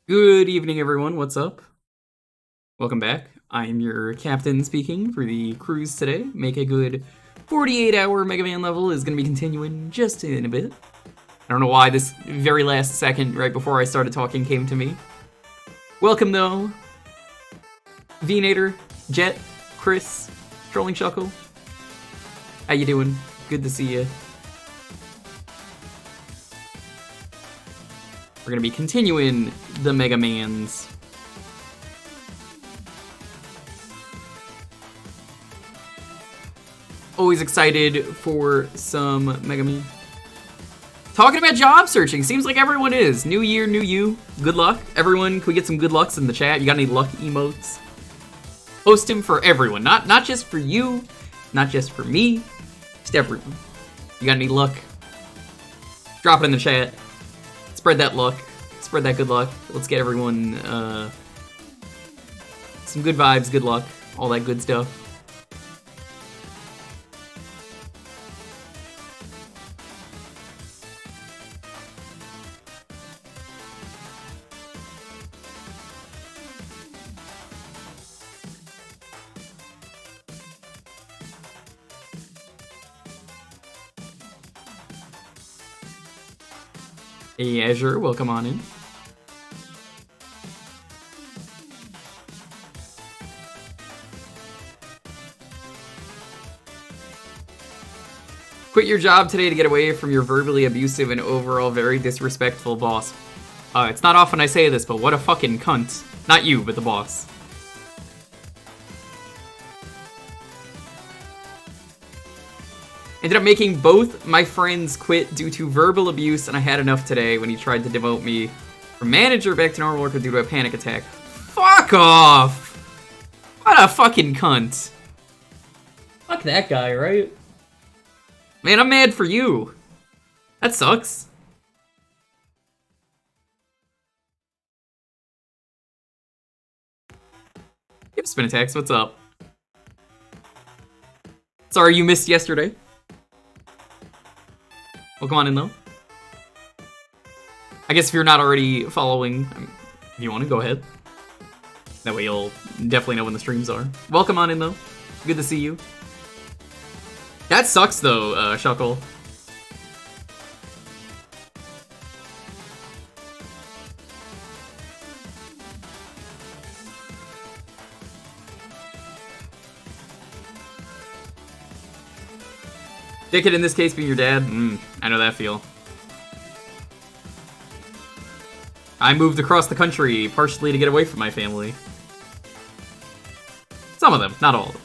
Good evening, everyone. What's up? Welcome back. I'm your captain speaking for the cruise today. Make a good 48-hour Mega Man level is going to be continuing just in a bit. I don't know why this very last second right before I started talking came to me. Welcome, though. V-Nator, Jet, Chris, Trolling Shuckle. How you doing? Good to see you. We're going to be continuing the Mega Mans. Always excited for some Mega Man. Talking about job searching, seems like everyone is. New year, new you. Good luck. Everyone, can we get some good lucks in the chat? You got any luck emotes? Post him for everyone, not just for you, not just for me, just everyone. You got any luck? Drop it in the chat. Spread that luck. Spread that good luck. Let's get everyone some good vibes, good luck, all that good stuff. Hey Azure, welcome on in. Quit your job today to get away from your verbally abusive and overall very disrespectful boss. It's not often I say this, but what a fucking cunt. Not you, but the boss. Ended up making both my friends quit due to verbal abuse, and I had enough today when he tried to demote me from manager back to normal worker due to a panic attack. Fuck off! What a fucking cunt. Fuck that guy, right? Man, I'm mad for you. That sucks. Yep, spin attacks, what's up? Sorry you missed yesterday. Well, come on in, though. I guess if you're not already following, if you want to, go ahead. That way you'll definitely know when the streams are. Welcome on in, though. Good to see you. That sucks, though, Shuckle. Dickhead in this case being your dad? I know that feel. I moved across the country partially to get away from my family. Some of them, not all of them.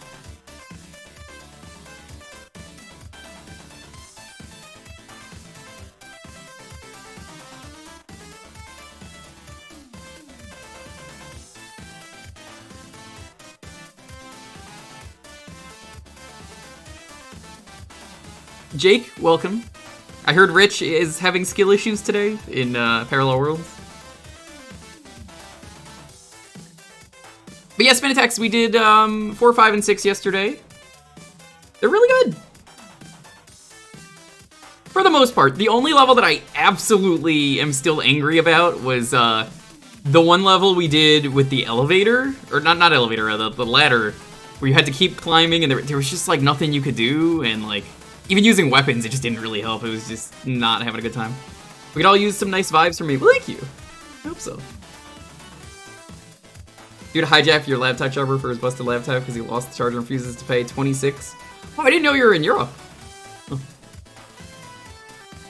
Jake, welcome. I heard Rich is having skill issues today in Parallel Worlds. But yeah, spin attacks, we did 4, 5, and 6 yesterday. They're really good. For the most part. The only level that I absolutely am still angry about was the one level we did with the elevator. Or not elevator, the ladder. Where you had to keep climbing and there was just like nothing you could do, and like even using weapons, it just didn't really help. It was just not having a good time. We could all use some nice vibes from me. Well, thank you. I hope so. Dude hijacked your laptop charger for his busted laptop because he lost the charger and refuses to pay 26. Oh, I didn't know you were in Europe. Huh.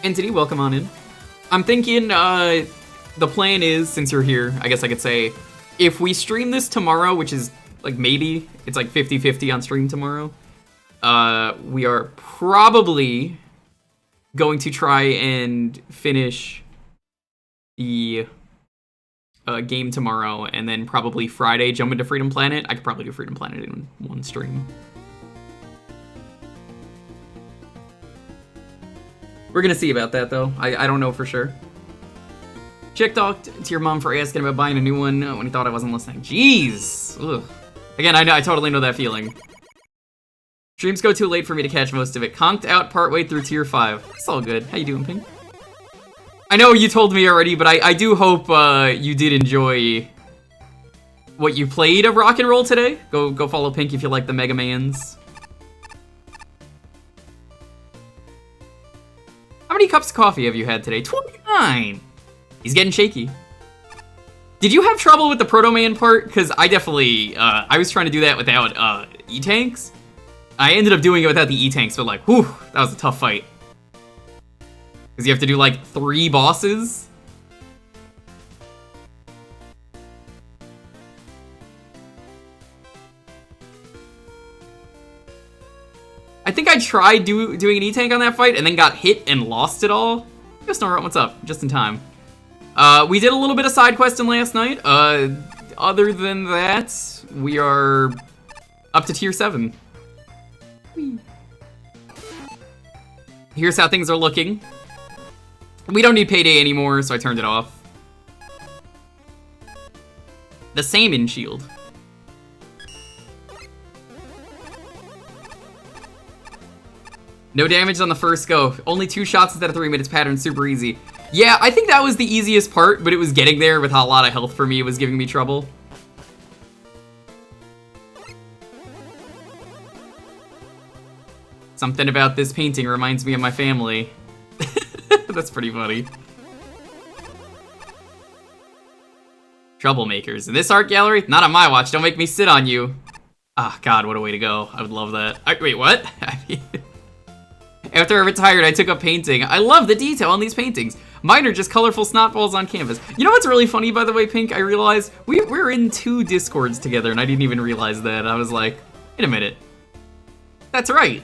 Entity, welcome on in. I'm thinking the plan is, since you're here, I guess I could say, if we stream this tomorrow, which is like maybe, it's like 50-50 on stream tomorrow, we are probably going to try and finish the game tomorrow, and then probably Friday jump into Freedom Planet. I could probably do Freedom Planet in one stream. We're gonna see about that, though. I don't know for sure. Chick talked to your mom for asking about buying a new one when he thought I wasn't listening. Jeez! Ugh. Again, I totally know that feeling. Streams go too late for me to catch most of it. Conked out partway through tier 5. It's all good. How you doing, Pink? I know you told me already, but I do hope you did enjoy what you played of Rock and Roll today. Go follow Pink if you like the Mega Mans. How many cups of coffee have you had today? 29! He's getting shaky. Did you have trouble with the Proto Man part? Because I definitely, I was trying to do that without E-Tanks. I ended up doing it without the E-Tanks, but like, whew, that was a tough fight. Because you have to do like 3 bosses. I think I tried doing an E-Tank on that fight and then got hit and lost it all. Yo, Snow, what's up? Just in time. We did a little bit of side questing last night. Other than that, we are up to tier 7. Whee. Here's how things are looking. We don't need payday anymore, so I turned it off. The Salmon Shield. No damage on the first go. Only 2 shots instead of 3 minutes pattern, super easy. Yeah, I think that was the easiest part, but it was getting there with a lot of health for me. It was giving me trouble. Something about this painting reminds me of my family. That's pretty funny. Troublemakers. In this art gallery? Not on my watch. Don't make me sit on you. Ah, God, what a way to go. I would love that. Wait, what? After I retired, I took up painting. I love the detail on these paintings. Mine are just colorful snot balls on canvas. You know what's really funny, by the way, Pink? I realized we're in 2 Discords together, and I didn't even realize that. I was like, wait a minute. That's right.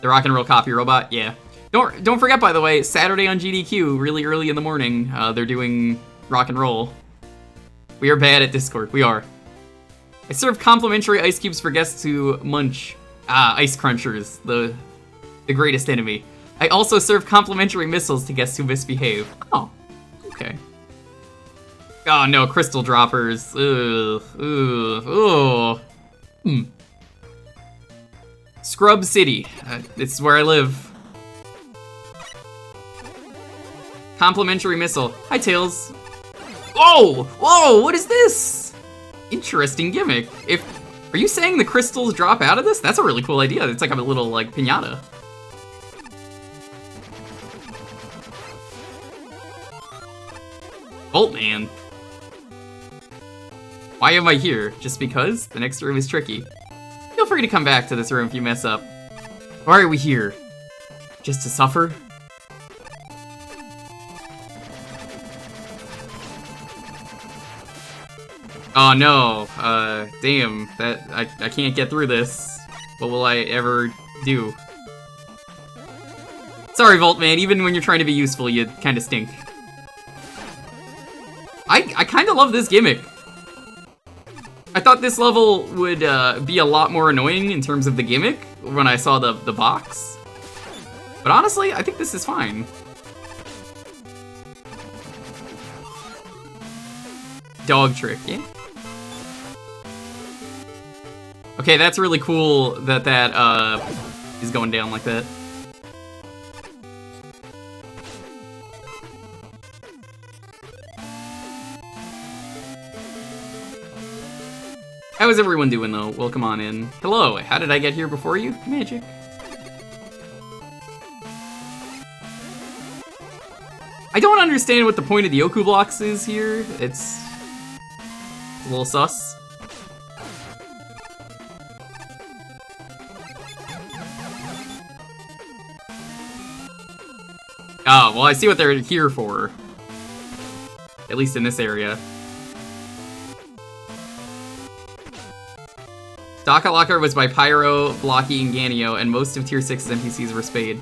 The Rock and Roll Copy Robot? Yeah. Don't forget, by the way, Saturday on GDQ, really early in the morning, they're doing Rock and Roll. We are bad at Discord. We are. I serve complimentary ice cubes for guests who munch. Ah, ice crunchers, the greatest enemy. I also serve complimentary missiles to guests who misbehave. Oh, okay. Oh no, crystal droppers. Ugh, ugh, ugh. Scrub City. This is where I live. Complimentary missile. Hi, Tails. Whoa! Whoa! What is this? Interesting gimmick. Are you saying the crystals drop out of this? That's a really cool idea. It's like a little like piñata. Boltman. Why am I here? Just because? The next room is tricky. Feel free to come back to this room if you mess up. Why are we here? Just to suffer? Oh no, damn, I can't get through this. What will I ever do? Sorry, Voltman, even when you're trying to be useful, you kinda stink. I kinda love this gimmick. I thought this level would be a lot more annoying in terms of the gimmick when I saw the box. But honestly, I think this is fine. Dog trick, yeah? Okay, that's really cool that is going down like that. How is everyone doing, though? Welcome on in. Hello, how did I get here before you? Magic. I don't understand what the point of the Yoku blocks is here. It's a little sus. Oh, well, I see what they're here for. At least in this area. Dakalocker was by Pyro, Blocky, and Ganio, and most of Tier 6's NPCs were Spade.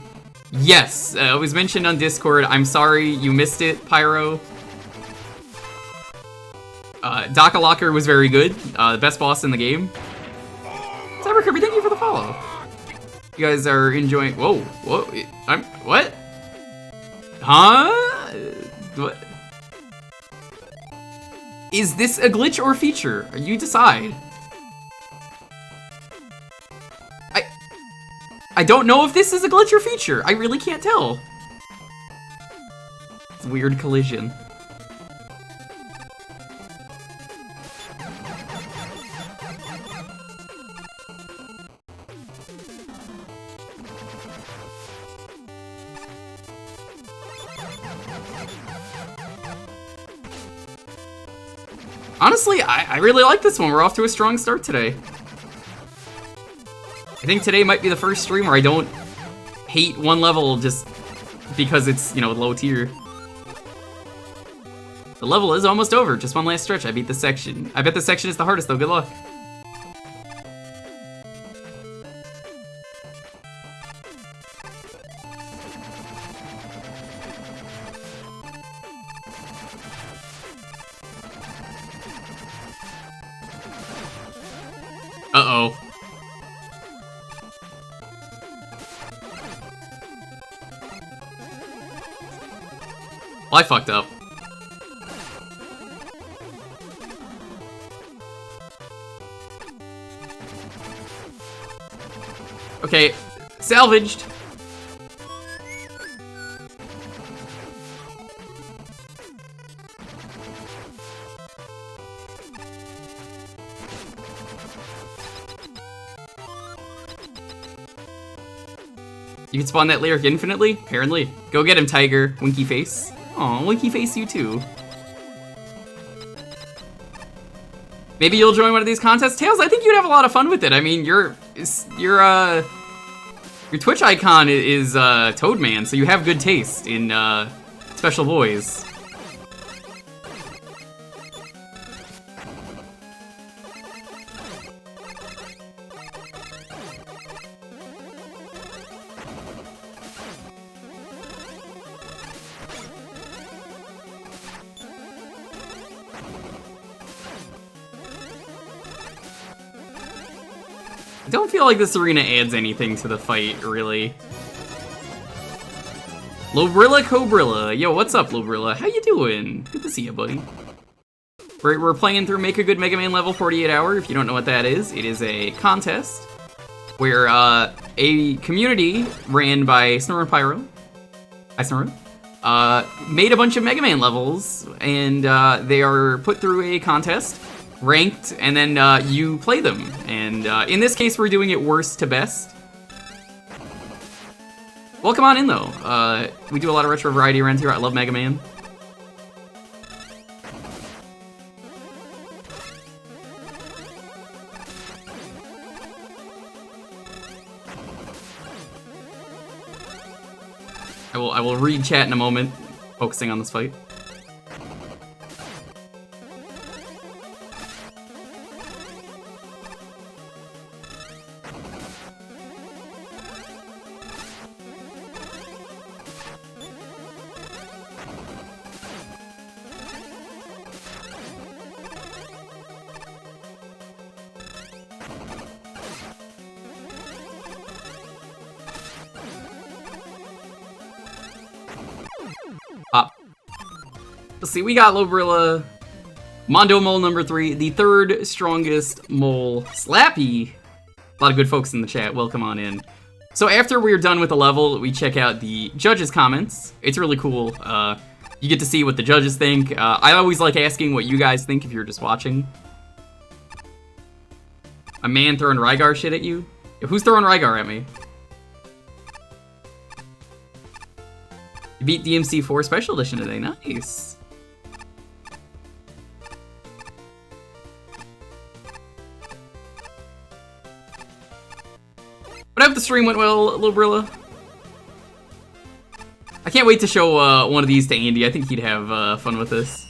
Yes, it was mentioned on Discord. I'm sorry you missed it, Pyro. Dakalocker was very good. The best boss in the game. Cyber Kirby, thank you for the follow. You guys are enjoying... Whoa, whoa, what? Huh? What? Is this a glitch or feature? You decide. I don't know if this is a glitch or feature. I really can't tell. It's a weird collision. Honestly, I really like this one. We're off to a strong start today. I think today might be the first stream where I don't hate one level just because it's, you know, low tier. The level is almost over. Just one last stretch. I beat this section. I bet this section is the hardest, though. Good luck. Uh-oh. Well, I fucked up. Okay, salvaged. You can spawn that lyric infinitely? Apparently. Go get him, Tiger. Winky face. Aw, winky face you too. Maybe you'll join one of these contests? Tails, I think you'd have a lot of fun with it. I mean, your Twitch icon is Toadman, so you have good taste in special boys. I don't feel like this arena adds anything to the fight, really. Lobrilla Cobrilla. Yo, what's up, Lobrilla? How you doing? Good to see you, buddy. We're playing through Make a Good Mega Man level 48 Hour. If you don't know what that is, it is a contest where a community ran by Snurren Pyro. Hi, Snurren. Made a bunch of Mega Man levels, and they are put through a contest, ranked, and then you play them. And in this case, we're doing it worst to best. Welcome on in, though. We do a lot of retro variety around here. I love Mega Man. I will read chat in a moment, focusing on this fight. Let's see, we got Lobrilla, Mondo Mole number 3, the third strongest mole, Slappy. A lot of good folks in the chat, welcome on in. So after we're done with the level, we check out the judges' comments. It's really cool. You get to see what the judges think. I always like asking what you guys think if you're just watching. A man throwing Rygar shit at you? Who's throwing Rygar at me? You beat DMC4 Special Edition today, nice. But I hope the stream went well, Lobrilla. I can't wait to show one of these to Andy. I think he'd have fun with this.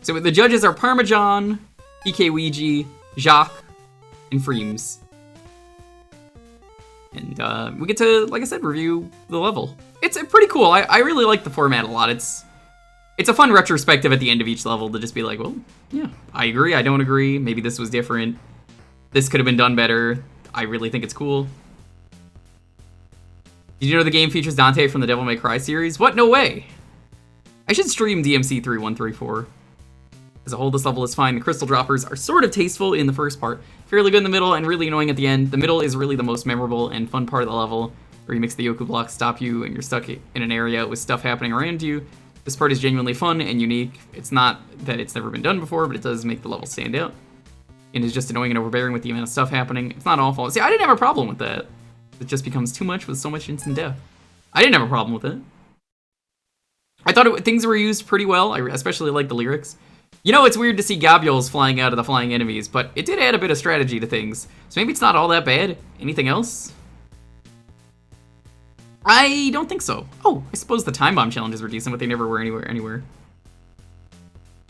So the judges are Parmesan, PK Ouija, Jacques, and Freems. And we get to, like I said, review the level. It's pretty cool. I really like the format a lot. It's a fun retrospective at the end of each level to just be like, well, yeah, I agree, I don't agree. Maybe this was different. This could have been done better. I really think it's cool. Did you know the game features Dante from the Devil May Cry series? What? No way! I should stream DMC 3134. As a whole, this level is fine. The crystal droppers are sort of tasteful in the first part, fairly good in the middle, and really annoying at the end. The middle is really the most memorable and fun part of the level, where you mix the Yoku blocks stop you and you're stuck in an area with stuff happening around you. This part is genuinely fun and unique. It's not that it's never been done before, but it does make the level stand out. And is just annoying and overbearing with the amount of stuff happening. It's not awful. See, I didn't have a problem with that. It just becomes too much with so much instant death. I didn't have a problem with it. I thought things were used pretty well. I especially like the lyrics. You know, it's weird to see Gabioles flying out of the flying enemies, but it did add a bit of strategy to things. So maybe it's not all that bad. Anything else? I don't think so. Oh, I suppose the time bomb challenges were decent, but they never were anywhere.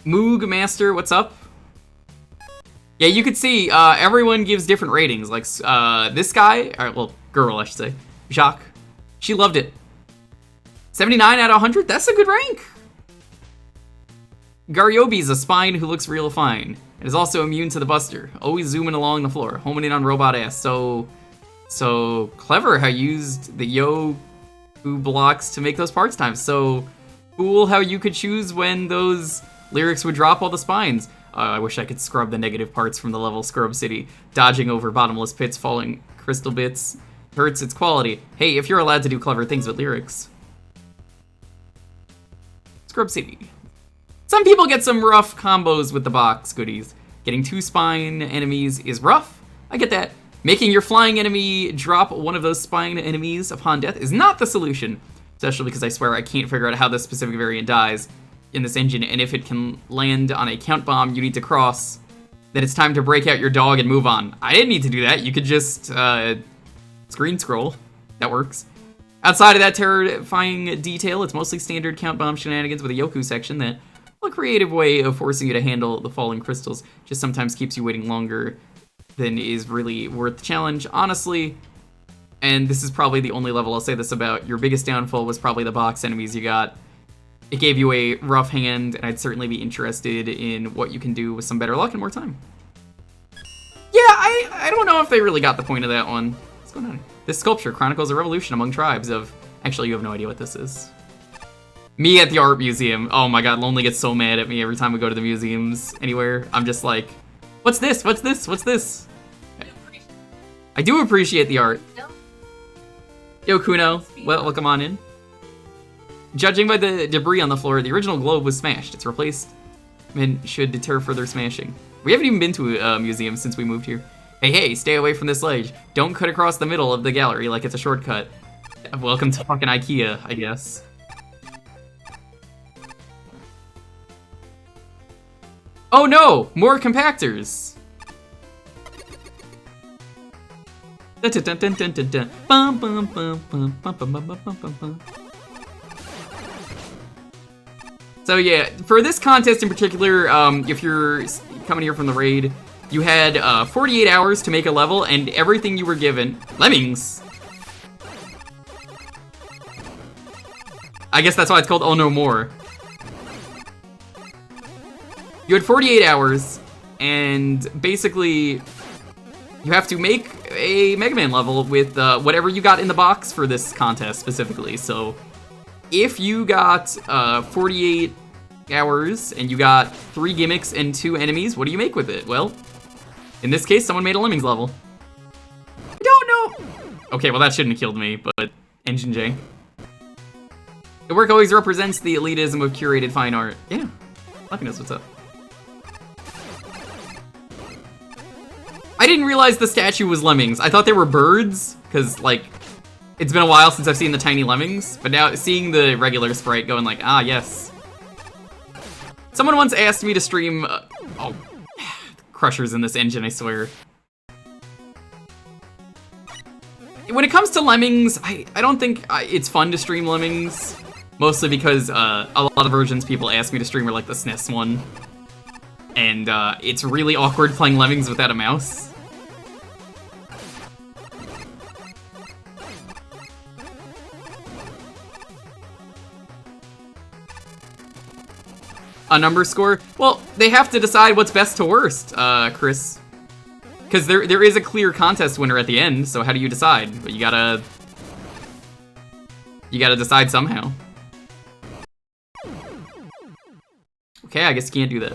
Moog Master, what's up? Yeah, you could see everyone gives different ratings. Like this guy, well, girl, I should say, Jacques, she loved it. 79 out of 100. That's a good rank. Garyobi's a spine who looks real fine and is also immune to the buster. Always zooming along the floor, homing in on robot ass. So clever how you used the Yoku blocks to make those parts times. So cool how you could choose when those lyrics would drop all the spines. I wish I could scrub the negative parts from the level Scrub City. Dodging over bottomless pits, falling crystal bits. Hurts its quality. Hey, if you're allowed to do clever things with lyrics. Scrub City. Some people get some rough combos with the box goodies. Getting 2 spine enemies is rough. I get that. Making your flying enemy drop one of those spine enemies upon death is not the solution. Especially because I swear I can't figure out how this specific variant dies in this engine, and if it can land on a count bomb you need to cross, then it's time to break out your dog and move on. I didn't need to do that. You could just screen scroll. That works. Outside of that terrifying detail, it's mostly standard count bomb shenanigans with a Yoku section that, a creative way of forcing you to handle the falling crystals, just sometimes keeps you waiting longer than is really worth the challenge. Honestly, and this is probably the only level I'll say this about, your biggest downfall was probably the box enemies you got. It gave you a rough hand, and I'd certainly be interested in what you can do with some better luck and more time. Yeah, I don't know if they really got the point of that one. What's going on here? This sculpture chronicles a revolution among tribes of... Actually, you have no idea what this is. Me at the art museum. Oh my god, Lonely gets so mad at me every time we go to the museums anywhere. I'm just like, what's this? What's this? What's this? I do appreciate the art. Yo, Kuno, welcome on in. Judging by the debris on the floor, the original globe was smashed. Its replacement should deter further smashing. We haven't even been to a museum since we moved here. Hey, stay away from this ledge. Don't cut across the middle of the gallery like it's a shortcut. Welcome to fucking IKEA, I guess. Oh no! More compactors! So yeah, for this contest in particular, if you're coming here from the raid, you had 48 hours to make a level, and everything you were given... Lemmings! I guess that's why it's called Oh No More. You had 48 hours, and basically, you have to make a Mega Man level with whatever you got in the box for this contest specifically. So, if you got 48 hours, and you got 3 gimmicks and 2 enemies, what do you make with it? Well, in this case, someone made a Lemmings level. I don't know. Okay, well that shouldn't have killed me, but Engine J. The work always represents the elitism of curated fine art. Yeah, Lucky knows what's up. I didn't realize the statue was lemmings. I thought they were birds, because, like, it's been a while since I've seen the tiny lemmings, but now seeing the regular sprite going like, ah, yes. Someone once asked me to stream, oh, crushers in this engine, I swear. When it comes to lemmings, I don't think it's fun to stream lemmings, mostly because a lot of versions people ask me to stream are like the SNES one, and it's really awkward playing lemmings without a mouse. A number score? Well, they have to decide what's best to worst, Chris. Because there is a clear contest winner at the end, so how do you decide? But you gotta decide somehow. Okay, I guess you can't do that.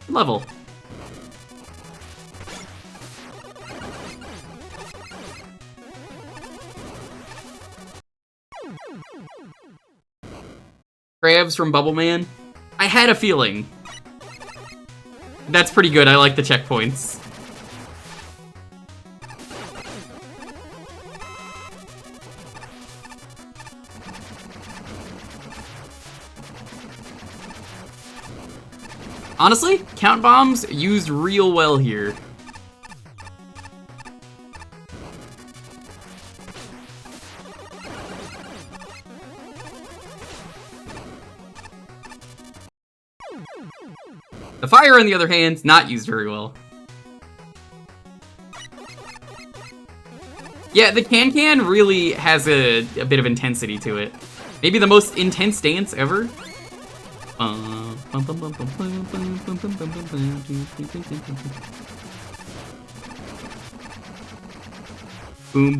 level. Crabs from Bubble Man. I had a feeling. That's pretty good. I like the checkpoints. Honestly, count bombs used real well here. The fire, on the other hand, not used very well. Yeah, the can really has a bit of intensity to it. Maybe the most intense dance ever. Boom,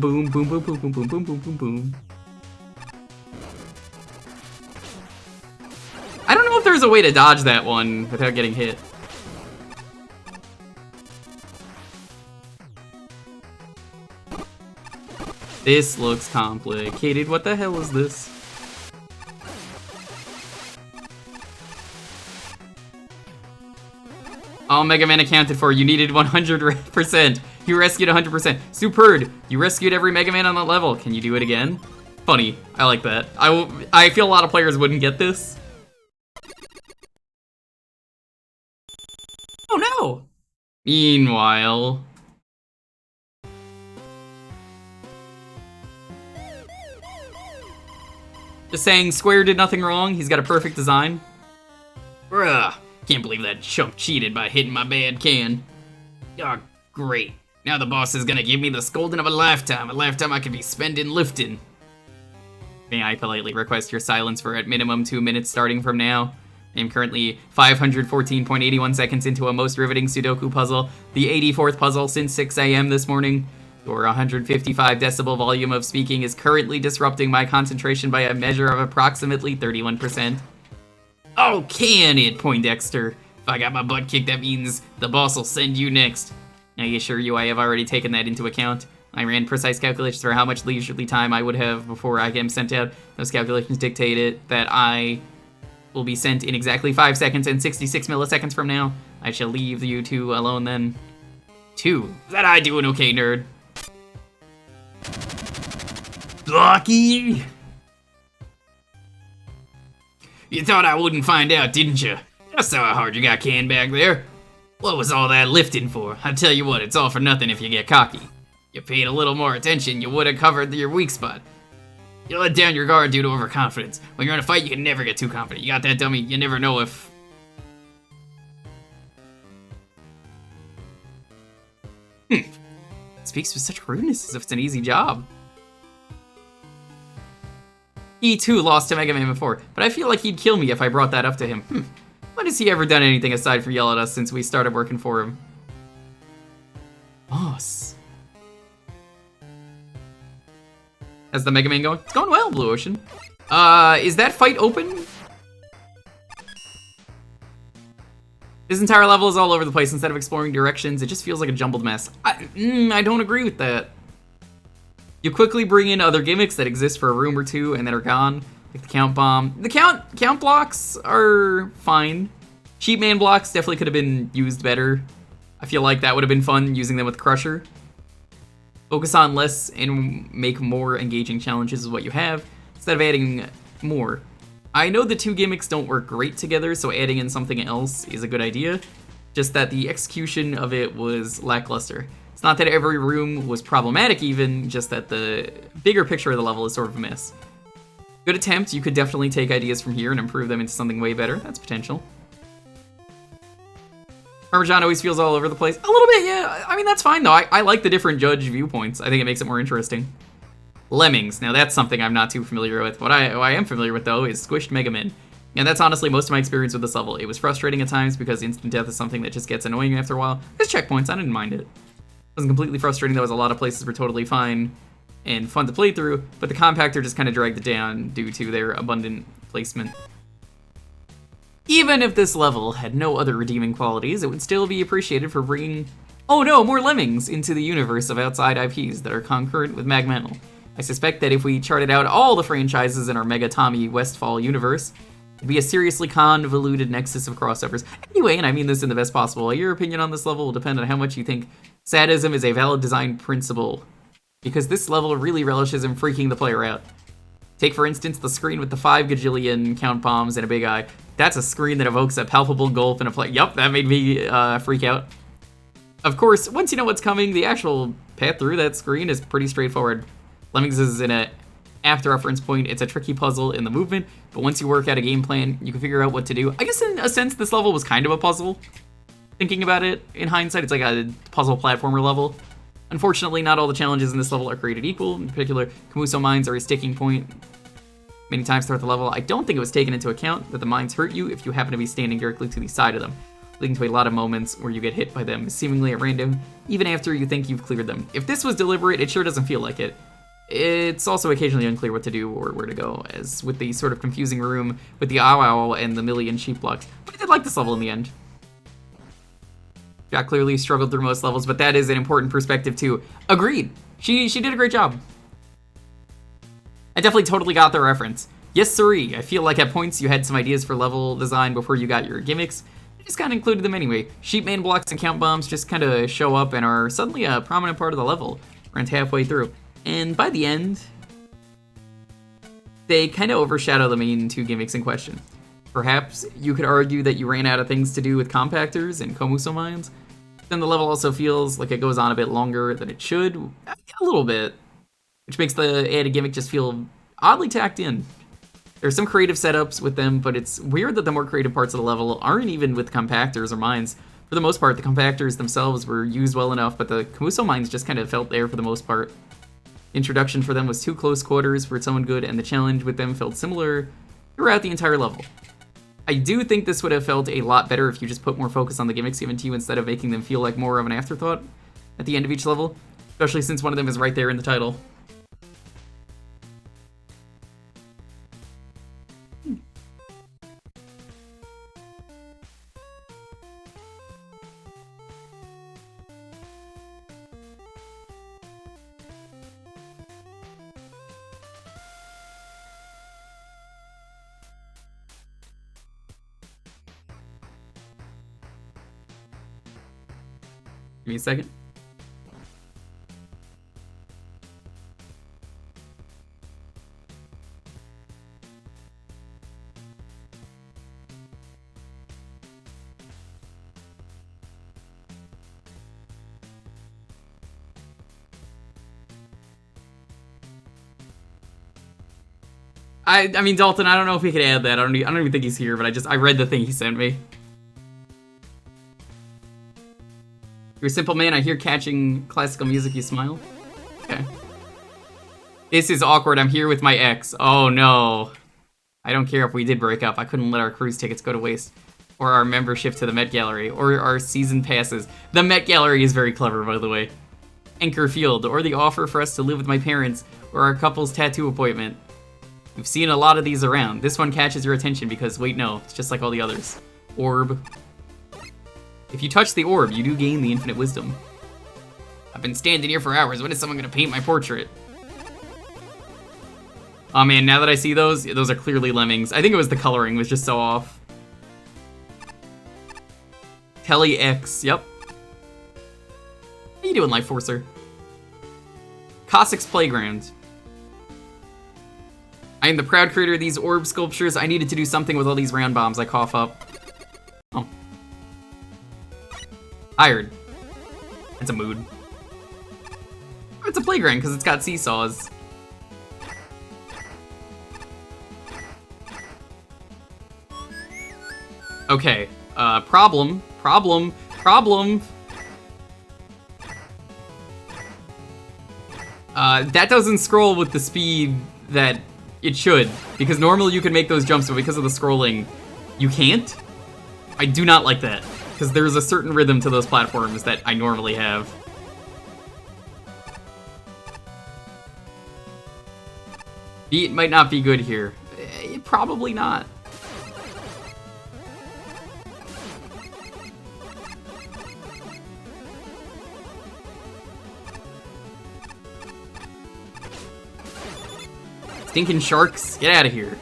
boom, boom, boom, boom, boom, boom, boom, boom, boom, boom. I don't know if there's a way to dodge that one without getting hit. This looks complicated. What the hell is this? All Mega Man accounted for. You needed 100%. You rescued 100%. Superb. You rescued every Mega Man on that level. Can you do it again? Funny. I like that. I feel a lot of players wouldn't get this. Oh no! Meanwhile... Just saying, Square did nothing wrong. He's got a perfect design. Bruh. Can't believe that chump cheated by hitting my bad can. Oh, great. Now the boss is gonna give me the scolding of a lifetime I could be spending lifting. May I politely request your silence for at minimum 2 minutes starting from now? I am currently 514.81 seconds into a most riveting Sudoku puzzle, the 84th puzzle since 6 a.m. this morning. Your 155 decibel volume of speaking is currently disrupting my concentration by a measure of approximately 31%. Oh, can it, Poindexter? If I got my butt kicked, that means the boss will send you next. I assure you I have already taken that into account. I ran precise calculations for how much leisurely time I would have before I am sent out. Those calculations dictated that I will be sent in exactly 5 seconds and 66 milliseconds from now. I shall leave you two alone then. 2. Is that I doing okay, nerd? Lucky! You thought I wouldn't find out, didn't you? I saw how hard you got canned back there. What was all that lifting for? I tell you what, it's all for nothing if you get cocky. You paid a little more attention, you would have covered your weak spot. You let down your guard due to overconfidence. When you're in a fight, you can never get too confident. You got that, dummy? You never know if... Speaks with such rudeness as if it's an easy job. He too lost to Mega Man before, but I feel like he'd kill me if I brought that up to him. When has he ever done anything aside from yell at us since we started working for him? Boss. How's the Mega Man going? It's going well, Blue Ocean. Is that fight open? This entire level is all over the place. Instead of exploring directions, it just feels like a jumbled mess. I don't agree with that. You quickly bring in other gimmicks that exist for a room or two and then are gone, like the count bomb. The count blocks are fine. Cheap Man blocks definitely could have been used better. I feel like that would have been fun using them with Crusher. Focus on less and make more engaging challenges is what you have, instead of adding more. I know the two gimmicks don't work great together, so adding in something else is a good idea. Just that the execution of it was lackluster. It's not that every room was problematic even, just that the bigger picture of the level is sort of a mess. Good attempt, you could definitely take ideas from here and improve them into something way better. That's potential. Parmesan always feels all over the place. A little bit, yeah. I mean, that's fine though. I like the different judge viewpoints. I think it makes it more interesting. Lemmings. Now that's something I'm not too familiar with. What I am familiar with though is Squished Mega Man. And that's honestly most of my experience with this level. It was frustrating at times because instant death is something that just gets annoying after a while. There's checkpoints, I didn't mind it. It wasn't completely frustrating, there was a lot of places were totally fine and fun to play through, but the compactor just kind of dragged it down due to their abundant placement. Even if this level had no other redeeming qualities, it would still be appreciated for bringing, oh no, more lemmings into the universe of outside IPs that are concurrent with Magmental. I suspect that if we charted out all the franchises in our Mega Tommy Westfall universe, it'd be a seriously convoluted nexus of crossovers. Anyway, and I mean this in the best possible way, your opinion on this level will depend on how much you think sadism is a valid design principle, because this level really relishes in freaking the player out. Take, for instance, the screen with the 5 gajillion count bombs and a big eye. That's a screen that evokes a palpable gulf in a play. Yup, that made me freak out. Of course, once you know what's coming, the actual path through that screen is pretty straightforward. Lemmings is in a after reference point. It's a tricky puzzle in the movement, but once you work out a game plan, you can figure out what to do. I guess in a sense, this level was kind of a puzzle. Thinking about it in hindsight, it's like a puzzle platformer level. Unfortunately, not all the challenges in this level are created equal. In particular, Camuso mines are a sticking point many times throughout the level. I don't think it was taken into account that the mines hurt you if you happen to be standing directly to the side of them, leading to a lot of moments where you get hit by them seemingly at random, even after you think you've cleared them. If this was deliberate, it sure doesn't feel like it. It's also occasionally unclear what to do or where to go, as with the sort of confusing room with the ow ow and the million sheep blocks. But I did like this level in the end. Jack clearly struggled through most levels, but that is an important perspective too. Agreed. She did a great job. I definitely totally got the reference. Yes, sirree. I feel like at points you had some ideas for level design before you got your gimmicks. I just kind of included them anyway. Sheepman blocks and count bombs just kind of show up and are suddenly a prominent part of the level around halfway through. And by the end, they kind of overshadow the main 2 gimmicks in question. Perhaps you could argue that you ran out of things to do with compactors and Komuso mines. Then the level also feels like it goes on a bit longer than it should, a little bit, which makes the added gimmick just feel oddly tacked in. There's some creative setups with them, but it's weird that the more creative parts of the level aren't even with compactors or mines. For the most part, the compactors themselves were used well enough, but the Komuso mines just kind of felt there for the most part. Introduction for them was too close quarters for its own good, and the challenge with them felt similar throughout the entire level. I do think this would have felt a lot better if you just put more focus on the gimmicks given to you instead of making them feel like more of an afterthought at the end of each level, especially since one of them is right there in the title. Give me a second. I mean, Dalton, I don't know if we could add that. I don't even think he's here, but I read the thing he sent me. You're a simple man, I hear catching classical music, you smile. Okay. This is awkward, I'm here with my ex. Oh no. I don't care if we did break up, I couldn't let our cruise tickets go to waste. Or our membership to the Met Gallery, or our season passes. The Met Gallery is very clever, by the way. Anchor Field, or the offer for us to live with my parents, or our couple's tattoo appointment. We've seen a lot of these around. This one catches your attention because, wait, no, it's just like all the others. Orb. If you touch the orb, you do gain the infinite wisdom. I've been standing here for hours. When is someone gonna paint my portrait? Oh man, now that I see those are clearly lemmings. I think it was the coloring was just so off. Telly X, yep. How you doing, Life Forcer? Cossack's Playground. I am the proud creator of these orb sculptures. I needed to do something with all these round bombs I cough up. Oh. Hired. It's a mood. It's a playground because it's got seesaws. Okay, problem. That doesn't scroll with the speed that it should, because normally you can make those jumps, but because of the scrolling, you can't. I do not like that, because there's a certain rhythm to those platforms that I normally have. It might not be good here. Probably not. Stinking sharks, get out of here.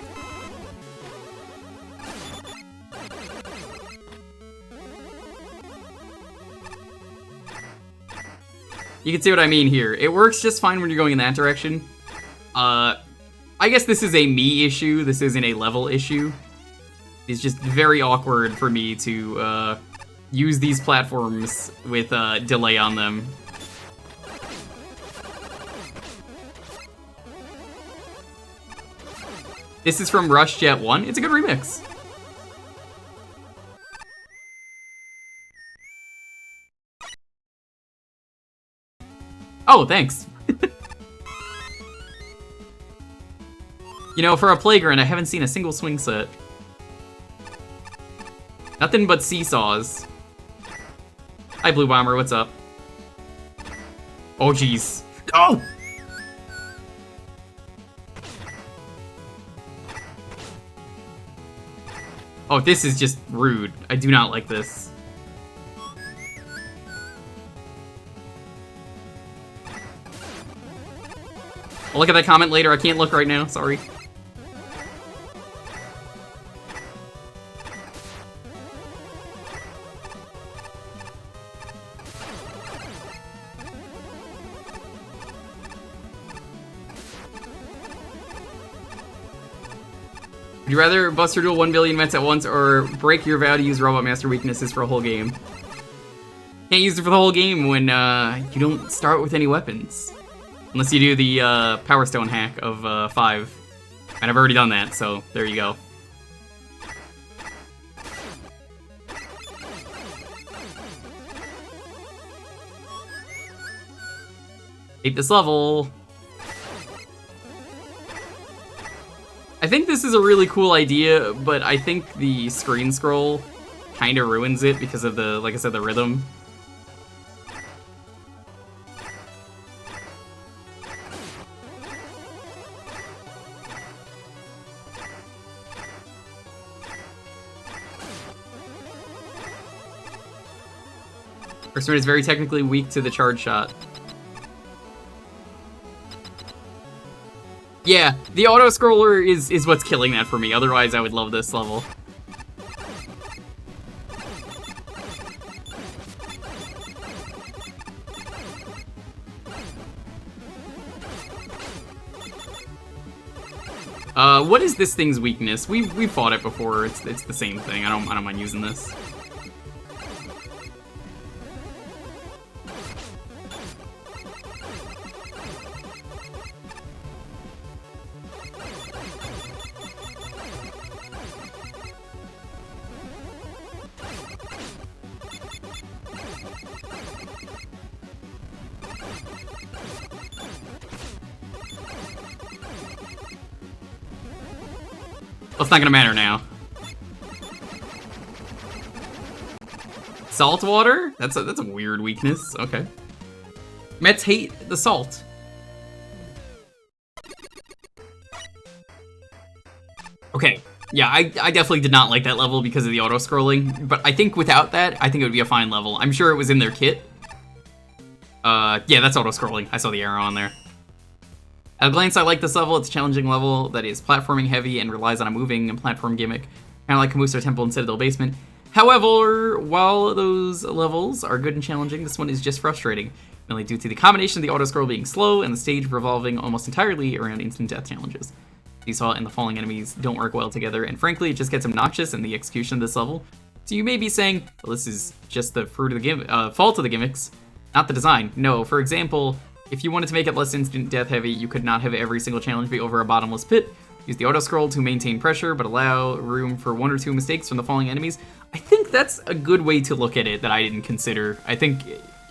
You can see what I mean here. It works just fine when you're going in that direction. I guess this is a me issue. This isn't a level issue. It's just very awkward for me to use these platforms with delay on them. This is from Rush Jet 1. It's a good remix. Oh, thanks. You know, for a playground, I haven't seen a single swing set. Nothing but seesaws. Hi, Blue Bomber, what's up? Oh, jeez. Oh! Oh, this is just rude. I do not like this. I'll look at that comment later. I can't look right now. Sorry. Would you rather Buster Duel 1 billion Mets at once or break your vow to use Robot Master weaknesses for a whole game? Can't use it for the whole game when you don't start with any weapons. Unless you do the Power Stone hack of 5. And I've already done that, so there you go. Hate this level. I think this is a really cool idea, but I think the screen scroll kind of ruins it because of the, like I said, the rhythm. First one is very technically weak to the charge shot. Yeah, the auto-scroller is what's killing that for me, otherwise I would love this level. What is this thing's weakness? We've fought it before, it's the same thing, I don't mind using this. Well, it's not gonna matter now. Salt water? That's a weird weakness. Okay. Mets hate the salt. Okay. Yeah, I definitely did not like that level because of the auto-scrolling, but I think without that, I think it would be a fine level. I'm sure it was in their kit. Yeah, that's auto-scrolling. I saw the arrow on there. At a glance, I like this level. It's a challenging level that is platforming heavy and relies on a moving and platform gimmick, kind of like Kamusta Temple and Citadel Basement. However, while those levels are good and challenging, this one is just frustrating, mainly due to the combination of the auto-scroll being slow and the stage revolving almost entirely around instant death challenges. Seesaw and the falling enemies don't work well together, and frankly, it just gets obnoxious in the execution of this level. So you may be saying, well, this is just the fruit of the fault of the gimmicks, not the design. No, for example, if you wanted to make it less instant death heavy, you could not have every single challenge be over a bottomless pit. Use the auto-scroll to maintain pressure, but allow room for 1 or 2 mistakes from the falling enemies. I think that's a good way to look at it that I didn't consider. I think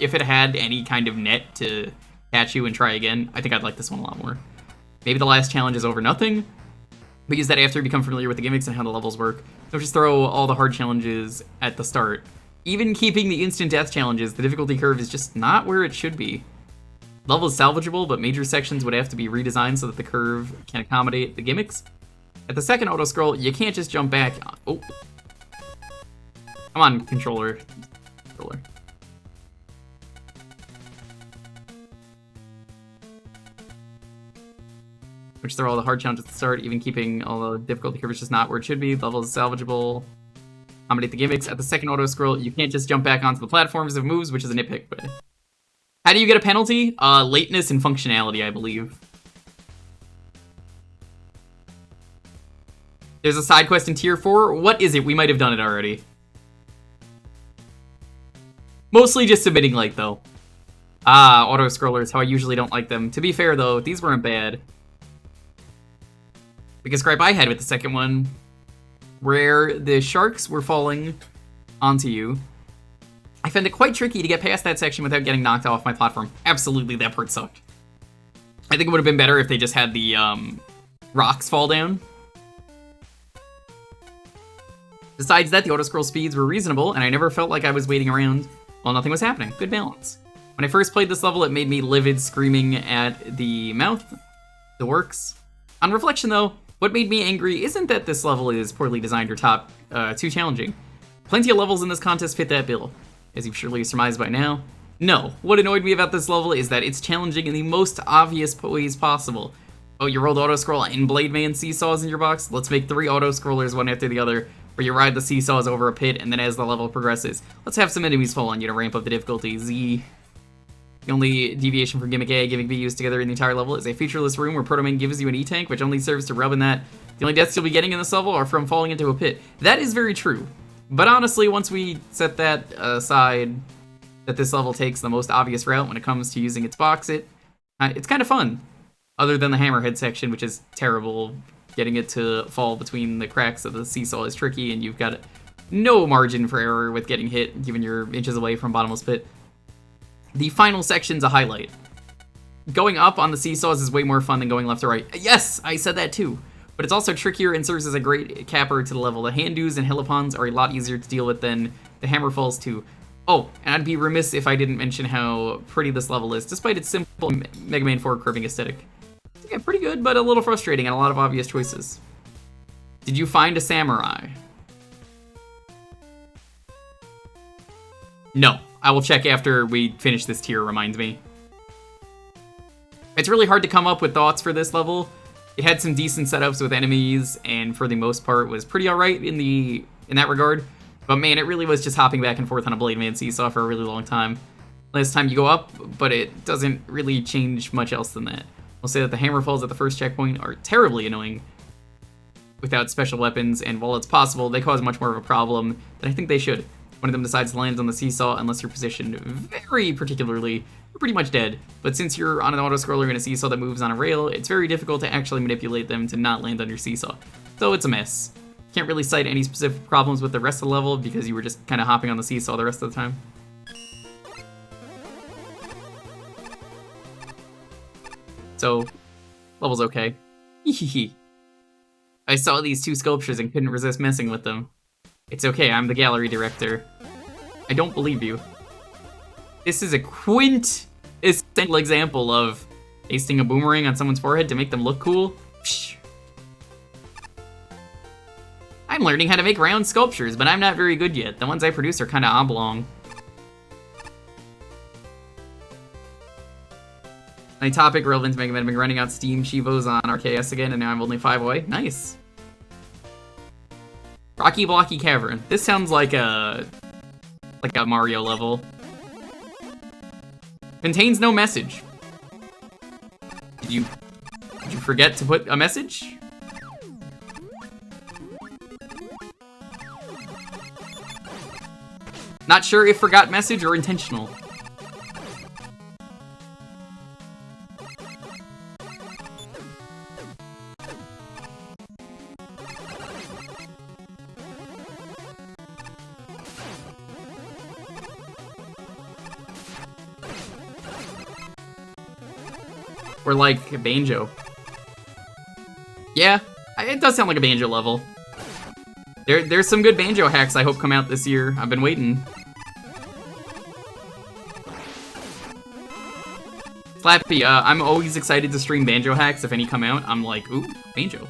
if it had any kind of net to catch you and try again, I think I'd like this one a lot more. Maybe the last challenge is over nothing, but use that after you become familiar with the gimmicks and how the levels work. Don't just throw all the hard challenges at the start. Even keeping the instant death challenges, the difficulty curve is just not where it should be. Level is salvageable, but major sections would have to be redesigned so that the curve can accommodate the gimmicks. At the second auto-scroll, you can't just jump back. Oh. Come on, controller. which throw all the hard challenges at the start, even keeping all the difficulty curves just not where it should be. The level is salvageable. Accommodate the gimmicks. At the second auto scroll, you can't just jump back onto the platforms of moves, which is a nitpick. But how do you get a penalty? Lateness and functionality, I believe. There's a side quest in Tier 4. What is it? We might have done it already. Mostly just submitting late, though. Auto-scrollers, how I usually don't like them. To be fair, though, these weren't bad. Biggest gripe I had with the second one, where the sharks were falling onto you, I found it quite tricky to get past that section without getting knocked off my platform. Absolutely, that part sucked. I think it would have been better if they just had the rocks fall down. Besides that, the auto-scroll speeds were reasonable, and I never felt like I was waiting around while nothing was happening. Good balance. When I first played this level, it made me livid, screaming at the mouth. The works. On reflection, though, what made me angry isn't that this level is poorly designed or too challenging. Plenty of levels in this contest fit that bill, as you've surely surmised by now. No, what annoyed me about this level is that it's challenging in the most obvious ways possible. Oh, you rolled auto-scroll and Blade Man seesaws in your box? Let's make 3 auto-scrollers one after the other, where you ride the seesaws over a pit, and then as the level progresses, let's have some enemies fall on you to ramp up the difficulty. Z. The only deviation from Gimmick A and Gimmick B used together in the entire level is a featureless room where Proto Man gives you an E-Tank, which only serves to rub in that. The only deaths you'll be getting in this level are from falling into a pit. That is very true. But honestly, once we set that aside, that this level takes the most obvious route when it comes to using its box, it's kind of fun. Other than the hammerhead section, which is terrible. Getting it to fall between the cracks of the seesaw is tricky, and you've got no margin for error with getting hit, given you're inches away from bottomless pit. The final section's a highlight. Going up on the seesaws is way more fun than going left or right. Yes, I said that too. But it's also trickier and serves as a great capper to the level. The Handus and Helipons are a lot easier to deal with than the Hammerfalls too. Oh, and I'd be remiss if I didn't mention how pretty this level is, despite its simple Mega Man 4 curving aesthetic. Yeah, pretty good, but a little frustrating and a lot of obvious choices. Did you find a samurai? No. I will check after we finish this tier, reminds me. It's really hard to come up with thoughts for this level. It had some decent setups with enemies, and for the most part was pretty alright in that regard. But man, it really was just hopping back and forth on a Blade Man seesaw for a really long time. Last time you go up, but it doesn't really change much else than that. I'll say that the hammer falls at the first checkpoint are terribly annoying without special weapons, and while it's possible, they cause much more of a problem than I think they should. One of them decides to land on the seesaw unless you're positioned very particularly, you're pretty much dead. But since you're on an auto-scroller in a seesaw that moves on a rail, it's very difficult to actually manipulate them to not land on your seesaw. So it's a mess. Can't really cite any specific problems with the rest of the level because you were just kind of hopping on the seesaw the rest of the time. So, level's okay. Hehehe. I saw these 2 sculptures and couldn't resist messing with them. It's okay, I'm the gallery director. I don't believe you. This is a quintessential example of pasting a boomerang on someone's forehead to make them look cool. Psh. I'm learning how to make round sculptures, but I'm not very good yet. The ones I produce are kind of oblong. My topic relevant to Mega Man, I've been running out Steam Chivos on RKS again, and now I'm only 5 away. Nice. Rocky Blocky Cavern. This sounds like a Mario level. Contains no message. Did you forget to put a message? Not sure if forgot message or intentional. Or like a banjo. Yeah, it does sound like a banjo level. There's some good banjo hacks I hope come out this year. I've been waiting. Flappy, I'm always excited to stream banjo hacks if any come out. I'm like, ooh, banjo.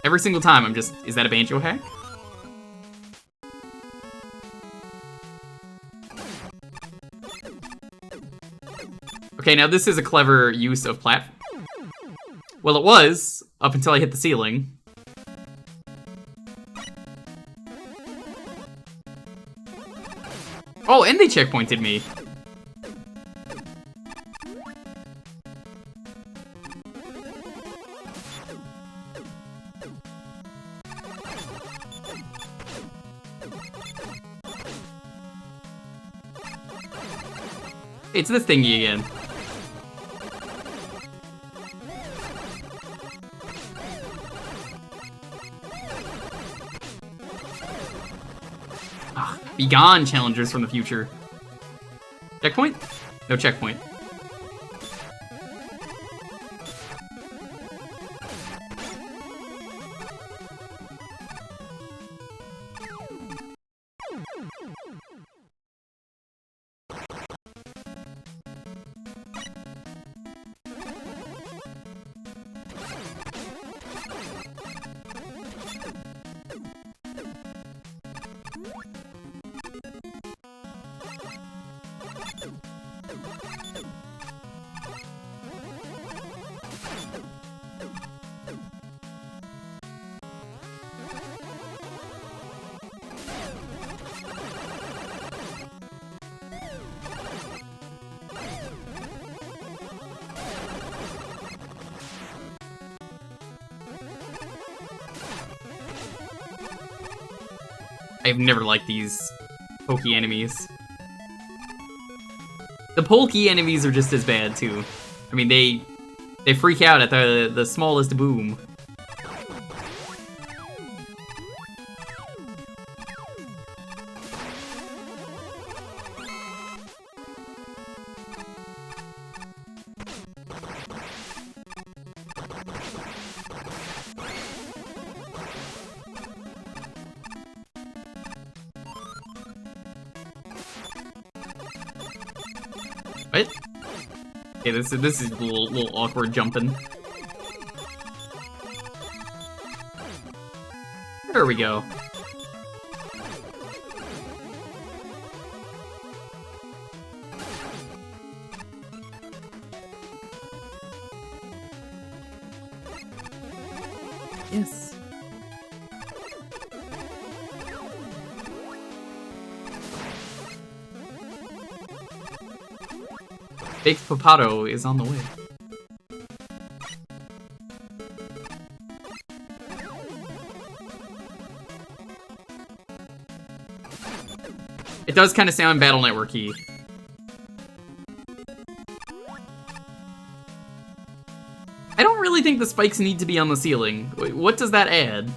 Every single time I'm just, is that a banjo hack? Okay, now this is a clever use of Well, it was, up until I hit the ceiling. Oh, and they checkpointed me. It's this thingy again. Ah, be gone, challengers from the future. Checkpoint? No checkpoint. I've never liked these pokey enemies. The pokey enemies are just as bad too. I mean, they freak out at the smallest boom. What? Okay, this is a little awkward jumping. There we go. Yes. Baked Papato is on the way. It does kind of sound Battle Network-y. I don't really think the spikes need to be on the ceiling. What does that add?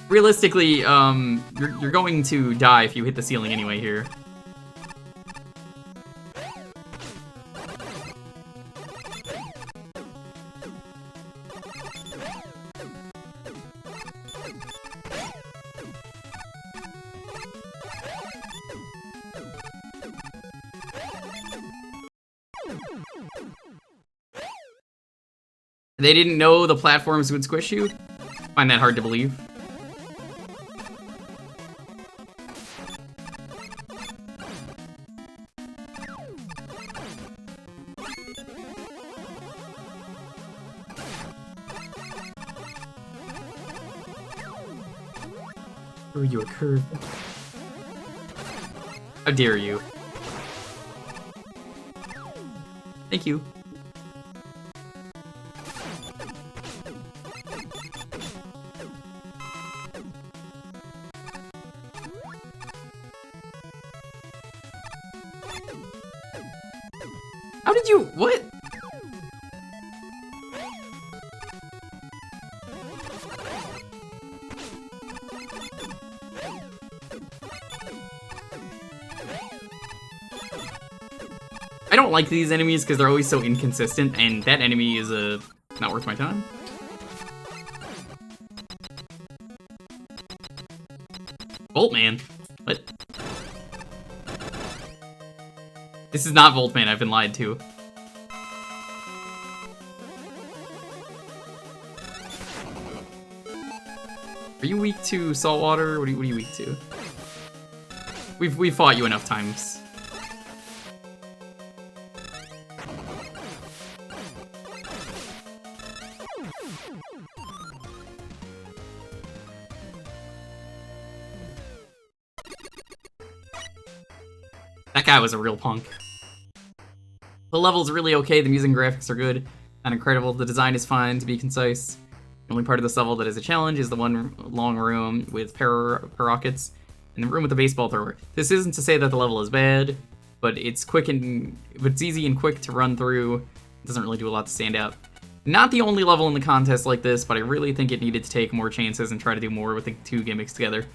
Realistically, you're going to die if you hit the ceiling anyway here. They didn't know the platforms would squish you? Find that hard to believe. Throw you a curve. How dare you? Thank you. How did you... what? I don't like these enemies because they're always so inconsistent, and that enemy is not worth my time. Voltman? What? This is not Voltman, I've been lied to. Are you weak to saltwater? What are you weak to? We've fought you enough times. That guy was a real punk. The level's really okay, the music and graphics are good, not incredible, the design is fine, to be concise. The only part of this level that is a challenge is the one long room with rockets and the room with the baseball thrower. This isn't to say that the level is bad, but it's it's easy and quick to run through. It doesn't really do a lot to stand out. Not the only level in the contest like this, but I really think it needed to take more chances and try to do more with the two gimmicks together.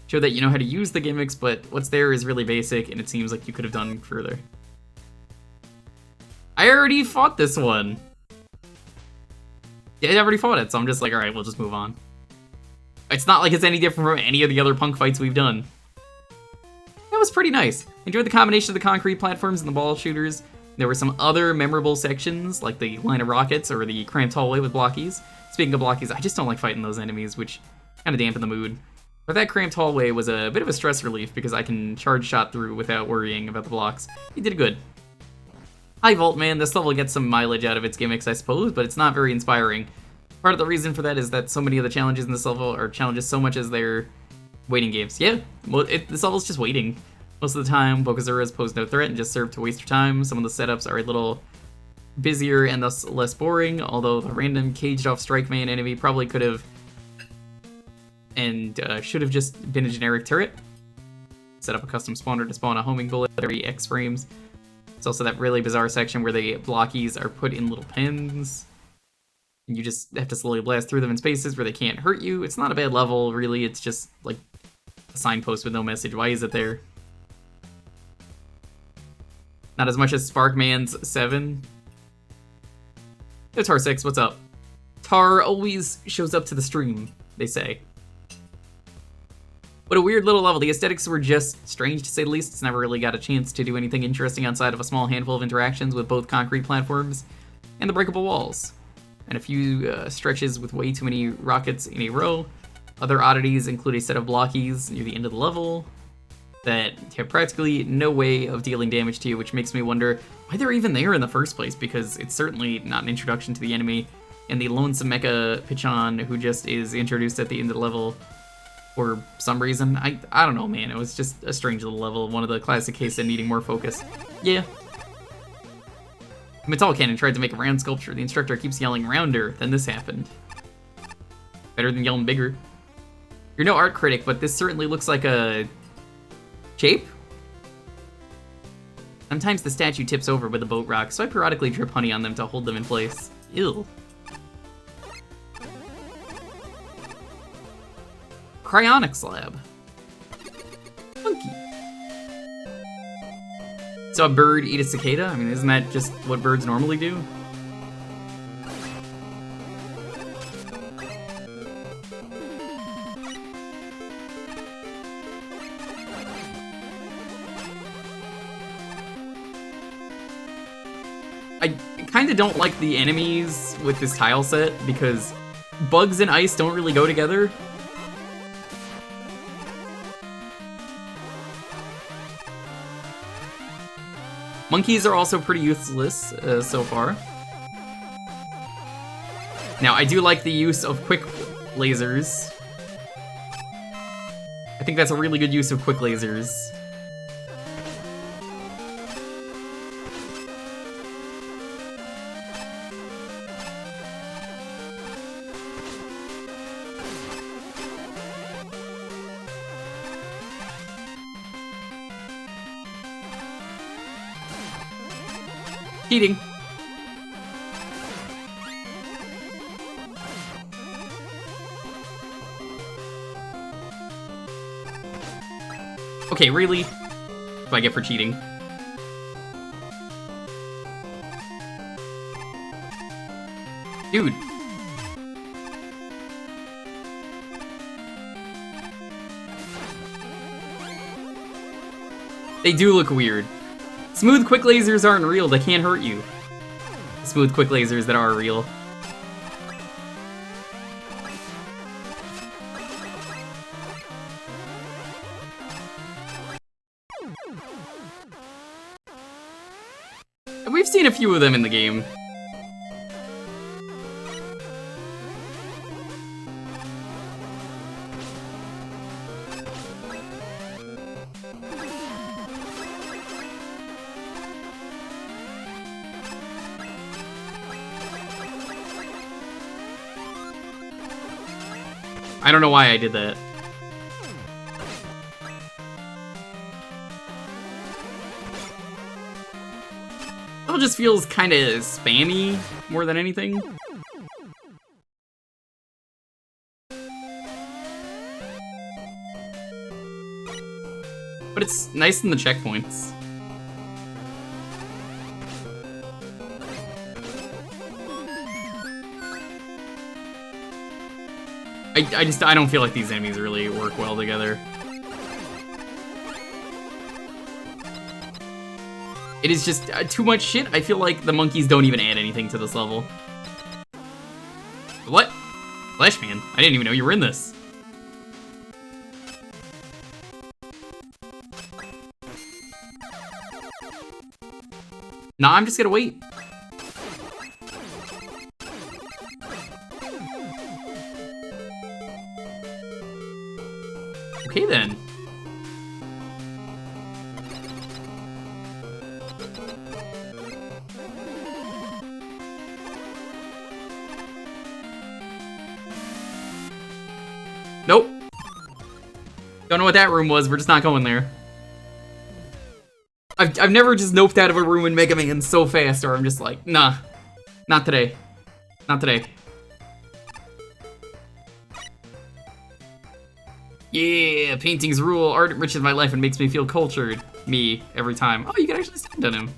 Show that you know how to use the gimmicks, but what's there is really basic, and it seems like you could have done further. I already fought this one. Yeah, I already fought it, so I'm just like, alright, we'll just move on. It's not like it's any different from any of the other punk fights we've done. That was pretty nice. Enjoyed the combination of the concrete platforms and the ball shooters. There were some other memorable sections, like the line of rockets or the cramped hallway with blockies. Speaking of blockies, I just don't like fighting those enemies, which kind of dampen the mood. But that cramped hallway was a bit of a stress relief because I can charge shot through without worrying about the blocks. He did good. High Vault Man, this level gets some mileage out of its gimmicks, I suppose, but it's not very inspiring. Part of the reason for that is that so many of the challenges in this level are challenges so much as they're waiting games. Yeah, well, this level's just waiting. Most of the time, Bokazuras pose no threat and just serve to waste your time. Some of the setups are a little busier and thus less boring, although the random caged-off Strike Man enemy probably could have and should have just been a generic turret. Set up a custom spawner to spawn a homing bullet every X frames. It's also that really bizarre section where the blockies are put in little pens. And you just have to slowly blast through them in spaces where they can't hurt you. It's not a bad level, really. It's just like a signpost with no message. Why is it there? Not as much as Sparkman's 7. Yo, Tar6, what's up? Tar always shows up to the stream, they say. What a weird little level. The aesthetics were just strange, to say the least. It's never really got a chance to do anything interesting outside of a small handful of interactions with both concrete platforms and the breakable walls. And a few stretches with way too many rockets in a row. Other oddities include a set of blockies near the end of the level that have practically no way of dealing damage to you, which makes me wonder why they're even there in the first place, because it's certainly not an introduction to the enemy. And the lonesome mecha Pichon, who just is introduced at the end of the level for some reason. I don't know, man. It was just a strange little level. One of the classic cases of needing more focus. Yeah. Metal Cannon tried to make a round sculpture. The instructor keeps yelling rounder. Then this happened. Better than yelling bigger. You're no art critic, but this certainly looks like a shape? Sometimes the statue tips over with a boat rock, so I periodically drip honey on them to hold them in place. Ew. Cryonic slab. Funky. So a bird eat a cicada? I mean, isn't that just what birds normally do? I kind of don't like the enemies with this tile set because bugs and ice don't really go together. Monkeys are also pretty useless so far. Now, I do like the use of quick lasers. I think that's a really good use of quick lasers. Cheating. Okay, really? What do I get for cheating? Dude. They do look weird. Smooth quick lasers aren't real, they can't hurt you. Smooth quick lasers that are real. And we've seen a few of them in the game. I don't know why I did that. It just feels kind of spammy more than anything. But it's nice in the checkpoints. I don't feel like these enemies really work well together. It is just too much shit. I feel like the monkeys don't even add anything to this level. What? Flashman? I didn't even know you were in this. Nah, I'm just gonna wait. Okay then. Nope. Don't know what that room was, we're just not going there. I've never just noped out of a room in Mega Man so fast, or I'm just like, nah. Not today. Not today. Yeah, paintings rule. Art enriches my life and makes me feel cultured. Me, every time. Oh, you can actually stand on him.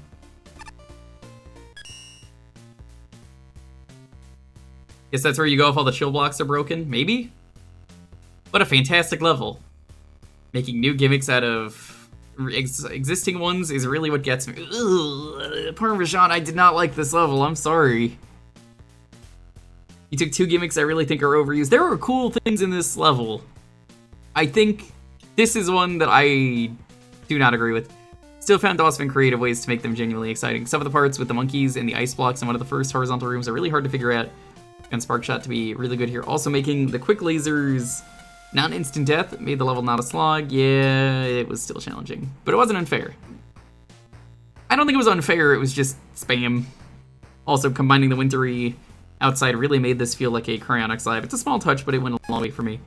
Guess that's where you go if all the chill blocks are broken? Maybe? What a fantastic level. Making new gimmicks out of existing ones is really what gets me. Ugh, Parmesan, I did not like this level, I'm sorry. You took two gimmicks I really think are overused. There are cool things in this level. I think this is one that I do not agree with. Still found awesome and creative ways to make them genuinely exciting. Some of the parts with the monkeys and the ice blocks in one of the first horizontal rooms are really hard to figure out. And Spark Shot to be really good here. Also making the quick lasers not instant death made the level not a slog. Yeah, it was still challenging. But it wasn't unfair. I don't think it was unfair, it was just spam. Also, combining the wintry outside really made this feel like a cryonic slab. It's a small touch, but it went a long way for me.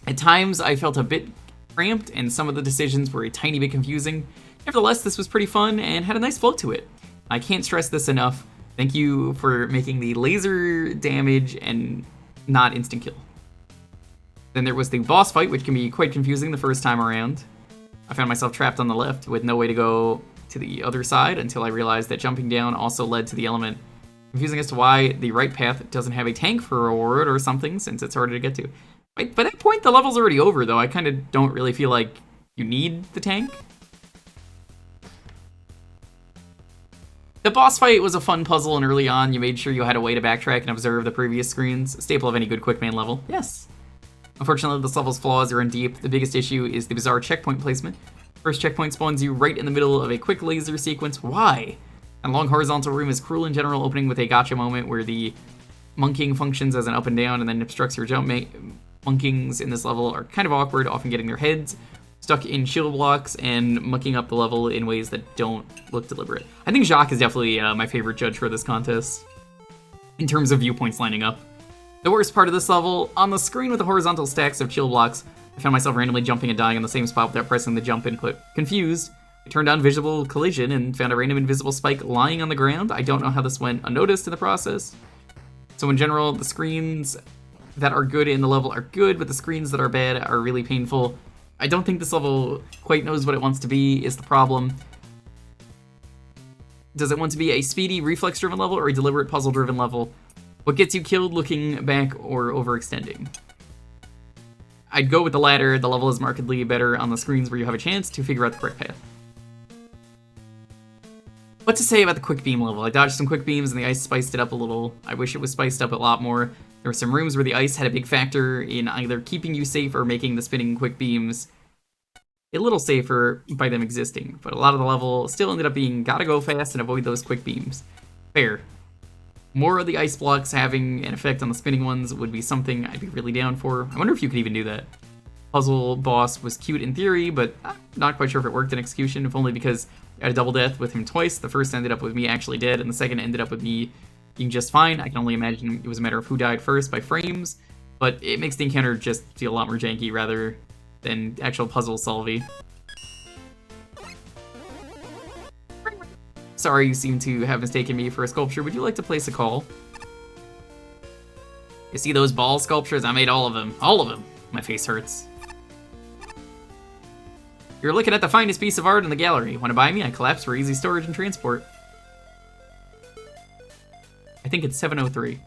At times, I felt a bit cramped, and some of the decisions were a tiny bit confusing. Nevertheless, this was pretty fun and had a nice flow to it. I can't stress this enough. Thank you for making the laser damage and not instant kill. Then there was the boss fight, which can be quite confusing the first time around. I found myself trapped on the left with no way to go to the other side until I realized that jumping down also led to the element. Confusing as to why the right path doesn't have a tank for a reward or something, since it's harder to get to. By that point, the level's already over, though. I kind of don't really feel like you need the tank. The boss fight was a fun puzzle, and early on, you made sure you had a way to backtrack and observe the previous screens. A staple of any good Quickman level. Yes. Unfortunately, this level's flaws are in deep. The biggest issue is the bizarre checkpoint placement. First checkpoint spawns you right in the middle of a quick laser sequence. Why? A long horizontal room is cruel in general, opening with a gotcha moment where the monkeying functions as an up and down and then obstructs your jump. Monkings in this level are kind of awkward, often getting their heads stuck in shield blocks and mucking up the level in ways that don't look deliberate. I think Jacques is definitely my favorite judge for this contest, in terms of viewpoints lining up. The worst part of this level, on the screen with the horizontal stacks of chill blocks, I found myself randomly jumping and dying in the same spot without pressing the jump input. Confused, I turned on Visible Collision and found a random invisible spike lying on the ground. I don't know how this went unnoticed in the process. So in general, the screens that are good in the level are good, but the screens that are bad are really painful. I don't think this level quite knows what it wants to be, is the problem. Does it want to be a speedy, reflex-driven level or a deliberate, puzzle-driven level? What gets you killed looking back or overextending? I'd go with the latter. The level is markedly better on the screens where you have a chance to figure out the correct path. What to say about the quick beam level? I dodged some quick beams and the ice spiced it up a little. I wish it was spiced up a lot more. There were some rooms where the ice had a big factor in either keeping you safe or making the spinning quick beams a little safer by them existing, but a lot of the level still ended up being gotta go fast and avoid those quick beams. Fair. More of the ice blocks having an effect on the spinning ones would be something I'd be really down for. I wonder if you could even do that. Puzzle boss was cute in theory, but I'm not quite sure if it worked in execution, if only because I had a double death with him twice. The first ended up with me actually dead, and the second ended up with me being just fine. I can only imagine it was a matter of who died first by frames. but it makes the encounter just feel a lot more janky rather than actual puzzle solving. Sorry, you seem to have mistaken me for a sculpture. Would you like to place a call? You see those ball sculptures? I made all of them. All of them. My face hurts. You're looking at the finest piece of art in the gallery. Want to buy me? I collapse for easy storage and transport. I think it's 703.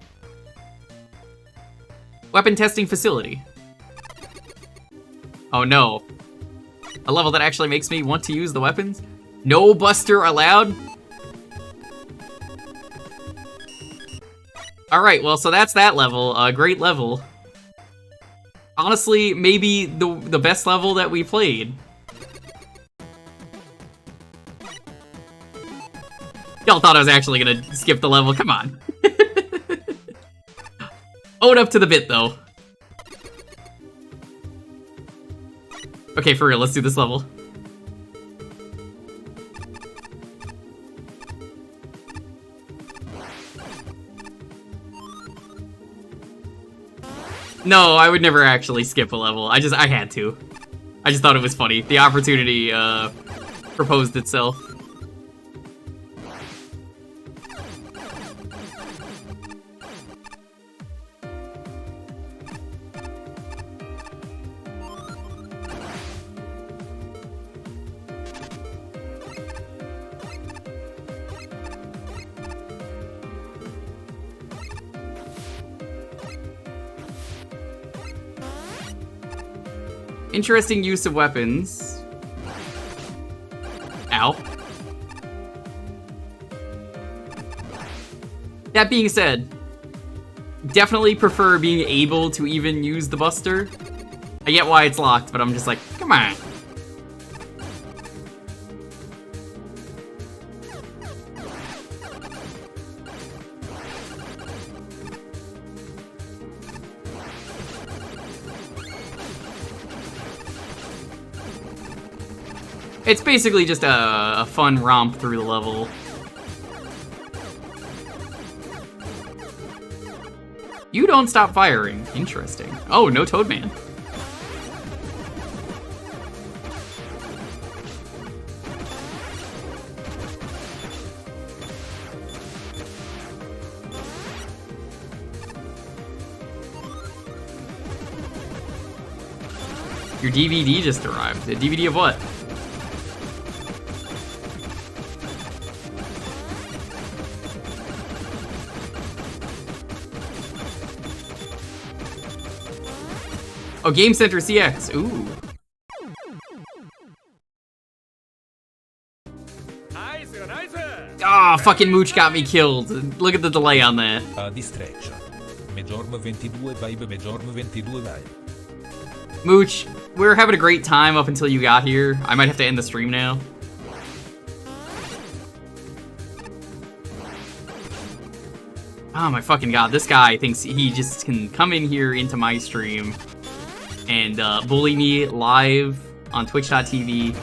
Weapon testing facility. Oh no. A level that actually makes me want to use the weapons? No buster allowed? Alright, well, so that's that level. Great level. Honestly, maybe the best level that we played. Y'all thought I was actually gonna skip the level, come on. Own up to the bit, though. Okay, for real, let's do this level. No, I would never actually skip a level. I had to. I just thought it was funny. The opportunity, proposed itself. Interesting use of weapons. Ow. That being said, definitely prefer being able to even use the buster. I get why it's locked, but I'm just like, come on. It's basically just a fun romp through the level. You don't stop firing. Interesting. Oh, no Toadman. Your DVD just arrived. A DVD of what? Oh, Game Center CX. Ooh. Ah, oh, fucking Mooch got me killed. Look at the delay on that. Mooch, we were having a great time up until you got here. I might have to end the stream now. Oh my fucking god, this guy thinks he just can come in here into my stream and bully me live on twitch.tv.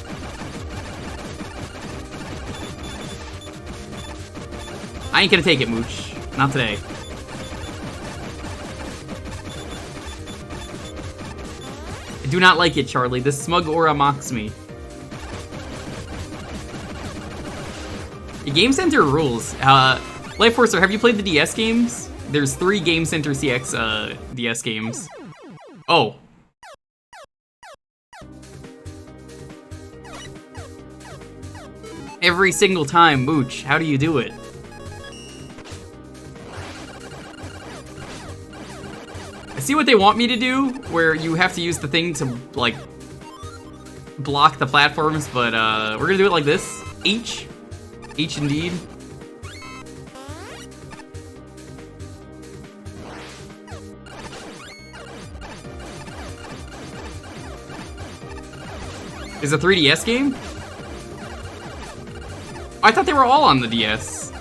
I ain't gonna take it, Mooch. Not today. I do not like it, Charlie. This smug aura mocks me. The Game Center rules. Life Forcer, have you played the DS games? There's 3 Game Center CX DS games. Oh. Every single time, Mooch. How do you do it? I see what they want me to do, where you have to use the thing to, like, block the platforms, but we're gonna do it like this. H. H indeed. Is a 3DS game? I thought they were all on the DS.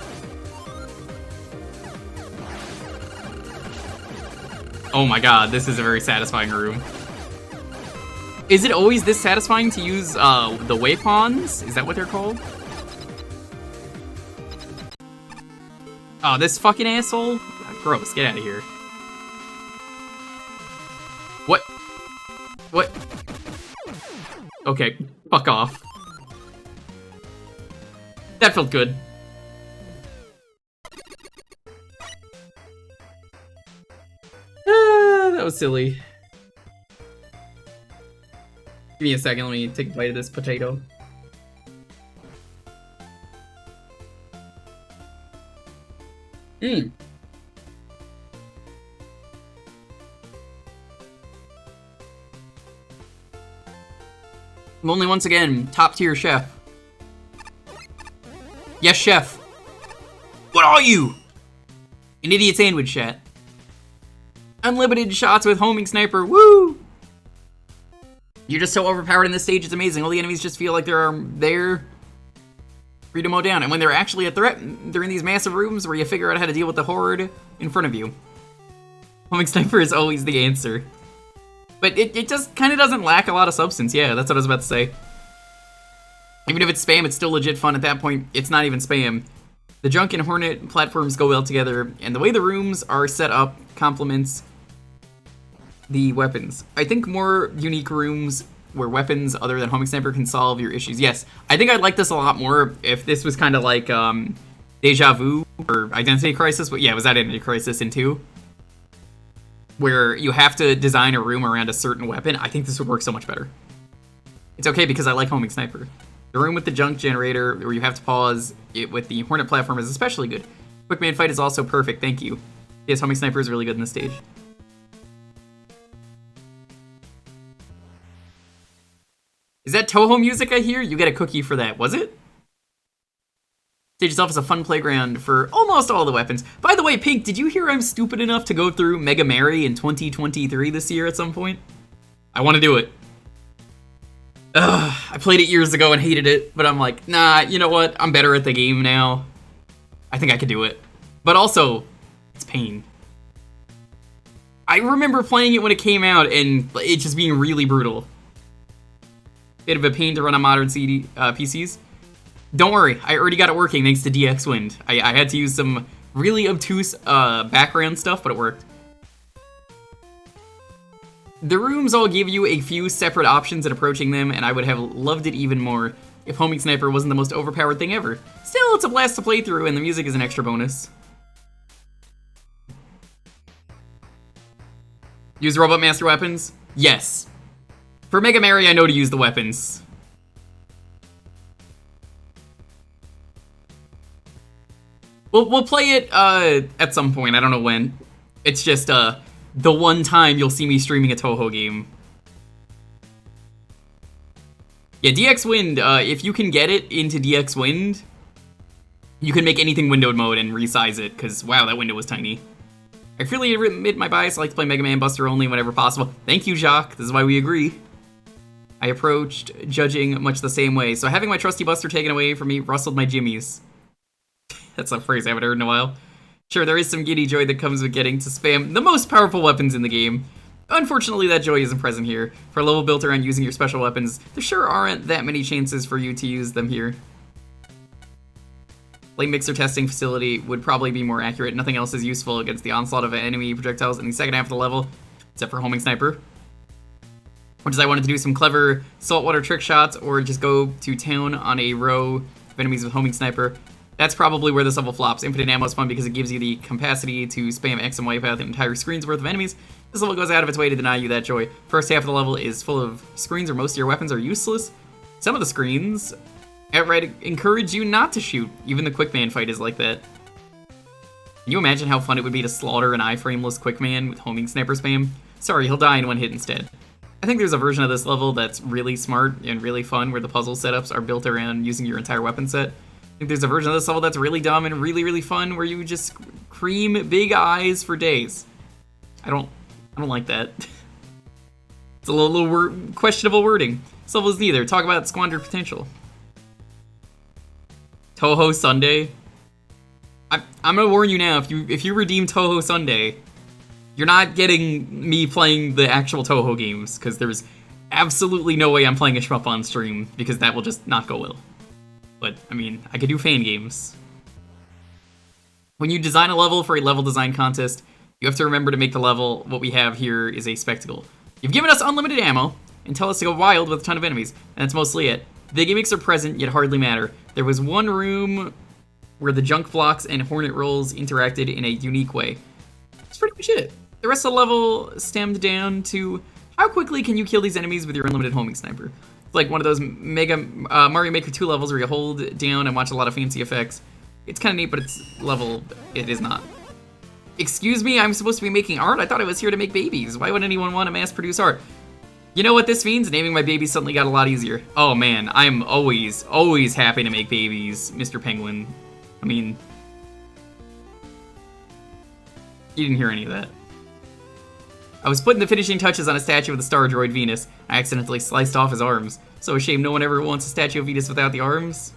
Oh my god, this is a very satisfying room. Is it always this satisfying to use the Waypons? Is that what they're called? Oh, this fucking asshole? Gross, get out of here. What? What? Okay, fuck off. That felt good. That was silly. Give me a second, let me take a bite of this potato. Mmm. Only once again, top tier chef. Yes, chef. What are you? An idiot sandwich, chat. Unlimited shots with homing sniper, woo! You're just so overpowered in this stage, it's amazing. All the enemies just feel like they're free to mow down. And when they're actually a threat, they're in these massive rooms where you figure out how to deal with the horde in front of you. Homing sniper is always the answer. But it just kind of doesn't lack a lot of substance. Yeah, that's what I was about to say. Even if it's spam, it's still legit fun. At that point, it's not even spam. The junk and hornet platforms go well together, and the way the rooms are set up complements the weapons. I think more unique rooms where weapons other than homing sniper can solve your issues. Yes, I think I'd like this a lot more if this was kind of like Deja Vu or Identity Crisis. But yeah, it was Identity Crisis in 2. Where you have to design a room around a certain weapon. I think this would work so much better. It's okay because I like homing sniper. The room with the junk generator where you have to pause it with the hornet platform is especially good. Quick man fight is also perfect, thank you. Yes, homing sniper is really good in this stage. Is that Toho music I hear? You get a cookie for that, was it? Stage itself is a fun playground for almost all the weapons. By the way, Pink, did you hear I'm stupid enough to go through Mega Mary in 2023 this year at some point? I want to do it. Ugh, I played it years ago and hated it, but I'm like, nah, you know what? I'm better at the game now. I think I could do it. But also, it's pain. I remember playing it when it came out and it just being really brutal. Bit of a pain to run on modern PCs. Don't worry, I already got it working thanks to DX Wind. I had to use some really obtuse background stuff, but it worked. The rooms all give you a few separate options in approaching them, and I would have loved it even more if homing sniper wasn't the most overpowered thing ever. Still, it's a blast to play through, and the music is an extra bonus. Use Robot Master weapons? Yes. For Mega Mary, I know to use the weapons. We'll play it at some point. I don't know when. It's just the one time you'll see me streaming a Toho game. Yeah, DX Wind, if you can get it into DX Wind, you can make anything windowed mode and resize it, because wow, that window was tiny. I freely admit my bias. I like to play Mega Man Buster only whenever possible. Thank you, Jacques. This is why we agree. I approached judging much the same way, so having my trusty Buster taken away from me rustled my jimmies. That's a phrase I haven't heard in a while. Sure, there is some giddy joy that comes with getting to spam the most powerful weapons in the game. Unfortunately, that joy isn't present here. For a level built around using your special weapons, there sure aren't that many chances for you to use them here. Late mixer testing facility would probably be more accurate. Nothing else is useful against the onslaught of enemy projectiles in the second half of the level, except for homing sniper. Which is I wanted to do some clever saltwater trick shots or just go to town on a row of enemies with homing sniper. That's probably where this level flops. Infinite ammo is fun because it gives you the capacity to spam X and wipe out the entire screen's worth of enemies. This level goes out of its way to deny you that joy. First half of the level is full of screens where most of your weapons are useless. Some of the screens outright encourage you not to shoot. Even the quick man fight is like that. Can you imagine how fun it would be to slaughter an iframeless quick man with homing sniper spam? Sorry, he'll die in one hit instead. I think there's a version of this level that's really smart and really fun where the puzzle setups are built around using your entire weapon set. I think there's a version of this level that's really dumb and really, really fun where you just cream big eyes for days. I don't like that. It's a little questionable wording. This level is neither. Talk about squandered potential. Toho Sunday. I'm gonna warn you now, if you redeem Toho Sunday, you're not getting me playing the actual Toho games, because there's absolutely no way I'm playing a shmup on stream, because that will just not go well. But, I mean, I could do fan games. When you design a level for a level design contest, you have to remember to make the level what we have here is a spectacle. You've given us unlimited ammo, and tell us to go wild with a ton of enemies, and that's mostly it. The gimmicks are present, yet hardly matter. There was one room where the junk blocks and hornet rolls interacted in a unique way. That's pretty much it. The rest of the level stemmed down to how quickly can you kill these enemies with your unlimited homing sniper. It's like one of those Mega Mario Maker 2 levels where you hold down and watch a lot of fancy effects. It's kind of neat, but it is not. Excuse me, I'm supposed to be making art? I thought I was here to make babies. Why would anyone want to mass produce art? You know what this means? Naming my babies suddenly got a lot easier. Oh man, I'm always happy to make babies, Mr. Penguin. I mean, you didn't hear any of that. I was putting the finishing touches on a statue of the star droid Venus. I accidentally sliced off his arms. So a shame no one ever wants a statue of Venus without the arms.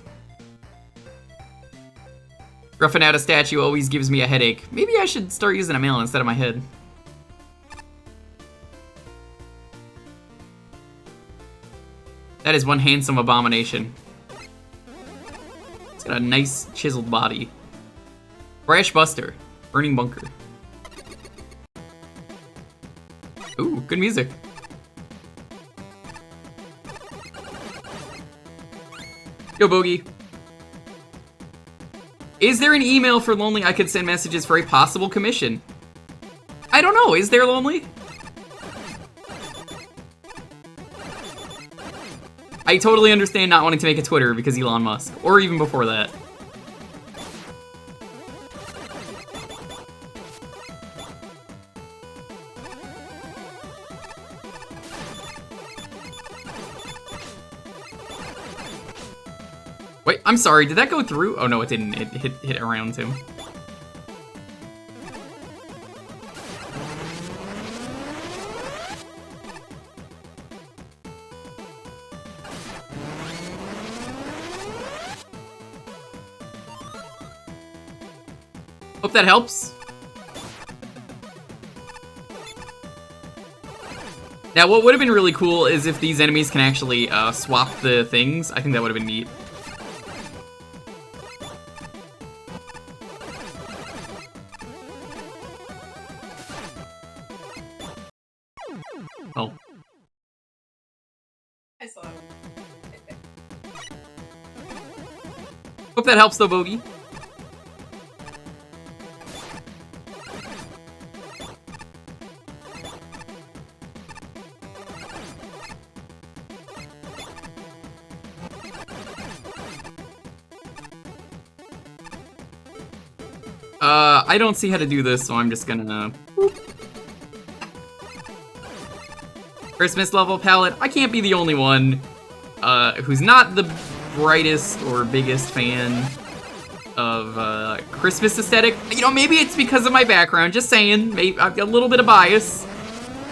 Roughing out a statue always gives me a headache. Maybe I should start using a mail instead of my head. That is one handsome abomination. It's got a nice chiseled body. Brash Buster. Burning Bunker. Ooh, good music. Yo, Bogey. Is there an email for Lonely I could send messages for a possible commission? I don't know, is there, Lonely? I totally understand not wanting to make a Twitter because Elon Musk, or even before that. Wait, I'm sorry, did that go through? Oh no, it didn't, it hit around him. Hope that helps. Now, what would have been really cool is if these enemies can actually swap the things. I think that would have been neat. Oh. I saw it. Hope that helps though, Bogey. I don't see how to do this, so I'm just gonna... Whoop. Christmas level palette. I can't be the only one who's not the brightest or biggest fan of Christmas aesthetic. You know, maybe it's because of my background, just saying. Maybe I've got a little bit of bias.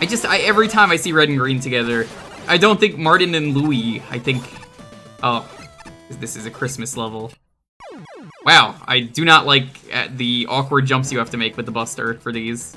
Every time I see red and green together, I don't think Martin and Louis. I think, oh, this is a Christmas level. Wow, I do not like the awkward jumps you have to make with the Buster for these.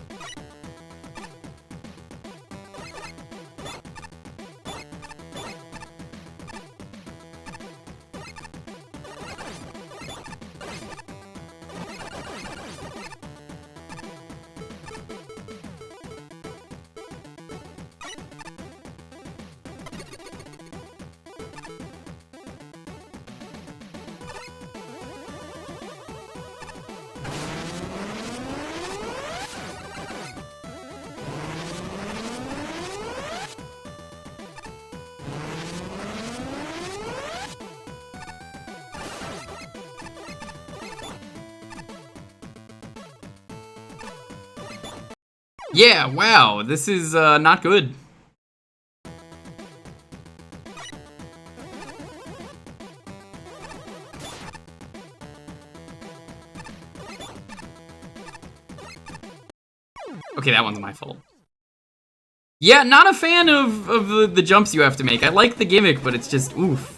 Yeah, wow, this is not good. Okay, that one's my fault. Yeah, not a fan of the jumps you have to make. I like the gimmick, but it's just oof.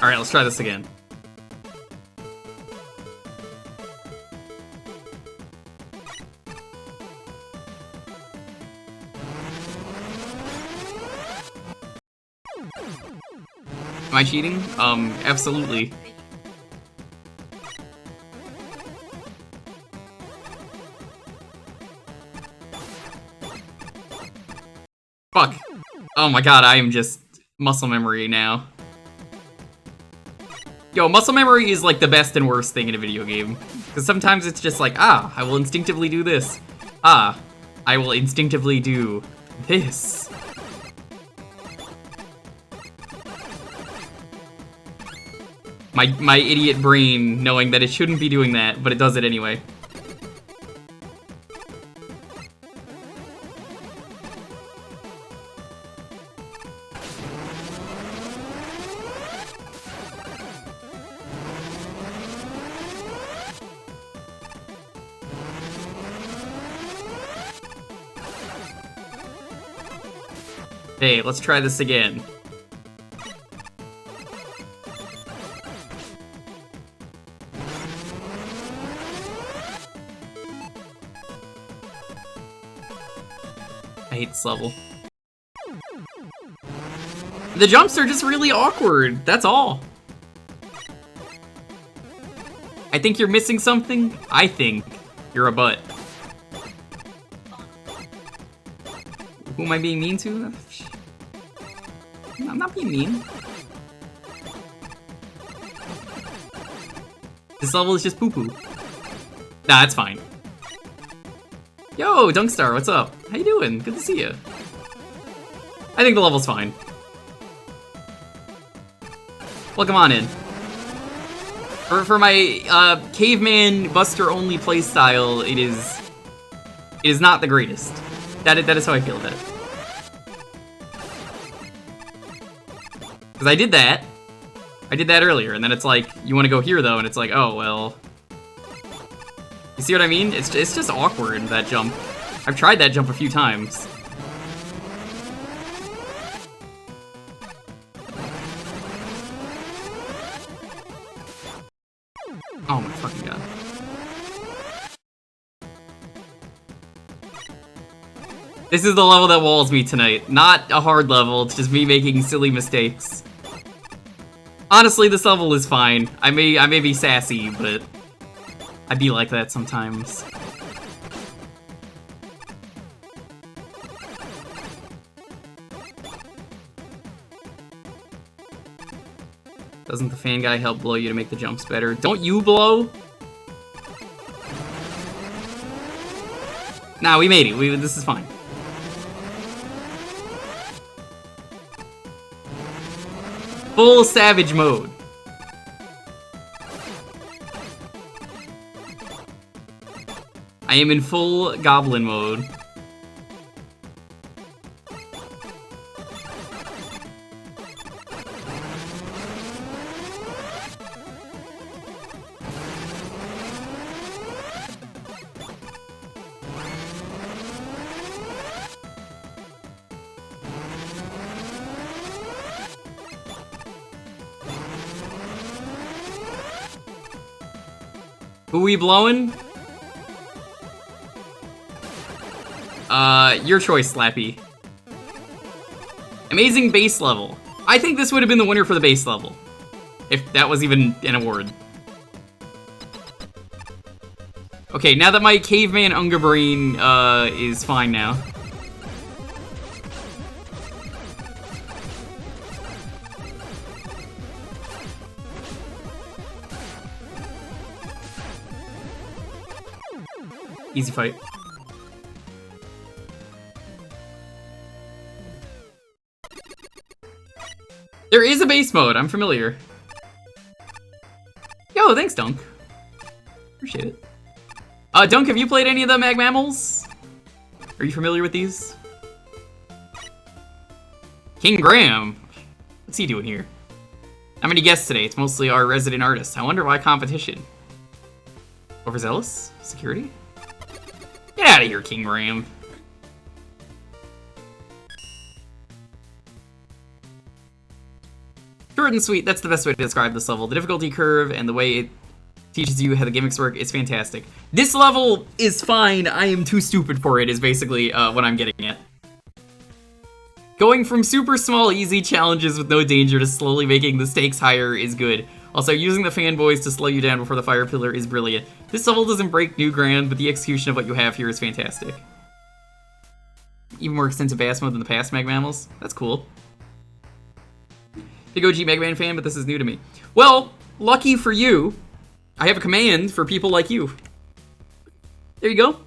Alright, let's try this again. Am I cheating? Absolutely. Fuck. Oh my god, I am just muscle memory now. Yo, muscle memory is like the best and worst thing in a video game. Because sometimes it's just like, ah, I will instinctively do this. Ah, I will instinctively do this. My idiot brain knowing that it shouldn't be doing that, but it does it anyway. Hey, let's try this again. I hate this level. The jumps are just really awkward, that's all. I think you're missing something. I think you're a butt. Who am I being mean to? I'm not being mean. This level is just poo-poo. Nah, it's fine. Yo, Dunkstar, what's up? How you doing? Good to see you. I think the level's fine. Welcome on in. For my caveman buster only playstyle, it is not the greatest. That is how I feel about it. Because I did that earlier, and then it's like, you want to go here though, and it's like, oh well. You see what I mean? It's just awkward, that jump. I've tried that jump a few times. Oh my fucking god. This is the level that walls me tonight. Not a hard level, it's just me making silly mistakes. Honestly, this level is fine. I may be sassy, but I be like that sometimes. Doesn't the fan guy help blow you to make the jumps better? Don't you blow? Nah, we made it. This is fine. Full savage mode. I am in full goblin mode. Who we blowing? Your choice, Slappy. Amazing base level. I think this would have been the winner for the base level. If that was even an award. Okay, now that my caveman Unga Brain, is fine now. Easy fight. There is a base mode, I'm familiar. Yo, thanks, Dunk. Appreciate it. Dunk, have you played any of the Mag Mammals? Are you familiar with these? King Graham. What's he doing here? How many guests today? It's mostly our resident artists. I wonder why competition. Overzealous? Security? Get out of here, King Graham. Short and sweet, that's the best way to describe this level. The difficulty curve and the way it teaches you how the gimmicks work is fantastic. This level is fine, I am too stupid for it, is basically what I'm getting at. Going from super small, easy challenges with no danger to slowly making the stakes higher is good. Also, using the fanboys to slow you down before the fire pillar is brilliant. This level doesn't break new ground, but the execution of what you have here is fantastic. Even more extensive bass mode than the past Mega Mammals. That's cool. Big OG Mega Man fan, but this is new to me. Well, lucky for you, I have a command for people like you. There you go.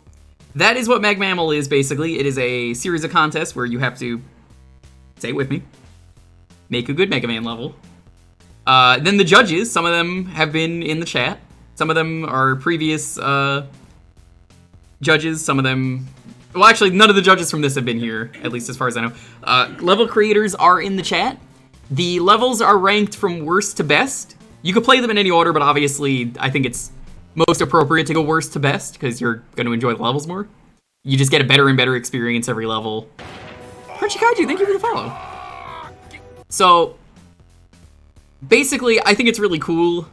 That is what Mega Mammal is, basically. It is a series of contests where you have to, say it with me, make a good Mega Man level. Then the judges, some of them have been in the chat. Some of them are previous judges. Some of them... Well, actually, none of the judges from this have been here, at least as far as I know. Level creators are in the chat. The levels are ranked from worst to best. You could play them in any order, but obviously, I think it's most appropriate to go worst to best, because you're going to enjoy the levels more. You just get a better and better experience every level. Crunchy Kaiju, thank you for the follow. So, basically, I think it's really cool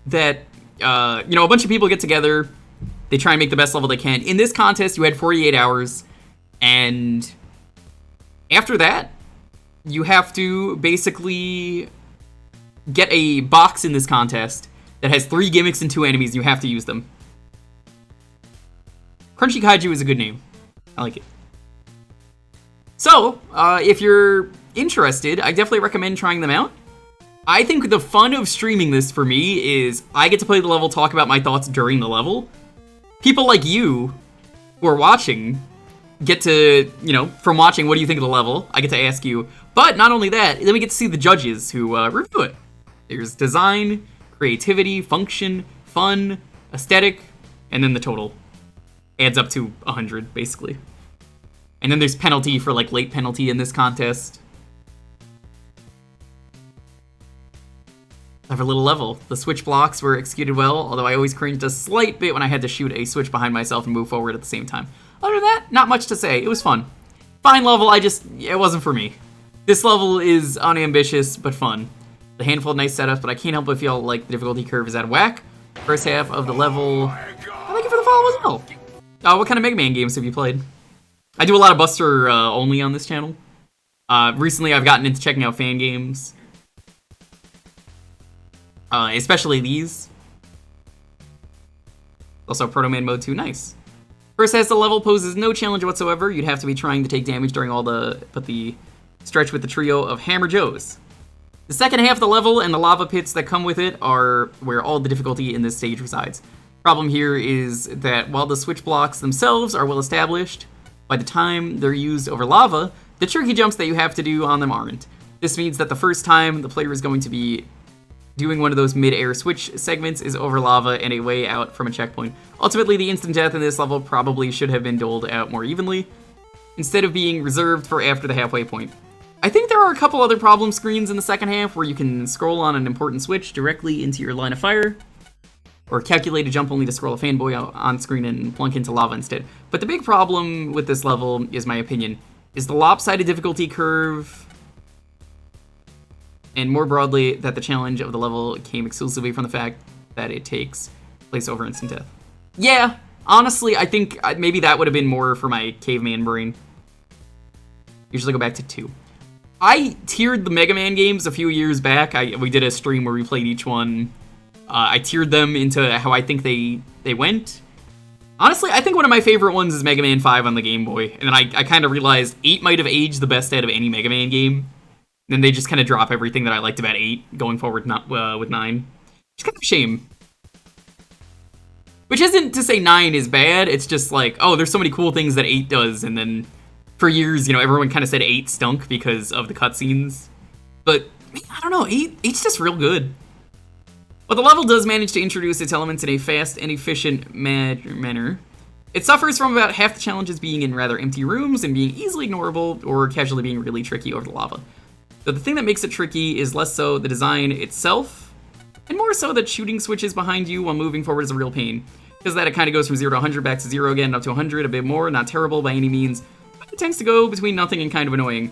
that, a bunch of people get together, they try and make the best level they can. In this contest, you had 48 hours, and after that, you have to basically get a box in this contest that has 3 gimmicks and 2 enemies, and you have to use them. Crunchy Kaiju is a good name. I like it. So, if you're interested, I definitely recommend trying them out. I think the fun of streaming this for me is I get to play the level, talk about my thoughts during the level. People like you who are watching get to, from watching, what do you think of the level? I get to ask you. But not only that, then we get to see the judges who review it. There's design, creativity, function, fun, aesthetic, and then the total. Adds up to 100, basically. And then there's penalty for, late penalty in this contest. Clever little level. The switch blocks were executed well, although I always cringed a slight bit when I had to shoot a switch behind myself and move forward at the same time. Other than that, not much to say. It was fun. Fine level, it wasn't for me. This level is unambitious, but fun. A handful of nice setups, but I can't help but feel like the difficulty curve is out of whack. First half of the level... Thank you for the follow as well. What kind of Mega Man games have you played? I do a lot of Buster only on this channel. Recently, I've gotten into checking out fan games. Especially these. Also, Proto Man Mode 2, nice. First as the level poses no challenge whatsoever. You'd have to be trying to take damage during all the stretch with the trio of Hammer Joes. The second half of the level and the lava pits that come with it are where all the difficulty in this stage resides. Problem here is that while the switch blocks themselves are well established, by the time they're used over lava, the tricky jumps that you have to do on them aren't. This means that the first time the player is going to be doing one of those mid-air switch segments is over lava and a way out from a checkpoint. Ultimately, the instant death in this level probably should have been doled out more evenly, instead of being reserved for after the halfway point. I think there are a couple other problem screens in the second half where you can scroll on an important switch directly into your line of fire, or calculate a jump only to scroll a fanboy on screen and plunk into lava instead. But the big problem with this level, is my opinion, is the lopsided difficulty curve, and more broadly, that the challenge of the level came exclusively from the fact that it takes place over instant death. Yeah, honestly, I think maybe that would have been more for my caveman brain. Usually go back to 2. I tiered the Mega Man games a few years back. We did a stream where we played each one. I tiered them into how I think they went. Honestly, I think one of my favorite ones is Mega Man 5 on the Game Boy. And then I kind of realized 8 might have aged the best out of any Mega Man game. Then they just kind of drop everything that I liked about 8 going forward with 9. It's kind of a shame. Which isn't to say 9 is bad, it's just like, oh, there's so many cool things that 8 does, and then for years, everyone kind of said 8 stunk because of the cutscenes. But, I don't know, 8's just real good. But the level does manage to introduce its elements in a fast and efficient manner. It suffers from about half the challenges being in rather empty rooms and being easily ignorable or casually being really tricky over the lava. So the thing that makes it tricky is less so the design itself, and more so that shooting switches behind you while moving forward is a real pain. Because that it kind of goes from 0 to 100 back to 0 again, up to 100, a bit more, not terrible by any means, but it tends to go between nothing and kind of annoying.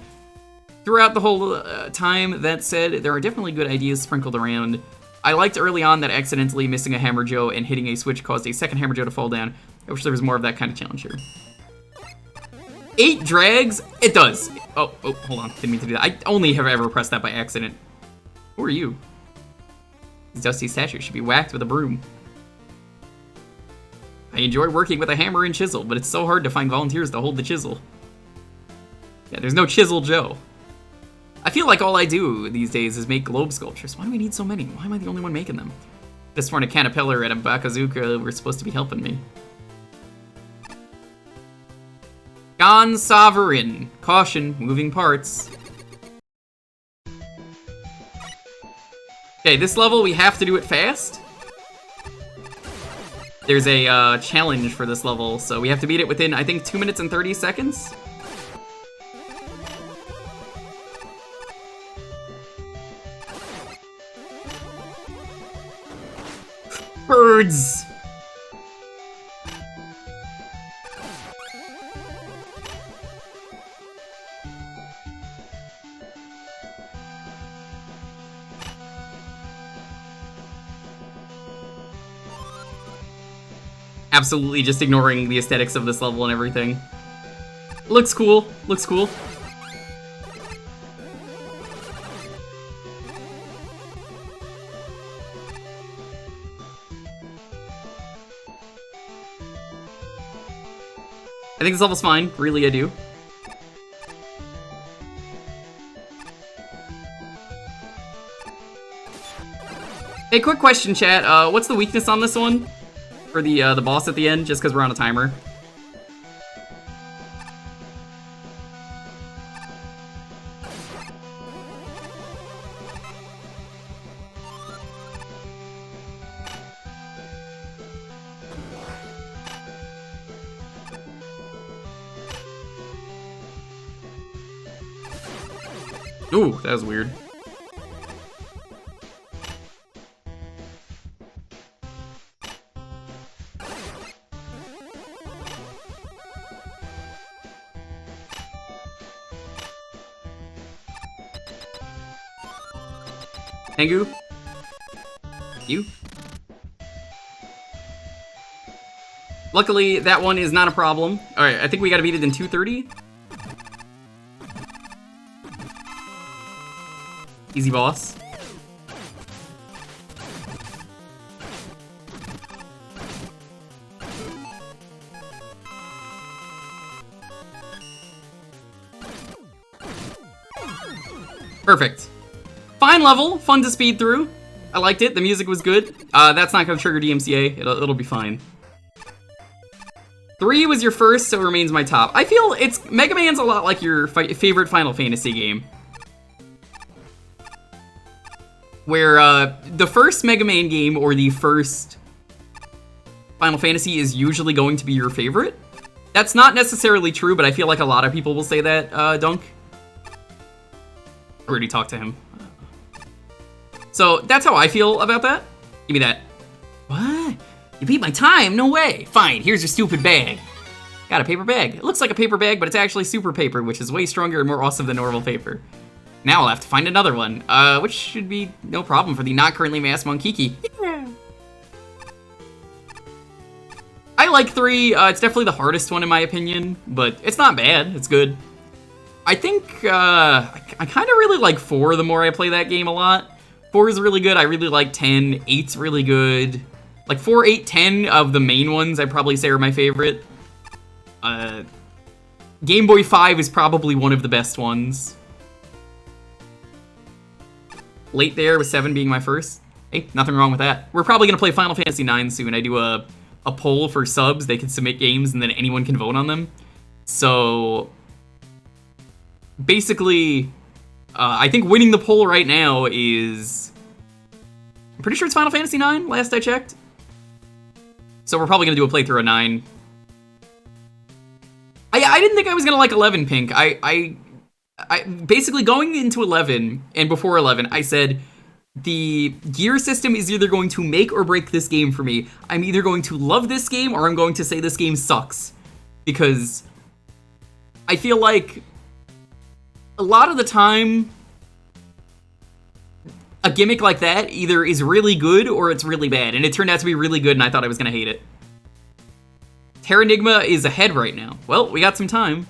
throughout the whole time. That said, there are definitely good ideas sprinkled around. I liked early on that accidentally missing a Hammer Joe and hitting a switch caused a second Hammer Joe to fall down. I wish there was more of that kind of challenge here. 8 drags? It does. Oh, hold on. Didn't mean to do that. I only have ever pressed that by accident. Who are you? These dusty statues should be whacked with a broom. I enjoy working with a hammer and chisel, but it's so hard to find volunteers to hold the chisel. Yeah, there's no Chisel Joe. I feel like all I do these days is make globe sculptures. Why do we need so many? Why am I the only one making them? This morning, a caterpillar and a Bakazuka were supposed to be helping me. Gone Sovereign. Caution, moving parts. Okay, this level, we have to do it fast. There's a challenge for this level, so we have to beat it within, I think, 2 minutes and 30 seconds. Birds! Absolutely just ignoring the aesthetics of this level and everything. Looks cool. Looks cool. I think this level's fine. Really, I do. Hey, quick question, chat. What's the weakness on this one? For the boss at the end, just because we're on a timer. Ooh, that was weird. Tengu? You? Luckily, that one is not a problem. Alright, I think we gotta beat it in 2:30. Easy boss. Perfect. Fine level, fun to speed through. I liked it, the music was good. That's not gonna trigger DMCA, it'll be fine. 3 was your first, so it remains my top. I feel Mega Man's a lot like your favorite Final Fantasy game. Where the first Mega Man game or the first Final Fantasy is usually going to be your favorite. That's not necessarily true, but I feel like a lot of people will say that, Dunk. I already talked to him. So that's how I feel about that. Give me that. What? You beat my time? No way. Fine, here's your stupid bag. Got a paper bag. It looks like a paper bag, but it's actually super paper, which is way stronger and more awesome than normal paper. Now I'll have to find another one, which should be no problem for the not currently masked Monkiki. Yeah. I like 3. It's definitely the hardest one in my opinion, but it's not bad. It's good. I think I kind of really like 4 the more I play that game a lot. 4 is really good. I really like 10. 8's really good. Like 4, 8, 10 of the main ones I'd probably say are my favorite. Game Boy 5 is probably one of the best ones. Late there with 7 being my first. Hey, nothing wrong with that. We're probably gonna play Final Fantasy 9 soon. I do a poll for subs. They can submit games and then anyone can vote on them. So basically, I think winning the poll right now is... I'm pretty sure it's Final Fantasy 9, last I checked. So we're probably gonna do a playthrough of 9. I didn't think I was gonna like 11, Pink. I basically going into 11 and before 11, I said the gear system is either going to make or break this game for me. I'm either going to love this game or I'm going to say this game sucks. Because I feel like a lot of the time, a gimmick like that either is really good or it's really bad, and it turned out to be really good, and I thought I was gonna hate it. Terranigma is ahead right now. Well, we got some time.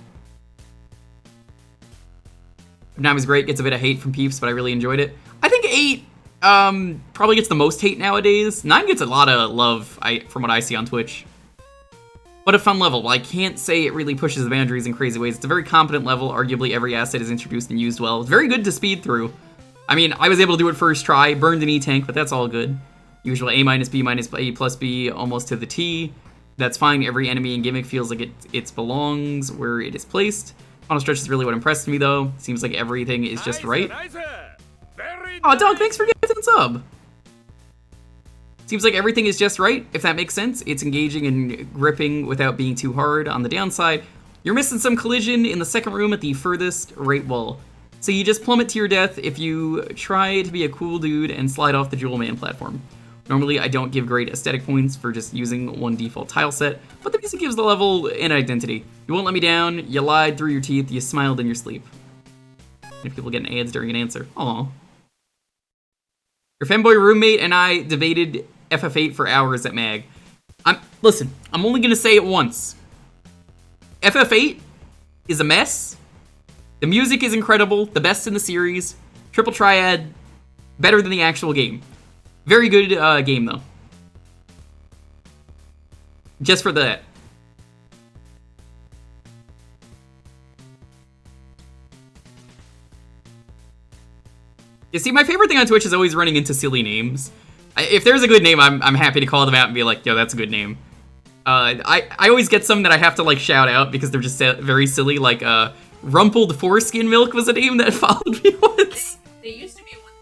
9 was great, gets a bit of hate from peeps, but I really enjoyed it. I think 8 probably gets the most hate nowadays. 9 gets a lot of love from what I see on Twitch. But a fun level. While I can't say it really pushes the boundaries in crazy ways, it's a very competent level. Arguably every asset is introduced and used well. It's very good to speed through. I mean, I was able to do it first try, burned an E-tank, but that's all good. Usual A minus B minus A plus B almost to the T. That's fine. Every enemy and gimmick feels like it belongs where it is placed. Final stretch is really what impressed me, though. Seems like everything is just right. Aw, dog, thanks for getting the sub. Seems like everything is just right, if that makes sense. It's engaging and gripping without being too hard. On the downside, you're missing some collision in the second room at the furthest right wall. So you just plummet to your death if you try to be a cool dude and slide off the Jewel Man platform. Normally, I don't give great aesthetic points for just using one default tile set, but the music gives the level an identity. You won't let me down, you lied through your teeth, you smiled in your sleep. And people getting ads during an answer. Aww. Your fanboy roommate and I debated FF8 for hours at MAG. Listen, I'm only gonna say it once. FF8 is a mess. The music is incredible, the best in the series. Triple Triad, better than the actual game. Very good game, though. Just for that. You see, my favorite thing on Twitch is always running into silly names. If there's a good name, I'm happy to call them out and be like, yo, that's a good name. I always get some that I have to, like, shout out because they're just very silly. Like, Rumpled Foreskin Milk was a name that followed me once. They used to be one.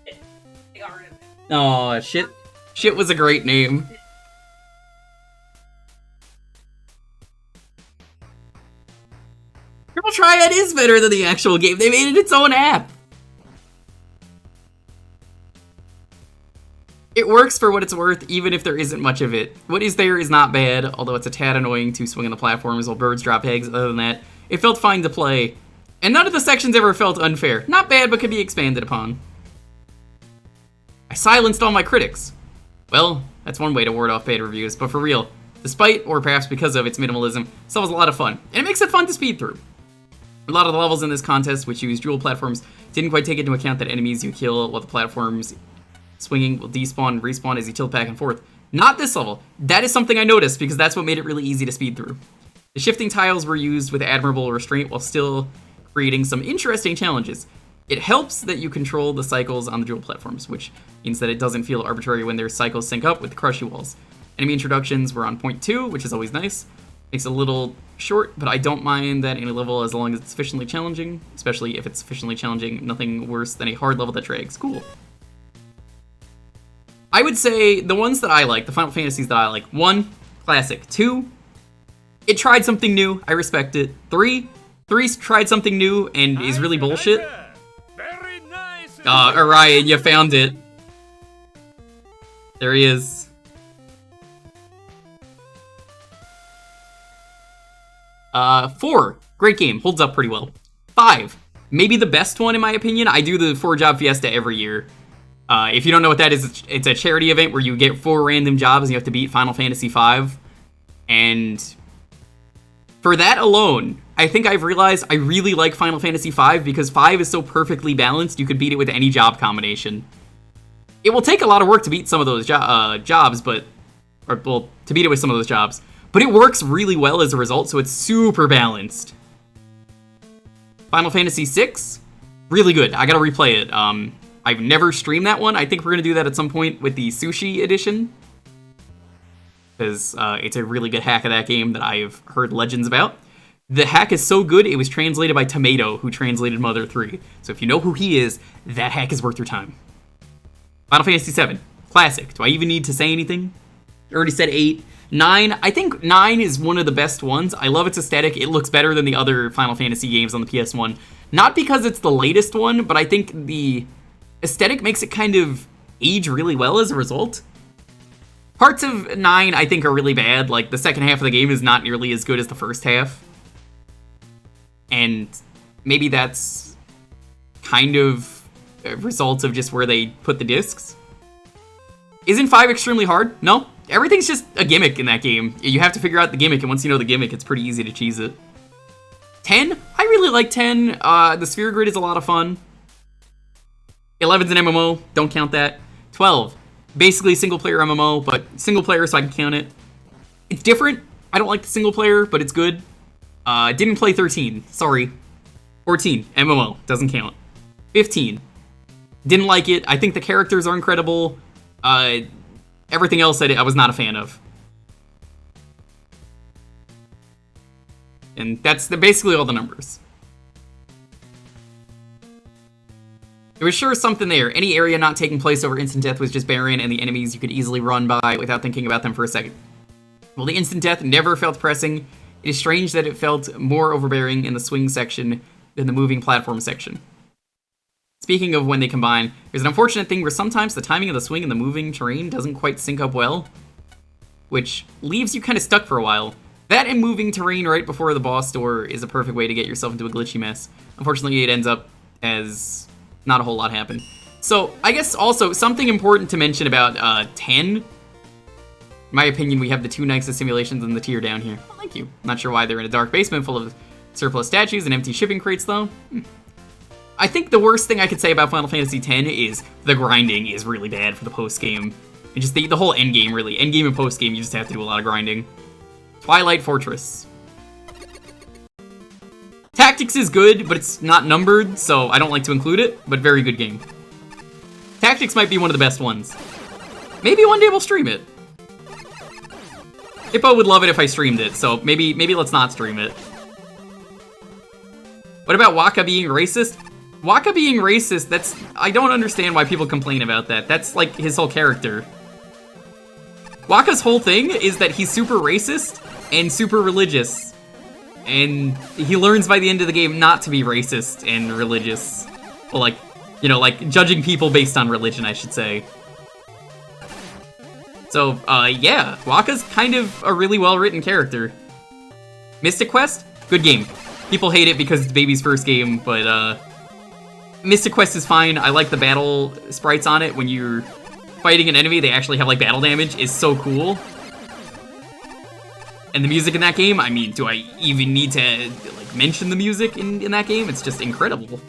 They got rid of it. Oh, shit. Shit was a great name. Triple Triad is better than the actual game. They made it its own app. It works for what it's worth, even if there isn't much of it. What is there is not bad, although it's a tad annoying to swing on the platforms while birds drop eggs. Other than that, it felt fine to play. And none of the sections ever felt unfair. Not bad, but could be expanded upon. I silenced all my critics. Well, that's one way to ward off bad reviews, but for real, despite, or perhaps because of its minimalism, this was a lot of fun. And it makes it fun to speed through. A lot of the levels in this contest, which use dual platforms, didn't quite take into account that enemies you kill while the platforms swinging will despawn and respawn as you tilt back and forth. Not this level. That is something I noticed because that's what made it really easy to speed through. The shifting tiles were used with admirable restraint while still creating some interesting challenges. It helps that you control the cycles on the dual platforms, which means that it doesn't feel arbitrary when their cycles sync up with the crushy walls. Enemy introductions were on point 2, which is always nice. Makes it a little short, but I don't mind that in a level as long as it's sufficiently challenging, especially if it's sufficiently challenging, nothing worse than a hard level that drags. Cool. I would say the ones that I like, the Final Fantasies that I like, 1, classic. 2, it tried something new, I respect it. 3 tried something new and is really bullshit. Orion, you found it. There he is. 4, great game, holds up pretty well. 5, maybe the best one in my opinion. I do the 4-job fiesta every year. If you don't know what that is, it's a charity event where you get 4 random jobs and you have to beat Final Fantasy V. And for that alone, I think I've realized I really like Final Fantasy V because 5 is so perfectly balanced, you could beat it with any job combination. It will take a lot of work to beat some of those jobs, to beat it with some of those jobs. But it works really well as a result, so it's super balanced. Final Fantasy VI, really good. I gotta replay it. I've never streamed that one. I think we're gonna do that at some point with the Sushi edition. Because it's a really good hack of that game that I've heard legends about. The hack is so good, it was translated by Tomato, who translated Mother 3. So if you know who he is, that hack is worth your time. Final Fantasy VII, classic. Do I even need to say anything? I already said 8. 9, I think 9 is one of the best ones. I love its aesthetic. It looks better than the other Final Fantasy games on the PS1. Not because it's the latest one, but I think the aesthetic makes it kind of age really well as a result. Parts of 9, I think, are really bad. Like, the second half of the game is not nearly as good as the first half. And maybe that's kind of a result of just where they put the discs. Isn't 5 extremely hard? No. Everything's just a gimmick in that game. You have to figure out the gimmick, and once you know the gimmick, it's pretty easy to cheese it. 10? I really like 10. The sphere grid is a lot of fun. 11's an MMO. Don't count that. 12. Basically single player MMO, but single player so I can count it. It's different. I don't like the single player, but it's good. Didn't play 13. Sorry. 14. MMO. Doesn't count. 15. Didn't like it. I think the characters are incredible. Everything else I was not a fan of. And that's basically all the numbers. There was sure something there. Any area not taking place over instant death was just barren, and the enemies you could easily run by without thinking about them for a second. Well, the instant death never felt pressing. It is strange that it felt more overbearing in the swing section than the moving platform section. Speaking of when they combine, there's an unfortunate thing where sometimes the timing of the swing and the moving terrain doesn't quite sync up well, which leaves you kind of stuck for a while. That and moving terrain right before the boss door is a perfect way to get yourself into a glitchy mess. Unfortunately, it ends up as not a whole lot happened. So, I guess also, something important to mention about 10. In my opinion, we have the 2 Nexus simulations and the tier down here. Oh, thank you. Not sure why they're in a dark basement full of surplus statues and empty shipping crates, though. I think the worst thing I could say about Final Fantasy X is the grinding is really bad for the post-game. And just the whole endgame, really. Endgame and post-game, you just have to do a lot of grinding. Twilight Fortress. Tactics is good, but it's not numbered, so I don't like to include it, but very good game. Tactics might be one of the best ones. Maybe one day we'll stream it. Hippo would love it if I streamed it, so maybe let's not stream it. What about Waka being racist? Waka being racist, I don't understand why people complain about that. That's like his whole character. Waka's whole thing is that he's super racist and super religious. And he learns by the end of the game not to be racist and religious. Well, like, you know, like judging people based on religion, I should say. So, yeah, Waka's kind of a really well-written character. Mystic Quest? Good game. People hate it because it's Baby's first game, but, Mystic Quest is fine. I like the battle sprites on it. When you're fighting an enemy, they actually have, like, battle damage. Is so cool. And the music in that game, I mean, do I even need to, like, mention the music in that game? It's just incredible.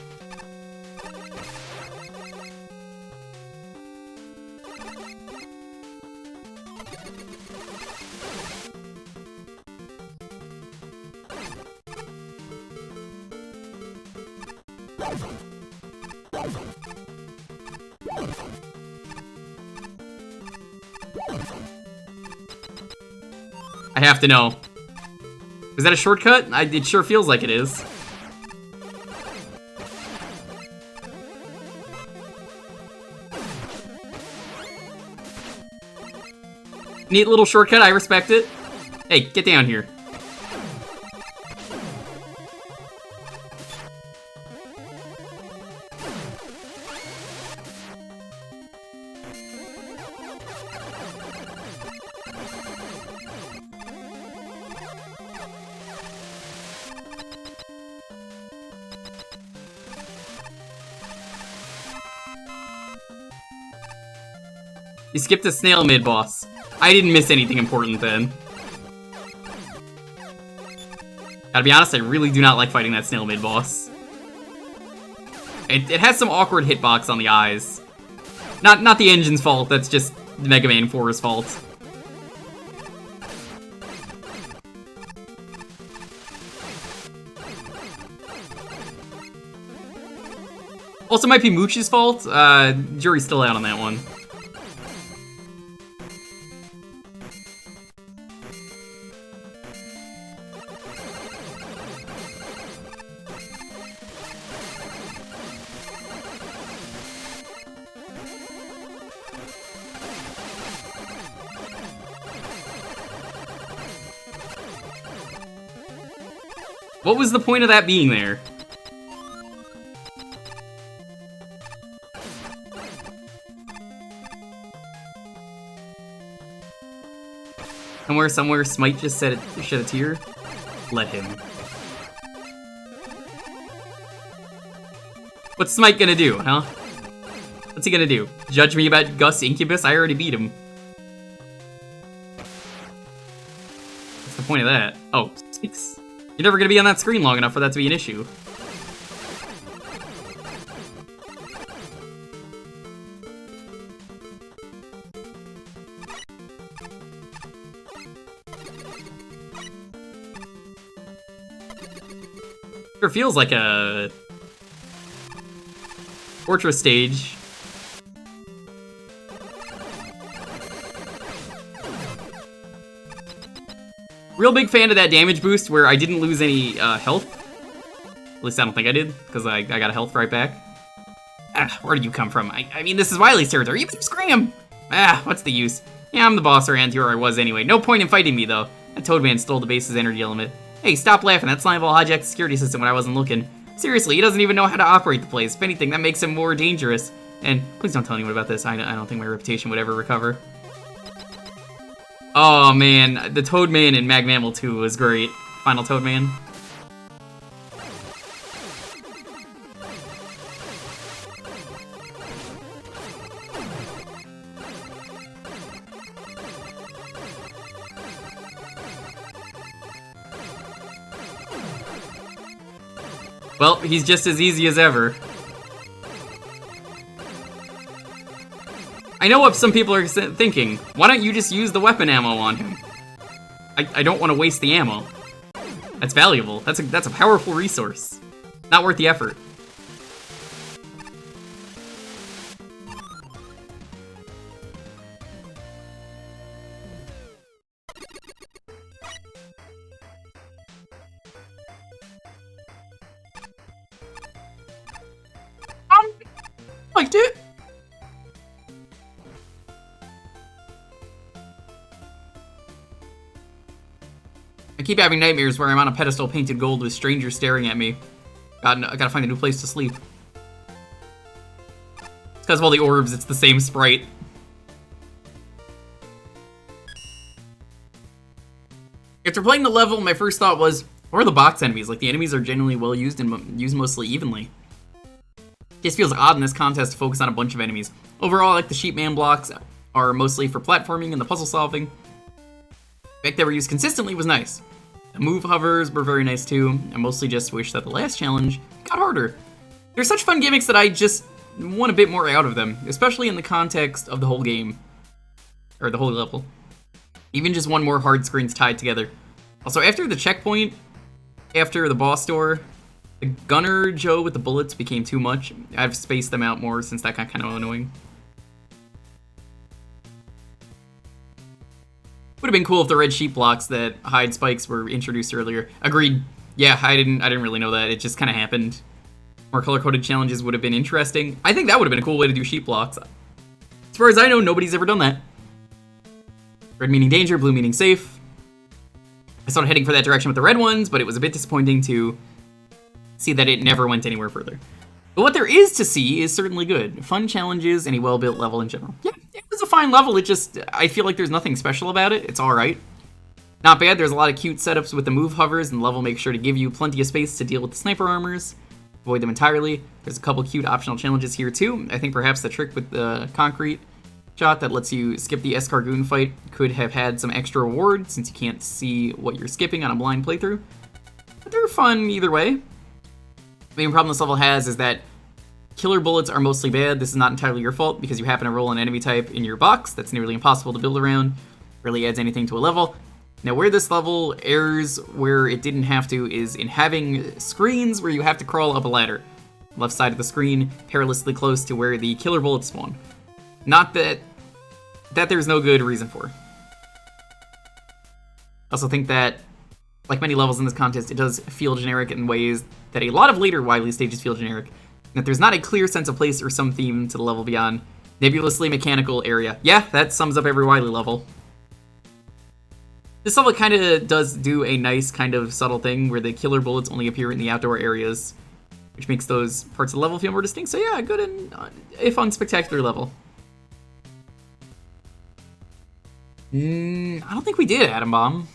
I have to know. Is that a shortcut? It sure feels like it is. Neat little shortcut, I respect it. Hey, get down here. You skipped a snail mid-boss. I didn't miss anything important then. Gotta be honest, I really do not like fighting that snail mid-boss. It has some awkward hitbox on the eyes. Not the engine's fault, that's just Mega Man 4's fault. Also might be Mooch's fault. Jury's still out on that one. What was the point of that being there? Somewhere, Smite just shed a tear. Let him. What's Smite gonna do, huh? What's he gonna do? Judge me about Gus Incubus? I already beat him. What's the point of that? Oh, six. You're never gonna be on that screen long enough for that to be an issue. Sure feels like a fortress stage. Real big fan of that damage boost where I didn't lose any health. At least I don't think I did, because I got a health right back. Ah, where did you come from? I mean, this is Wily's territory. You better scram! Ah, what's the use? Yeah, I'm the boss around here, or I was anyway. No point in fighting me, though. That Toadman stole the base's energy element. Hey, stop laughing. That slimeball hijacked the security system when I wasn't looking. Seriously, he doesn't even know how to operate the place. If anything, that makes him more dangerous. And please don't tell anyone about this. I don't think my reputation would ever recover. Oh, man. The Toadman in Mag Mammal 2 was great. Final Toadman. Well, he's just as easy as ever. I know what some people are thinking. Why don't you just use the weapon ammo on him? I don't want to waste the ammo. That's valuable. That's a powerful resource. Not worth the effort. Liked it. I keep having nightmares where I'm on a pedestal painted gold with strangers staring at me. God, I gotta find a new place to sleep. It's because of all the orbs, it's the same sprite. After playing the level, my first thought was, what are the box enemies? Like, the enemies are generally well used and used mostly evenly. It just feels odd in this contest to focus on a bunch of enemies. Overall, I like the Sheepman blocks are mostly for platforming and the puzzle solving. The fact they were used consistently was nice. The move hovers were very nice too. I mostly just wish that the last challenge got harder. They're such fun gimmicks that I just want a bit more out of them, especially in the context of the whole game. Or the whole level. Even just one more hard screens tied together. Also, after the checkpoint, after the boss door, the Gunner Joe with the bullets became too much. I've spaced them out more since that got kind of annoying. Would have been cool if the red sheep blocks that hide spikes were introduced earlier. Agreed. Yeah, I didn't really know that. It just kind of happened. More color-coded challenges would have been interesting. I think that would have been a cool way to do sheep blocks. As far as I know, nobody's ever done that. Red meaning danger, blue meaning safe. I started heading for that direction with the red ones, but it was a bit disappointing to see that it never went anywhere further. But what there is to see is certainly good. Fun challenges and a well-built level in general. Yeah, it was a fine level. It just, I feel like there's nothing special about it. It's alright. Not bad. There's a lot of cute setups with the move hovers, and the level makes sure to give you plenty of space to deal with the sniper armors. Avoid them entirely. There's a couple cute optional challenges here too. I think perhaps the trick with the concrete shot that lets you skip the Escargoon fight could have had some extra reward, since you can't see what you're skipping on a blind playthrough. But they're fun either way. The main problem this level has is that killer bullets are mostly bad. This is not entirely your fault, because you happen to roll an enemy type in your box that's nearly impossible to build around. Really adds anything to a level. Now, where this level errs where it didn't have to is in having screens where you have to crawl up a ladder. Left side of the screen, perilously close to where the killer bullets spawn. Not that there's no good reason for. I also think that, like many levels in this contest, it does feel generic in ways that a lot of later Wily stages feel generic. And that there's not a clear sense of place or some theme to the level beyond. Nebulously mechanical area. Yeah, that sums up every Wily level. This level kind of does do a nice kind of subtle thing where the killer bullets only appear in the outdoor areas, which makes those parts of the level feel more distinct. So yeah, good and if unspectacular level. I don't think we did Atom Bomb.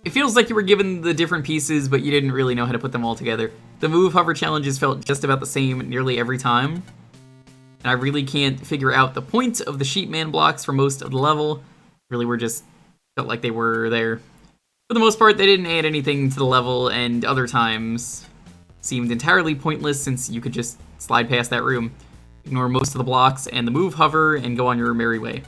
It feels like you were given the different pieces, but you didn't really know how to put them all together. The move hover challenges felt just about the same nearly every time. And I really can't figure out the point of the sheepman blocks for most of the level. Really were just felt like they were there. For the most part, they didn't add anything to the level, and other times seemed entirely pointless since you could just slide past that room, ignore most of the blocks and the move hover, and go on your merry way.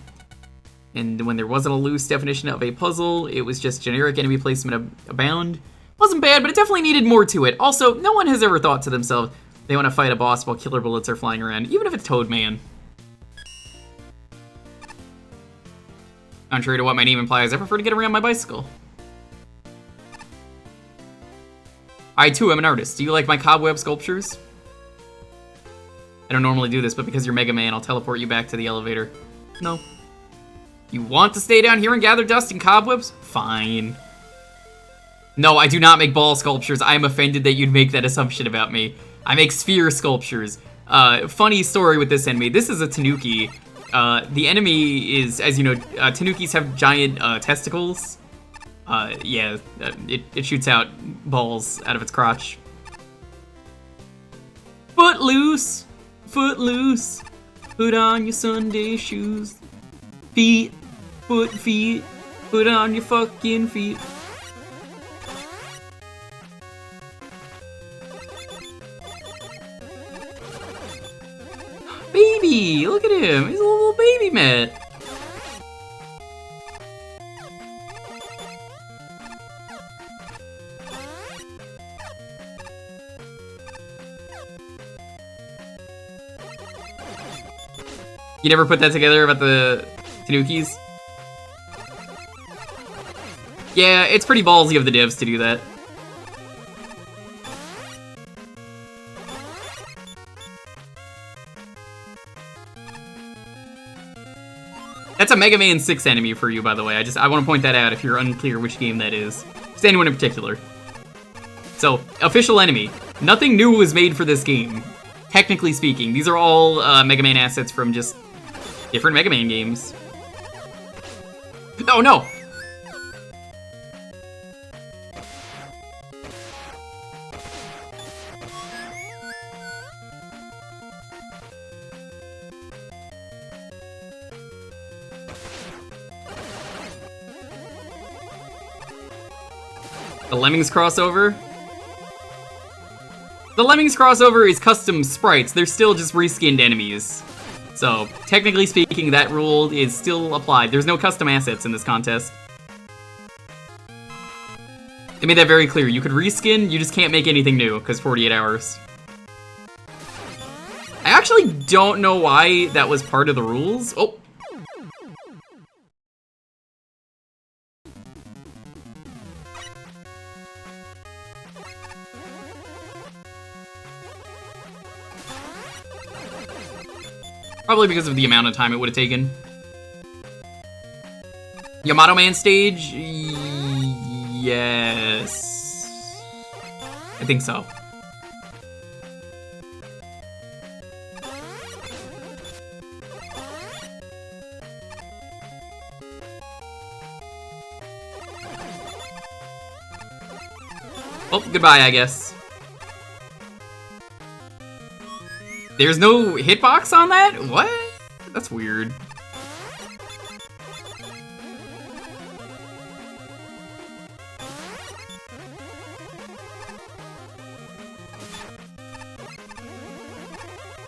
And when there wasn't a loose definition of a puzzle, it was just generic enemy placement abound. Wasn't bad, but it definitely needed more to it. Also, no one has ever thought to themselves they want to fight a boss while killer bullets are flying around, even if it's Toadman. Contrary to what my name implies, I prefer to get around my bicycle. I too am an artist. Do you like my cobweb sculptures? I don't normally do this, but because you're Mega Man, I'll teleport you back to the elevator. No. You want to stay down here and gather dust and cobwebs? Fine. No, I do not make ball sculptures. I am offended that you'd make that assumption about me. I make sphere sculptures. Funny story with this enemy. This is a Tanuki. The enemy is, as you know, Tanukis have giant testicles. Yeah, it shoots out balls out of its crotch. Footloose! Footloose! Put on your Sunday shoes. Feet, put on your fucking feet. Baby, look at him. He's a little baby Matt. You never put that together about the Tanukis? Yeah, it's pretty ballsy of the devs to do that. That's a Mega Man 6 enemy for you, by the way. I want to point that out if you're unclear which game that is. Just anyone in particular. So, official enemy. Nothing new was made for this game. Technically speaking. These are all Mega Man assets from just different Mega Man games. Oh no! The Lemmings crossover? The Lemmings crossover is custom sprites. They're still just reskinned enemies. So, technically speaking, that rule is still applied. There's no custom assets in this contest. They made that very clear. You could reskin, you just can't make anything new, because 48 hours. I actually don't know why that was part of the rules. Oh! Probably because of the amount of time it would have taken. Yamato Man stage? Yes. I think so. Oh, goodbye, I guess. There's no hitbox on that? What? That's weird.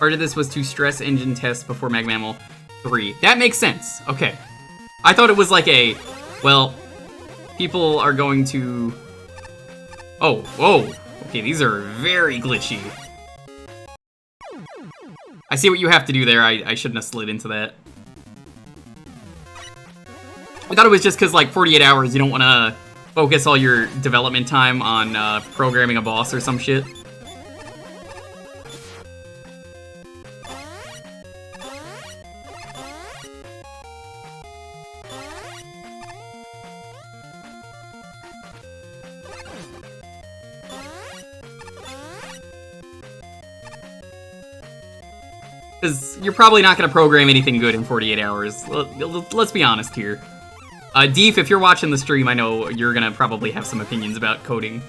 Part of this was to stress engine tests before Mag Mammal 3. That makes sense. Okay. I thought it was like a, well, people are going to... Oh, whoa. Okay, these are very glitchy. I see what you have to do there. I shouldn't have slid into that. I thought it was just because, like, 48 hours, you don't want to focus all your development time on programming a boss or some shit. Because you're probably not going to program anything good in 48 hours. Let's be honest here. Deef, if you're watching the stream, I know you're gonna probably have some opinions about coding.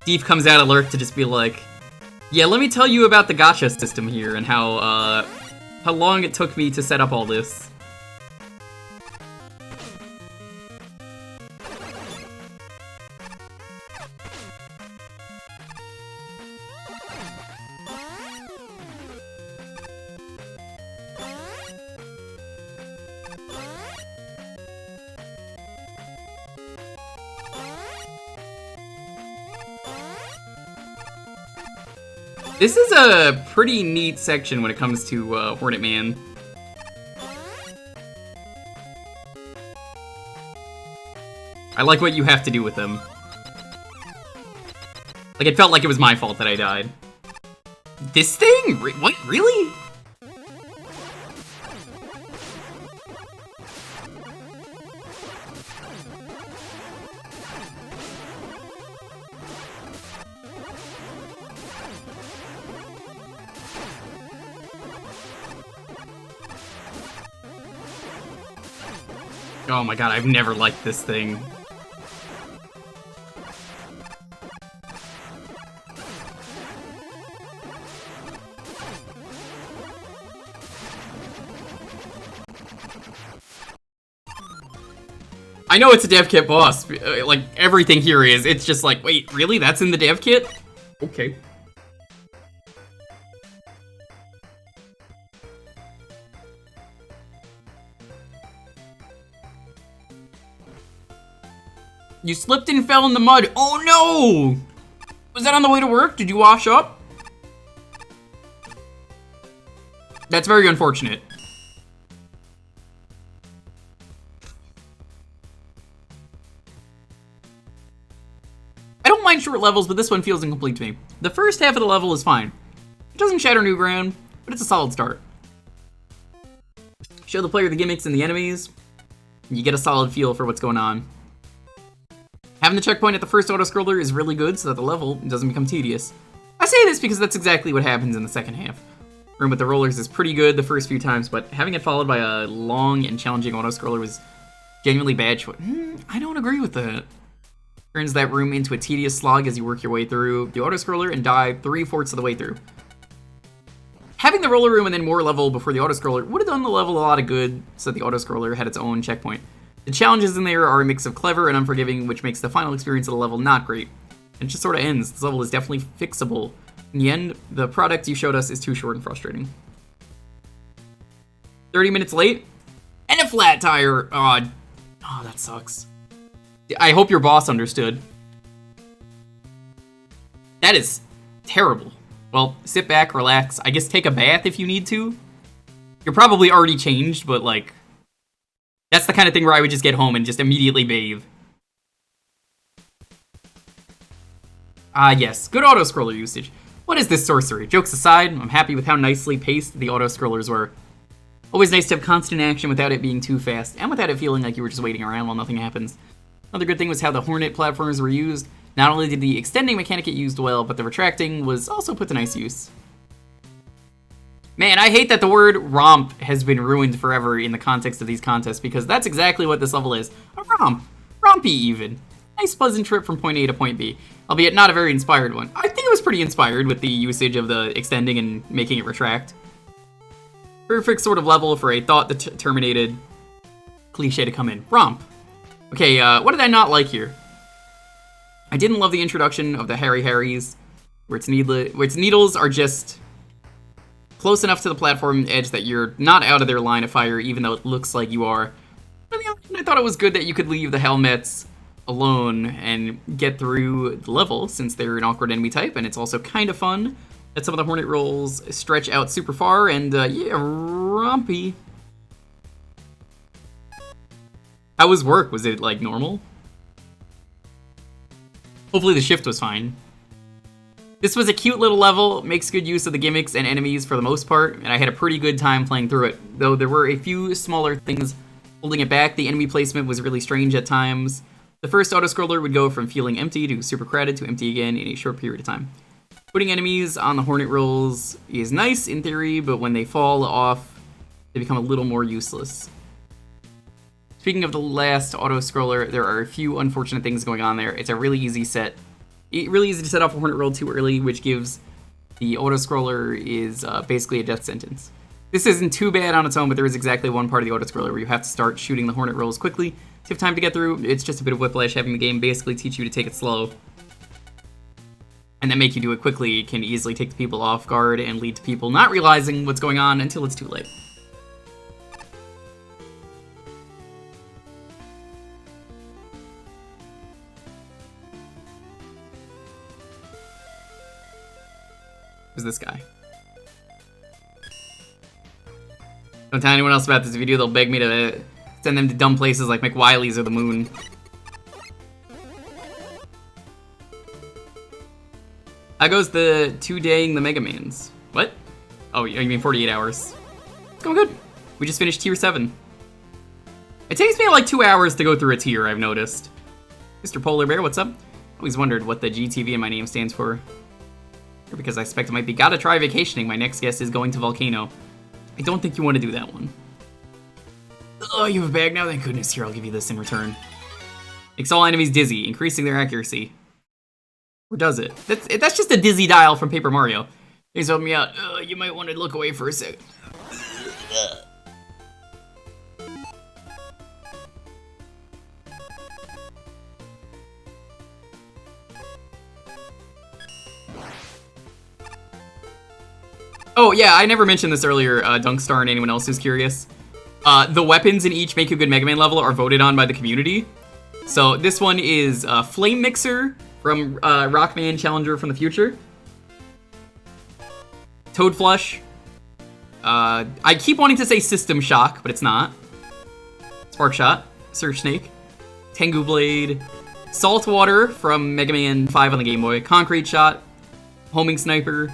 Deef comes out of Lurk to just be like, yeah, let me tell you about the gacha system here and how long it took me to set up all this. This is a pretty neat section when it comes to Hornet Man. I like what you have to do with them. Like, it felt like it was my fault that I died. This thing? What? Really? Oh my god, I've never liked this thing. I know it's a dev kit boss, like everything here is. It's just like, wait, really? That's in the dev kit? Okay. You slipped and fell in the mud. Oh no! Was that on the way to work? Did you wash up? That's very unfortunate. I don't mind short levels, but this one feels incomplete to me. The first half of the level is fine. It doesn't shatter new ground, but it's a solid start. Show the player the gimmicks and the enemies. You get a solid feel for what's going on. Having the checkpoint at the first auto-scroller is really good so that the level doesn't become tedious. I say this because that's exactly what happens in the second half. Room with the rollers is pretty good the first few times, but having it followed by a long and challenging auto-scroller was genuinely bad choice. I don't agree with that. Turns that room into a tedious slog as you work your way through the auto-scroller and die 3/4 of the way through. Having the roller room and then more level before the auto-scroller would have done the level a lot of good so that the auto-scroller had its own checkpoint. The challenges in there are a mix of clever and unforgiving, which makes the final experience of the level not great. It just sort of ends. This level is definitely fixable. In the end, the product you showed us is too short and frustrating. 30 minutes late? And a flat tire! Oh, that sucks. I hope your boss understood. That is terrible. Well, sit back, relax. I guess take a bath if you need to. You're probably already changed, but like... that's the kind of thing where I would just get home and just immediately bathe. Yes. Good auto-scroller usage. What is this sorcery? Jokes aside, I'm happy with how nicely paced the auto-scrollers were. Always nice to have constant action without it being too fast, and without it feeling like you were just waiting around while nothing happens. Another good thing was how the Hornet platforms were used. Not only did the extending mechanic get used well, but the retracting was also put to nice use. Man, I hate that the word romp has been ruined forever in the context of these contests, because that's exactly what this level is. A romp. Rompy, even. Nice pleasant trip from point A to point B, albeit not a very inspired one. I think it was pretty inspired with the usage of the extending and making it retract. Perfect sort of level for a thought-determinated cliche to come in. Romp. Okay, what did I not like here? I didn't love the introduction of the Harrys, where its needles are just close enough to the platform edge that you're not out of their line of fire, even though it looks like you are. On the other hand, I thought it was good that you could leave the helmets alone and get through the level, since they're an awkward enemy type, and it's also kind of fun that some of the Hornet rolls stretch out super far, and yeah, rompy. How was work? Was it, like, normal? Hopefully the shift was fine. This was a cute little level, makes good use of the gimmicks and enemies for the most part, and I had a pretty good time playing through it, though there were a few smaller things holding it back. The enemy placement was really strange at times. The first auto-scroller would go from feeling empty to super crowded to empty again in a short period of time. Putting enemies on the Hornet rolls is nice in theory, but when they fall off, they become a little more useless. Speaking of the last auto-scroller, there are a few unfortunate things going on there. It's a really easy set. Really easy to set off a Hornet Roll too early, which gives the auto-scroller is basically a death sentence. This isn't too bad on its own, but there is exactly one part of the auto-scroller where you have to start shooting the Hornet Rolls quickly to have time to get through. It's just a bit of whiplash having the game basically teach you to take it slow. And then make you do it quickly. It can easily take the people off guard and lead to people not realizing what's going on until it's too late. Who's this guy? Don't tell anyone else about this video, they'll beg me to send them to dumb places like McWiley's or the moon. How goes the 2-daying the Mega Mans? What? Oh, you mean 48 hours. It's going good. We just finished tier 7. It takes me like 2 hours to go through a tier, I've noticed. Mr. Polar Bear, what's up? Always wondered what the GTV in my name stands for. Because I expect it might be gotta try vacationing. My next guest is going to Volcano. I don't think you want to do that one. Oh, you have a bag now? Thank goodness. Here, I'll give you this in return. Makes all enemies dizzy, increasing their accuracy. Or does it? That's just a dizzy dial from Paper Mario. He's helping me out. You might want to look away for a sec. Oh, yeah, I never mentioned this earlier, Dunkstar and anyone else who's curious. The weapons in each Make a Good Mega Man level are voted on by the community. So this one is Flame Mixer from Rockman Challenger from the future. Toad Flush. I keep wanting to say System Shock, but it's not. Spark Shot. Surge Snake. Tengu Blade. Salt Water from Mega Man 5 on the Game Boy. Concrete Shot. Homing Sniper.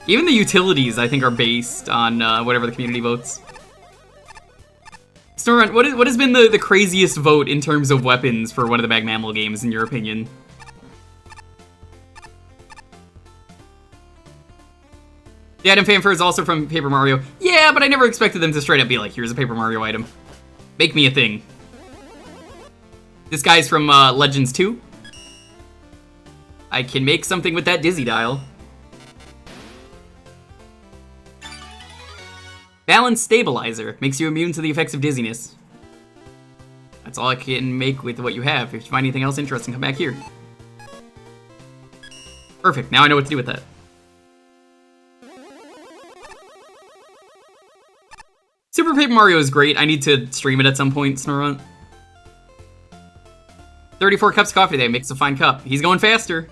Even the utilities, I think, are based on whatever the community votes. Snorunt, what has been the craziest vote in terms of weapons for one of the Mag Mammal games, in your opinion? The item fanfare is also from Paper Mario. Yeah, but I never expected them to straight up be like, here's a Paper Mario item. Make me a thing. This guy's from Legends 2. I can make something with that Dizzy dial. Balance Stabilizer. Makes you immune to the effects of dizziness. That's all I can make with what you have. If you find anything else interesting, come back here. Perfect. Now I know what to do with that. Super Paper Mario is great. I need to stream it at some point, Snorunt. 34 cups of coffee today. Makes a fine cup. He's going faster.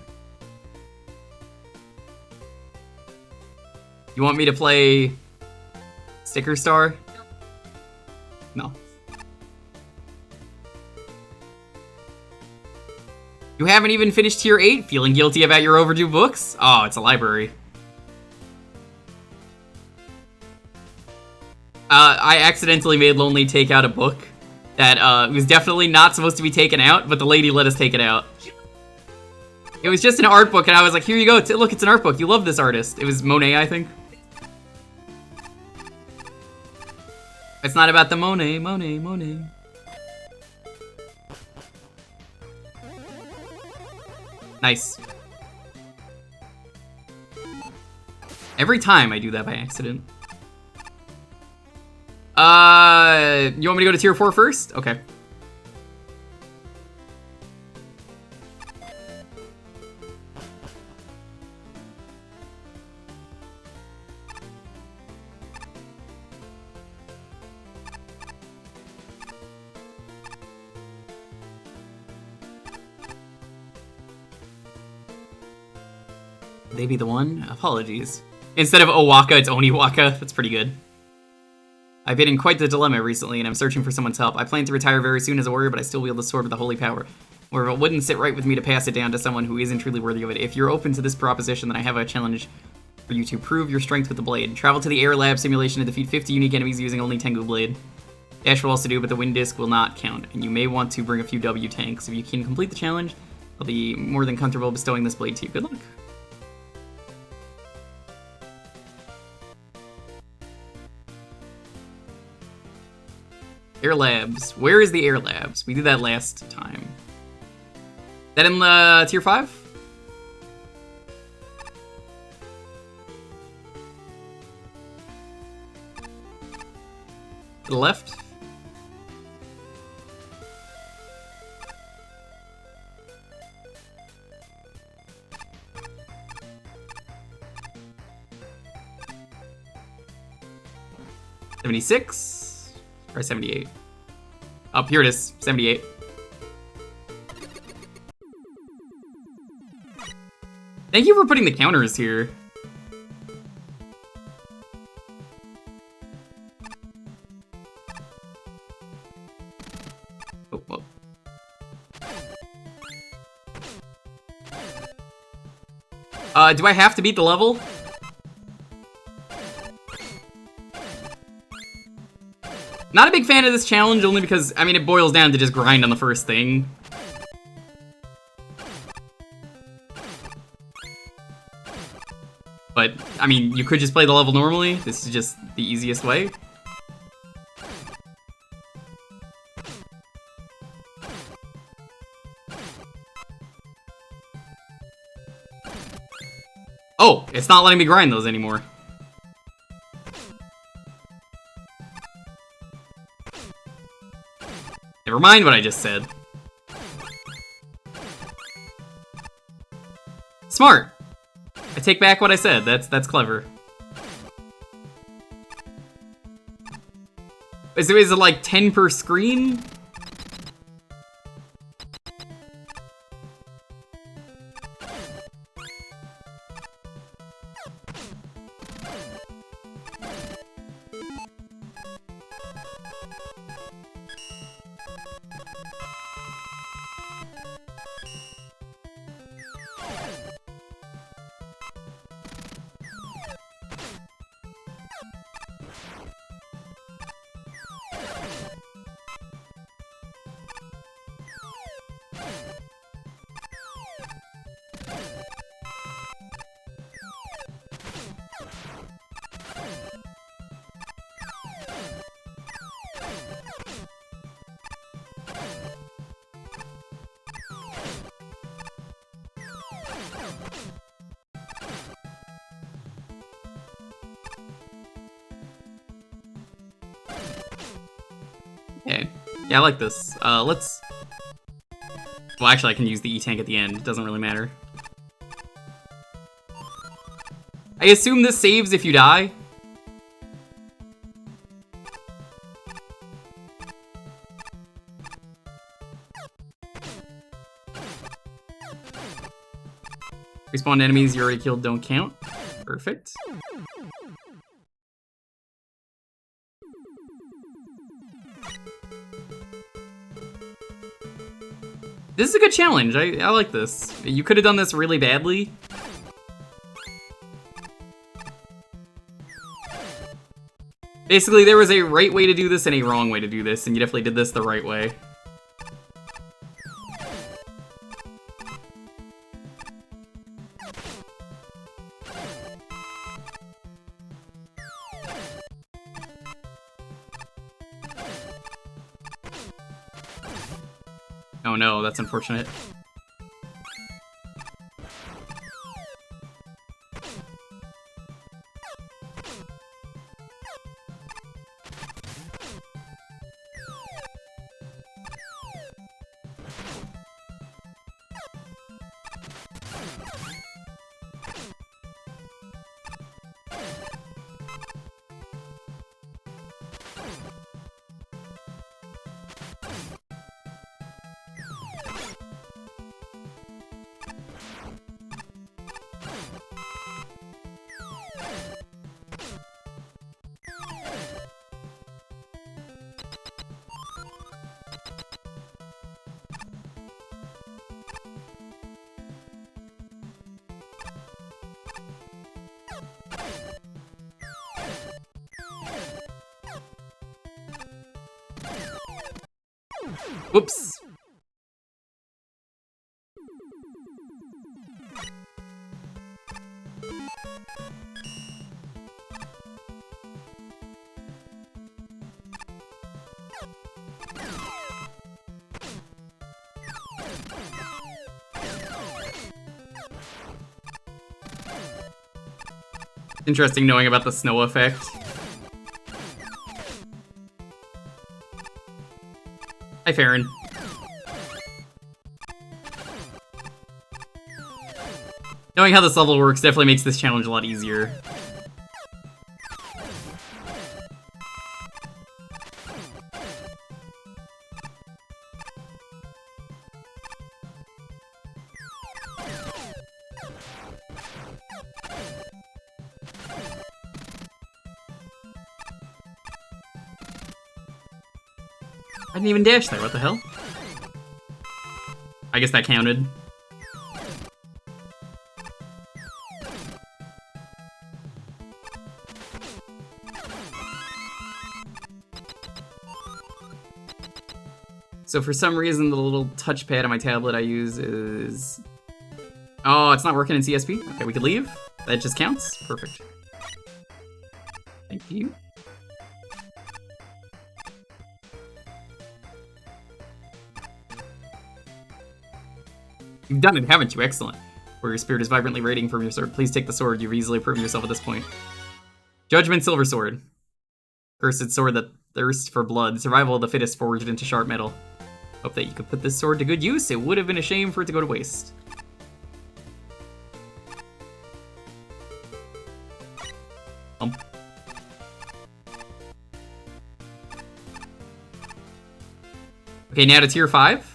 You want me to play Sticker Star? No. You haven't even finished tier 8? Feeling guilty about your overdue books? Oh, it's a library. I accidentally made Lonely take out a book that was definitely not supposed to be taken out, but the lady let us take it out. It was just an art book, and I was like, here you go, look, it's an art book. You love this artist. It was Monet, I think. It's not about the Monet. Nice. Every time I do that by accident. You want me to go to tier 4 first? Okay. They be the one? Apologies. Instead of Owaka, it's Oniwaka. That's pretty good. I've been in quite the dilemma recently, and I'm searching for someone's help. I plan to retire very soon as a warrior, but I still wield the sword with the holy power. Or it wouldn't sit right with me to pass it down to someone who isn't truly worthy of it. If you're open to this proposition, then I have a challenge for you to prove your strength with the blade. Travel to the Air Lab simulation to defeat 50 unique enemies using only Tengu Blade. Dash will also do, but the Wind Disc will not count, and you may want to bring a few W tanks. If you can complete the challenge, I'll be more than comfortable bestowing this blade to you. Good luck. Air Labs. Where is the Air Labs? We did that last time. That in the tier 5? To the left? $76 or 78? Up here it is, 78. Thank you for putting the counters here. Oh, whoa. Do I have to beat the level? Not a big fan of this challenge, only because, I mean, it boils down to just grind on the first thing. But, I mean, you could just play the level normally. This is just the easiest way. Oh, it's not letting me grind those anymore. Never mind what I just said. Smart! I take back what I said. That's clever. Is it like 10 per screen? Okay. Yeah, I like this. Let's... Well, actually, I can use the E-Tank at the end. It doesn't really matter. I assume this saves if you die? Respawned enemies you already killed don't count. Perfect. This is a good challenge. I like this. You could have done this really badly. Basically, there was a right way to do this and a wrong way to do this, and you definitely did this the right way. Oh no, that's unfortunate. Whoops. Interesting knowing about the snow effect. Hi, Farron. Knowing how this level works definitely makes this challenge a lot easier. I didn't even dash there, what the hell? I guess that counted. So for some reason, the little touchpad on my tablet I use is... Oh, it's not working in CSP? Okay, we could leave. That just counts? Perfect. Thank you. You've done it, haven't you? Excellent. Where your spirit is vibrantly radiating from your sword, please take the sword. You've easily proven yourself at this point. Judgment Silver Sword. Cursed sword that thirsts for blood. Survival of the fittest forged into sharp metal. Hope that you could put this sword to good use. It would have been a shame for it to go to waste. Okay, now to tier 5.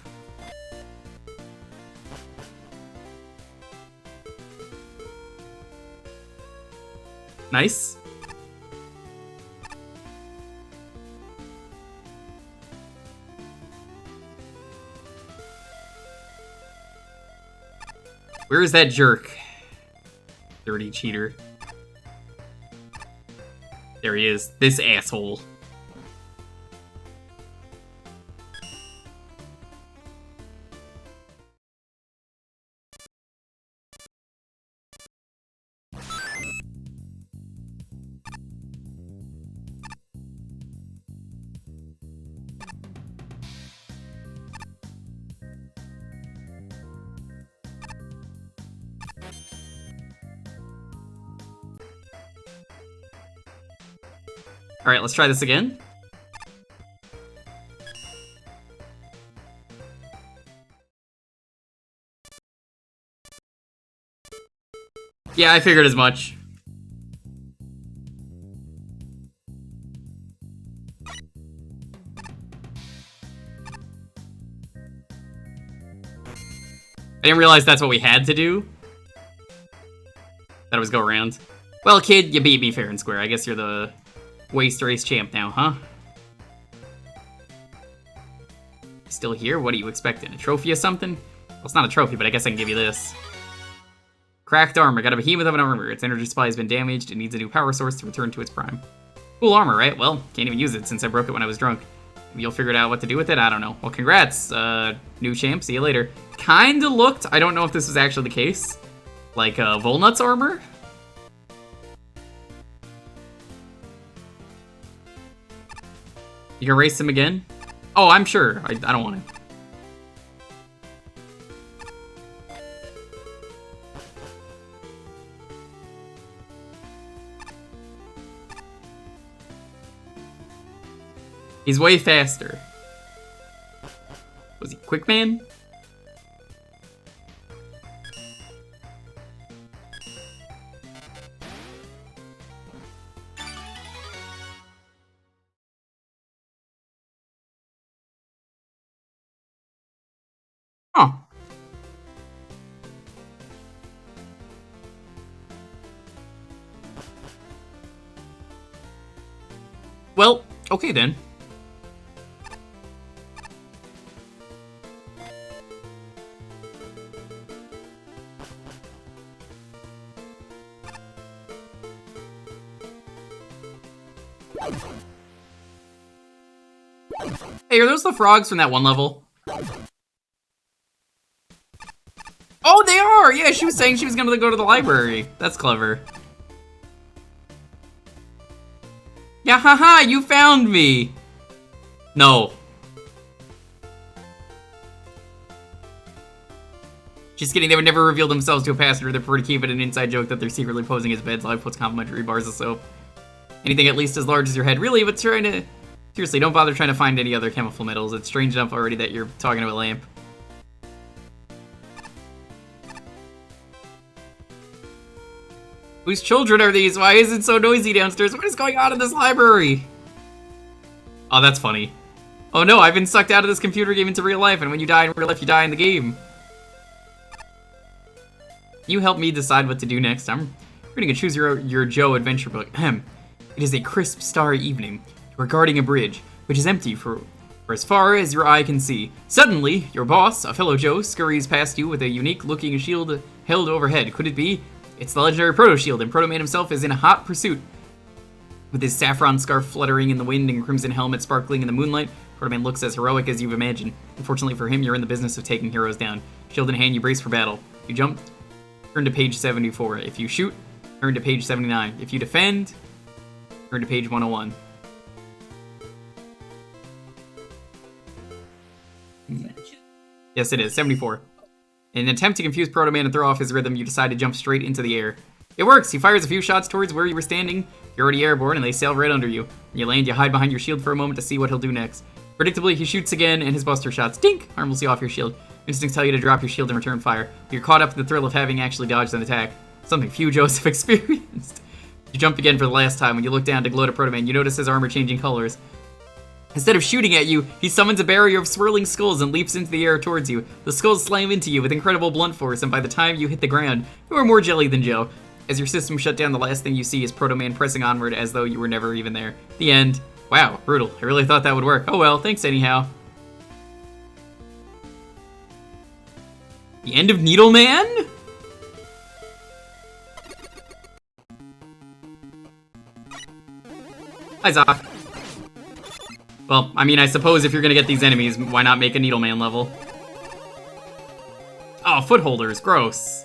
Nice. Where is that jerk? Dirty cheater. There he is. This asshole. Alright, let's try this again. Yeah, I figured as much. I didn't realize that's what we had to do. That was go around. Well, kid, you beat me fair and square. I guess you're the waste race champ now, huh? Still here? What are you expecting? A trophy or something? Well, it's not a trophy, but I guess I can give you this. Cracked armor. Got a behemoth of an armor. Its energy supply has been damaged. It needs a new power source to return to its prime. Cool armor, right? Well, can't even use it since I broke it when I was drunk. Maybe you'll figure out what to do with it? I don't know. Well, congrats, new champ. See you later. Kinda looked, I don't know if this was actually the case, like Volnut's armor? You can race him again? Oh, I'm sure. I don't want to. He's way faster. Was he Quick Man? Huh. Well, okay then. Hey, are those the frogs from that one level? Oh, they are! Yeah, she was saying she was gonna go to the library. That's clever. Yeah, haha, you found me! No. Just kidding, they would never reveal themselves to a passenger. They prefer to keep it an inside joke that they're secretly posing as beds. Live puts complimentary bars of soap. Anything at least as large as your head. Really, but seriously, don't bother trying to find any other chemical metals. It's strange enough already that you're talking to a lamp. Whose children are these? Why is it so noisy downstairs? What is going on in this library? Oh, that's funny. Oh no, I've been sucked out of this computer game into real life, and when you die in real life, you die in the game. You help me decide what to do next. I'm reading a Choose Your Joe adventure book. It is a crisp, starry evening. You are guarding a bridge, which is empty for as far as your eye can see. Suddenly, your boss, a fellow Joe, scurries past you with a unique-looking shield held overhead. Could it be? It's the legendary Proto Shield, and Proto Man himself is in hot pursuit. With his saffron scarf fluttering in the wind and crimson helmet sparkling in the moonlight, Proto Man looks as heroic as you've imagined. Unfortunately for him, you're in the business of taking heroes down. Shield in hand, you brace for battle. You jump, turn to page 74. If you shoot, turn to page 79. If you defend, turn to page 101. Yes, it is. 74. In an attempt to confuse Proto Man and throw off his rhythm, you decide to jump straight into the air. It works! He fires a few shots towards where you were standing. You're already airborne, and they sail right under you. When you land, you hide behind your shield for a moment to see what he'll do next. Predictably, he shoots again, and his buster shots dink! Harmlessly off your shield. Instincts tell you to drop your shield and return fire. You're caught up in the thrill of having actually dodged an attack. Something few Joes have experienced. You jump again for the last time. When you look down to gloat at Proto Man, you notice his armor changing colors. Instead of shooting at you, he summons a barrier of swirling skulls and leaps into the air towards you. The skulls slam into you with incredible blunt force, and by the time you hit the ground, you are more jelly than Joe. As your system shut down, the last thing you see is Proto Man pressing onward as though you were never even there. The end. Wow, brutal. I really thought that would work. Oh well, thanks anyhow. The end of Needleman? Hi, Zoc. Well, I mean, I suppose if you're gonna get these enemies, why not make a Needleman level? Oh, footholders, gross.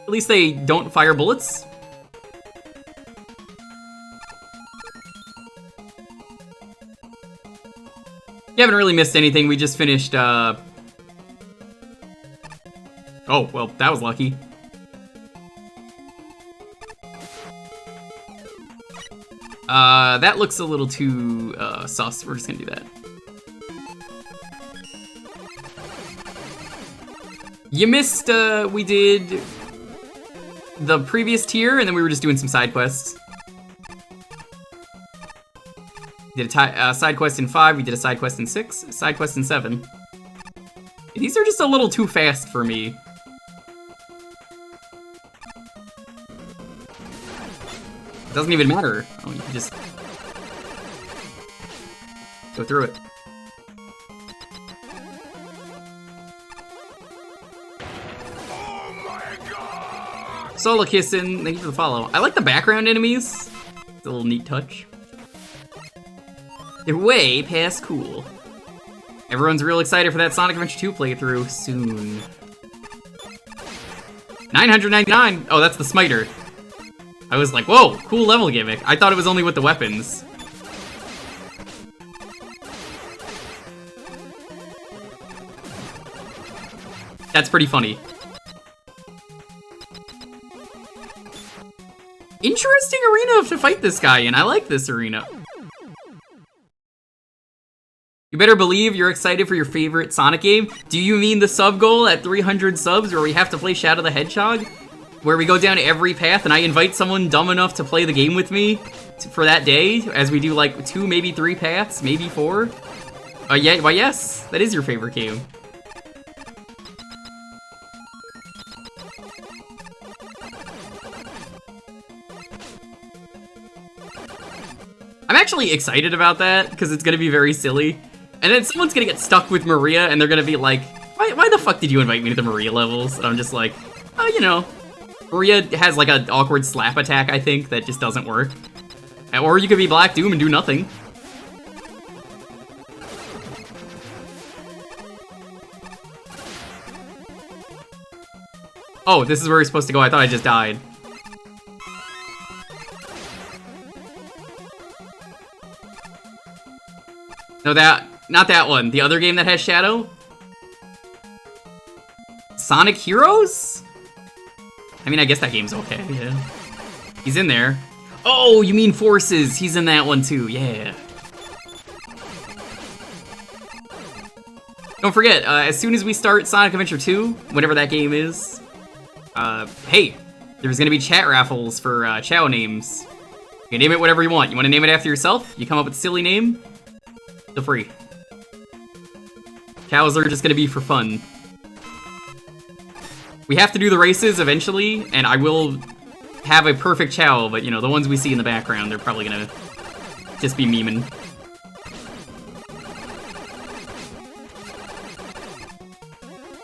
At least they don't fire bullets. You haven't really missed anything, we just finished, Oh, well, that was lucky. That looks a little too, sus. We're just gonna do that. You missed, we did the previous tier, and then we were just doing some side quests. We did a side quest in 5, we did a side quest in 6, a side quest in 7. These are just a little too fast for me. It doesn't even matter. Oh, you can just go through it. Oh my god! Solo Kissin', thank you for the follow. I like the background enemies. It's a little neat touch. They're way past cool. Everyone's real excited for that Sonic Adventure 2 playthrough soon. 999! Oh, that's the Smiter. I was like, whoa, cool level gimmick. I thought it was only with the weapons. That's pretty funny. Interesting arena to fight this guy in. I like this arena. You better believe you're excited for your favorite Sonic game. Do you mean the sub goal at 300 subs where we have to play Shadow the Hedgehog? Where we go down every path and I invite someone dumb enough to play the game with me for that day, as we do like 2, maybe 3 paths, maybe 4? Yeah, why yes, that is your favorite game. I'm actually excited about that, because it's gonna be very silly. And then someone's gonna get stuck with Maria and they're gonna be like, why the fuck did you invite me to the Maria levels? And I'm just like, oh, you know. Maria has like an awkward slap attack, I think, that just doesn't work. Or you could be Black Doom and do nothing. Oh, this is where we're supposed to go. I thought I just died. No, not that one. The other game that has Shadow? Sonic Heroes? I mean, I guess that game's okay, yeah. He's in there. Oh, you mean Forces. He's in that one too, yeah. Don't forget, as soon as we start Sonic Adventure 2, whatever that game is, hey, there's gonna be chat raffles for Chow names. You can name it whatever you want. You wanna name it after yourself? You come up with a silly name? Feel free. Chows are just gonna be for fun. We have to do the races eventually, and I will have a perfect Chow, but you know, the ones we see in the background, they're probably gonna just be memeing.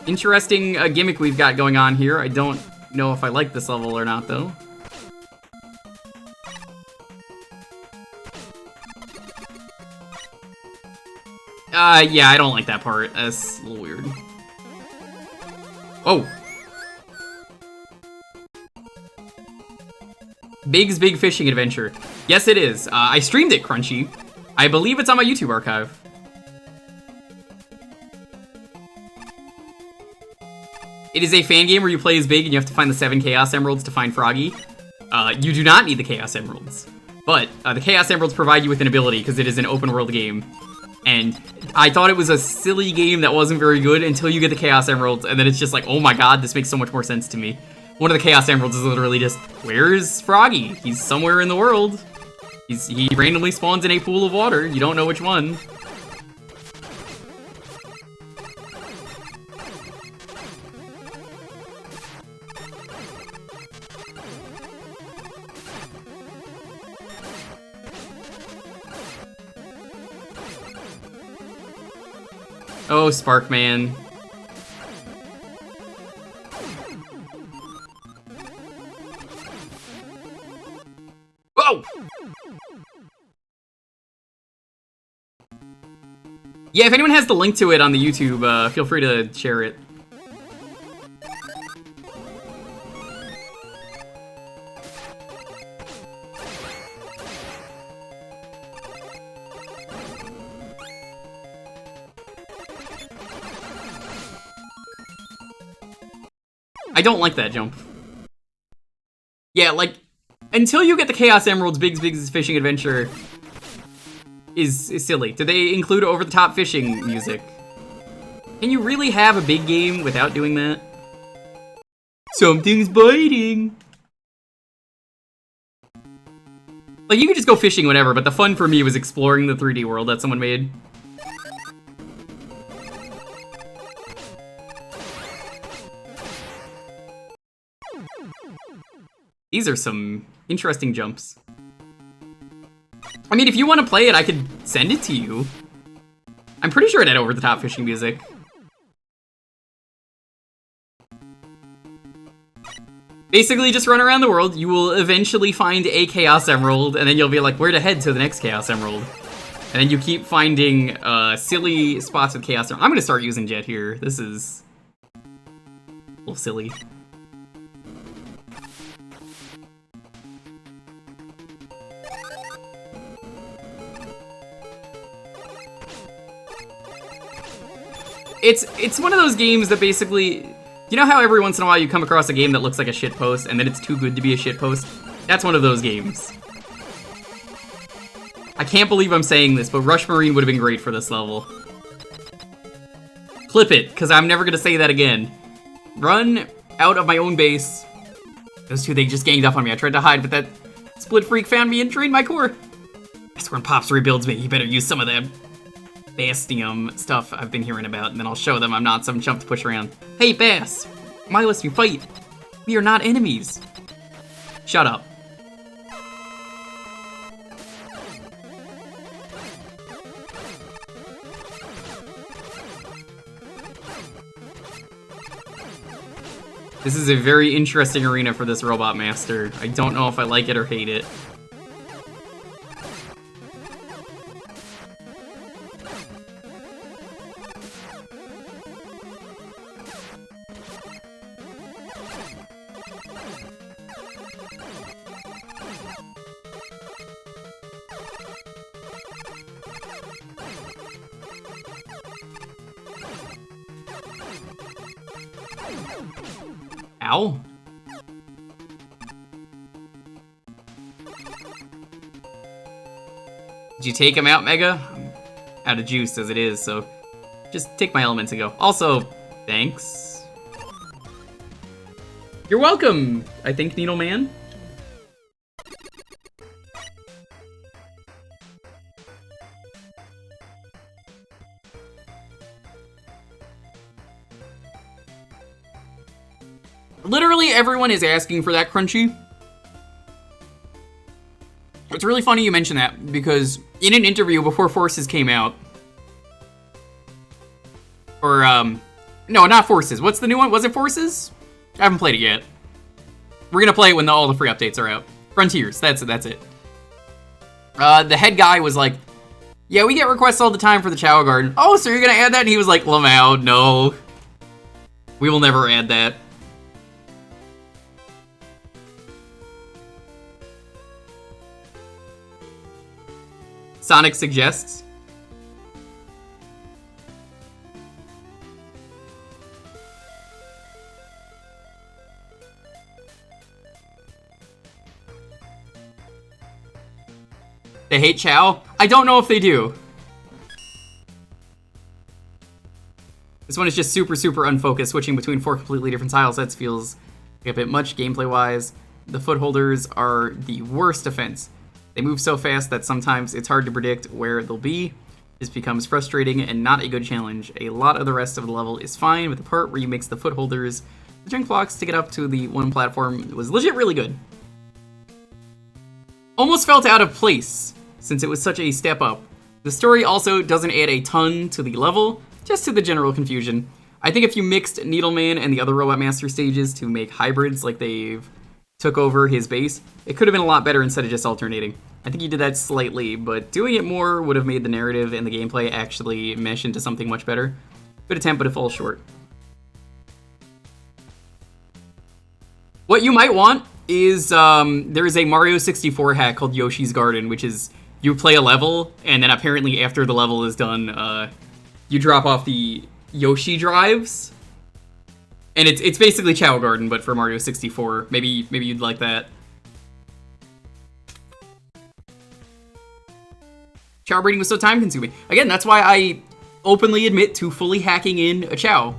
Interesting gimmick we've got going on here. I don't know if I like this level or not, though. Yeah, I don't like that part. That's a little weird. Oh! Big's Big Fishing Adventure. Yes, it is. I streamed it, Crunchy. I believe it's on my YouTube archive. It is a fan game where you play as Big and you have to find the 7 Chaos Emeralds to find Froggy. You do not need the Chaos Emeralds. But the Chaos Emeralds provide you with an ability because it is an open world game. And I thought it was a silly game that wasn't very good until you get the Chaos Emeralds, and then it's just like, oh my god, this makes so much more sense to me. One of the Chaos Emeralds is literally just, where's Froggy? He's somewhere in the world. He randomly spawns in a pool of water. You don't know which one. Oh, Sparkman. Whoa! Yeah, if anyone has the link to it on the YouTube, feel free to share it. I don't like that jump. Yeah, like, until you get the Chaos Emeralds, Big's Fishing Adventure is silly. Do they include over-the-top fishing music? Can you really have a big game without doing that? Something's biting! Like, you could just go fishing whenever, but the fun for me was exploring the 3D world that someone made. These are some interesting jumps. I mean, if you want to play it, I could send it to you. I'm pretty sure it had over-the-top fishing music. Basically, just run around the world. You will eventually find a Chaos Emerald, and then you'll be like, where to head to the next Chaos Emerald? And then you keep finding silly spots with Chaos Emerald. I'm going to start using Jet here. This is a little silly. It's one of those games that basically, you know how every once in a while you come across a game that looks like a shitpost and then it's too good to be a shitpost? That's one of those games. I can't believe I'm saying this, but Rush Marine would have been great for this level. Clip it, because I'm never going to say that again. Run out of my own base. Those two, they just ganged up on me. I tried to hide, but that split freak found me and drained my core. I swear when Pops rebuilds me, he better use some of that Bastium stuff I've been hearing about, and then I'll show them I'm not some chump to push around. Hey, Bass! Why must we fight? We are not enemies. Shut up. This is a very interesting arena for this Robot Master. I don't know if I like it or hate it. Ow. Did you take him out, Mega? I'm out of juice as it is, so just take my elements and go. Also, thanks. You're welcome, I think, Needle Man. Literally everyone is asking for that, Crunchy. It's really funny you mention that, because in an interview before Forces came out, or, no, not Forces. What's the new one? Was it Forces? I haven't played it yet. We're gonna play it when all the free updates are out. Frontiers, that's it. The head guy was like, yeah, we get requests all the time for the Chow Garden. Oh, so you're gonna add that? And he was like, Lamau, no. We will never add that. Sonic suggests. They hate Chow? I don't know if they do. This one is just super unfocused, switching between 4 completely different styles. That feels like a bit much gameplay-wise. The footholders are the worst offense. They move so fast that sometimes it's hard to predict where they'll be. This becomes frustrating and not a good challenge. A lot of the rest of the level is fine, but the part where you mix the footholders, the junk blocks to get up to the one platform was legit really good. Almost felt out of place, since it was such a step up. The story also doesn't add a ton to the level, just to the general confusion. I think if you mixed Needleman and the other Robot Master stages to make hybrids like they've took over his base, it could have been a lot better instead of just alternating. I think he did that slightly, but doing it more would have made the narrative and the gameplay actually mesh into something much better. Good attempt, but it falls short. What you might want is, there is a Mario 64 hack called Yoshi's Garden, which is, you play a level, and then apparently after the level is done, you drop off the Yoshi drives. And it's basically Chow Garden, but for Mario 64. Maybe you'd like that. Chow breeding was so time-consuming. Again, that's why I openly admit to fully hacking in a Chow.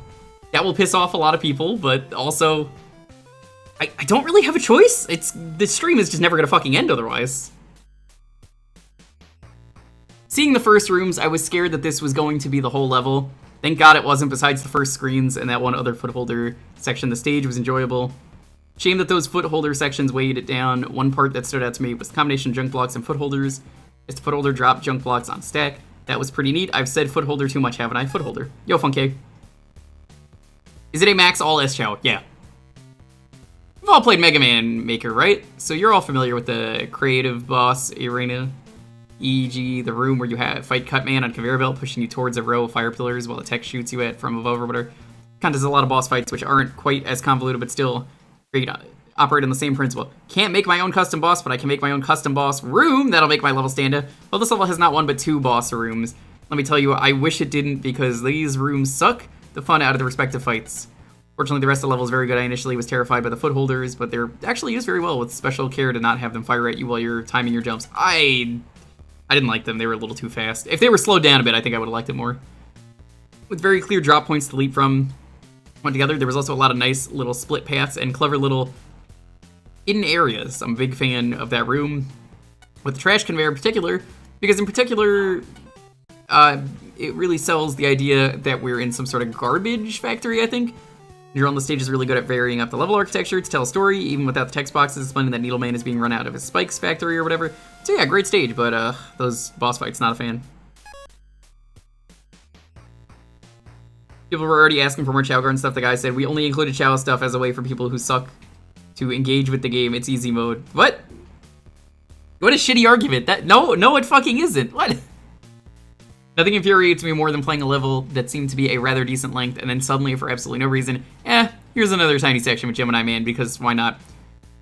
That will piss off a lot of people, but also, I don't really have a choice. This stream is just never gonna fucking end otherwise. Seeing the first rooms, I was scared that this was going to be the whole level. Thank God it wasn't, besides the first screens and that one other footholder section. The stage was enjoyable. Shame that those footholder sections weighed it down. One part that stood out to me was the combination of junk blocks and footholders. As the footholder dropped junk blocks on stack. That was pretty neat. I've said footholder too much, haven't I? Footholder. Yo, Funke. Is it a max all S-Chow? Yeah. We've all played Mega Man Maker, right? So you're all familiar with the creative boss arena. E.g. the room where you fight Cutman on conveyor belt, pushing you towards a row of fire pillars while the tech shoots you at from above or whatever. Kind of does a lot of boss fights which aren't quite as convoluted, but still operate on the same principle. Can't make my own custom boss, but I can make my own custom boss room that'll make my level stand out. Well, this level has not one but 2 boss rooms. Let me tell you, I wish it didn't, because these rooms suck the fun out of the respective fights. Fortunately, the rest of the level is very good. I initially was terrified by the footholders, but they're actually used very well with special care to not have them fire at you while you're timing your jumps. I didn't like them. They were a little too fast. If they were slowed down a bit, I think I would have liked it more. With very clear drop points to leap from one together, there was also a lot of nice little split paths and clever little hidden areas. I'm a big fan of that room. With the trash conveyor in particular, because in particular, it really sells the idea that we're in some sort of garbage factory, I think. Neural on the stage is really good at varying up the level architecture to tell a story, even without the text boxes explaining that Needleman is being run out of his spikes factory or whatever. So yeah, great stage, but those boss fights, not a fan. People were already asking for more Chow Garden stuff. The guy said, we only included Chow stuff as a way for people who suck to engage with the game. It's easy mode. What? What a shitty argument. No, it fucking isn't. What? Nothing infuriates me more than playing a level that seemed to be a rather decent length, and then suddenly, for absolutely no reason, here's another tiny section with Gemini Man, because why not?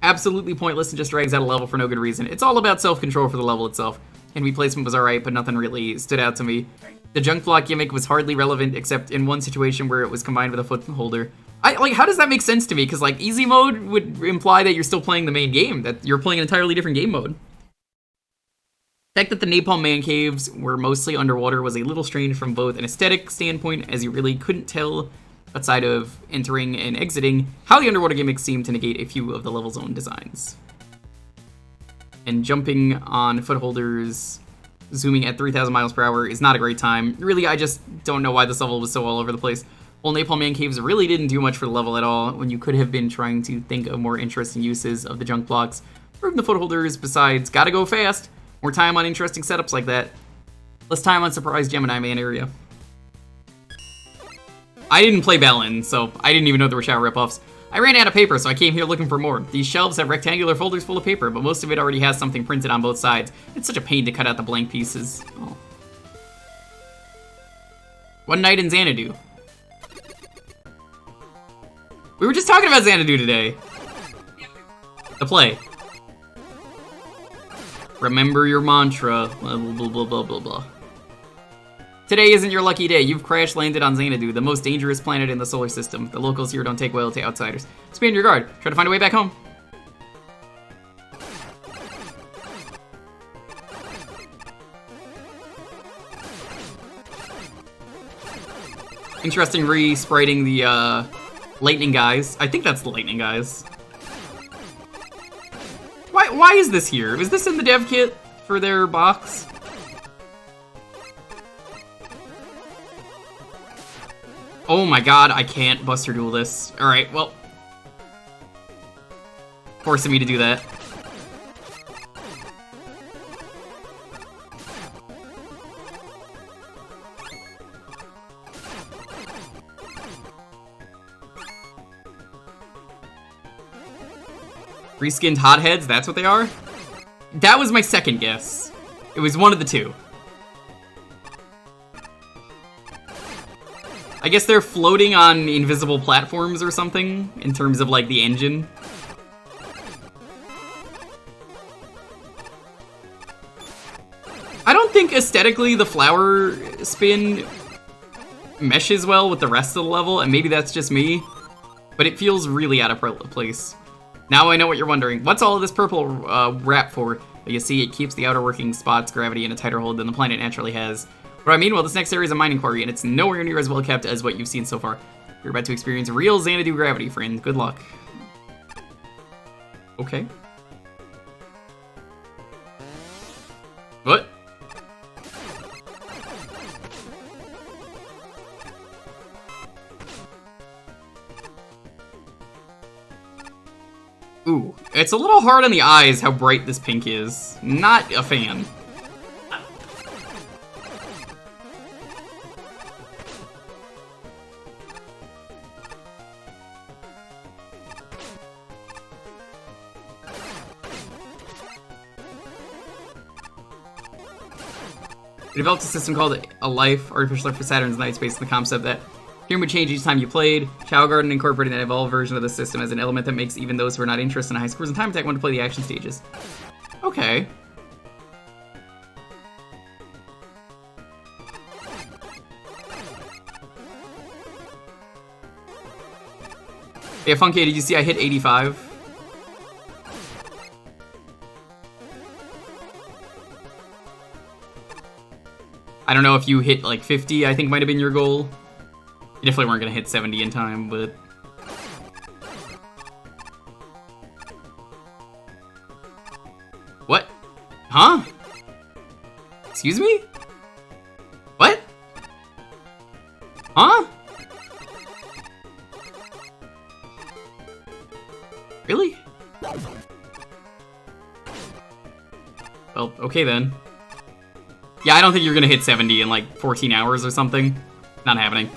Absolutely pointless and just drags out a level for no good reason. It's all about self-control for the level itself. Enemy placement was alright, but nothing really stood out to me. The junk block gimmick was hardly relevant, except in one situation where it was combined with a footholder. like, how does that make sense to me? Because, like, easy mode would imply that you're still playing the main game, that you're playing an entirely different game mode. The fact that the Napalm Man Caves were mostly underwater was a little strange from both an aesthetic standpoint, as you really couldn't tell, outside of entering and exiting, how the underwater gimmicks seemed to negate a few of the level's own designs. And jumping on footholders, zooming at 3,000 miles per hour is not a great time. Really, I just don't know why this level was so all over the place. Well, Napalm Man Caves really didn't do much for the level at all, when you could have been trying to think of more interesting uses of the junk blocks from the footholders besides gotta go fast, more time on interesting setups like that, less time on surprise Gemini Man area. I didn't play Bellin, so I didn't even know there were shower ripoffs. I ran out of paper, so I came here looking for more. These shelves have rectangular folders full of paper, but most of it already has something printed on both sides. It's such a pain to cut out the blank pieces. Oh. One night in Xanadu. We were just talking about Xanadu today. The play. Remember your mantra. Blah, blah, blah, blah, blah, blah. Today isn't your lucky day. You've crash landed on Xanadu, the most dangerous planet in the solar system. The locals here don't take well to outsiders. Stay on your guard. Try to find a way back home. Interesting re-spriting the lightning guys. I think that's the lightning guys. Why is this here? Was this in the dev kit for their box? Oh my god, I can't Buster Duel this. Alright, well. Forcing me to do that. Reskinned hotheads, that's what they are? That was my second guess. It was one of the two. I guess they're floating on invisible platforms or something, in terms of, like, the engine. I don't think aesthetically the flower spin meshes well with the rest of the level, and maybe that's just me, but it feels really out of place. Now I know what you're wondering. What's all of this purple wrap for? Well, you see, it keeps the outer working spots gravity in a tighter hold than the planet naturally has. What I mean? Well, this next area is a mining quarry, and it's nowhere near as well kept as what you've seen so far. You're about to experience real Xanadu gravity, friend. Good luck. Okay. What? Ooh, it's a little hard on the eyes how bright this pink is. Not a fan. They developed a system called Artificial Life for Saturn's Night Space, and the concept that game would change each time you played. Chao Garden incorporated an evolved version of the system as an element that makes even those who are not interested in high scores and time attack want to play the action stages. Okay. Yeah, Funky, did you see I hit 85? I don't know if you hit like 50, I think might have been your goal. You definitely weren't gonna hit 70 in time, but... What? Huh? Excuse me? What? Huh? Really? Well, okay then. Yeah, I don't think you're gonna hit 70 in like 14 hours or something. Not happening.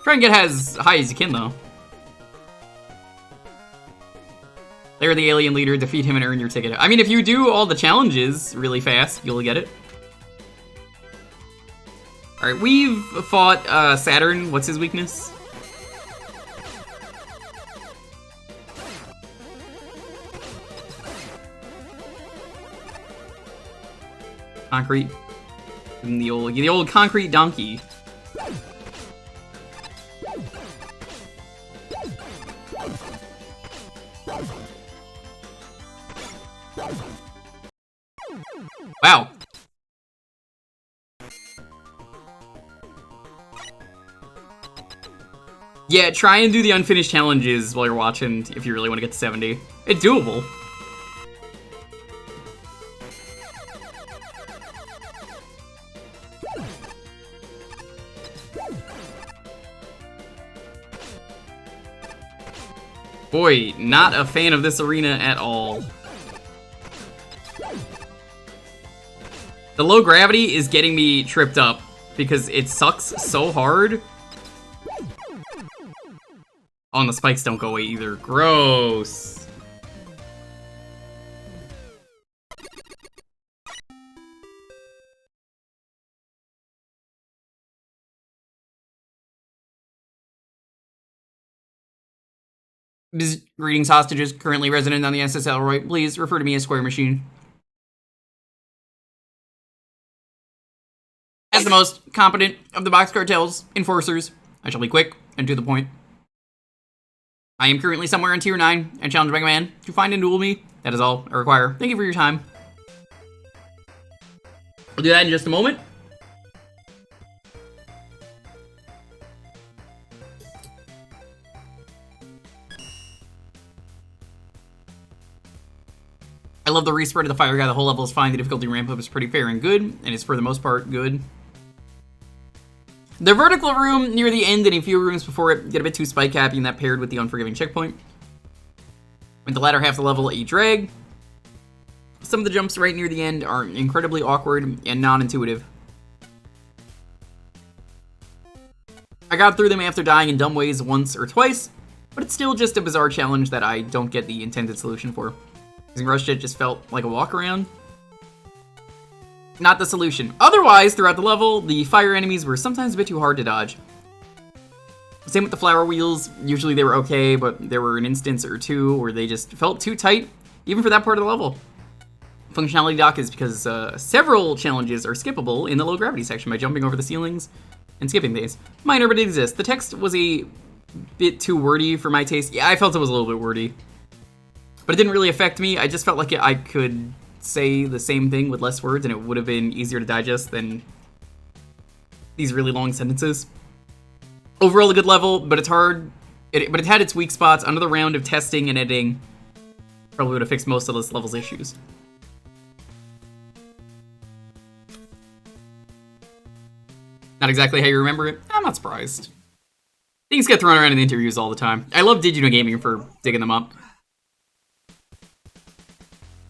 Try and get as high as you can, though. Lair the alien leader, defeat him and earn your ticket. I mean, if you do all the challenges really fast, you'll get it. Alright, we've fought Saturn. What's his weakness? Concrete. And the old concrete donkey. Wow. Yeah, try and do the unfinished challenges while you're watching if you really want to get to 70. It's doable. Boy, not a fan of this arena at all. The low gravity is getting me tripped up because it sucks so hard. Oh, and the spikes don't go away either. Gross. Greetings, hostages currently resident on the SSL, right? Please refer to me as Square Machine. As the most competent of the Box Cartel's enforcers, I shall be quick and to the point. I am currently somewhere in Tier 9 and challenge Mega Man to find and duel me. That is all I require. Thank you for your time. I'll do that in just a moment. I love the respread of the fire guy. The whole level is fine. The difficulty ramp up is pretty fair and good, and it's for the most part good. The vertical room near the end and a few rooms before it get a bit too spike happy, and that paired with the unforgiving checkpoint. With the latter half of the level a drag. Some of the jumps right near the end are incredibly awkward and non-intuitive. I got through them after dying in dumb ways once or twice, but it's still just a bizarre challenge that I don't get the intended solution for. Using Rush Jet just felt like a walk around. Not the solution. Otherwise, throughout the level, the fire enemies were sometimes a bit too hard to dodge. Same with the flower wheels. Usually they were okay, but there were an instance or two where they just felt too tight, even for that part of the level. Functionality dock is because several challenges are skippable in the low gravity section by jumping over the ceilings and skipping these. Minor, but it exists. The text was a bit too wordy for my taste. Yeah, I felt it was a little bit wordy. But it didn't really affect me. I just felt like I could say the same thing with less words and it would have been easier to digest than these really long sentences. Overall a good level, but it's hard. But it had its weak spots. Another round of testing and editing probably would have fixed most of this level's issues. Not exactly how you remember it. I'm not surprised. Things get thrown around in the interviews all the time. I love Digino Gaming for digging them up.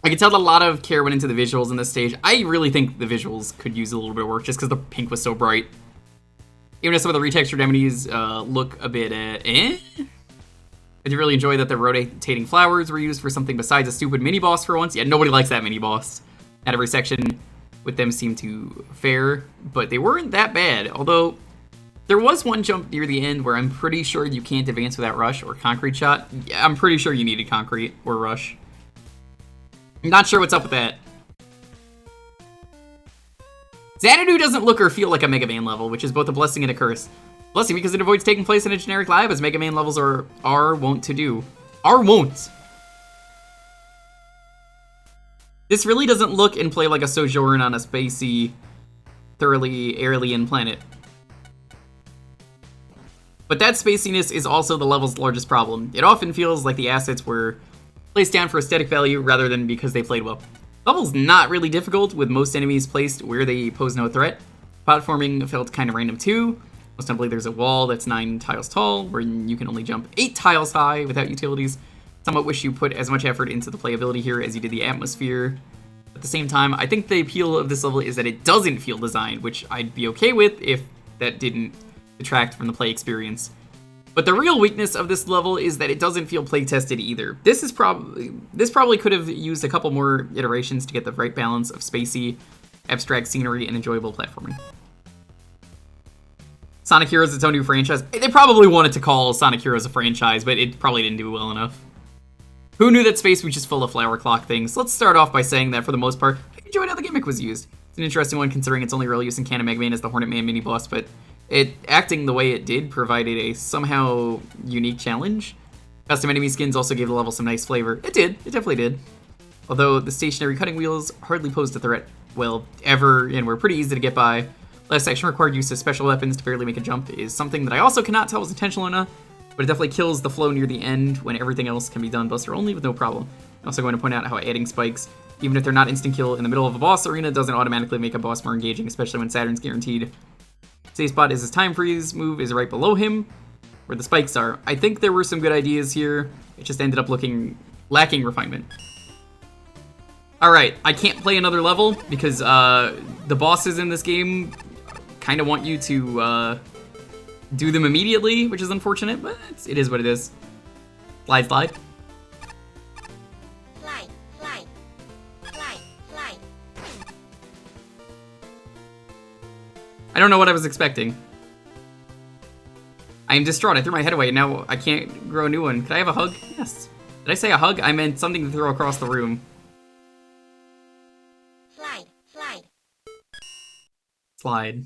I can tell that a lot of care went into the visuals in this stage. I really think the visuals could use a little bit of work just because the pink was so bright. Even if some of the retextured enemies look a bit I did really enjoy that the rotating flowers were used for something besides a stupid mini-boss for once. Yeah, nobody likes that mini-boss. At every section with them seemed to fare, but they weren't that bad. Although, there was one jump near the end where I'm pretty sure you can't advance without Rush or Concrete Shot. Yeah, I'm pretty sure you needed Concrete or Rush. I'm not sure what's up with that. Xanadu doesn't look or feel like a Mega Man level, which is both a blessing and a curse. Blessing because it avoids taking place in a generic lab, as Mega Man levels are wont to do. Are wont. This really doesn't look and play like a sojourn on a spacey, thoroughly alien planet. But that spaciness is also the level's largest problem. It often feels like the assets were placed down for aesthetic value rather than because they played well. The level's not really difficult, with most enemies placed where they pose no threat. Platforming felt kind of random too. Most notably, there's a wall that's 9 tiles tall, where you can only jump 8 tiles high without utilities. Somewhat wish you put as much effort into the playability here as you did the atmosphere. At the same time, I think the appeal of this level is that it doesn't feel designed, which I'd be okay with if that didn't detract from the play experience. But the real weakness of this level is that it doesn't feel play-tested either. This probably could have used a couple more iterations to get the right balance of spacey, abstract scenery, and enjoyable platforming. Sonic Heroes is its own new franchise. They probably wanted to call Sonic Heroes a franchise, but it probably didn't do well enough. Who knew that space was just full of flower clock things? Let's start off by saying that for the most part, I enjoyed how the gimmick was used. It's an interesting one considering its only real use in Canon Mega Man is the Hornet Man mini boss, but it acting the way it did provided a somehow unique challenge. Custom enemy skins also gave the level some nice flavor. It did, it definitely did. Although the stationary cutting wheels hardly posed a threat, well, ever, and were pretty easy to get by. Last section required use of special weapons to barely make a jump is something that I also cannot tell was intentional or not, but it definitely kills the flow near the end when everything else can be done buster only with no problem. I'm also going to point out how adding spikes, even if they're not instant kill in the middle of a boss arena, doesn't automatically make a boss more engaging, especially when Saturn's guaranteed. Save spot is his time freeze move is right below him, where the spikes are. I think there were some good ideas here. It just ended up lacking refinement. Alright, I can't play another level because the bosses in this game kind of want you to do them immediately, which is unfortunate, but it is what it is. Slide, slide. Slide, slide, slide, slide. I don't know what I was expecting. I am distraught. I threw my head away, and now I can't grow a new one. Could I have a hug? Yes. Did I say a hug? I meant something to throw across the room. Slide, slide. Slide.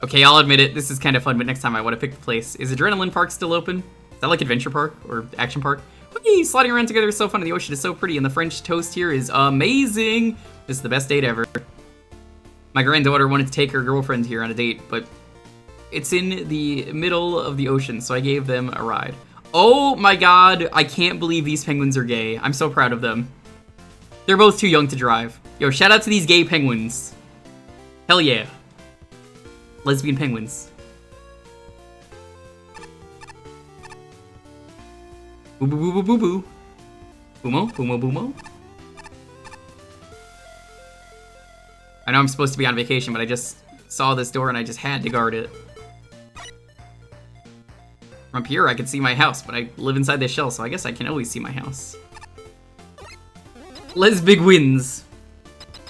Okay, I'll admit it. This is kind of fun, but next time I want to pick the place. Is Adrenaline Park still open? Is that like Adventure Park or Action Park? Whee! Sliding around together is so fun, and the ocean is so pretty, and the French toast here is amazing. This is the best date ever. My granddaughter wanted to take her girlfriend here on a date, but it's in the middle of the ocean, so I gave them a ride. Oh my god, I can't believe these penguins are gay. I'm so proud of them. They're both too young to drive. Yo, shout out to these gay penguins. Hell yeah. Lesbian penguins. Boo boo boo boo boo boo. Boomo, boomo, boomo. I know I'm supposed to be on vacation, but I just saw this door and I just had to guard it. From up here, I can see my house, but I live inside this shell, so I guess I can always see my house. Les Big Wins.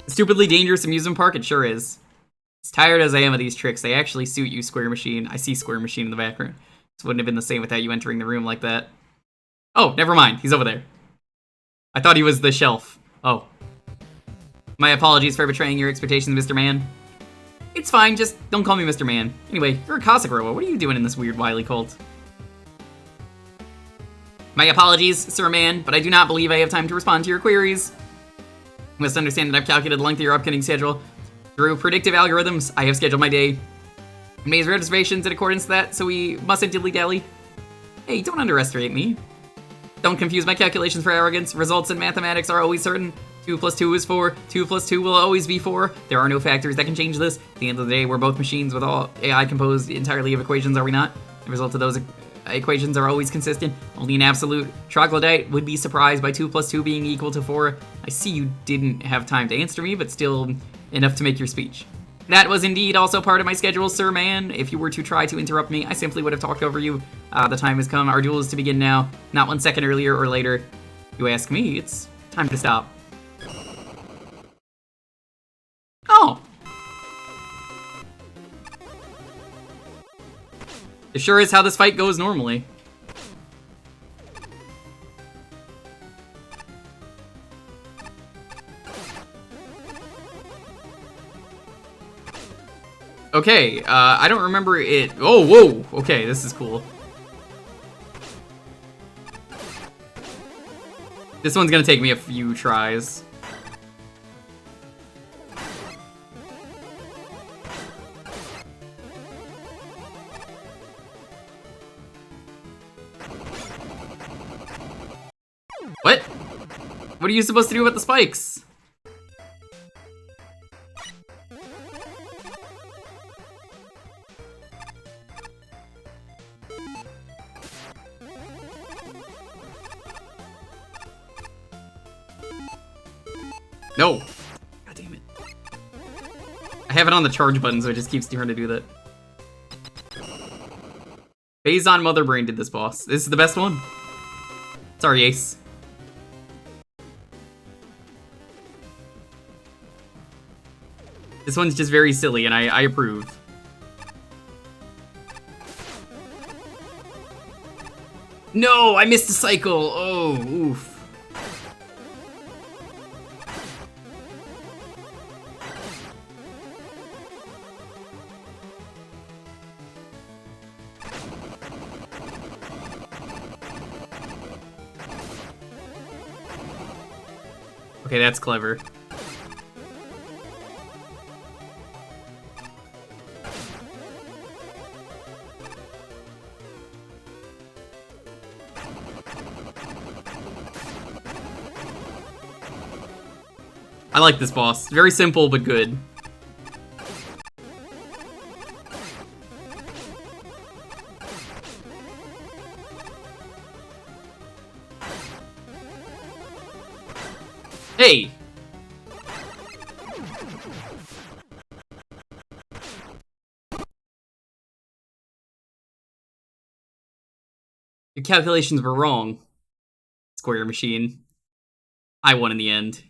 Stupidly dangerous amusement park, it sure is. As tired as I am of these tricks, they actually suit you, Square Machine. I see Square Machine in the background. This wouldn't have been the same without you entering the room like that. Oh, never mind. He's over there. I thought he was the shelf. Oh. My apologies for betraying your expectations, Mr. Man. It's fine, just don't call me Mr. Man. Anyway, you're a Cossack robot. What are you doing in this weird Wily cult? My apologies, Sir Man, but I do not believe I have time to respond to your queries. You must understand that I've calculated the length of your upcoming schedule. Through predictive algorithms, I have scheduled my day. I made reservations in accordance to that, so we mustn't dilly-dally. Hey, don't underestimate me. Don't confuse my calculations for arrogance. Results in mathematics are always certain. 2 plus 2 is 4. 2 plus 2 will always be 4. There are no factors that can change this. At the end of the day, we're both machines with all AI composed entirely of equations, are we not? The result of those equations are always consistent. Only an absolute troglodyte would be surprised by 2 plus 2 being equal to 4. I see you didn't have time to answer me, but still enough to make your speech. That was indeed also part of my schedule, Sir Man. If you were to try to interrupt me, I simply would have talked over you. The time has come. Our duel is to begin now. Not 1 second earlier or later. You ask me, it's time to stop. Oh! It sure is how this fight goes normally. Okay, I don't remember it. Oh, whoa! Okay, this is cool. This one's gonna take me a few tries. What? What are you supposed to do about the spikes? No! God damn it. I have it on the charge button, so it just keeps trying to do that. Phazon Motherbrain did this boss. This is the best one. Sorry, Ace. This one's just very silly, and I approve. No, I missed the cycle. Oh, oof. Okay, that's clever. I like this boss. Very simple, but good. Hey! Your calculations were wrong, Square Machine. I won in the end.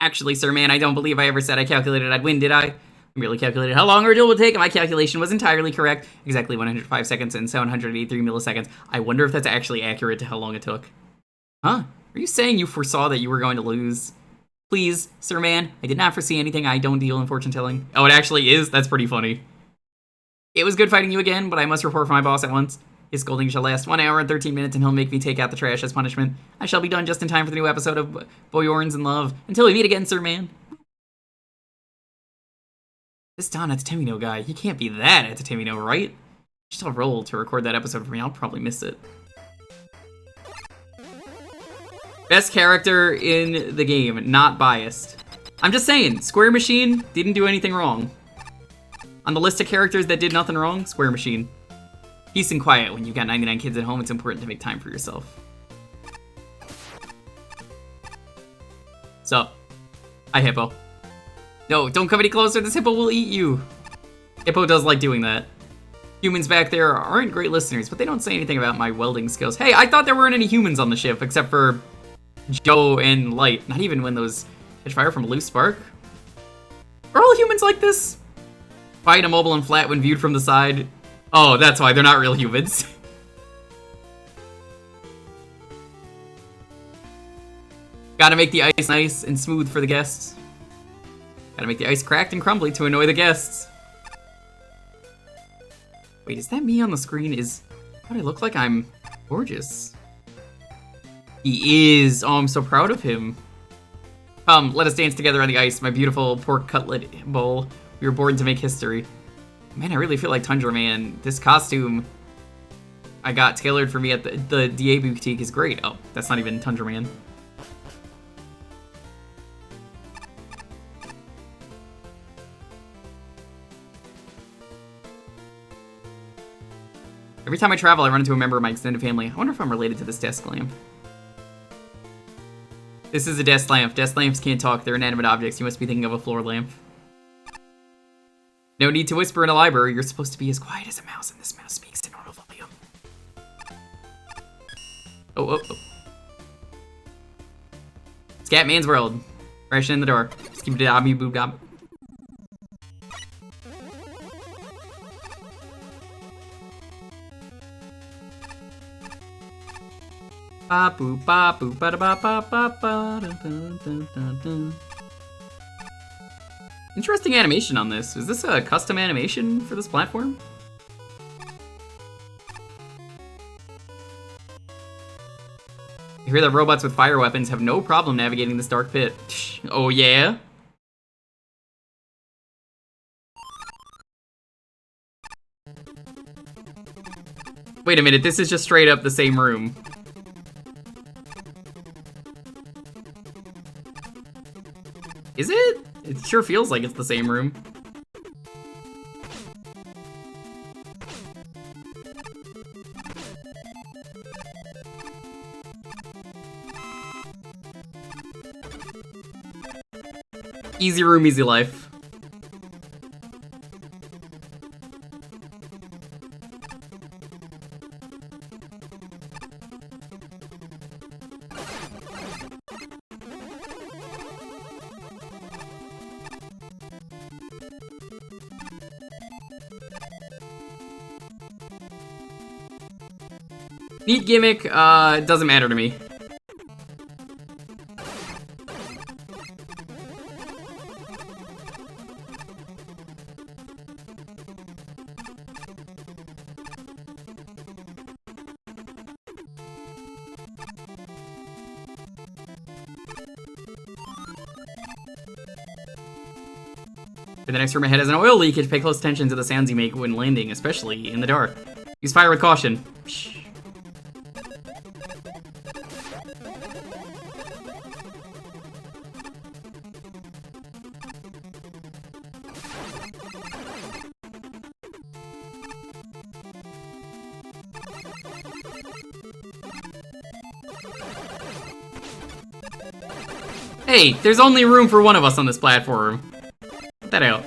Actually, sir, man, I don't believe I ever said I calculated I'd win, did I? I merely calculated how long our duel would take, and my calculation was entirely correct. Exactly 105 seconds and 783 milliseconds. I wonder if that's actually accurate to how long it took. Huh? Are you saying you foresaw that you were going to lose? Please, sir, man, I did not foresee anything. I don't deal in fortune-telling. Oh, it actually is? That's pretty funny. It was good fighting you again, but I must report for my boss at once. His scolding shall last 1 hour and 13 minutes, and he'll make me take out the trash as punishment. I shall be done just in time for the new episode of Boyorns in Love. Until we meet again, sir, man. This Don Attatemino guy, he can't be that Attatemino, right? Just a roll to record that episode for me. I'll probably miss it. Best character in the game, not biased. I'm just saying, Square Machine didn't do anything wrong. On the list of characters that did nothing wrong, Square Machine. Peace and quiet. When you've got 99 kids at home, it's important to make time for yourself. Sup? Hi, Hippo. No, don't come any closer. This Hippo will eat you. Hippo does like doing that. Humans back there aren't great listeners, but they don't say anything about my welding skills. Hey, I thought there weren't any humans on the ship, except for Joe and Light. Not even when those catch fire from a loose spark. Are all humans like this? Quiet, immobile, and flat when viewed from the side. Oh, that's why. They're not real humans. Gotta make the ice nice and smooth for the guests. Gotta make the ice cracked and crumbly to annoy the guests. Wait, is that me on the screen? What I look like? I'm gorgeous. He is. Oh, I'm so proud of him. Come, let us dance together on the ice, my beautiful pork cutlet bowl. We were born to make history. Man, I really feel like Tundra Man. This costume I got tailored for me at the DA boutique is great. Oh, that's not even Tundra Man. Every time I travel, I run into a member of my extended family. I wonder if I'm related to this desk lamp. This is a desk lamp. Desk lamps can't talk. They're inanimate objects. You must be thinking of a floor lamp. No need to whisper in a library. You're supposed to be as quiet as a mouse, and this mouse speaks in normal volume. Oh. Scatman's World. Fresh in the door. Skip it out, boob gob. Ba boop ba boop ba da ba ba ba ba da dun dun dun dun. Interesting animation on this. Is this a custom animation for this platform? I hear that robots with fire weapons have no problem navigating this dark pit. Oh yeah? Wait a minute, this is just straight up the same room. Is it? It sure feels like it's the same room. Easy room, easy life. Neat gimmick, doesn't matter to me. For the next room ahead has an oil leakage. Pay close attention to the sounds you make when landing, especially in the dark. Use fire with caution. Shh. Hey, there's only room for one of us on this platform. Get that out.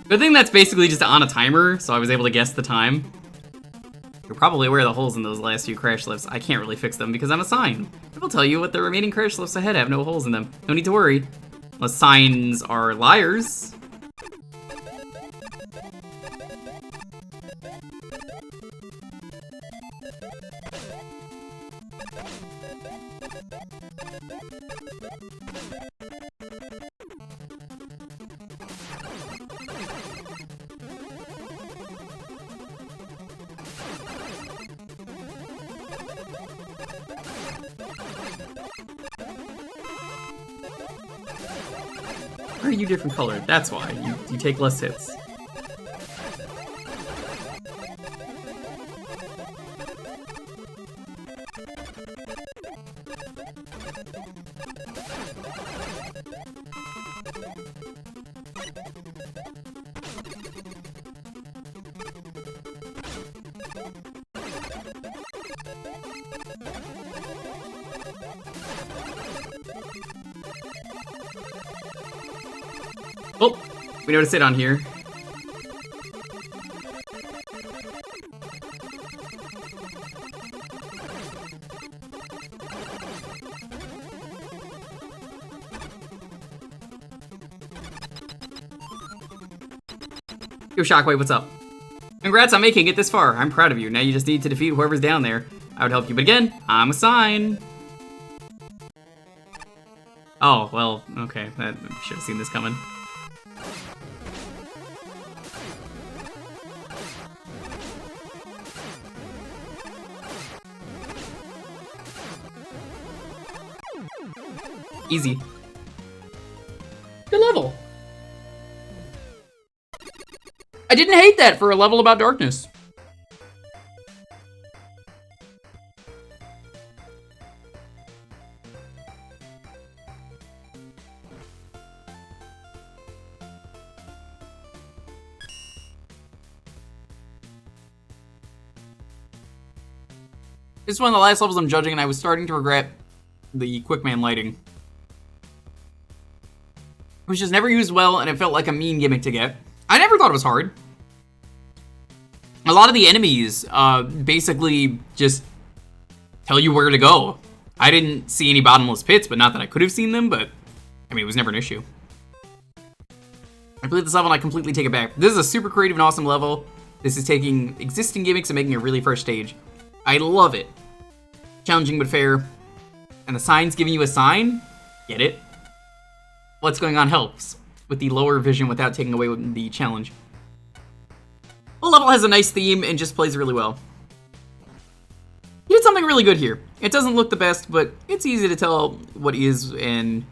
Good thing that's basically just on a timer, so I was able to guess the time. You're probably aware of the holes in those last few crash lifts. I can't really fix them because I'm a sign. It will tell you what the remaining crash lifts ahead have no holes in them. No need to worry. Unless signs are liars. Why are you different colored? That's why. You take less hits. Oh, we noticed it on here. Yo, Shockwave, what's up? Congrats on making it this far. I'm proud of you. Now you just need to defeat whoever's down there. I would help you, but again, I'm a sign. Oh, well, okay. I should have seen this coming. Easy. Good level. I didn't hate that for a level about darkness. This is one of the last levels I'm judging, and I was starting to regret the Quickman lighting. Which is never used well, and it felt like a mean gimmick to get. I never thought it was hard. A lot of the enemies basically just tell you where to go. I didn't see any bottomless pits, but not that I could have seen them, but I mean, it was never an issue. I played this level and I completely take it back. This is a super creative and awesome level. This is taking existing gimmicks and making a really fresh stage. I love it. Challenging but fair. And the sign's giving you a sign? Get it? What's going on helps with the lower vision without taking away the challenge. The level has a nice theme and just plays really well. You did something really good here. It doesn't look the best, but it's easy to tell what is and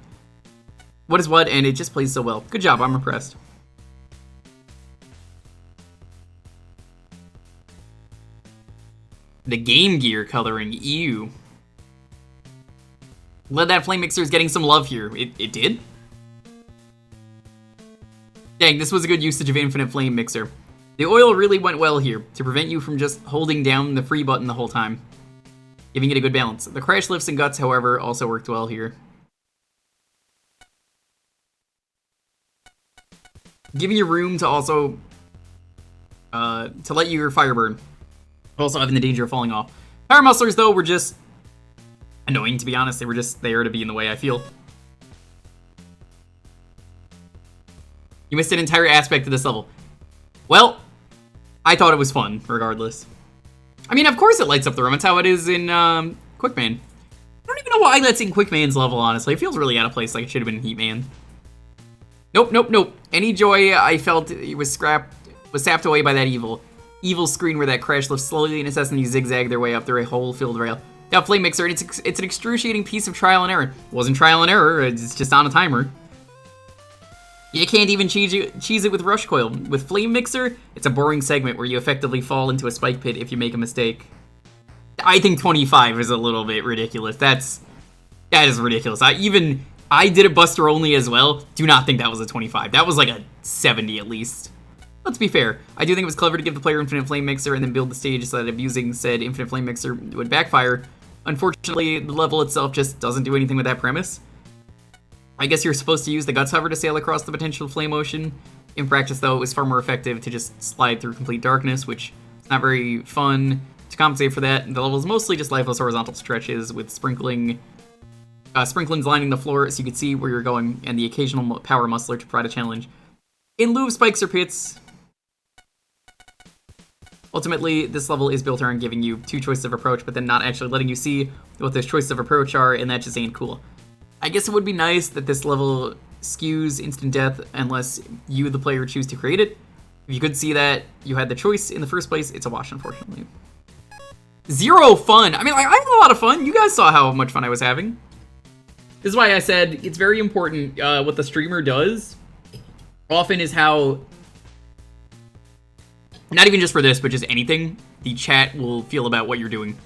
what is what, and it just plays so well. Good job, I'm impressed. The Game Gear coloring, ew. Glad that flame mixer is getting some love here. It did? Dang, this was a good usage of Infinite Flame Mixer. The oil really went well here, to prevent you from just holding down the free button the whole time, giving it a good balance. The crash lifts and guts, however, also worked well here. giving you room to also to let your fire burn, also having the danger of falling off. Power musclers though were just annoying, to be honest. They were just there to be in the way, I feel. You missed an entire aspect of this level. Well, I thought it was fun, regardless. I mean, of course it lights up the room. That's how it is in Quickman. I don't even know why that's in Quickman's level, honestly. It feels really out of place, like it should have been in Heatman. Nope, nope, nope. Any joy I felt was sapped away by that evil screen where that crash lifts slowly and incessantly zigzag their way up through a hole-filled rail. That flame mixer, it's an excruciating piece of trial and error. It wasn't trial and error, it's just on a timer. You can't even cheese it with Rush Coil. With Flame Mixer, it's a boring segment where you effectively fall into a spike pit if you make a mistake. I think 25 is a little bit ridiculous. That is ridiculous. I did it Buster only as well. Do not think that was a 25. That was like a 70 at least. Let's be fair. I do think it was clever to give the player Infinite Flame Mixer and then build the stage so that abusing said Infinite Flame Mixer would backfire. Unfortunately, the level itself just doesn't do anything with that premise. I guess you're supposed to use the Guts Hover to sail across the potential flame ocean. In practice, though, it was far more effective to just slide through complete darkness, which is not very fun. To compensate for that, the level is mostly just lifeless horizontal stretches with sprinklings lining the floor so you can see where you're going, and the occasional power muscler to provide a challenge. In lieu of spikes or pits, ultimately, this level is built around giving you two choices of approach, but then not actually letting you see what those choices of approach are, and that just ain't cool. I guess it would be nice that this level skews instant death unless you, the player, choose to create it. If you could see that you had the choice in the first place, it's a wash, unfortunately. Zero fun! I mean, I had a lot of fun. You guys saw how much fun I was having. This is why I said it's very important what the streamer does often is how, not even just for this, but just anything, the chat will feel about what you're doing.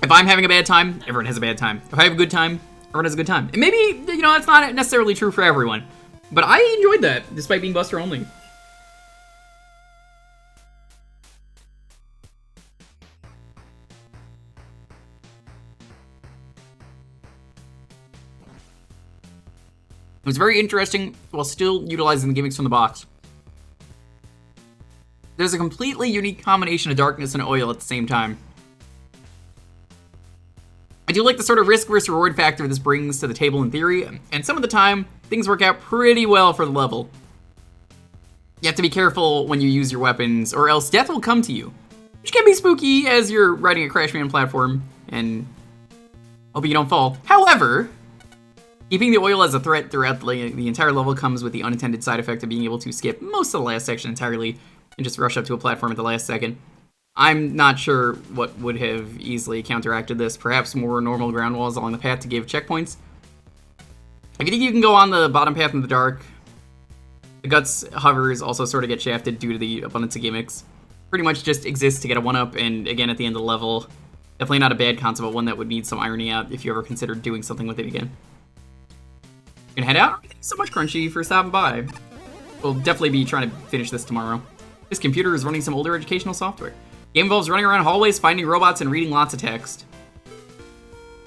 If I'm having a bad time, everyone has a bad time. If I have a good time, everyone has a good time. And maybe, you know, that's not necessarily true for everyone. But I enjoyed that, despite being Buster only. It was very interesting, while still utilizing the gimmicks from the box. There's a completely unique combination of darkness and oil at the same time. I do like the sort of risk versus reward factor this brings to the table in theory, and some of the time, things work out pretty well for the level. You have to be careful when you use your weapons, or else death will come to you, which can be spooky as you're riding a Crashman platform, and hoping you don't fall. However, keeping the oil as a threat throughout the entire level comes with the unintended side effect of being able to skip most of the last section entirely, and just rush up to a platform at the last second. I'm not sure what would have easily counteracted this. Perhaps more normal ground walls along the path to give checkpoints. If you think you can go on the bottom path in the dark, the Guts hovers also sort of get shafted due to the abundance of gimmicks. Pretty much just exists to get a 1-up, and again at the end of the level, definitely not a bad concept, but one that would need some irony out if you ever considered doing something with it again. Gonna head out? Thanks so much, Crunchy, for stopping by. We'll definitely be trying to finish this tomorrow. This computer is running some older educational software. Game involves running around hallways, finding robots, and reading lots of text.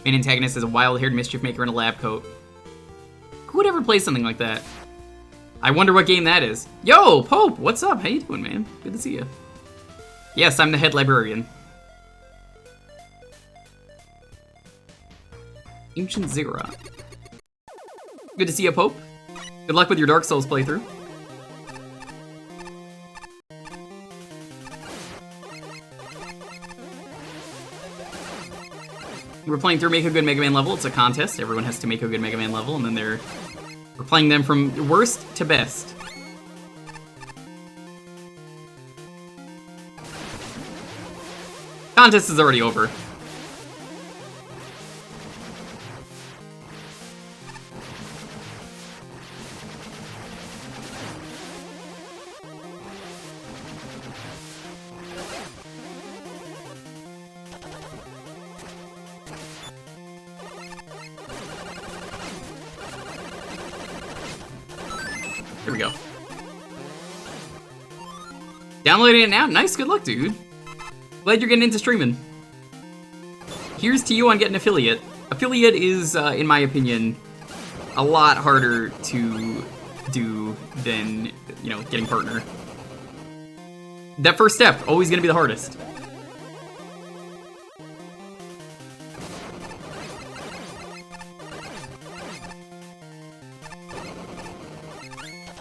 Main antagonist is a wild-haired mischief maker in a lab coat. Who would ever play something like that? I wonder what game that is. Yo, Pope, what's up? How you doing, man? Good to see you. Yes, I'm the head librarian. Ancient Ziggurat. Good to see you, Pope. Good luck with your Dark Souls playthrough. We're playing through Make a Good Mega Man level. It's a contest. Everyone has to make a good Mega Man level, and then we're playing them from worst to best. Contest is already over. Here we go. Downloading it now? Nice, good luck, dude. Glad you're getting into streaming. Here's to you on getting affiliate. Affiliate is, in my opinion, a lot harder to do than, you know, getting partner. That first step, always gonna be the hardest.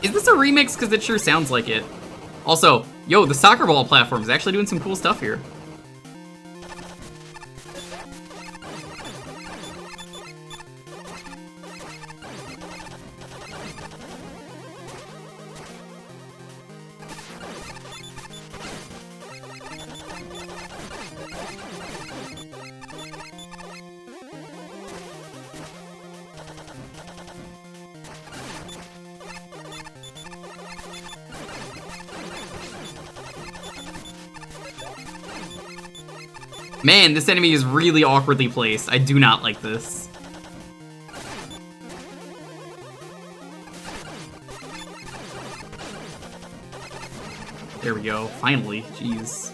Is this a remix? Because it sure sounds like it. Also, yo, the soccer ball platform is actually doing some cool stuff here. Man, this enemy is really awkwardly placed. I do not like this. There we go, finally, jeez.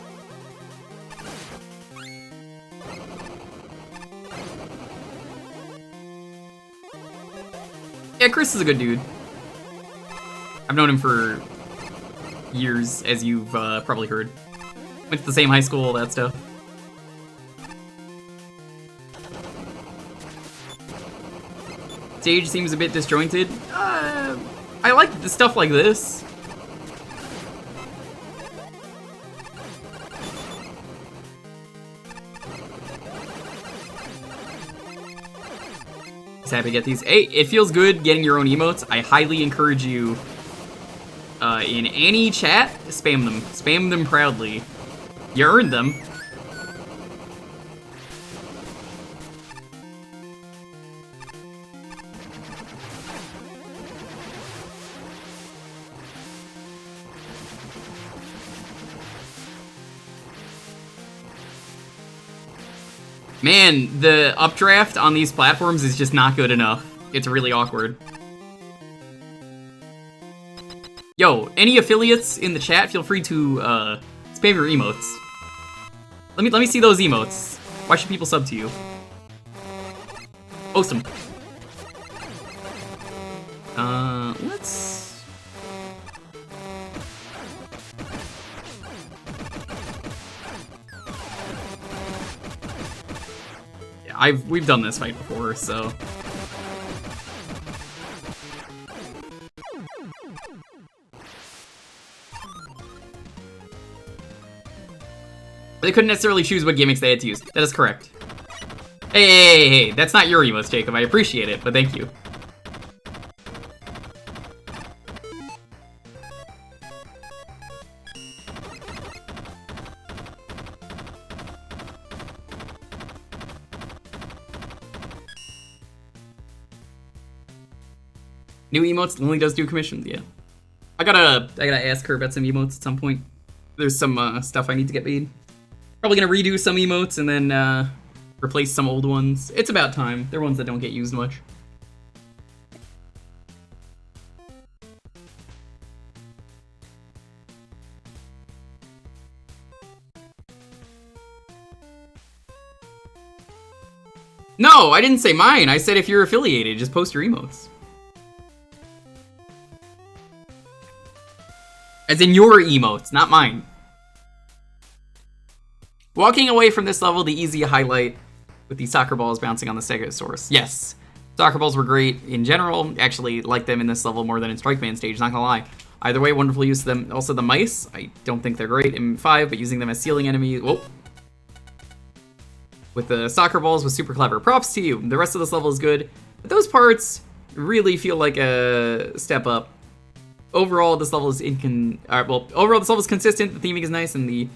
Yeah, Chris is a good dude. I've known him for years, as you've probably heard. Went to the same high school, all that stuff. Stage seems a bit disjointed. I like the stuff like this. Just happy to get these. Hey, it feels good getting your own emotes. I highly encourage you, in any chat, spam them. Spam them proudly. You earned them. Man, the updraft on these platforms is just not good enough. It's really awkward. Yo, any affiliates in the chat, feel free to spam your emotes. Let me see those emotes. Why should people sub to you? Post them. Let's... We've done this fight before, so... They couldn't necessarily choose what gimmicks they had to use. That is correct. Hey, that's not your emotes, Jacob. I appreciate it, but thank you. New emotes, Lily does do commissions, yeah. I gotta ask her about some emotes at some point. There's some stuff I need to get made. Probably gonna redo some emotes and then replace some old ones. It's about time. They're ones that don't get used much. No, I didn't say mine. I said if you're affiliated, just post your emotes. As in your emotes, not mine. Walking away from this level, the easy highlight with the soccer balls bouncing on the Stegosaurus. Yes, soccer balls were great in general. Actually, like them in this level more than in Strike Man stage, not gonna lie. Either way, wonderful use of them. Also, the mice, I don't think they're great in 5, but using them as ceiling enemies, whoa. With the soccer balls was super clever. Props to you. The rest of this level is good, but those parts really feel like a step up. Overall, this level is overall this level is consistent. The theming is nice, and the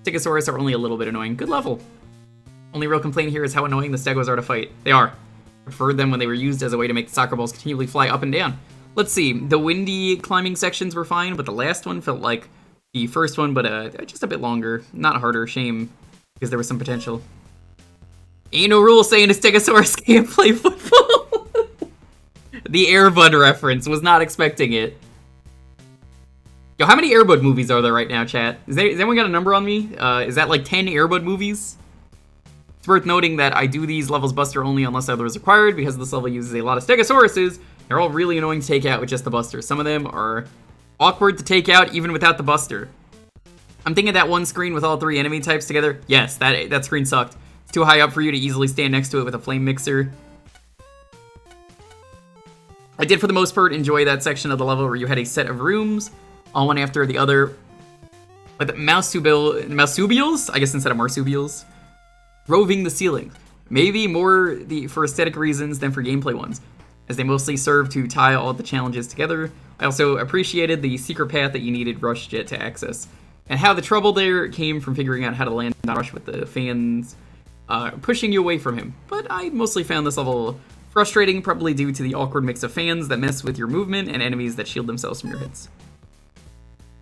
Stegosaurus are only a little bit annoying. Good level. Only real complaint here is how annoying the Stegos are to fight. They are. Preferred them when they were used as a way to make the soccer balls continually fly up and down. Let's see. The windy climbing sections were fine, but the last one felt like the first one, but just a bit longer. Not harder. Shame, because there was some potential. Ain't no rule saying a Stegosaurus can't play football. The Air Bud reference. Was not expecting it. Yo, how many Air Bud movies are there right now, chat? Has anyone got a number on me? Is that like 10 Air Bud movies? It's worth noting that I do these levels Buster only unless otherwise required, because this level uses a lot of Stegosauruses. They're all really annoying to take out with just the Buster. Some of them are awkward to take out even without the Buster. I'm thinking that one screen with all 3 enemy types together. Yes, that screen sucked. It's too high up for you to easily stand next to it with a flame mixer. I did, for the most part, enjoy that section of the level where you had a set of rooms, all one after the other. Like the Mousubials, I guess instead of Marsubials, roving the ceiling. Maybe more for aesthetic reasons than for gameplay ones, as they mostly serve to tie all the challenges together. I also appreciated the secret path that you needed Rush Jet to access, and how the trouble there came from figuring out how to land on Rush with the fans pushing you away from him. But I mostly found this level frustrating, probably due to the awkward mix of fans that mess with your movement and enemies that shield themselves from your hits.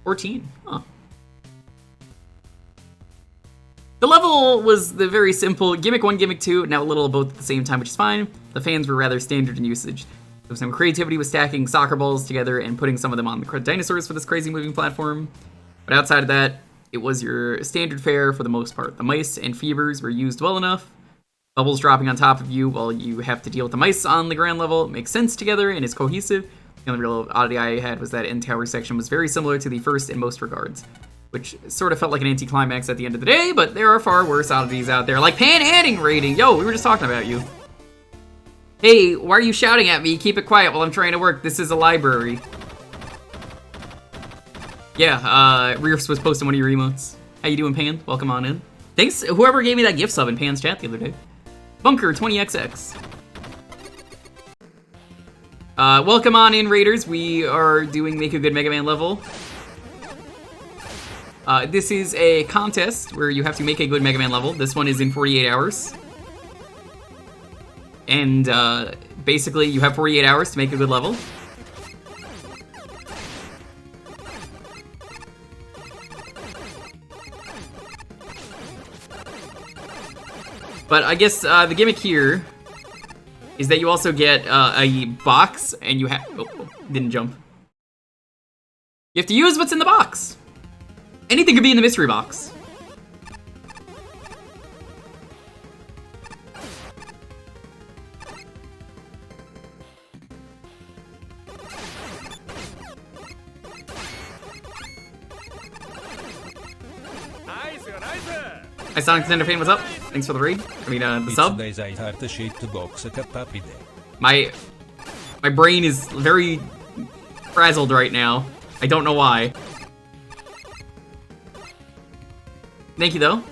14. Huh. The level was the very simple Gimmick 1, Gimmick 2, now a little of both at the same time, which is fine. The fans were rather standard in usage. There was some creativity with stacking soccer balls together and putting some of them on the dinosaurs for this crazy moving platform. But outside of that, it was your standard fare for the most part. The mice and fevers were used well enough. Bubbles dropping on top of you while you have to deal with the mice on the ground level makes sense together and is cohesive. The only real oddity I had was that end tower section was very similar to the first in most regards, which sort of felt like an anticlimax at the end of the day, but there are far worse oddities out there, like pan-adding rating. Yo, we were just talking about you. Hey, why are you shouting at me? Keep it quiet while I'm trying to work. This is a library. Yeah, Reefs was posting one of your emotes. How you doing, Pan? Welcome on in. Thanks, whoever gave me that gift sub in Pan's chat the other day. Bunker 20XX. Welcome on in, Raiders. We are doing Make a Good Mega Man level. This is a contest where you have to make a good Mega Man level. This one is in 48 hours. And basically, you have 48 hours to make a good level. But I guess the gimmick here is that you also get a box, and you have... Oh, didn't jump. You have to use what's in the box. Anything could be in the mystery box. Hi, Sonic Nintendo fan, what's up? Thanks for the raid. I mean, the sub. My brain is very frazzled right now. I don't know why. Thank you, though.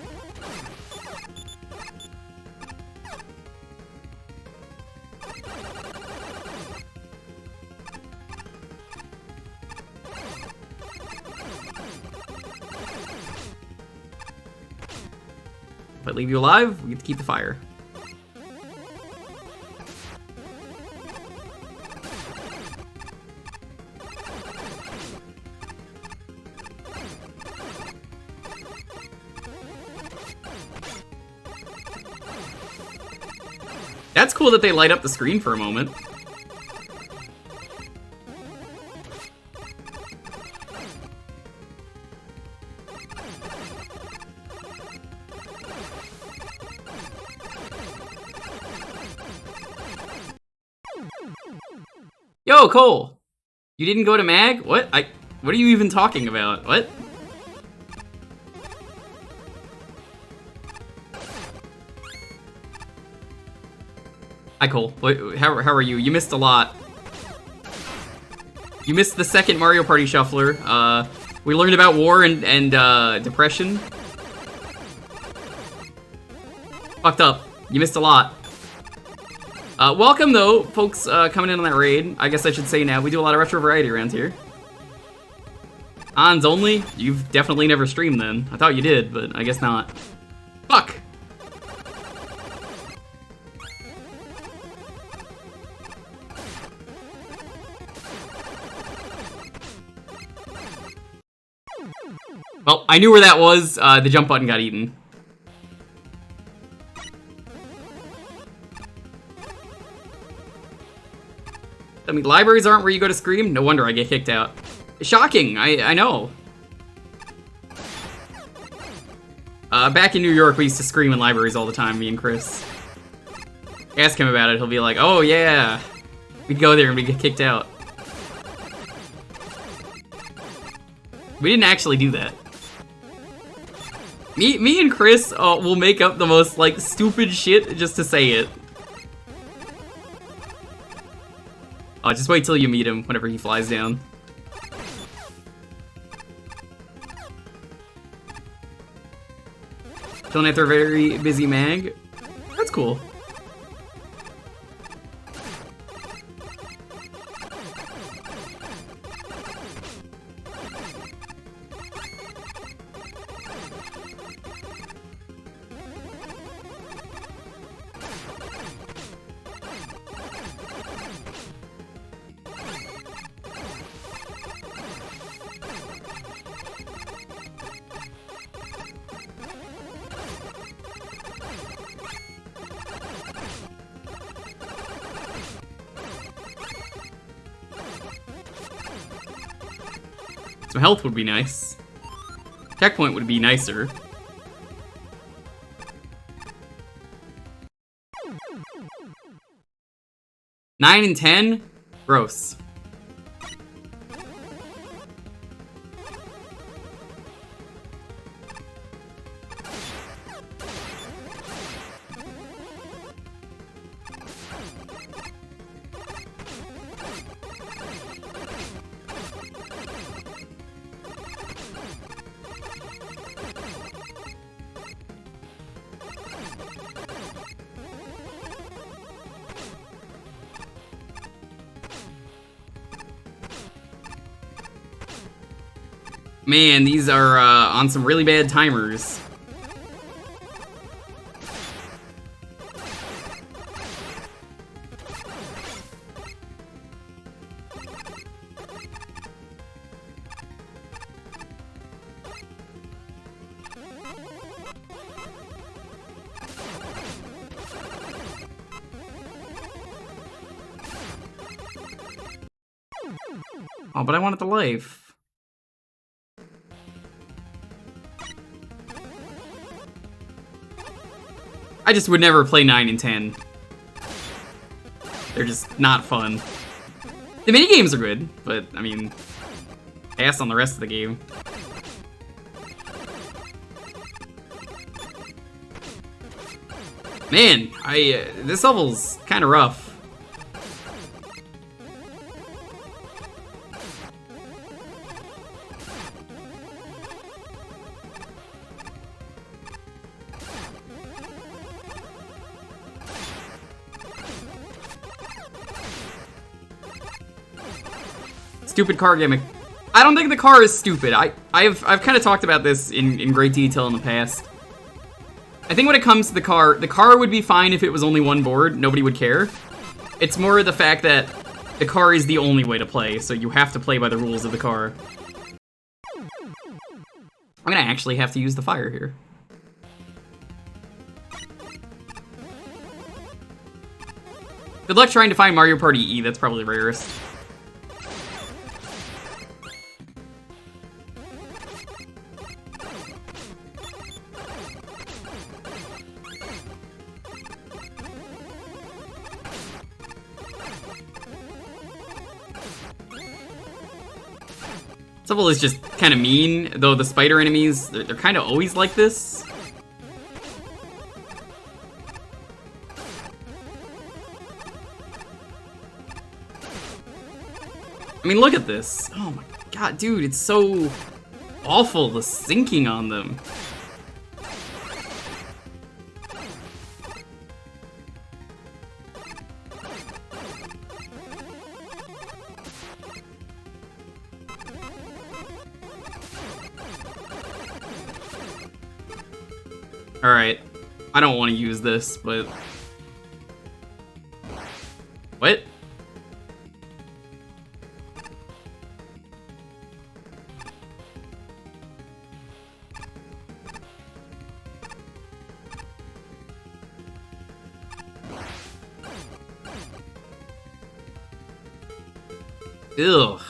If I leave you alive, we get to keep the fire. That's cool that they light up the screen for a moment. Yo, Cole! You didn't go to Mag? What? What are you even talking about? What? Hi, Cole. How are you? You missed a lot. You missed the second Mario Party Shuffler. We learned about war and depression. Fucked up. You missed a lot. Welcome, though, folks coming in on that raid. I guess I should say now, we do a lot of retro variety around here. Ons only? You've definitely never streamed then. I thought you did, but I guess not. Fuck! Well, I knew where that was. The jump button got eaten. I mean, libraries aren't where you go to scream? No wonder I get kicked out. Shocking, I know. Back in New York, we used to scream in libraries all the time, me and Chris. Ask him about it, he'll be like, oh yeah. We'd go there and we'd get kicked out. We didn't actually do that. Me and Chris will make up the most, like, stupid shit just to say it. Oh, just wait till you meet him whenever he flies down. Chilling after a very busy mag. That's cool. Some health would be nice. Checkpoint would be nicer. Nine and 10? Gross. Man, these are on some really bad timers. Oh, but I wanted the life. I just would never play 9 and 10. They're just not fun. The minigames are good, but, I mean, pass on the rest of the game. Man, this level's kind of rough. Stupid car gimmick. I don't think the car is stupid. I've kind of talked about this in great detail in the past. I think when it comes to the car would be fine if it was only one board. Nobody would care. It's more the fact that the car is the only way to play, so you have to play by the rules of the car. I'm gonna actually have to use the fire here. Good luck trying to find Mario Party E, that's probably rarest. This level is just kind of mean, though the spider enemies, they're kind of always like this. I mean, look at this. Oh my god, dude, it's so awful, the sinking on them. Alright, I don't want to use this, but... What? Ugh.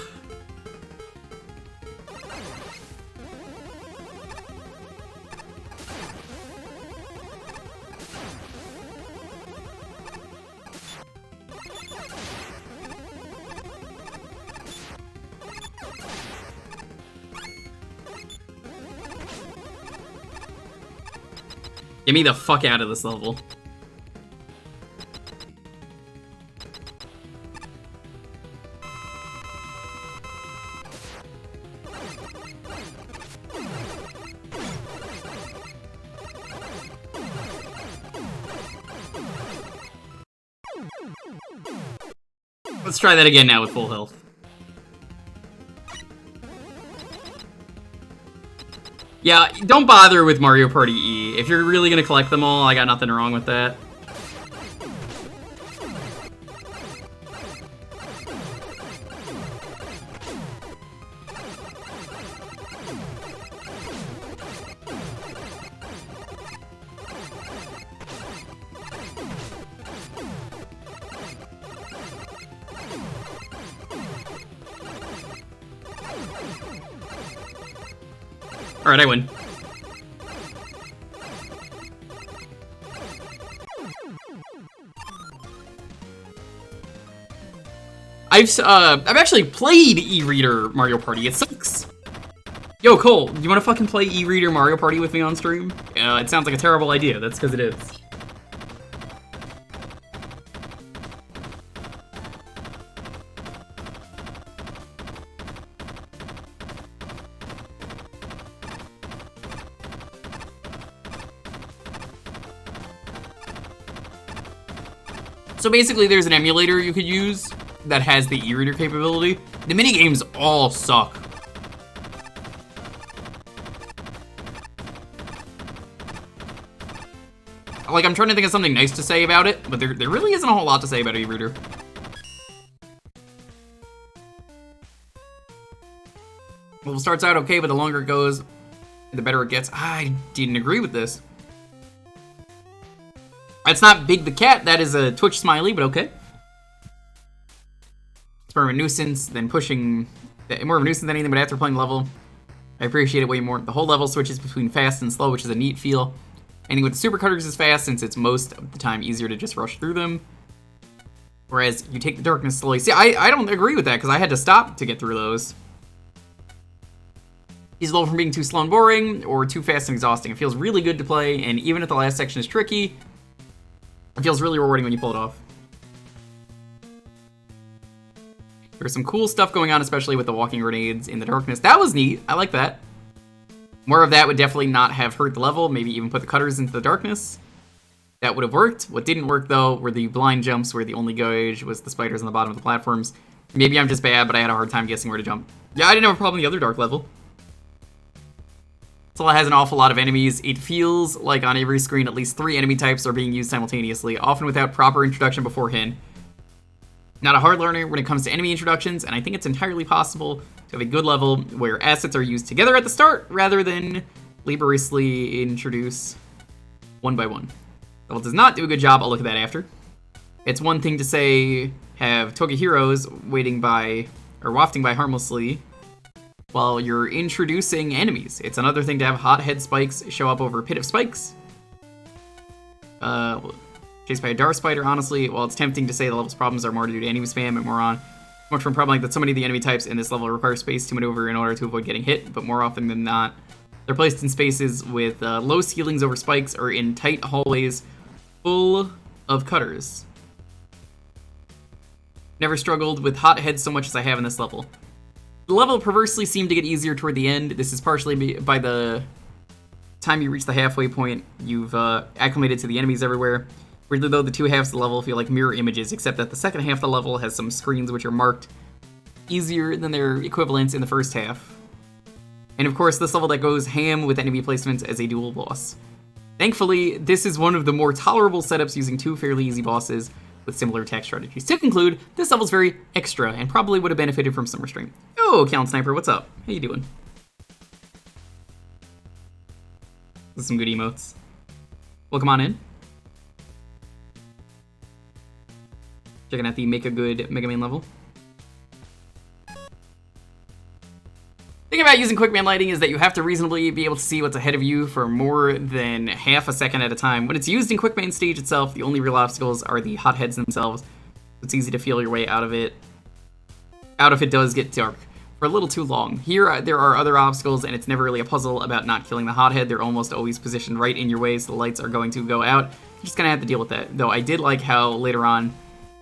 Get me the fuck out of this level. Let's try that again now with full health. Yeah, don't bother with Mario Party E. If you're really gonna collect them all, I got nothing wrong with that. Alright, I win. I've actually played E-Reader Mario Party. It sucks. Yo, Cole, you wanna fucking play E-Reader Mario Party with me on stream? It sounds like a terrible idea. That's because it is. So basically, there's an emulator you could use that has the e-reader capability. The minigames all suck. Like, I'm trying to think of something nice to say about it, but there really isn't a whole lot to say about e-reader. Well, it starts out okay, but the longer it goes, the better it gets. I didn't agree with this. That's not Big the Cat, that is a Twitch smiley, but okay. It's more of a nuisance than pushing, more of a nuisance than anything, but after playing the level, I appreciate it way more. The whole level switches between fast and slow, which is a neat feel. Ending with the super cutters is fast, since it's most of the time easier to just rush through them. Whereas you take the darkness slowly. See, I don't agree with that, because I had to stop to get through those. He's low from being too slow and boring, or too fast and exhausting. It feels really good to play, and even if the last section is tricky, it feels really rewarding when you pull it off. There's some cool stuff going on, especially with the walking grenades in the darkness. That was neat. I like that. More of that would definitely not have hurt the level. Maybe even put the cutters into the darkness. That would have worked. What didn't work, though, were the blind jumps where the only gauge was the spiders on the bottom of the platforms. Maybe I'm just bad, but I had a hard time guessing where to jump. Yeah, I didn't have a problem in the other dark level. This level has an awful lot of enemies. It feels like on every screen at least 3 enemy types are being used simultaneously, often without proper introduction beforehand. Not a hard learner when it comes to enemy introductions, and I think it's entirely possible to have a good level where assets are used together at the start, rather than laboriously introduce one by one. The level does not do a good job, I'll look at that after. It's one thing to say, have Toga heroes waiting by, or wafting by harmlessly, while you're introducing enemies. It's another thing to have hot head spikes show up over a pit of spikes. Chased by a Dark Spider, honestly, while it's tempting to say the level's problems are more due to enemy spam and more on much from a problem like that so many of the enemy types in this level require space to maneuver in order to avoid getting hit, but more often than not, they're placed in spaces with low ceilings over spikes or in tight hallways full of cutters. Never struggled with hot heads so much as I have in this level. The level perversely seemed to get easier toward the end. This is partially by the time you reach the halfway point, you've acclimated to the enemies everywhere. Weirdly though, the two halves of the level feel like mirror images, except that the second half of the level has some screens which are marked easier than their equivalents in the first half. And of course, this level that goes ham with enemy placements as a dual boss. Thankfully, this is one of the more tolerable setups using 2 fairly easy bosses with similar attack strategies. To conclude, this level's very extra and probably would have benefited from some restraint. Oh, Count Sniper, what's up? How you doing? With some good emotes. Welcome on in. Checking out the Make a Good Mega Man level. The thing about using Quick Man lighting is that you have to reasonably be able to see what's ahead of you for more than half a second at a time. When it's used in Quick Man stage itself, the only real obstacles are the hotheads themselves. It's easy to feel your way out of it. Out if it does get dark. for a little too long. Here, there are other obstacles, and it's never really a puzzle about not killing the hothead. They're almost always positioned right in your way, so the lights are going to go out. You're just gonna have to deal with that. Though I did like how later on,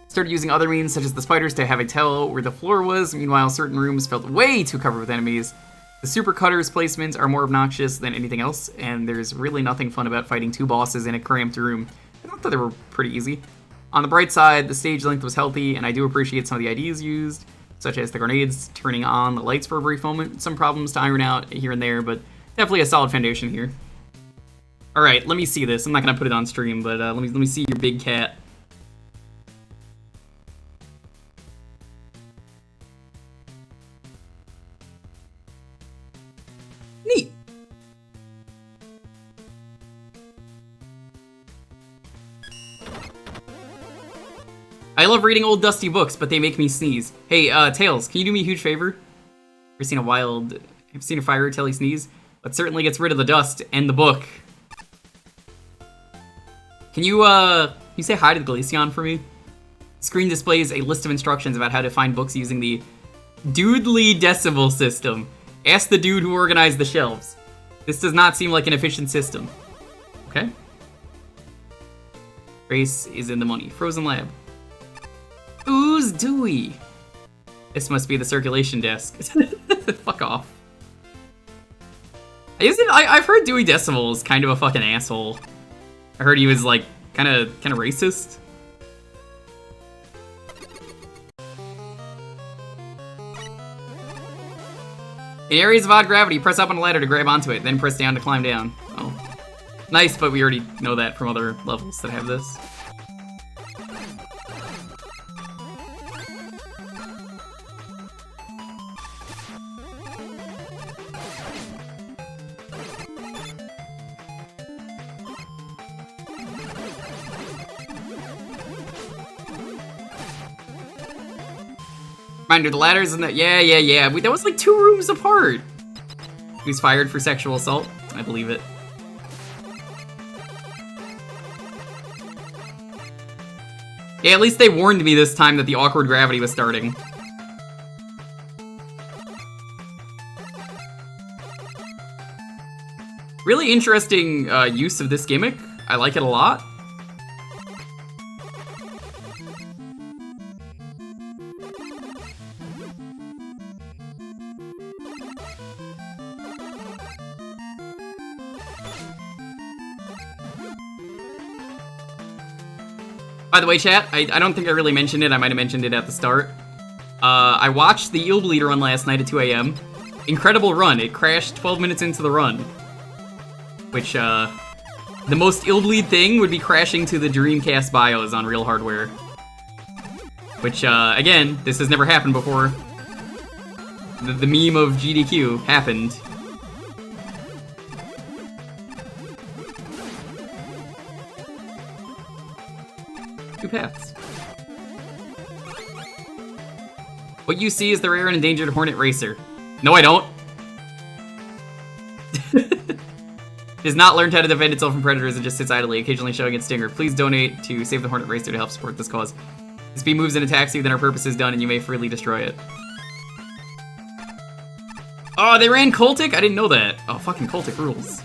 started using other means, such as the spiders, to have a tell where the floor was. Meanwhile, certain rooms felt way too covered with enemies. The super cutters placements are more obnoxious than anything else, and there's really nothing fun about fighting two bosses in a cramped room. I thought they were pretty easy. On the bright side, the stage length was healthy, and I do appreciate some of the ideas used, such as the grenades turning on the lights for a brief moment. Some problems to iron out here and there, but definitely a solid foundation here. Alright, let me see this. I'm not gonna put it on stream, but let me see your big cat. Neat. I love reading old dusty books, but they make me sneeze. Hey, Tails, can you do me a huge favor? I've seen a fire till he sneeze, but certainly gets rid of the dust and the book. Can you say hi to the Glaceon for me? Screen displays a list of instructions about how to find books using the Doodly Decimal System. Ask the dude who organized the shelves. This does not seem like an efficient system. Okay. Race is in the money. Frozen Lab. Ooze Dewey. This must be the circulation desk. Fuck off. I've heard Dewey Decimal is kind of a fucking asshole. I heard he was like kind of racist. In areas of odd gravity, press up on a ladder to grab onto it, then press down to climb down. Oh. Nice, but we already know that from other levels that have this. Reminder, the ladders and the... Yeah. That was like 2 rooms apart. He was fired for sexual assault. I believe it. Yeah, at least they warned me this time that the awkward gravity was starting. Really interesting use of this gimmick. I like it a lot. By the way, chat, I don't think I really mentioned it. I might have mentioned it at the start. I watched the Eel Bleed run last night at 2 a.m. Incredible run. It crashed 12 minutes into the run. Which, the most Eel Bleed thing would be crashing to the Dreamcast BIOS on real hardware. Which, again, this has never happened before. The meme of GDQ happened. Two paths. What you see is the rare and endangered Hornet Racer. No, I don't. It has not learned how to defend itself from predators and just sits idly, occasionally showing its stinger. Please donate to save the Hornet Racer to help support this cause. This bee moves and attacks you, then our purpose is done and you may freely destroy it. Oh, they ran Cultic? I didn't know that. Oh, fucking Cultic rules.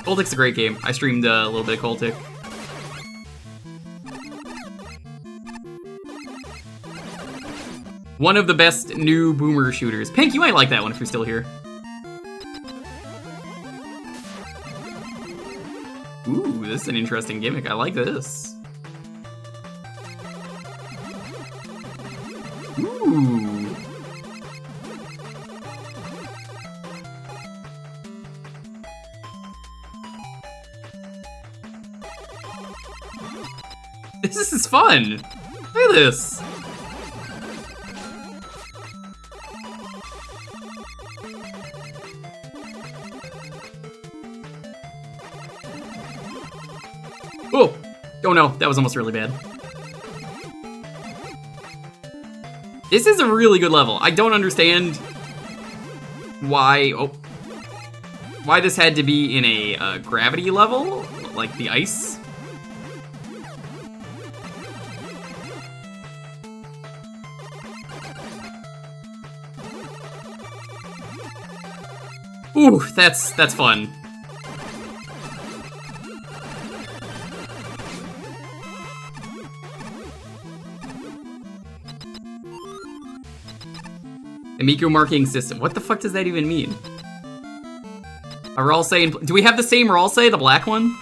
Cultic's a great game. I streamed a little bit of Cultic. One of the best new boomer shooters. Pink, you might like that one if you're still here. Ooh, this is an interesting gimmick. I like this. Ooh. This is fun. Look at this. Oh no, that was almost really bad. This is a really good level. I don't understand why this had to be in a gravity level, like the ice. Ooh, that's fun. The Miku marking system. What the fuck does that even mean? A Ralsei. Do we have the same Ralsei, the black one?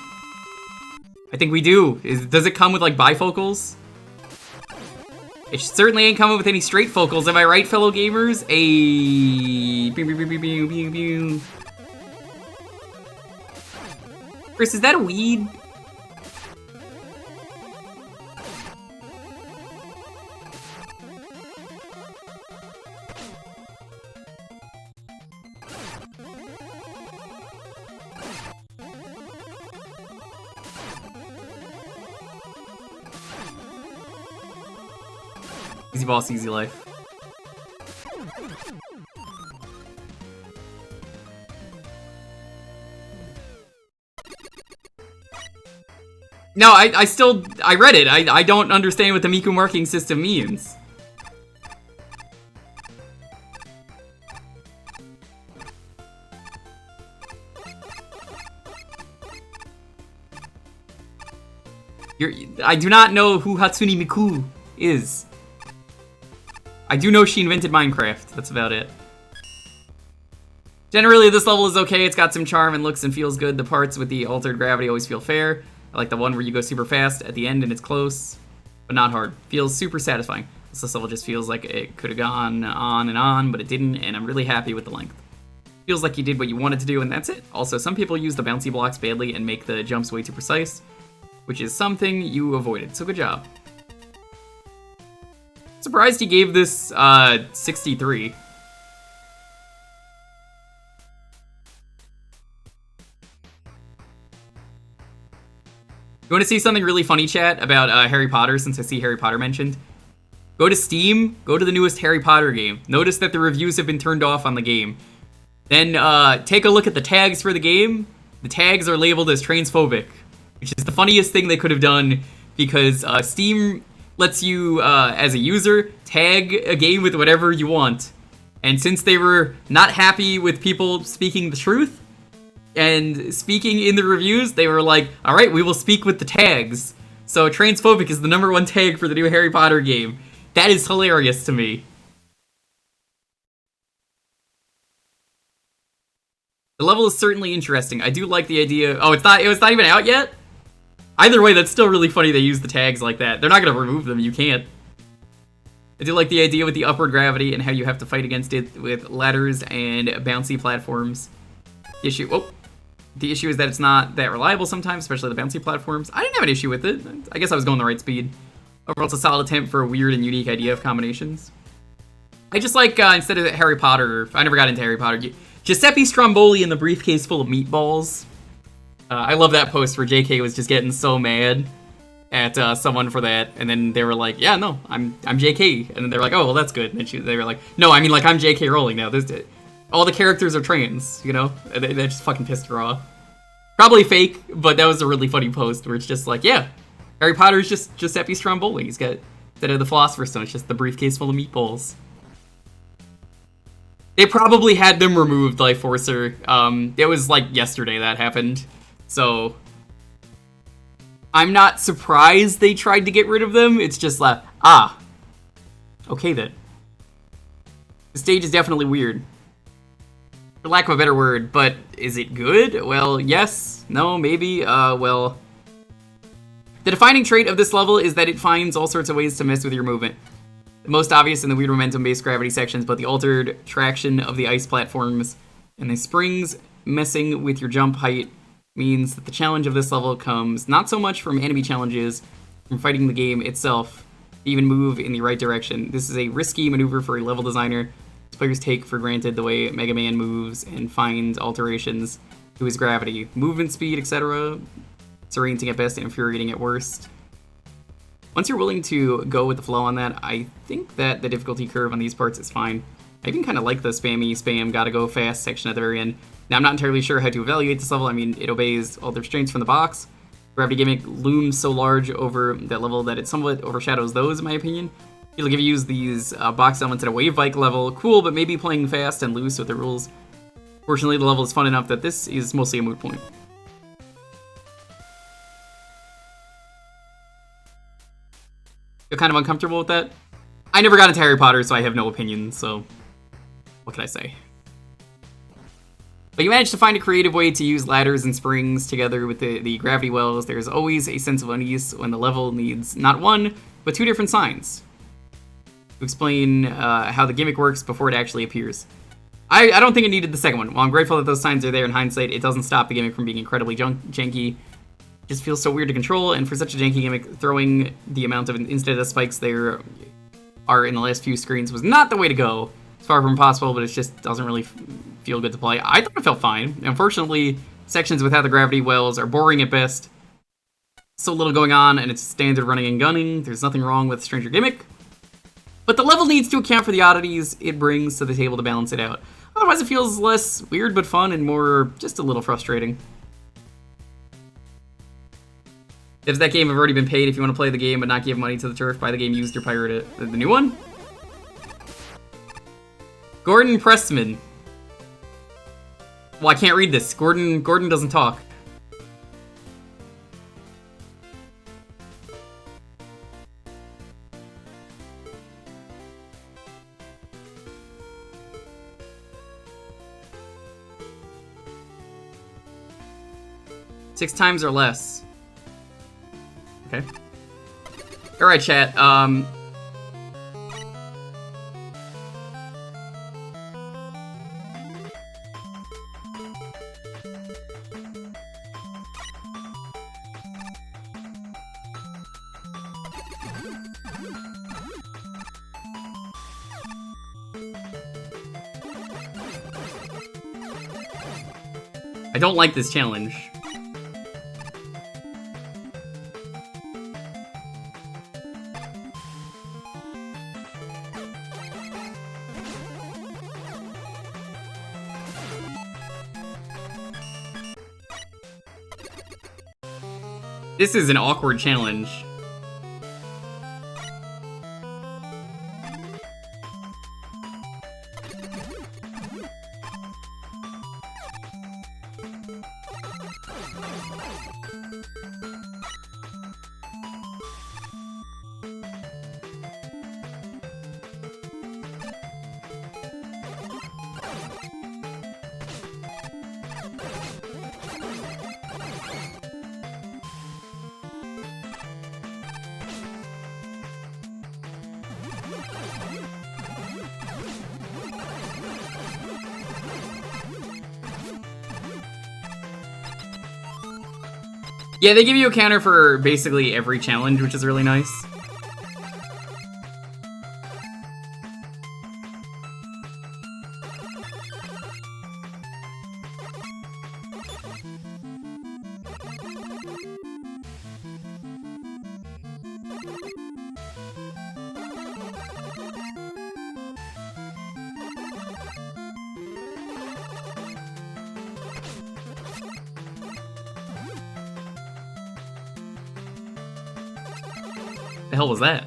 I think we do. Does it come with like bifocals? It certainly ain't coming with any straight focals. Am I right, fellow gamers? Chris, is that a weed? Easy boss, easy life. No, I read it. I don't understand what the Miku marking system means. I do not know who Hatsune Miku is. I do know she invented Minecraft. That's about it. Generally, this level is okay. It's got some charm and looks and feels good. The parts with the altered gravity always feel fair. I like the one where you go super fast at the end and it's close, but not hard. Feels super satisfying. This level just feels like it could have gone on and on, but it didn't, and I'm really happy with the length. Feels like you did what you wanted to do, and that's it. Also, some people use the bouncy blocks badly and make the jumps way too precise, which is something you avoided, so good job. Surprised he gave this 63. You want to see something really funny, chat, about Harry Potter, since I see Harry Potter mentioned? Go to Steam, go to the newest Harry Potter game. Notice that the reviews have been turned off on the game. Then take a look at the tags for the game. The tags are labeled as transphobic, which is the funniest thing they could have done, because Steam lets you, as a user, tag a game with whatever you want. And since they were not happy with people speaking the truth and speaking in the reviews, they were like, alright, we will speak with the tags. So transphobic is the #1 tag for the new Harry Potter game. That is hilarious to me. The level is certainly interesting. I do like the idea. Oh, it was not even out yet? Either way, that's still really funny they use the tags like that. They're not going to remove them, you can't. I do like the idea with the upward gravity and how you have to fight against it with ladders and bouncy platforms. The issue is that it's not that reliable sometimes, especially the bouncy platforms. I didn't have an issue with it. I guess I was going the right speed. Overall, it's a solid attempt for a weird and unique idea of combinations. I just like, instead of Harry Potter, I never got into Harry Potter, Giuseppe Stromboli in the briefcase full of meatballs. I love that post where JK was just getting so mad at someone for that, and then they were like, yeah, no, I'm JK, and then they're like, oh, well, that's good, and then they were like, no, I mean, like, I'm JK Rowling now, all the characters are trans, you know, and they just fucking pissed her off. Probably fake, but that was a really funny post where it's just like, yeah, Harry Potter's just Giuseppe Stromboli, he's got, instead of the Philosopher's Stone, it's just the briefcase full of meatballs. They probably had them removed, Life Forcer. It was like yesterday that happened. So I'm not surprised they tried to get rid of them. It's just like, okay then. The stage is definitely weird, for lack of a better word, but is it good? Well, yes, no, maybe, well. The defining trait of this level is that it finds all sorts of ways to mess with your movement. The most obvious in the weird momentum-based gravity sections, but the altered traction of the ice platforms and the springs messing with your jump height means that the challenge of this level comes not so much from enemy challenges, from fighting the game itself, to even move in the right direction. This is a risky maneuver for a level designer. Players take for granted the way Mega Man moves and finds alterations to his gravity, movement speed, etc. Disorienting at best and infuriating at worst. Once you're willing to go with the flow on that, I think that the difficulty curve on these parts is fine. I even kind of like the spam, gotta go fast section at the very end. Now, I'm not entirely sure how to evaluate this level. I mean, it obeys all the restraints from the box. Gravity gimmick looms so large over that level that it somewhat overshadows those, in my opinion. I feel like if you use these box elements at a wave bike level, cool, but maybe playing fast and loose with the rules Fortunately, the level is fun enough that this is mostly a moot point. Feel kind of uncomfortable with that? I never got into Harry Potter, so I have no opinion, so what can I say? But you managed to find a creative way to use ladders and springs together with the gravity wells. There's always a sense of unease when the level needs not one, but two different signs to explain how the gimmick works before it actually appears. I don't think it needed the second one. While I'm grateful that those signs are there in hindsight, it doesn't stop the gimmick from being incredibly janky. It just feels so weird to control, and for such a janky gimmick, throwing the amount of insta spikes there are in the last few screens was not the way to go. It's far from impossible, but it just doesn't really feel good to play. I thought it felt fine. Unfortunately, sections with how the gravity wells are boring at best. So little going on, and it's standard running and gunning. There's nothing wrong with Stranger Gimmick. But the level needs to account for the oddities it brings to the table to balance it out. Otherwise, it feels less weird but fun and more just a little frustrating. Devs that game have already been paid. If you want to play the game but not give money to the turf, buy the game used or pirate it. The new one? Gordon Pressman. Well, I can't read this. Gordon doesn't talk. Six times or less. Okay. Alright, chat. I don't like this challenge. This is an awkward challenge. Yeah, they give you a counter for basically every challenge, which is really nice. The hell was that?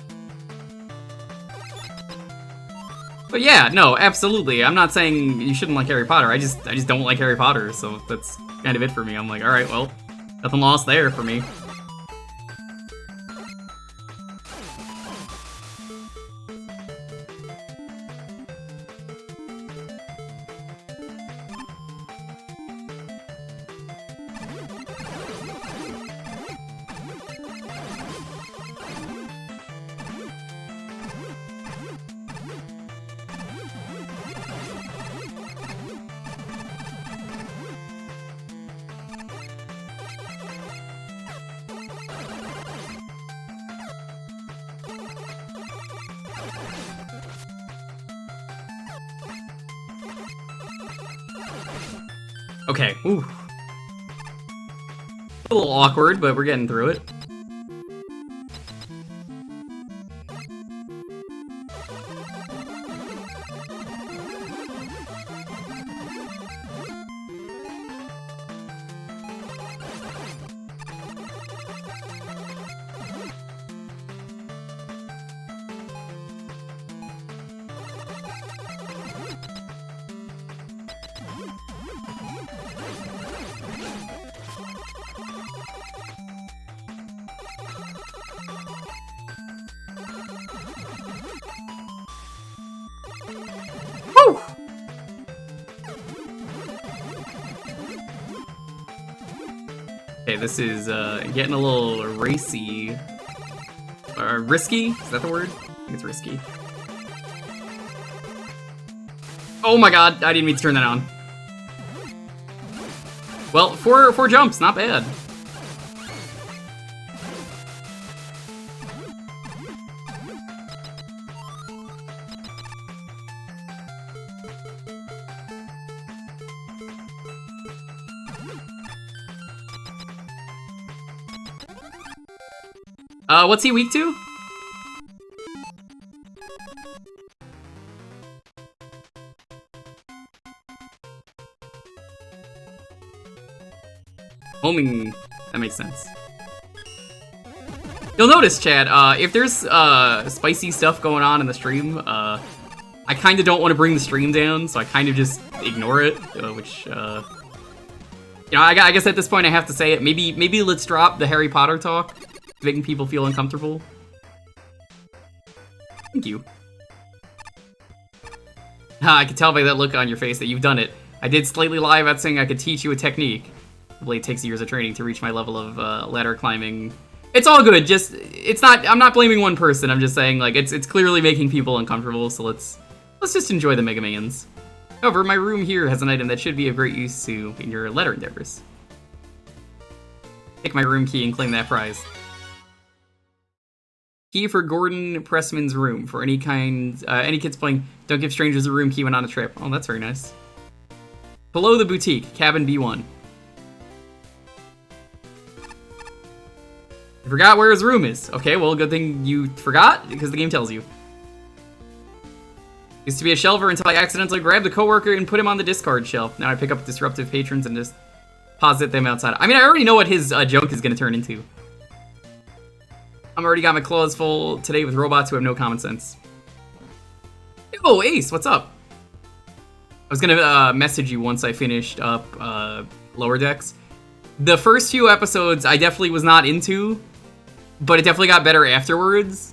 But yeah, no, absolutely. I'm not saying you shouldn't like Harry Potter. I just don't like Harry Potter, so that's kind of it for me. I'm like, all right, well, nothing lost there for me. Okay, ooh. A little awkward, but we're getting through it. this is getting a little racy. Risky? Is that the word? I think it's risky. Oh my god, I didn't mean to turn that on. Well, four jumps, not bad. What's he weak to? Homing, that makes sense. You'll notice, Chad, if there's spicy stuff going on in the stream, I kind of don't want to bring the stream down, so I kind of just ignore it, which, you know, I guess at this point I have to say it. Maybe let's drop the Harry Potter talk, making people feel uncomfortable. Thank you. I can tell by that look on your face that you've done it. I did slightly lie about saying I could teach you a technique. The blade takes years of training to reach my level of ladder climbing. It's all good. Just I'm not blaming one person. I'm just saying like it's clearly making people uncomfortable. So let's just enjoy the Mega Mans. However, my room here has an item that should be of great use to in your ladder endeavors. Take my room key and claim that prize. Key for Gordon Pressman's room. For any kids playing, don't give strangers a room key when on a trip. Oh, that's very nice. Below the boutique, cabin B1. You forgot where his room is. Okay, well, good thing you forgot, because the game tells you. Used to be a shelver until I accidentally grabbed a coworker and put him on the discard shelf. Now I pick up disruptive patrons and just posit them outside. I mean, I already know what his junk is going to turn into. I'm already got my claws full today with robots who have no common sense. Oh, Ace, what's up? I was gonna message you once I finished up Lower Decks. The first few episodes I definitely was not into, but it definitely got better afterwards.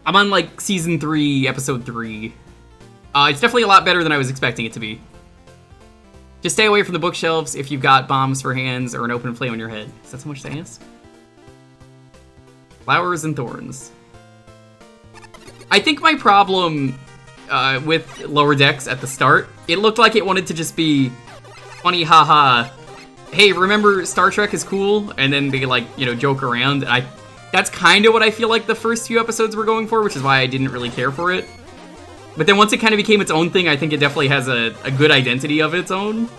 I'm on like season 3, episode 3. It's definitely a lot better than I was expecting it to be. Just stay away from the bookshelves if you've got bombs for hands or an open flame on your head. Is that so much to ask? Flowers and thorns. I think my problem with Lower Decks at the start, it looked like it wanted to just be funny, haha. Hey, remember Star Trek is cool? And then they like, you know, joke around. That's kind of what I feel like the first few episodes were going for, which is why I didn't really care for it. But then once it kind of became its own thing, I think it definitely has a good identity of its own.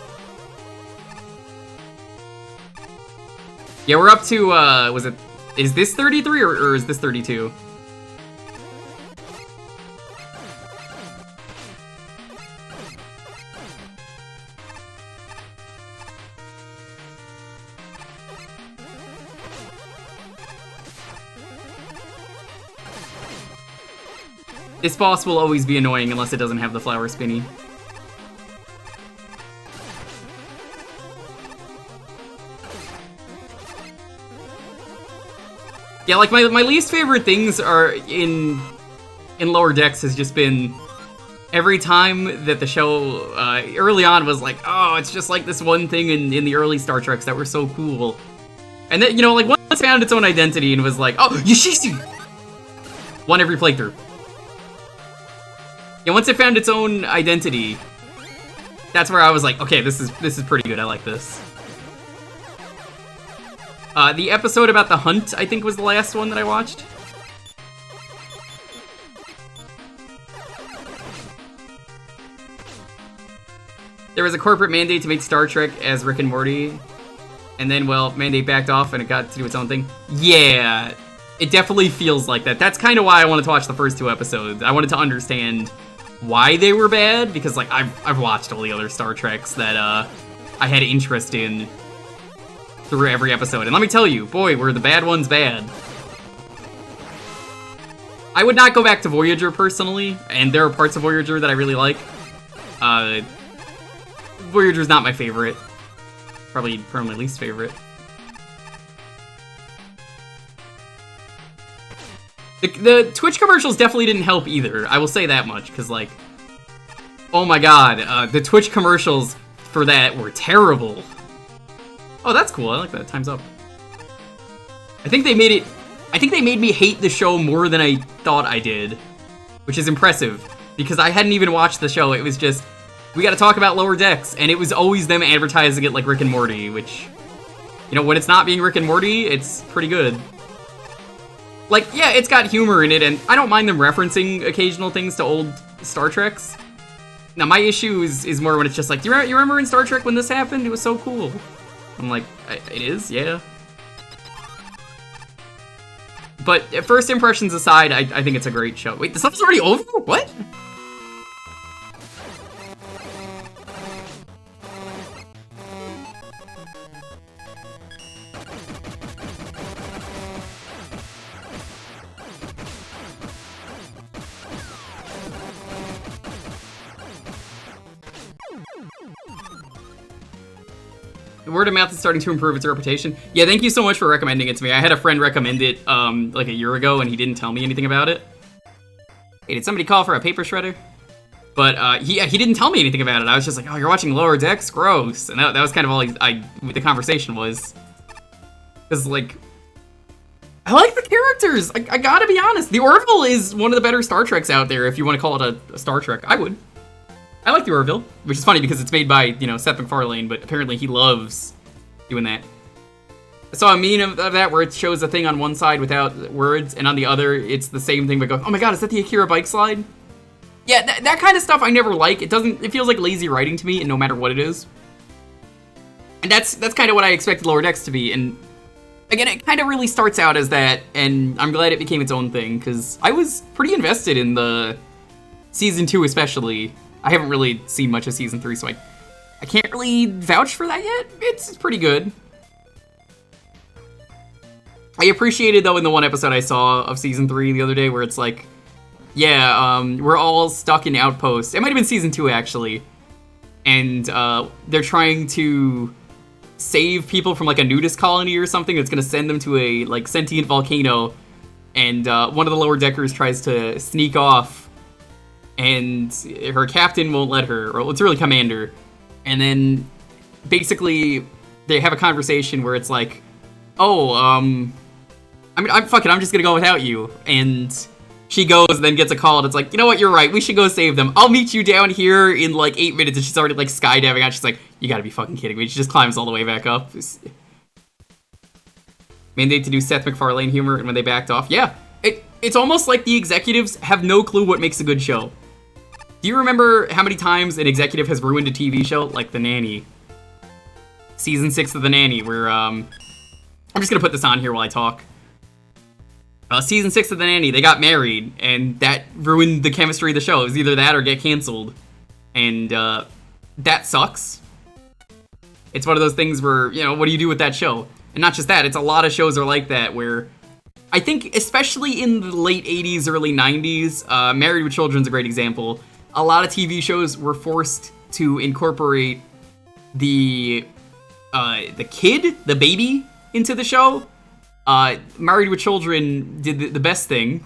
Yeah, we're up to, is this 33 or is this 32? This boss will always be annoying unless it doesn't have the flower spinny. Yeah, like my least favorite things are in Lower Decks has just been every time that the show early on was like, oh, it's just like this one thing in the early Star Treks that were so cool. And then, you know, like once it found its own identity and was like, oh, Yoshisu! Won every playthrough. Yeah, once it found its own identity, that's where I was like, okay, this is pretty good. I like this. The episode about the hunt, I think, was the last one that I watched. There was a corporate mandate to make Star Trek as Rick and Morty, and then, well, mandate backed off and it got to do its own thing. Yeah, it definitely feels like that. That's kind of why I wanted to watch the first 2 episodes. I wanted to understand why they were bad, because, like, I've watched all the other Star Treks that I had interest in through every episode. And let me tell you, boy, were the bad ones bad. I would not go back to Voyager, personally, and there are parts of Voyager that I really like. Voyager's not my favorite. Probably my least favorite. The Twitch commercials definitely didn't help either. I will say that much, because, like, oh my god, the Twitch commercials for that were terrible. Oh, that's cool. I like that. Time's up. I think they made me hate the show more than I thought I did, which is impressive because I hadn't even watched the show. It was just, we got to talk about Lower Decks, and it was always them advertising it like Rick and Morty, which, you know, when it's not being Rick and Morty, it's pretty good. Like, yeah, it's got humor in it, and I don't mind them referencing occasional things to old Star Treks. Now, my issue is more when it's just like, you remember in Star Trek when this happened? It was so cool. I'm like, it is? Yeah. But first impressions aside, I think it's a great show. Wait, this stuff's already over? What? The word of mouth is starting to improve its reputation. Yeah, thank you so much for recommending it to me. I had a friend recommend it like a year ago, and he didn't tell me anything about it. Hey, did somebody call for a paper shredder? But he didn't tell me anything about it. I was just like, oh, you're watching Lower Decks? Gross. And that was kind of all the conversation was. Because, like, I like the characters. I gotta be honest. The Orville is one of the better Star Treks out there, if you want to call it a Star Trek. I would. I like the Orville, which is funny because it's made by, you know, Seth MacFarlane, but apparently he loves doing that. I saw a meme of that where it shows a thing on one side without words, and on the other, it's the same thing, but goes, oh my god, is that the Akira bike slide? Yeah, that kind of stuff I never like. It feels like lazy writing to me, and no matter what it is. And that's kind of what I expected Lower Decks to be, and again, it kind of really starts out as that, and I'm glad it became its own thing, because I was pretty invested in the Season 2 especially. I haven't really seen much of Season 3, so I can't really vouch for that yet. It's pretty good. I appreciated, though, in the one episode I saw of Season 3 the other day, where it's like, yeah, we're all stuck in Outpost. It might have been Season 2, actually. And they're trying to save people from, like, a nudist colony or something that's going to send them to a, like, sentient volcano. And one of the Lower Deckers tries to sneak off, and her captain won't let her, or it's really commander. And then, basically, they have a conversation where it's like, oh, I'm just gonna go without you. And she goes and then gets a call, and it's like, you know what, you're right, we should go save them. I'll meet you down here in, like, 8 minutes, and she's already, like, skydiving out. She's like, you gotta be fucking kidding me. She just climbs all the way back up. Mandate to do Seth MacFarlane humor, and when they backed off, yeah. It's almost like the executives have no clue what makes a good show. Do you remember how many times an executive has ruined a TV show? Like The Nanny. Season 6 of The Nanny, where, I'm just gonna put this on here while I talk. Season 6 of The Nanny, they got married, and that ruined the chemistry of the show. It was either that or get canceled. And, that sucks. It's one of those things where, you know, what do you do with that show? And not just that, it's a lot of shows are like that, where I think, especially in the late 80s, early 90s, Married with Children's a great example. A lot of TV shows were forced to incorporate the kid, the baby, into the show. Married with Children did the best thing.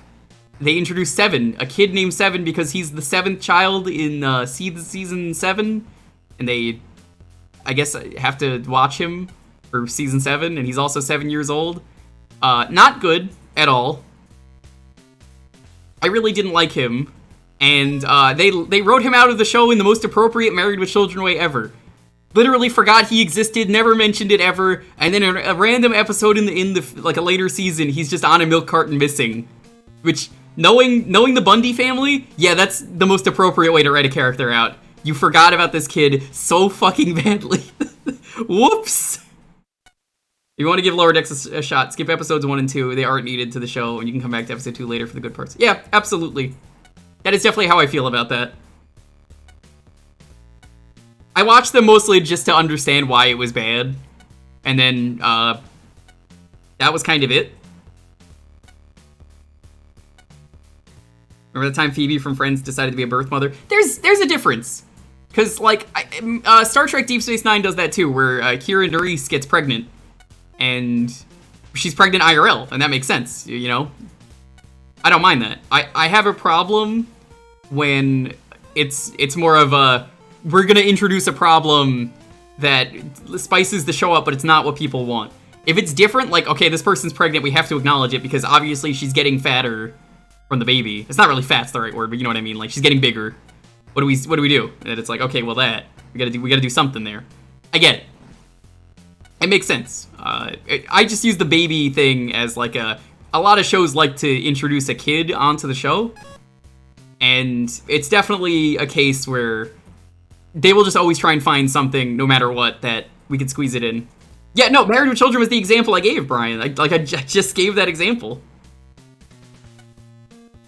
They introduced Seven, a kid named Seven, because he's the 7th child in season 7, and they, I guess, have to watch him for season 7, and he's also 7 years old. Not good at all. I really didn't like him. And they wrote him out of the show in the most appropriate Married with Children way ever. Literally forgot he existed, never mentioned it ever, and then a random episode in the like a later season, he's just on a milk carton missing. Which, knowing the Bundy family, yeah, that's the most appropriate way to write a character out. You forgot about this kid so fucking badly. Whoops! If you want to give Lower Decks a shot, skip episodes 1 and 2. They aren't needed to the show, and you can come back to episode 2 later for the good parts. Yeah, absolutely. That is definitely how I feel about that. I watched them mostly just to understand why it was bad. And then, that was kind of it. Remember the time Phoebe from Friends decided to be a birth mother? There's a difference. Because, like, Star Trek Deep Space Nine does that too, where Kira Nerys gets pregnant. And she's pregnant IRL, and that makes sense, you know? I don't mind that. I have a problem when it's more of a, we're gonna introduce a problem that spices the show up, but it's not what people want. If it's different, like, okay, this person's pregnant, we have to acknowledge it because obviously she's getting fatter from the baby. It's not really fat's the right word, but you know what I mean. Like, she's getting bigger. What do we do? And it's like, okay, well we gotta do something there. I get it. It makes sense. I just use the baby thing as like a lot of shows like to introduce a kid onto the show. And it's definitely a case where they will just always try and find something, no matter what, that we can squeeze it in. Yeah, no, Married with Children was the example I gave, Brian. I just gave that example.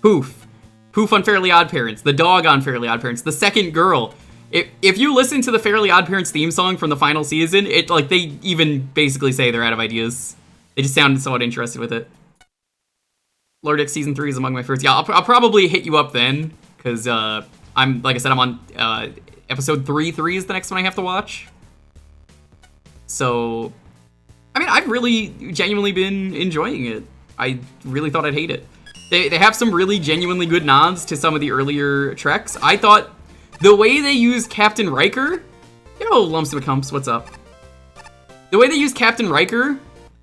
Poof. Poof on Fairly Odd Parents. The dog on Fairly Odd Parents. The second girl. If you listen to the Fairly Odd Parents theme song from the final season, they even basically say they're out of ideas. They just sounded somewhat interested with it. Lord X Season 3 is among my favorites. Yeah, I'll probably hit you up then, because I'm, like I said, I'm on episode 3 is the next one I have to watch. So, I mean, I've really genuinely been enjoying it. I really thought I'd hate it. They have some really genuinely good nods to some of the earlier Treks. I thought the way they used Captain Riker, yo, Lumps of Cumps, what's up? The way they used Captain Riker,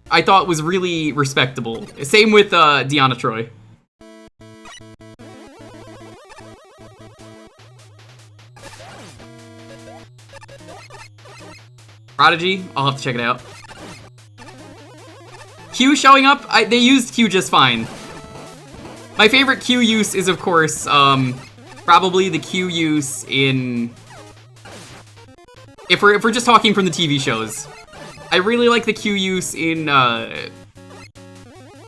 I thought was really respectable. Same with Deanna Troi. Prodigy, I'll have to check it out. Q showing up, they used Q just fine. My favorite Q use is, of course, probably the Q use in... If we're just talking from the TV shows. I really like the Q use in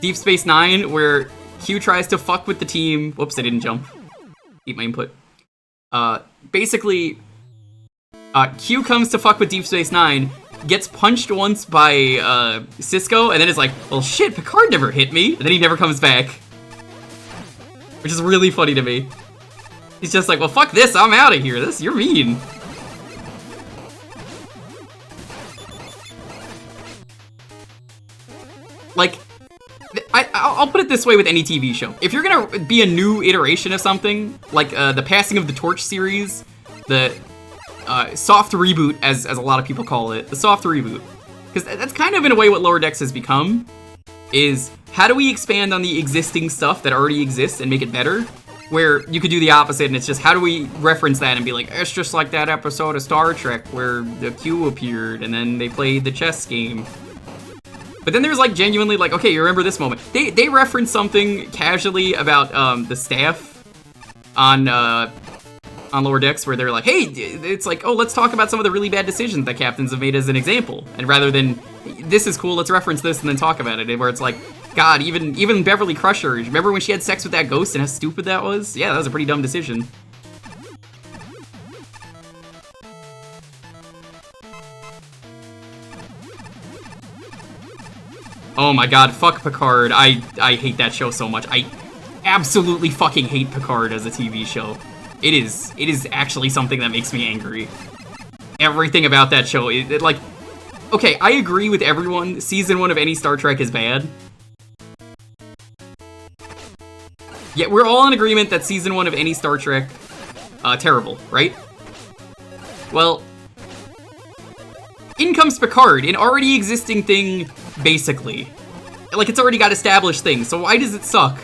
Deep Space Nine, where Q tries to fuck with the team. Whoops, I didn't jump. Eat my input. Basically, Q comes to fuck with Deep Space Nine, gets punched once by Cisco, and then is like, well shit, Picard never hit me, and then he never comes back. Which is really funny to me. He's just like, well fuck this, I'm out of here, you're mean. Like, I'll put it this way with any TV show. If you're gonna be a new iteration of something, like the Passing of the Torch series, the soft reboot, as a lot of people call it, the soft reboot, because that's kind of in a way what Lower Decks has become, is how do we expand on the existing stuff that already exists and make it better, where you could do the opposite, and it's just how do we reference that and be like, it's just like that episode of Star Trek where the Q appeared and then they played the chess game. But then there's like genuinely like, okay, you remember this moment. They reference something casually about the staff on Lower Decks where they're like, hey, it's like, oh, let's talk about some of the really bad decisions that captains have made as an example. And rather than, this is cool, let's reference this and then talk about it. Where it's like, God, even Beverly Crusher, remember when she had sex with that ghost and how stupid that was? Yeah, that was a pretty dumb decision. Oh my god, fuck Picard. I hate that show so much. I absolutely fucking hate Picard as a TV show. It is actually something that makes me angry. Everything about that show, like... Okay, I agree with everyone. Season 1 of any Star Trek is bad. Yeah, we're all in agreement that Season 1 of any Star Trek, terrible, right? Well... in comes Picard, an already existing thing, basically. Like, it's already got established things, so why does it suck?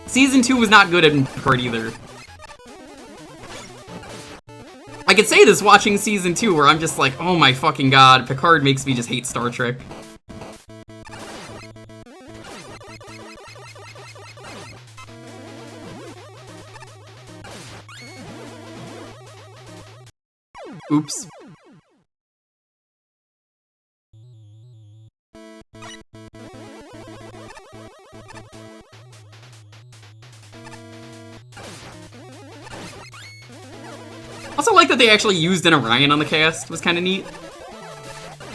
Season 2 was not good at Picard either. I could say this watching Season 2, where I'm just like, oh my fucking god, Picard makes me just hate Star Trek. Oops. Also like that they actually used an Orion on the cast, was kind of neat.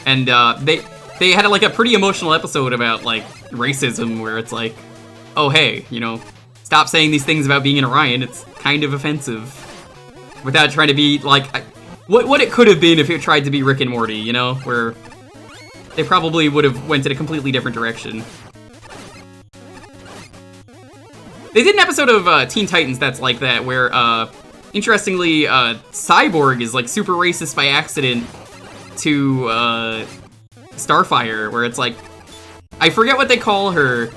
And they had like a pretty emotional episode about like racism, where it's like, oh hey, you know, stop saying these things about being an Orion, it's kind of offensive. Without trying to be like, what it could have been if it tried to be Rick and Morty, you know, where they probably would have went in a completely different direction. They did an episode of Teen Titans that's like that, where Interestingly, Cyborg is like super racist by accident to Starfire, where it's like, I forget what they call her,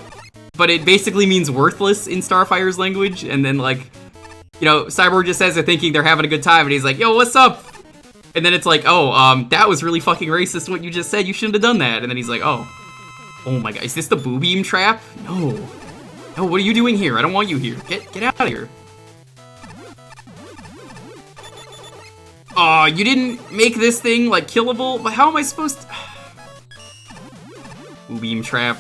but it basically means worthless in Starfire's language, and then like, you know, Cyborg just says they're thinking they're having a good time, and he's like, yo, what's up? And then it's like, oh, that was really fucking racist what you just said, you shouldn't have done that. And then he's like, oh my god, is this the boo beam trap? No, what are you doing here? I don't want you here. Get out of here. Aw, you didn't make this thing, like, killable? But how am I supposed to... Boo beam trap.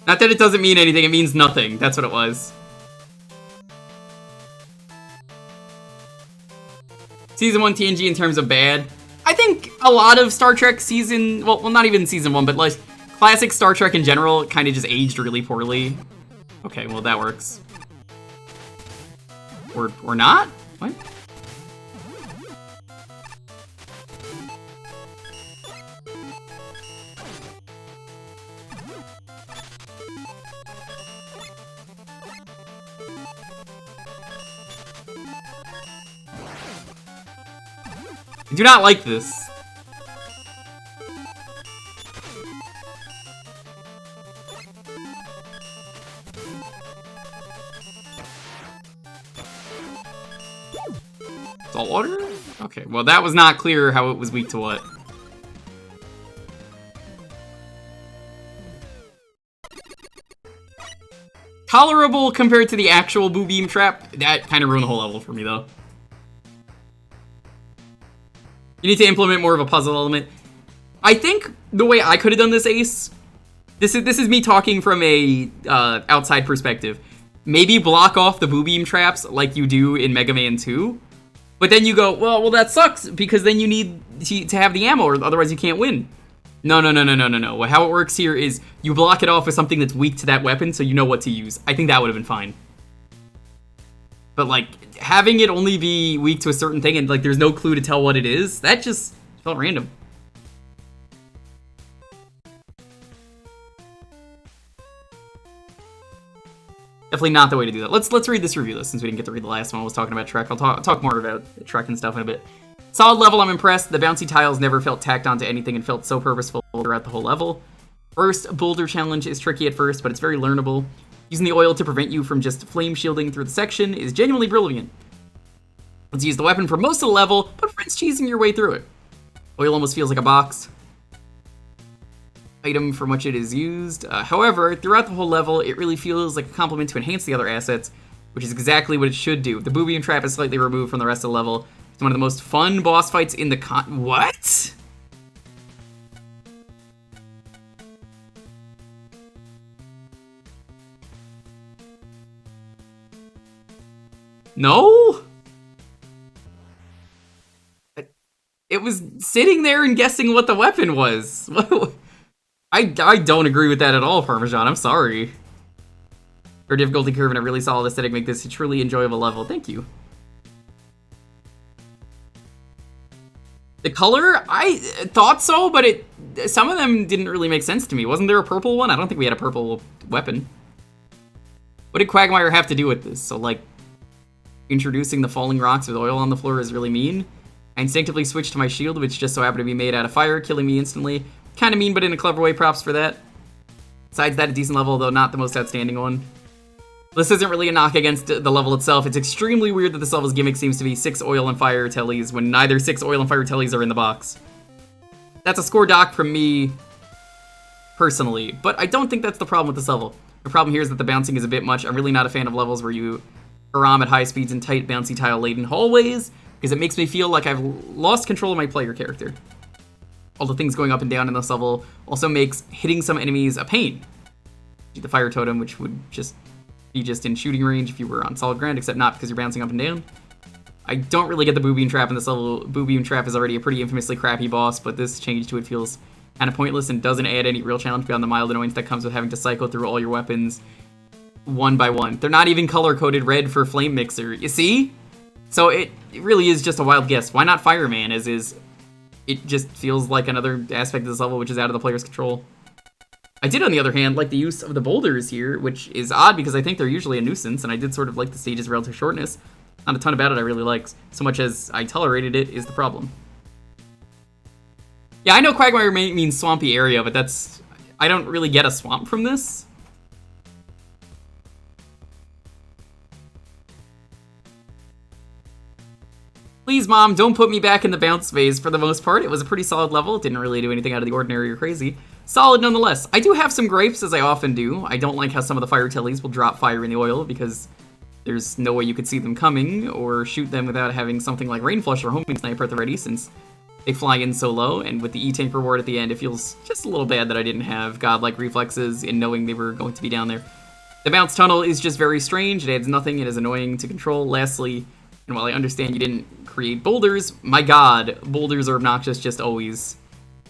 Not that it doesn't mean anything, it means nothing. That's what it was. Season 1 TNG in terms of bad. I think a lot of Star Trek season, well not even season 1, but like classic Star Trek in general kind of just aged really poorly. Okay, well that works. Or not? What? I do not like this. Salt water? Okay, well that was not clear how it was weak to what. Tolerable compared to the actual boo beam trap. That kind of ruined the whole level for me though. You need to implement more of a puzzle element. I think the way I could have done this, Ace, this is me talking from a outside perspective. Maybe block off the boo beam traps like you do in Mega Man 2, but then you go, well that sucks because then you need to have the ammo or otherwise you can't win. No. Well, how it works here is you block it off with something that's weak to that weapon so you know what to use. I think that would have been fine. But like, having it only be weak to a certain thing and like there's no clue to tell what it is, that just felt random. Definitely not the way to do that. Let's read this review though, since we didn't get to read the last one. I was talking about Trek. I'll talk more about Trek and stuff in a bit. Solid level, I'm impressed. The bouncy tiles never felt tacked onto anything and felt so purposeful throughout the whole level. First boulder challenge is tricky at first, but it's very learnable. Using the oil to prevent you from just flame shielding through the section is genuinely brilliant. Let's use the weapon for most of the level, but French cheesing your way through it. Oil almost feels like a box item from which it is used. However, throughout the whole level, it really feels like a complement to enhance the other assets, which is exactly what it should do. The boo beam trap is slightly removed from the rest of the level. It's one of the most fun boss fights in the What? No? It was sitting there and guessing what the weapon was. I don't agree with that at all, Parmesan. I'm sorry. Your difficulty curve and a really solid aesthetic make this a truly enjoyable level. Thank you. The color? I thought so, but some of them didn't really make sense to me. Wasn't there a purple one? I don't think we had a purple weapon. What did Quagmire have to do with this? So, like, introducing the falling rocks with oil on the floor is really mean. I instinctively switched to my shield, which just so happened to be made out of fire, killing me instantly. Kind of mean, but in a clever way, props for that. Besides that, a decent level, though not the most outstanding one. This isn't really a knock against the level itself. It's extremely weird that this level's gimmick seems to be 6 oil and fire tellies when neither 6 oil and fire tellies are in the box. That's a score dock from me, personally, but I don't think that's the problem with this level. The problem here is that the bouncing is a bit much. I'm really not a fan of levels where you haram at high speeds in tight, bouncy, tile-laden hallways, because it makes me feel like I've lost control of my player character. All the things going up and down in this level also makes hitting some enemies a pain. The fire totem, which would just be in shooting range if you were on solid ground, except not because you're bouncing up and down. I don't really get the boo beam trap in this level. Boo beam trap is already a pretty infamously crappy boss, but this change to it feels kind of pointless and doesn't add any real challenge beyond the mild annoyance that comes with having to cycle through all your weapons one by one. They're not even color-coded red for Flame Mixer. You see? So it really is just a wild guess. Why not Fireman, as is... It just feels like another aspect of this level which is out of the player's control. I did, on the other hand, like the use of the boulders here, which is odd because I think they're usually a nuisance, and I did sort of like the stage's relative shortness. Not a ton about it I really liked. So much as I tolerated it is the problem. Yeah, I know Quagmire means swampy area, but that's... I don't really get a swamp from this. Please, Mom, don't put me back in the bounce phase. For the most part, it was a pretty solid level. It didn't really do anything out of the ordinary or crazy. Solid nonetheless. I do have some gripes, as I often do. I don't like how some of the fire tellies will drop fire in the oil, because there's no way you could see them coming, or shoot them without having something like Rain Flush or Homing Sniper at the ready, since they fly in so low, and with the E-Tank reward at the end, it feels just a little bad that I didn't have godlike reflexes in knowing they were going to be down there. The bounce tunnel is just very strange. It adds nothing. It is annoying to control. Lastly, and while I understand you didn't create boulders, my god, boulders are obnoxious just always.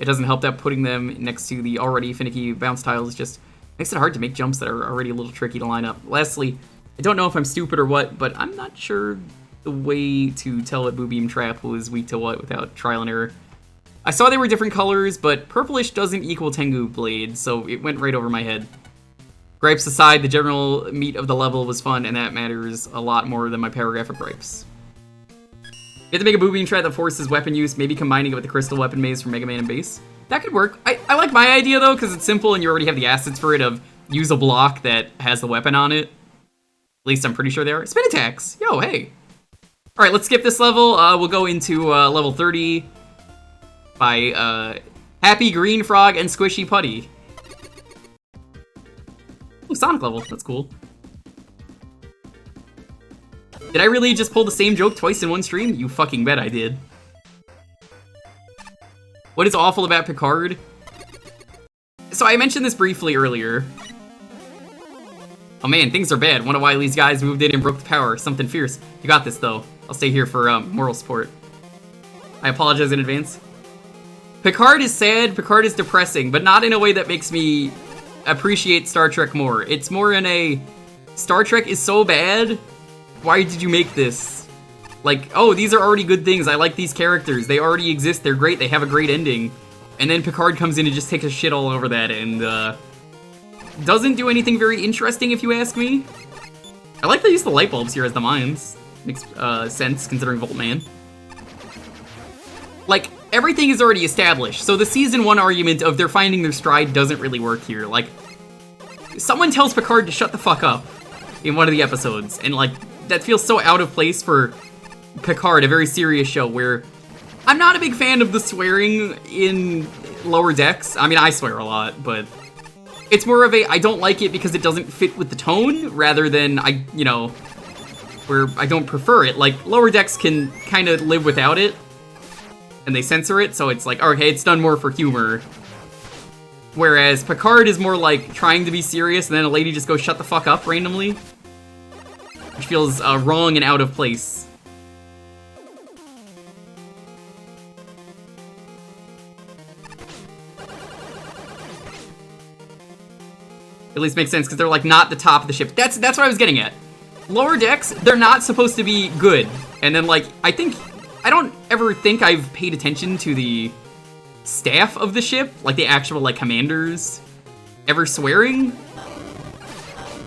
It doesn't help that putting them next to the already finicky bounce tiles just makes it hard to make jumps that are already a little tricky to line up. Lastly, I don't know if I'm stupid or what, but I'm not sure the way to tell what Boo Beam Trap was weak to what without trial and error. I saw they were different colors, but purplish doesn't equal Tengu Blade, so it went right over my head. Gripes aside, the general meat of the level was fun, and that matters a lot more than my paragraph of gripes. You have to make a Boo Beam Trap that forces weapon use, maybe combining it with the Crystal Weapon Maze from Mega Man and Base. That could work. I like my idea, though, because it's simple and you already have the assets for it of use a block that has the weapon on it. At least I'm pretty sure they are. Spin attacks! Yo, hey! Alright, let's skip this level. We'll go into level 30 by Happy Green Frog and Squishy Putty. Ooh, Sonic level. That's cool. Did I really just pull the same joke twice in one stream? You fucking bet I did. What is awful about Picard? So I mentioned this briefly earlier. Oh man, things are bad. One of Wily's guys moved in and broke the power. Something fierce. You got this, though. I'll stay here for moral support. I apologize in advance. Picard is sad, Picard is depressing, but not in a way that makes me appreciate Star Trek more. It's more in a, Star Trek is so bad, why did you make this? Like, oh, these are already good things. I like these characters. They already exist. They're great. They have a great ending. And then Picard comes in and just takes a shit all over that and doesn't do anything very interesting, if you ask me. I like the use of the light bulbs here as the mines. Makes sense, considering Voltman. Like, everything is already established, so the Season 1 argument of they're finding their stride doesn't really work here. Like, someone tells Picard to shut the fuck up in one of the episodes, and like, that feels so out of place for Picard, a very serious show where I'm not a big fan of the swearing in Lower Decks. I mean, I swear a lot, but it's more of a, I don't like it because it doesn't fit with the tone, rather than where I don't prefer it. Like, Lower Decks can kind of live without it, and they censor it, so it's like, okay, it's done more for humor. Whereas Picard is more like trying to be serious, and then a lady just goes shut the fuck up randomly. Which feels wrong and out of place. At least makes sense, because they're like not the top of the ship. That's what I was getting at. Lower Decks, they're not supposed to be good. And then like, I don't ever think I've paid attention to the staff of the ship, like the actual like commanders, ever swearing.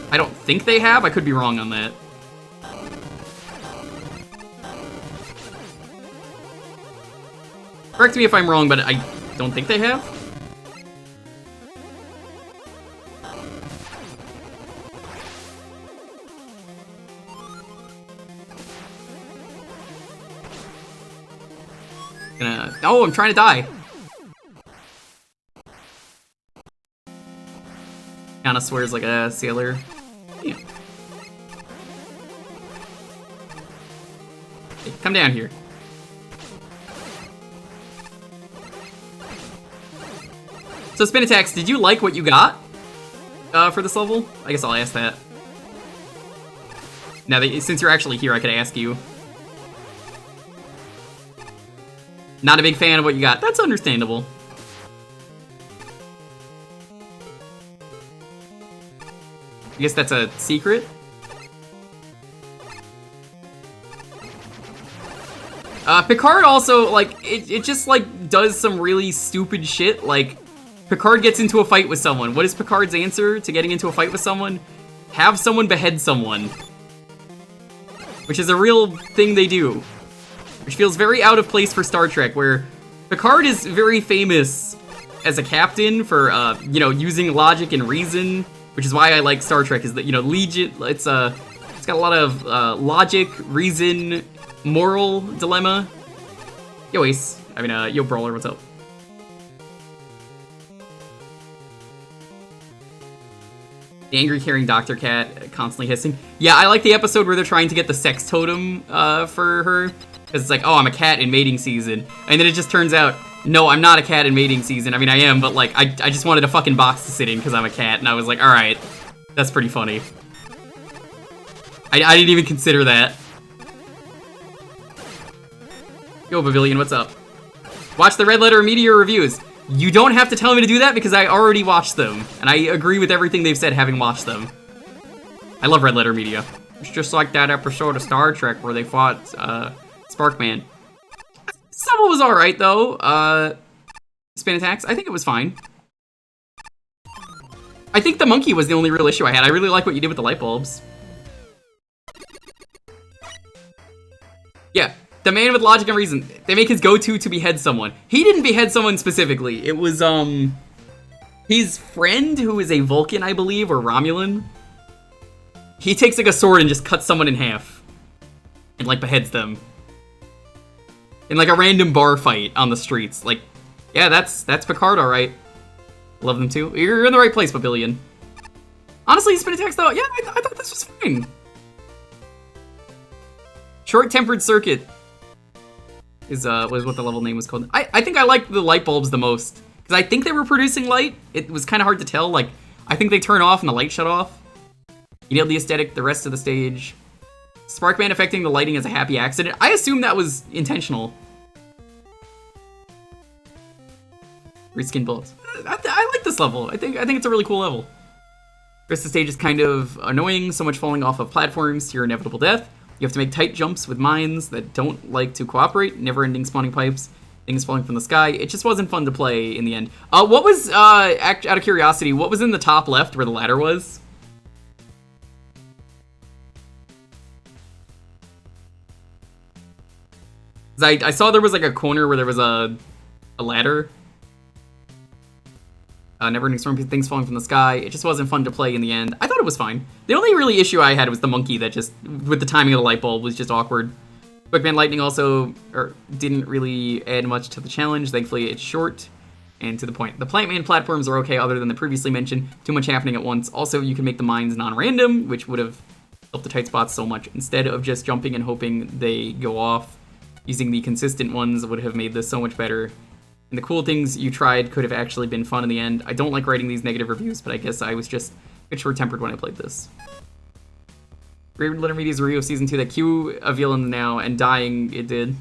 I don't think they have, I could be wrong on that. Correct me if I'm wrong, but I don't think they have. Oh, I'm trying to die. Kinda swears like a sailor. Yeah. Hey, come down here. So Spin Attacks, did you like what you got for this level? I guess I'll ask that. Now that since you're actually here, I could ask you. Not a big fan of what you got. That's understandable. I guess that's a secret. Picard also, like, it just, like, does some really stupid shit. Like, Picard gets into a fight with someone. What is Picard's answer to getting into a fight with someone? Have someone behead someone. Which is a real thing they do. Which feels very out of place for Star Trek, where Picard is very famous as a captain for, you know, using logic and reason. Which is why I like Star Trek, is that, you know, Legion, it's got a lot of logic, reason, moral dilemma. Yo, Ace. I mean, yo, Brawler, what's up? The angry carrying Dr. Cat constantly hissing. Yeah, I like the episode where they're trying to get the sex totem for her. Because it's like, oh, I'm a cat in mating season. And then it just turns out, no, I'm not a cat in mating season. I mean, I am, but like, I just wanted a fucking box to sit in because I'm a cat. And I was like, alright, that's pretty funny. I didn't even consider that. Yo, Pavilion, what's up? Watch the Red Letter Media reviews. You don't have to tell me to do that because I already watched them. And I agree with everything they've said having watched them. I love Red Letter Media. It's just like that episode of Star Trek where they fought Sparkman. This level was alright though. Spin attacks, I think it was fine. I think the monkey was the only real issue I had. I really like what you did with the light bulbs. Yeah, the man with logic and reason. They make his go-to to behead someone. He didn't behead someone specifically. It was, his friend, who is a Vulcan, I believe, or Romulan. He takes, like, a sword and just cuts someone in half. And, like, beheads them. In, like, a random bar fight on the streets. Like, yeah, that's Picard, alright. Love them, too. You're in the right place, Pavilion. Honestly, spin attacks, though, yeah, I thought this was fine. Short-tempered circuit was what the level name was called. I think I liked the light bulbs the most, because I think they were producing light. It was kind of hard to tell. Like, I think they turn off and the light shut off. You nailed the aesthetic, the rest of the stage. Sparkman affecting the lighting as a happy accident. I assume that was intentional. Reskin bullets. I like this level. I think it's a really cool level. The rest of the stage is kind of annoying. So much falling off of platforms to your inevitable death. You have to make tight jumps with mines that don't like to cooperate, never-ending spawning pipes, things falling from the sky. It just wasn't fun to play in the end. What was, out of curiosity, what was in the top left where the ladder was? I saw there was like a corner where there was a ladder. Never-ending storm, things falling from the sky. It just wasn't fun to play in the end. I thought it was fine. The only really issue I had was the monkey that just, with the timing of the light bulb, was just awkward. Quickman Lightning also didn't really add much to the challenge. Thankfully, it's short and to the point. The Plantman platforms are okay other than the previously mentioned. Too much happening at once. Also, you can make the mines non-random, which would have helped the tight spots so much. Instead of just jumping and hoping they go off, using the consistent ones would have made this so much better. And the cool things you tried could have actually been fun in the end. I don't like writing these negative reviews, but I guess I was just a bit short-tempered when I played this. Red Letter Media's review of Season 2 that Q a villain now and dying it did.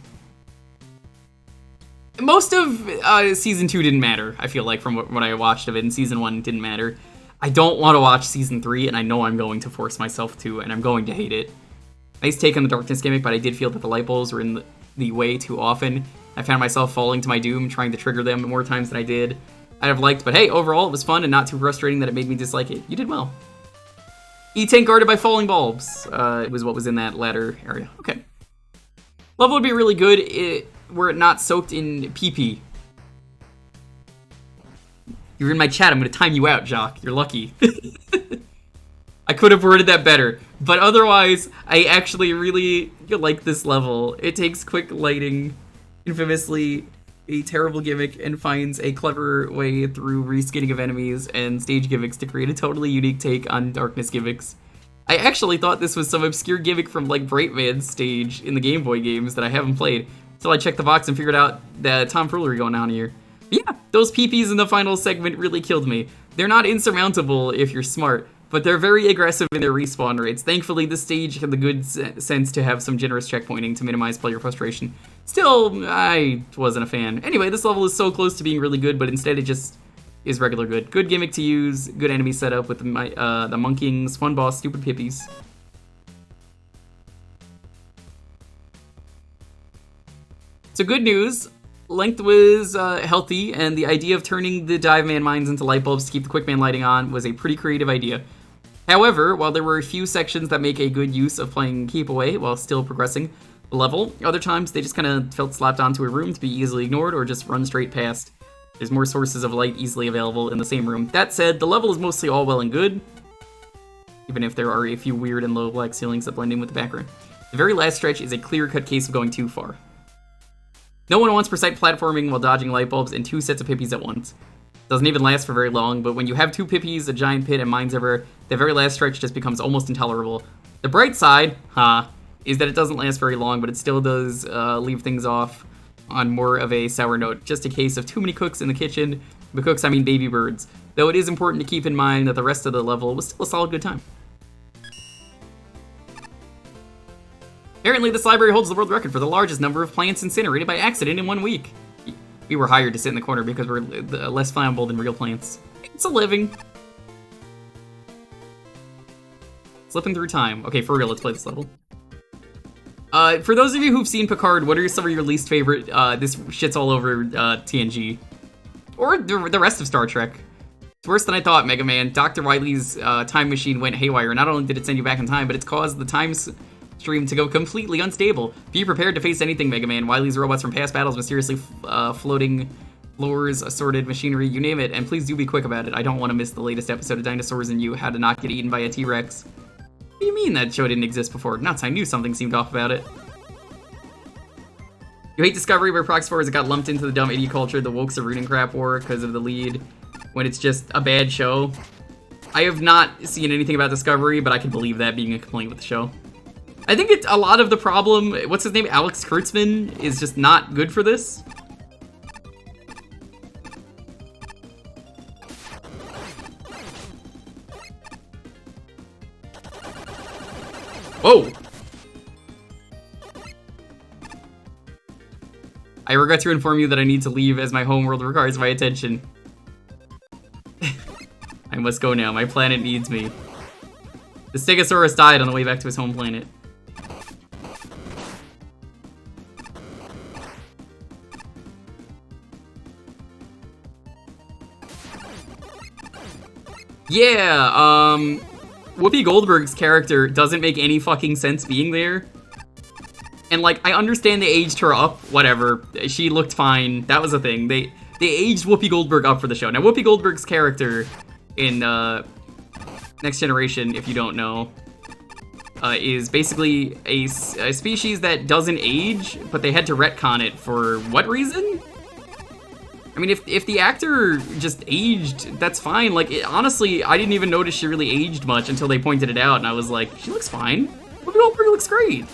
Most of Season 2 didn't matter, I feel like, from what I watched of it, and Season 1 didn't matter. I don't want to watch Season 3, and I know I'm going to force myself to, and I'm going to hate it. Nice take on the darkness gimmick, but I did feel that the light bulbs were in the way too often. I found myself falling to my doom, trying to trigger them more times than I did. I'd have liked, but hey, overall it was fun and not too frustrating that it made me dislike it. You did well. E-Tank guarded by falling bulbs. It was what was in that ladder area. Okay. Level would be really good were it not soaked in pee-pee. You're in my chat, I'm gonna time you out, Jock. You're lucky. I could have worded that better, but otherwise, I actually really like this level. It takes quick lighting, infamously a terrible gimmick, and finds a clever way through reskinning of enemies and stage gimmicks to create a totally unique take on darkness gimmicks. I actually thought this was some obscure gimmick from like Brightman's stage in the Game Boy games that I haven't played, until I checked the box and figured out that tomfoolery going on here. But yeah, those PPs in the final segment really killed me. They're not insurmountable if you're smart, but they're very aggressive in their respawn rates. Thankfully, this stage had the good sense to have some generous checkpointing to minimize player frustration. Still, I wasn't a fan. Anyway, this level is so close to being really good, but instead it just is regular good. Good gimmick to use, good enemy setup with the monkings, fun boss, stupid pippies. So good news, length was healthy, and the idea of turning the Dive Man mines into light bulbs to keep the Quick Man lighting on was a pretty creative idea. However, while there were a few sections that make a good use of playing Keep Away while still progressing the level, other times they just kind of felt slapped onto a room to be easily ignored or just run straight past. There's more sources of light easily available in the same room. That said, the level is mostly all well and good, even if there are a few weird and low black ceilings that blend in with the background. The very last stretch is a clear-cut case of going too far. No one wants precise platforming while dodging light bulbs and 2 sets of Pippies at once. Doesn't even last for very long, but when you have 2 Pippies, a giant pit, and mines everywhere, the very last stretch just becomes almost intolerable. The bright side, is that it doesn't last very long, but it still does leave things off on more of a sour note. Just a case of too many cooks in the kitchen. By cooks, I mean baby birds. Though it is important to keep in mind that the rest of the level was still a solid good time. Apparently, this library holds the world record for the largest number of plants incinerated by accident in 1 week. We were hired to sit in the corner because we're less flammable than real plants. It's a living. Slipping through time. Okay, for real, let's play this level. For those of you who've seen Picard, what are some of your least favorite, this shit's all over TNG? Or the rest of Star Trek. It's worse than I thought, Mega Man. Dr. Wily's time machine went haywire. Not only did it send you back in time, but it's caused the time stream to go completely unstable. Be prepared to face anything, Mega Man. Wily's robots from past battles, mysteriously floating floors, assorted machinery, you name it. And please do be quick about it. I don't want to miss the latest episode of Dinosaurs and You, How to Not Get Eaten by a T-Rex. What do you mean that show didn't exist before? Nuts, I knew something seemed off about it. You hate Discovery, where Prox 4 has got lumped into the dumb idiot culture the wokes of reading crap war because of the lead, when it's just a bad show. I have not seen anything about Discovery, but I can believe that being a complaint with the show. I think a lot of the problem, what's his name, Alex Kurtzman, is just not good for this. Whoa! I regret to inform you that I need to leave as my homeworld requires my attention. I must go now, my planet needs me. The Stegosaurus died on the way back to his home planet. Yeah, Whoopi Goldberg's character doesn't make any fucking sense being there. And, like, I understand they aged her up, whatever. She looked fine. That was a thing. They aged Whoopi Goldberg up for the show. Now, Whoopi Goldberg's character in Next Generation, if you don't know, is basically a species that doesn't age, but they had to retcon it for what reason? I mean, if the actor just aged, that's fine. Like, honestly, I didn't even notice she really aged much until they pointed it out, and I was like, she looks fine. Whoopi Goldberg looks great.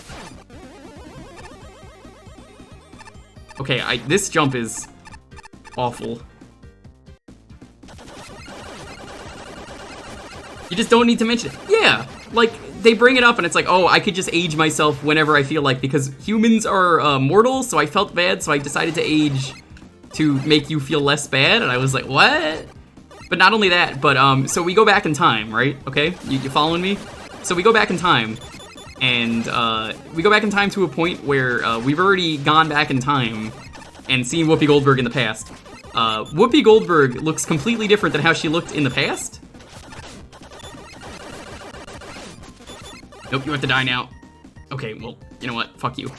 Okay, this jump is awful. You just don't need to mention it. Yeah, like, they bring it up and it's like, oh, I could just age myself whenever I feel like, because humans are mortal, so I felt bad, so I decided to age to make you feel less bad, and I was like, what? But not only that, but, so we go back in time, right? Okay, you following me? So we go back in time, and, we go back in time to a point where, we've already gone back in time and seen Whoopi Goldberg in the past. Whoopi Goldberg looks completely different than how she looked in the past. Nope, you have to die now. Okay, well, you know what? Fuck you.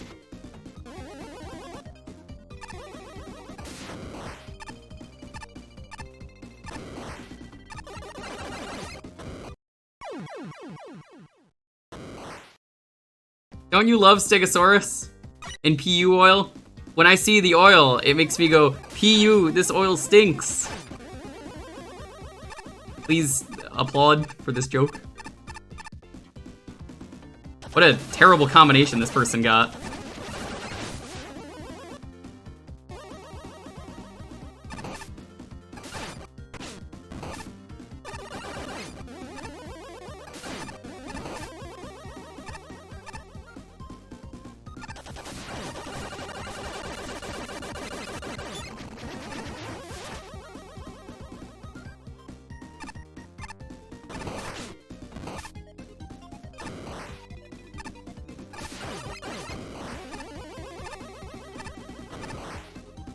Don't you love Stegosaurus and PU oil? When I see the oil, it makes me go, PU, this oil stinks. Please applaud for this joke. What a terrible combination this person got.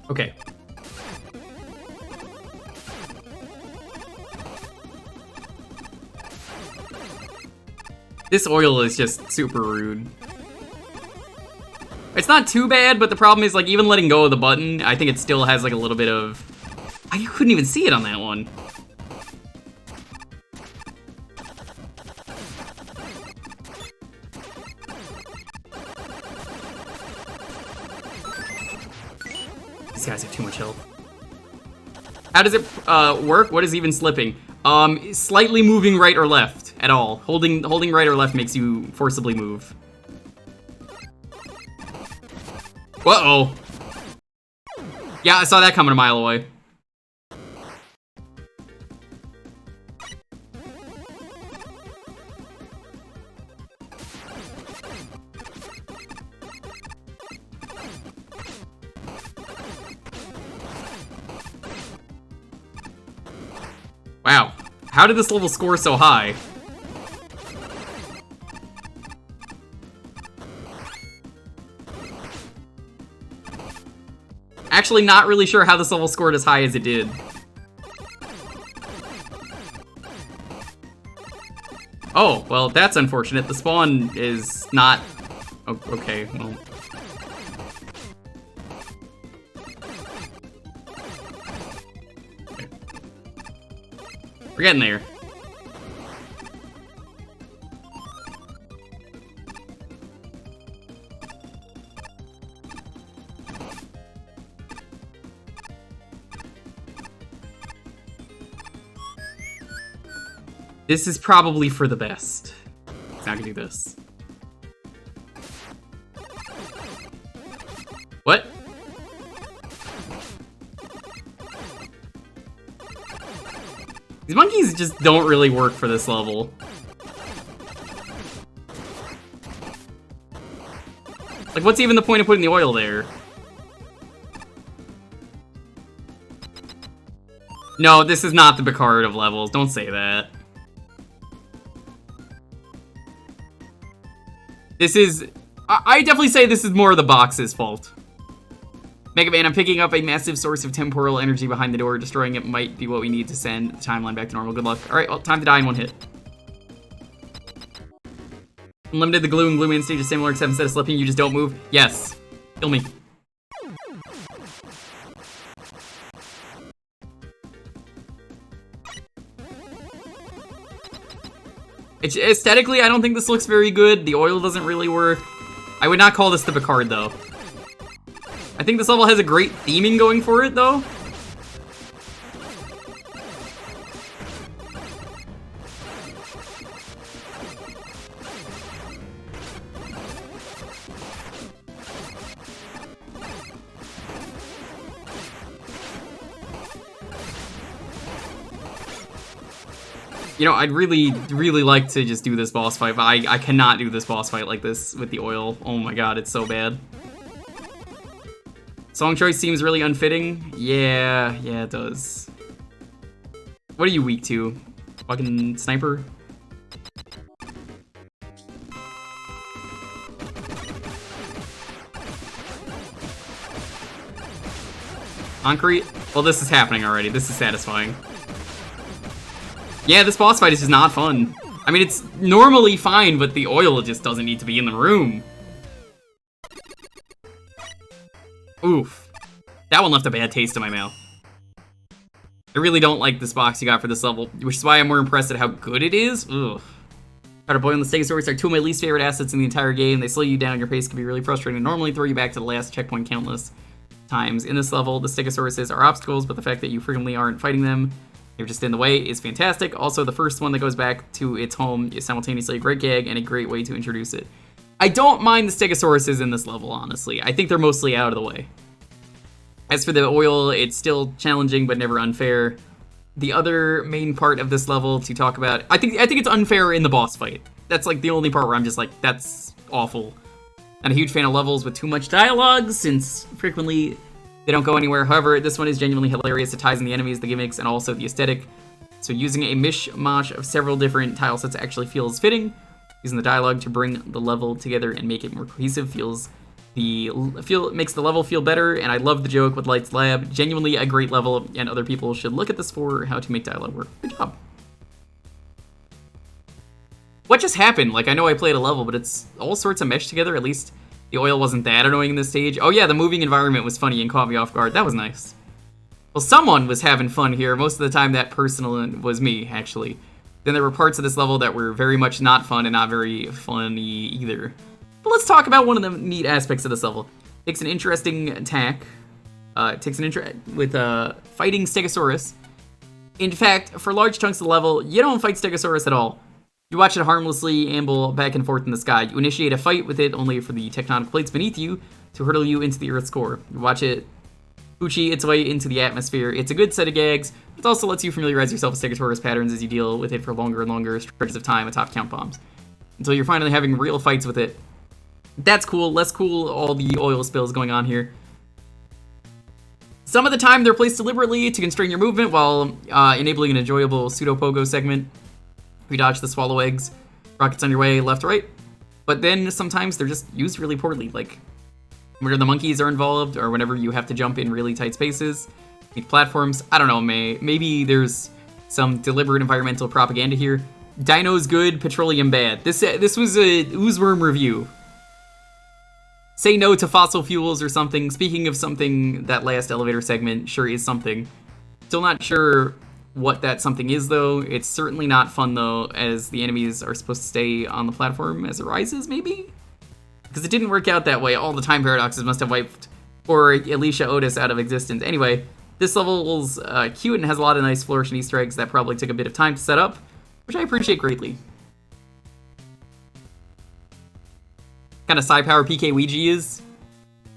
Okay. This oil is just super rude. It's not too bad, but the problem is, like, even letting go of the button, I think it still has, like, a little bit of... I couldn't even see it on that one. These guys have too much health. How does it work? What is even slipping? Slightly moving right or left at all. Holding right or left makes you forcibly move. Uh-oh. Yeah, I saw that coming a mile away. Wow. How did this level score so high? Actually, not really sure how this level scored as high as it did. Oh, well, that's unfortunate. The spawn is not... Oh, okay, well... Okay. We're getting there. This is probably for the best. It's not gonna do this. What? These monkeys just don't really work for this level. Like, what's even the point of putting the oil there? No, this is not the Picard of levels. Don't say that. This is... I definitely say this is more of the box's fault. Mega Man, I'm picking up a massive source of temporal energy behind the door. Destroying it might be what we need to send the timeline back to normal. Good luck. Alright, well, time to die in one hit. Unlimited the glue and glue man stage is similar, except instead of slipping, you just don't move. Yes. Kill me. Aesthetically, I don't think this looks very good. The oil doesn't really work. I would not call this the Picard, though. I think this level has a great theming going for it, though. You know, I'd really like to just do this boss fight, but I cannot do this boss fight like this with the oil. Oh my god, it's so bad. Song choice seems really unfitting. Yeah, it does. What are you weak to? Fucking sniper? Concrete? Well, this is happening already. This is satisfying. Yeah, this boss fight is just not fun. I mean, it's normally fine, but the oil just doesn't need to be in the room. Oof. That one left a bad taste in my mouth. I really don't like this box you got for this level, which is why I'm more impressed at how good it is. Ugh. Powder Boy and the Stegosaurus are two of my least favorite assets in the entire game. They slow you down, your pace can be really frustrating, and normally throw you back to the last checkpoint countless times. In this level, the Stegosauruses are obstacles, but the fact that you frequently aren't fighting them, they're just in the way, is fantastic. Also, the first one that goes back to its home is simultaneously a great gag and a great way to introduce it. I don't mind the Stegosauruses in this level, honestly. I think they're mostly out of the way. As for the oil, it's still challenging, but never unfair. The other main part of this level to talk about, I think it's unfair in the boss fight. That's like the only part where I'm just like, that's awful. Not a huge fan of levels with too much dialogue, since frequently they don't go anywhere. However, this one is genuinely hilarious. It ties in the enemies, the gimmicks, and also the aesthetic. So using a mishmash of several different tile sets actually feels fitting. Using the dialogue to bring the level together and make it more cohesive feels makes the level feel better, and I love the joke with Light's Lab. Genuinely a great level, and other people should look at this for how to make dialogue work. Good job. What just happened? Like, I know I played a level, but it's all sorts of meshed together. At least the oil wasn't that annoying in this stage. Oh yeah, the moving environment was funny and caught me off guard. That was nice. Well, someone was having fun here. Most of the time, that person was me, actually. Then there were parts of this level that were very much not fun and not very funny either. But let's talk about one of the neat aspects of this level. It takes an interesting attack. It takes an with fighting Stegosaurus. In fact, for large chunks of the level, you don't fight Stegosaurus at all. You watch it harmlessly amble back and forth in the sky. You initiate a fight with it only for the tectonic plates beneath you to hurtle you into the Earth's core. You watch it Poochie its way into the atmosphere. It's a good set of gags. It also lets you familiarize yourself with Stegosaurus patterns as you deal with it for longer and longer stretches of time atop count bombs. Until you're finally having real fights with it. That's cool. Less cool, all the oil spills going on here. Some of the time, they're placed deliberately to constrain your movement while enabling an enjoyable pseudo-pogo segment. We dodge the swallow eggs, rockets on your way, left, right. But then sometimes they're just used really poorly, like where the monkeys are involved, or whenever you have to jump in really tight spaces, meet platforms. I don't know, maybe there's some deliberate environmental propaganda here. Dino's good, petroleum bad. This was a Oozeworm review. Say no to fossil fuels or something. Speaking of something, that last elevator segment sure is something. Still not sure what that something is, though. It's certainly not fun, though, as the enemies are supposed to stay on the platform as it rises, maybe? Because it didn't work out that way. All the time paradoxes must have wiped poor Alicia Otis out of existence. Anyway, this level's cute and has a lot of nice flourish and Easter eggs that probably took a bit of time to set up, which I appreciate greatly. Kind of Psi Power PK Ouija is.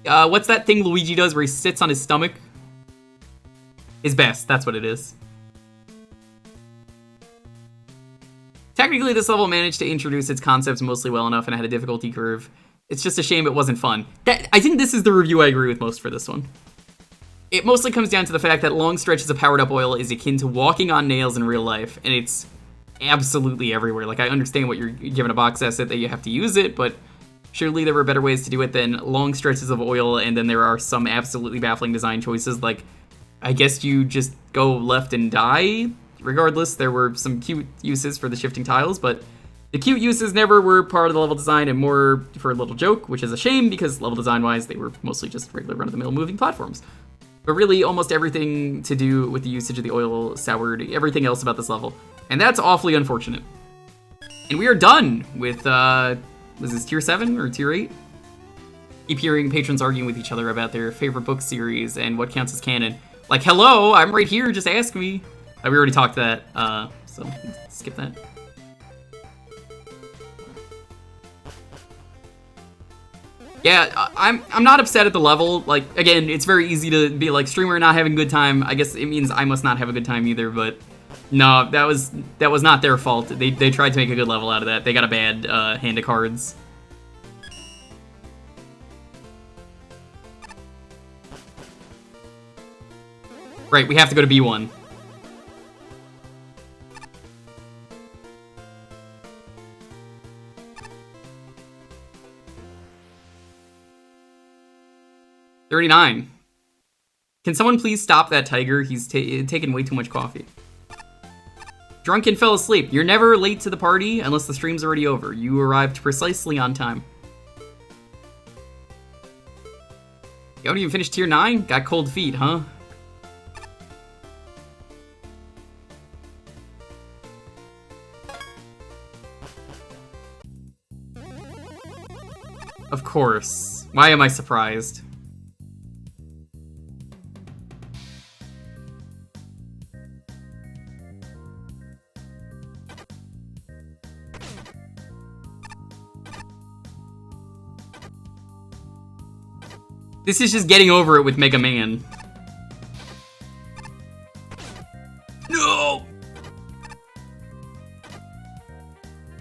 What's that thing Luigi does where he sits on his stomach? His best, that's what it is. Technically, this level managed to introduce its concepts mostly well enough and had a difficulty curve. It's just a shame it wasn't fun. I think this is the review I agree with most for this one. It mostly comes down to the fact that long stretches of powered up oil is akin to walking on nails in real life, and it's absolutely everywhere. Like, I understand what you're given a box asset that you have to use it, but surely there were better ways to do it than long stretches of oil, and then there are some absolutely baffling design choices, like, I guess you just go left and die? Regardless, there were some cute uses for the shifting tiles, but the cute uses never were part of the level design and more for a little joke, which is a shame because level design-wise, they were mostly just regular run-of-the-mill moving platforms. But really, almost everything to do with the usage of the oil soured everything else about this level, and that's awfully unfortunate. And we are done with, was this tier 7 or tier 8? Keep hearing patrons arguing with each other about their favorite book series and what counts as canon. Like, hello, I'm right here, just ask me. We already talked that, so skip that. Yeah, I'm not upset at the level. Like, again, it's very easy to be like, streamer not having a good time. I guess it means I must not have a good time either, but no, that was not their fault. They tried to make a good level out of that. They got a bad hand of cards. Right, we have to go to B1. $39. Can someone please stop that tiger? He's taken way too much coffee. Drunk and fell asleep. You're never late to the party unless the stream's already over. You arrived precisely on time. You haven't even finished tier 9? Got cold feet, huh? Of course. Why am I surprised? This is just getting over it with Mega Man. No!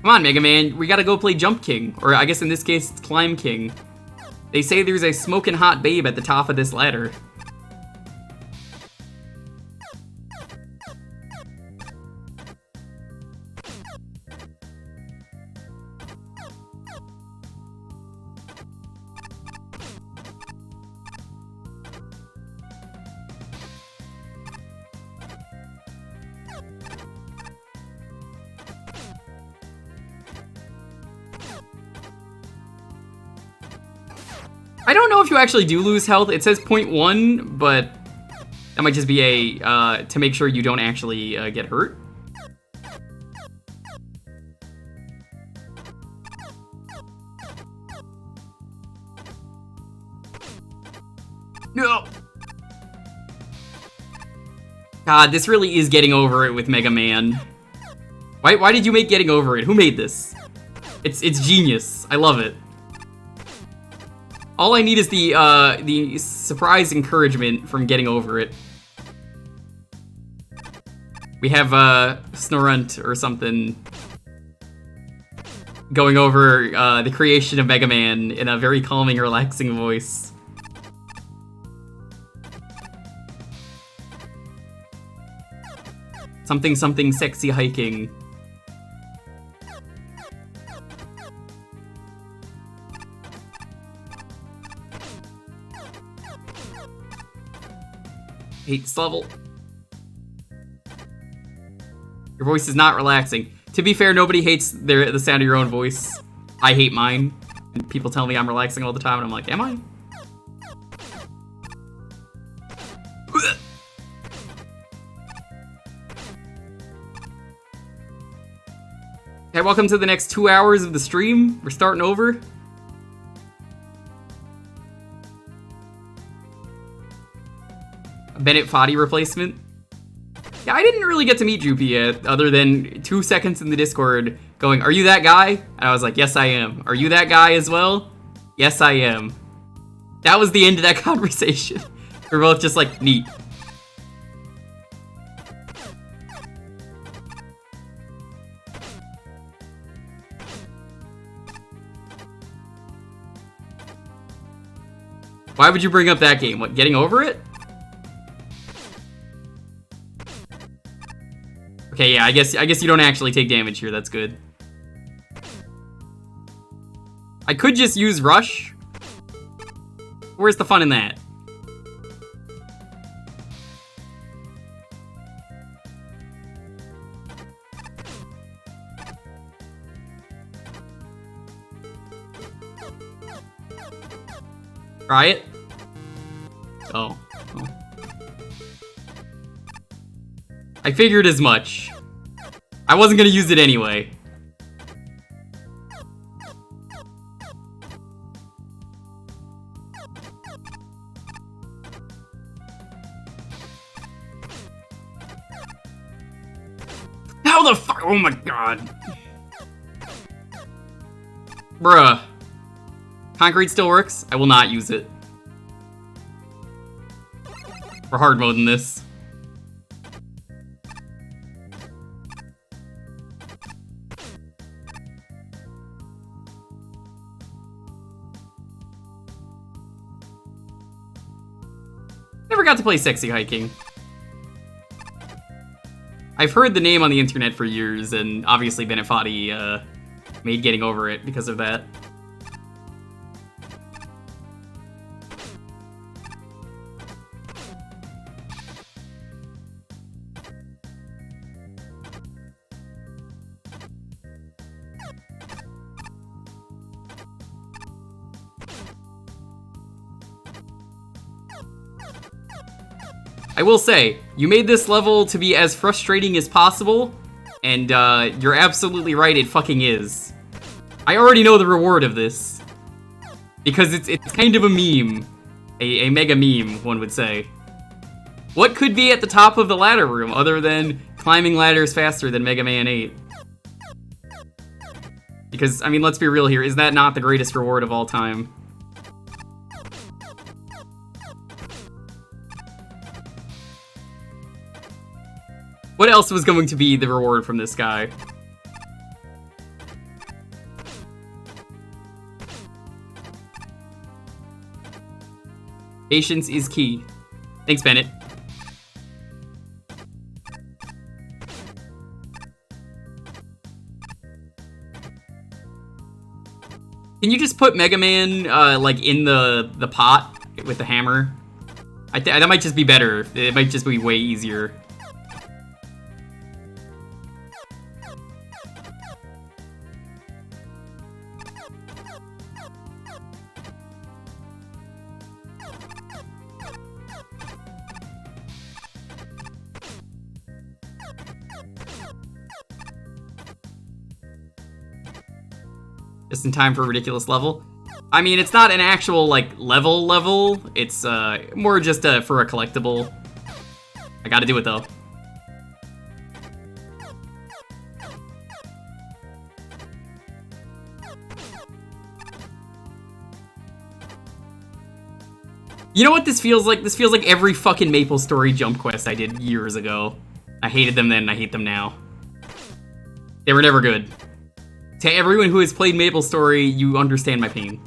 Come on, Mega Man, we gotta go play Jump King. Or I guess in this case, it's Climb King. They say there's a smoking hot babe at the top of this ladder. don't know if you actually do lose health. It says 0.1, but that might just be a to make sure you don't actually get hurt. No. God, this really is getting over it with Mega Man. Why did you make getting over it? Who made this? It's genius. I love it. All I need is the surprise encouragement from getting over it. We have Snorunt or something going over the creation of Mega Man in a very calming, relaxing voice. Something something sexy hiking. Hate this level. Your voice is not relaxing. To be fair, nobody hates the sound of your own voice. I hate mine. And people tell me I'm relaxing all the time, and I'm like, am I? Okay, welcome to the next 2 hours of the stream. We're starting over. A Bennett Foddy replacement. Yeah, I didn't really get to meet Jewker yet, other than 2 seconds in the Discord going, "Are you that guy?" And I was like, "Yes, I am." "Are you that guy as well?" "Yes, I am." That was the end of that conversation. We're both just like, neat. Why would you bring up that game? What, getting over it? Okay, yeah, I guess you don't actually take damage here. That's good. I could just use Rush. Where's the fun in that? Try it? Oh. I figured as much. I wasn't gonna use it anyway. How the fuck? Oh my god. Bruh. Concrete still works? I will not use it. For hard mode in this. Never got to play Sexy Hiking. I've heard the name on the internet for years, and obviously Bennett Foddy made getting over it because of that. I will say, you made this level to be as frustrating as possible, and you're absolutely right, it fucking is. I already know the reward of this. Because it's kind of a meme. A mega meme, one would say. What could be at the top of the ladder room other than climbing ladders faster than Mega Man 8? Because, I mean, let's be real here, is that not the greatest reward of all time? What else was going to be the reward from this guy? Patience is key. Thanks, Bennett. Can you just put Mega Man, like, in the pot with the hammer? That might just be better. It might just be way easier. Just in time for a ridiculous level. I mean, it's not an actual, like, level. It's, more just, for a collectible. I gotta do it, though. You know what this feels like? This feels like every fucking Maple Story jump quest I did years ago. I hated them then, I hate them now. They were never good. To everyone who has played Maple Story, you understand my pain.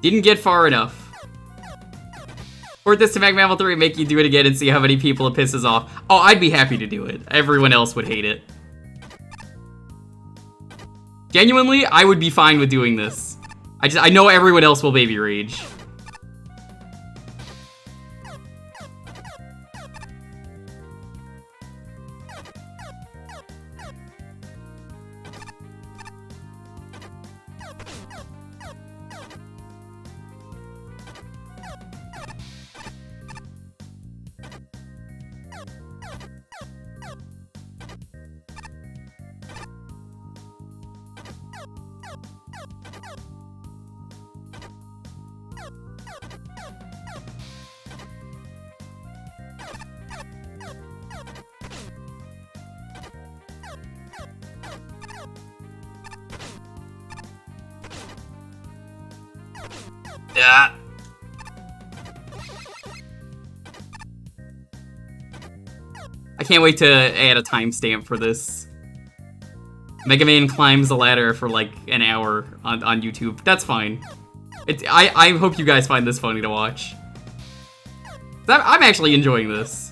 Didn't get far enough. Port this to Magmammal 3 and make you do it again and see how many people it pisses off. Oh, I'd be happy to do it. Everyone else would hate it. Genuinely, I would be fine with doing this. I know everyone else will baby rage. Yeah. I can't wait to add a timestamp for this. Mega Man climbs the ladder for like an hour on YouTube. That's fine. I hope you guys find this funny to watch. I'm actually enjoying this.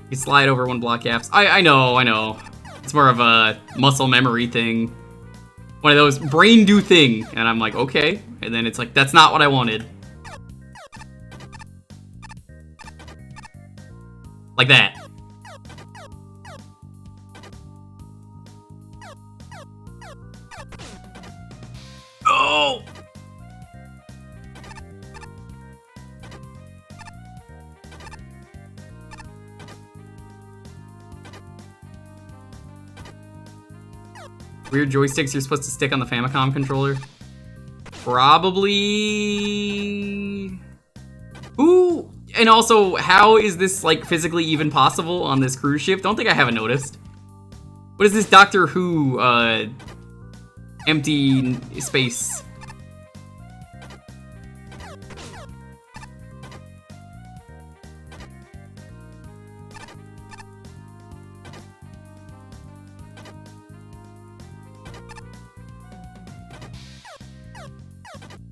You slide over one block gaps. I know. It's more of a muscle memory thing. One of those brain do thing. And I'm like, okay. And then it's like, that's not what I wanted. Like that. Oh! Weird joysticks you're supposed to stick on the Famicom controller? Probably... Ooh! And also, how is this, like, physically even possible on this cruise ship? Don't think I haven't noticed. What is this Doctor Who, empty space?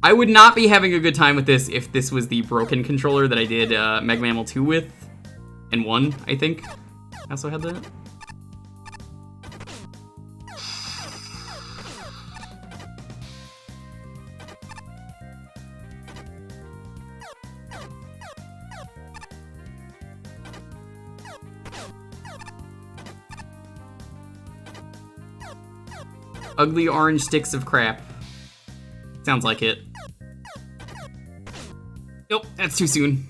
I would not be having a good time with this if this was the broken controller that I did Magmammal 2 with. And 1, I think. I also had that. Ugly orange sticks of crap. Sounds like it. Nope, that's too soon.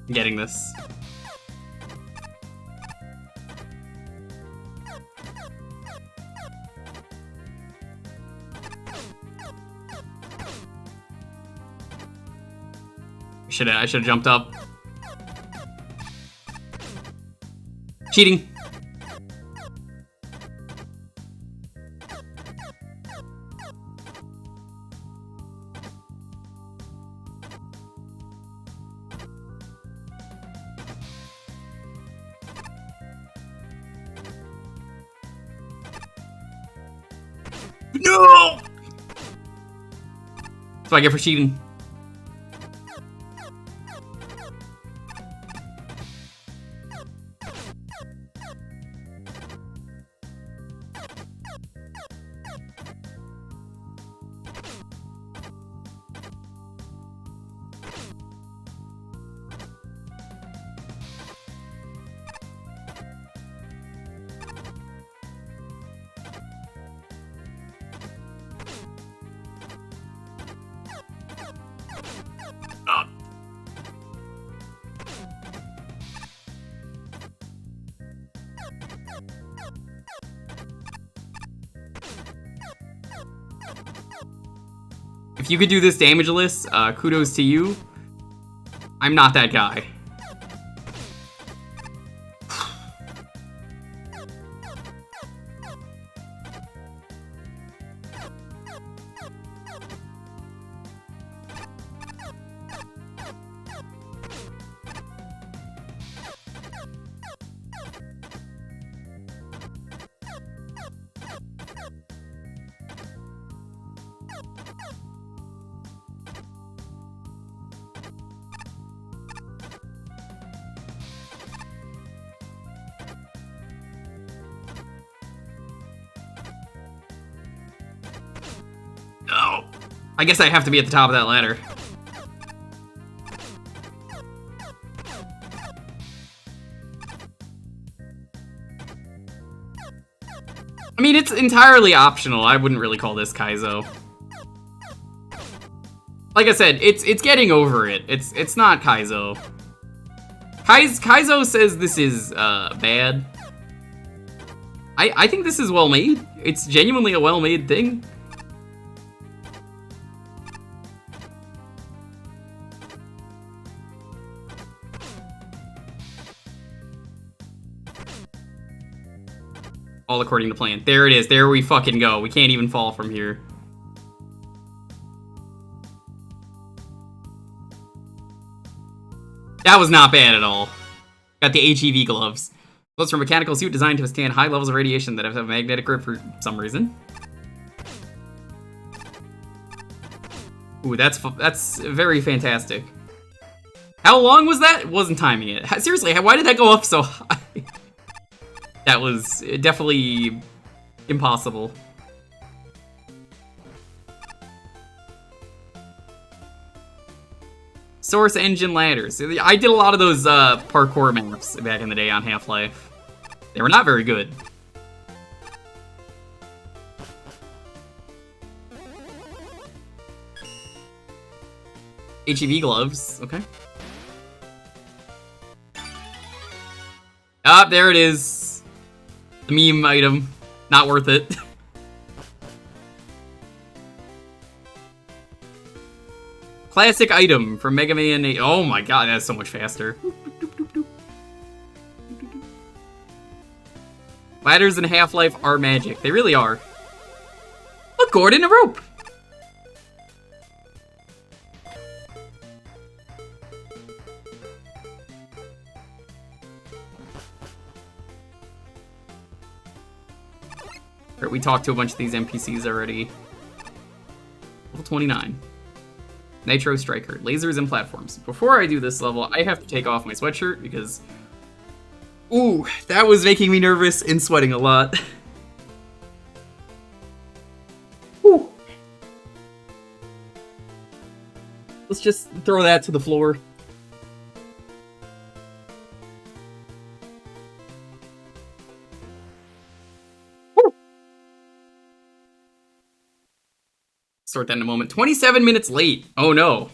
Getting this. I should have jumped up. Cheating. No! That's what I get for cheating. If you could do this damageless, kudos to you. I'm not that guy. No. I guess I have to be at the top of that ladder. I mean, it's entirely optional. I wouldn't really call this Kaizo. Like I said, it's getting over it. It's not Kaizo. Kaizo says this is bad. I think this is well made. It's genuinely a well made thing. All according to plan. There it is. There we fucking go. We can't even fall from here. That was not bad at all. Got the HEV gloves. Gloves for a mechanical suit designed to withstand high levels of radiation that have a magnetic grip for some reason. Ooh, that's very fantastic. How long was that? Wasn't timing it. Seriously, why did that go up so high? That was definitely impossible. Source engine ladders. I did a lot of those parkour maps back in the day on Half-Life. They were not very good. HEV gloves, okay. Ah, there it is. The meme item. Not worth it. Classic item from Mega Man 8. Oh my god, that's so much faster. Ladders in Half-Life are magic. They really are. Look, Gordon, a rope! We talked to a bunch of these NPCs already. Level 29. Nitro Striker. Lasers and platforms. Before I do this level, I have to take off my sweatshirt because... Ooh, that was making me nervous and sweating a lot. Ooh. Let's just throw that to the floor. Sort that in a moment. 27 minutes late. Oh no.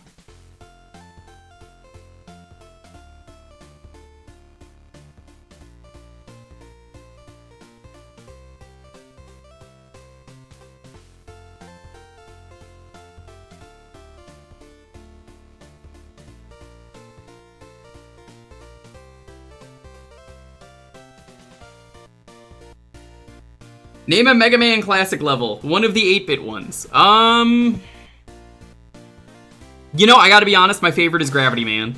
Name a Mega Man Classic level. One of the 8-bit ones. You know, I gotta be honest, my favorite is Gravity Man.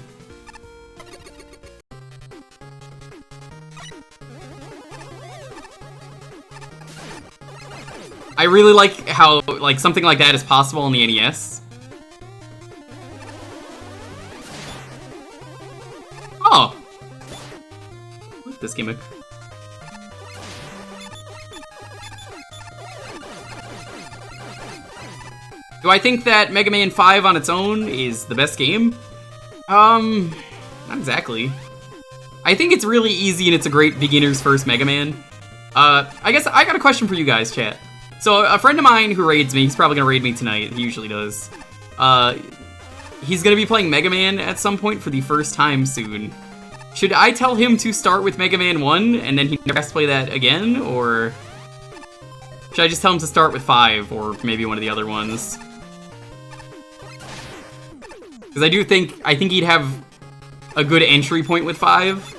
I really like how like something like that is possible on the NES. Oh, I like this gimmick. Do I think that Mega Man 5 on its own is the best game? Not exactly. I think it's really easy and it's a great beginner's first Mega Man. I guess I got a question for you guys, chat. So a friend of mine who raids me, he's probably gonna raid me tonight, he usually does. He's gonna be playing Mega Man at some point for the first time soon. Should I tell him to start with Mega Man 1 and then he never has to play that again, or should I just tell him to start with 5 or maybe one of the other ones? Because I think he'd have a good entry point with 5.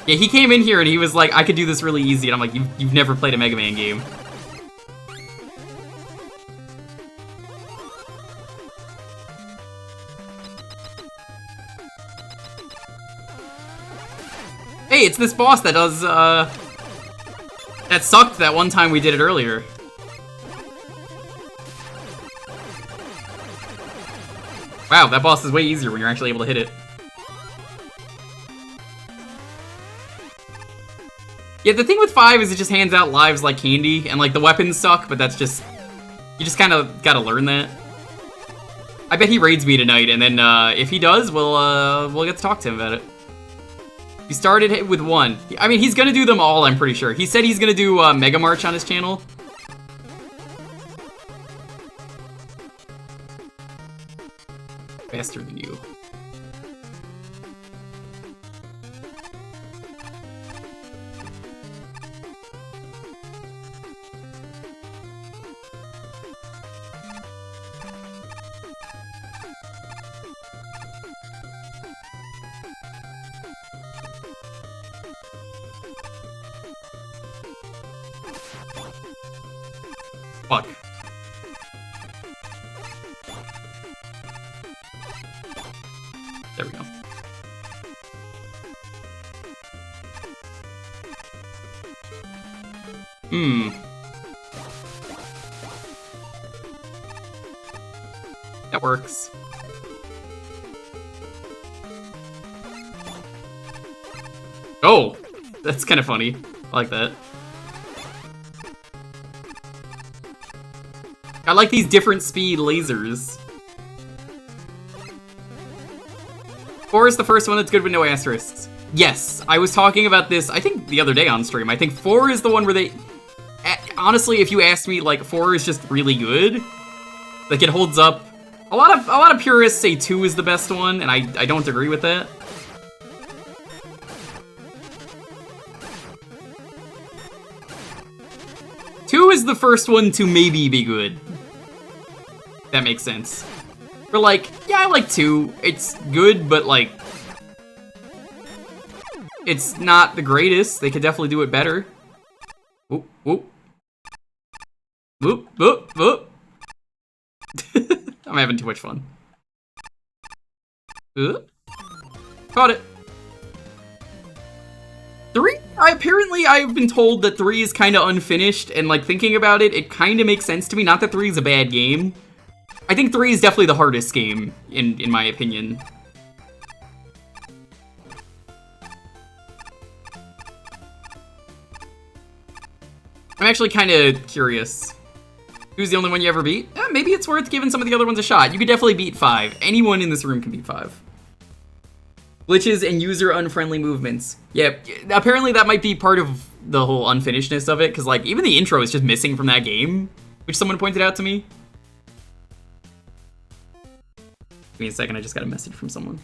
Yeah, he came in here and he was like, I could do this really easy, and I'm like, you've never played a Mega Man game. Hey, it's this boss that does, that sucked that one time we did it earlier. Wow, that boss is way easier when you're actually able to hit it. Yeah, the thing with 5 is it just hands out lives like candy, and like the weapons suck, but that's just... You just kind of gotta learn that. I bet he raids me tonight, and then if he does, we'll get to talk to him about it. He started with 1. I mean, he's gonna do them all, I'm pretty sure. He said he's gonna do Mega March on his channel. Faster than you. Fuck. There we go. That works. Oh! That's kind of funny. I like that. I like these different speed lasers. 4 is the first one that's good with no asterisks. Yes, I was talking about this, I think, the other day on stream. I think 4 is the one where they... Honestly, if you asked me, like, 4 is just really good. Like, it holds up. A lot of purists say 2 is the best one, and I don't agree with that. Two is the first one to maybe be good. That makes sense. But like, yeah, I like 2. It's good, but like, it's not the greatest. They could definitely do it better. Whoop, whoop. Whoop, whoop, whoop. I'm having too much fun. Caught it. 3? Apparently I've been told that 3 is kind of unfinished, and like thinking about it, it kind of makes sense to me. Not that 3 is a bad game. I think 3 is definitely the hardest game, in my opinion. I'm actually kind of curious. Who's the only one you ever beat? Maybe it's worth giving some of the other ones a shot. You could definitely beat 5. Anyone in this room can beat 5. Glitches and user-unfriendly movements. Yeah, apparently that might be part of the whole unfinishedness of it, because like, even the intro is just missing from that game, which someone pointed out to me. Give me a second, I just got a message from someone.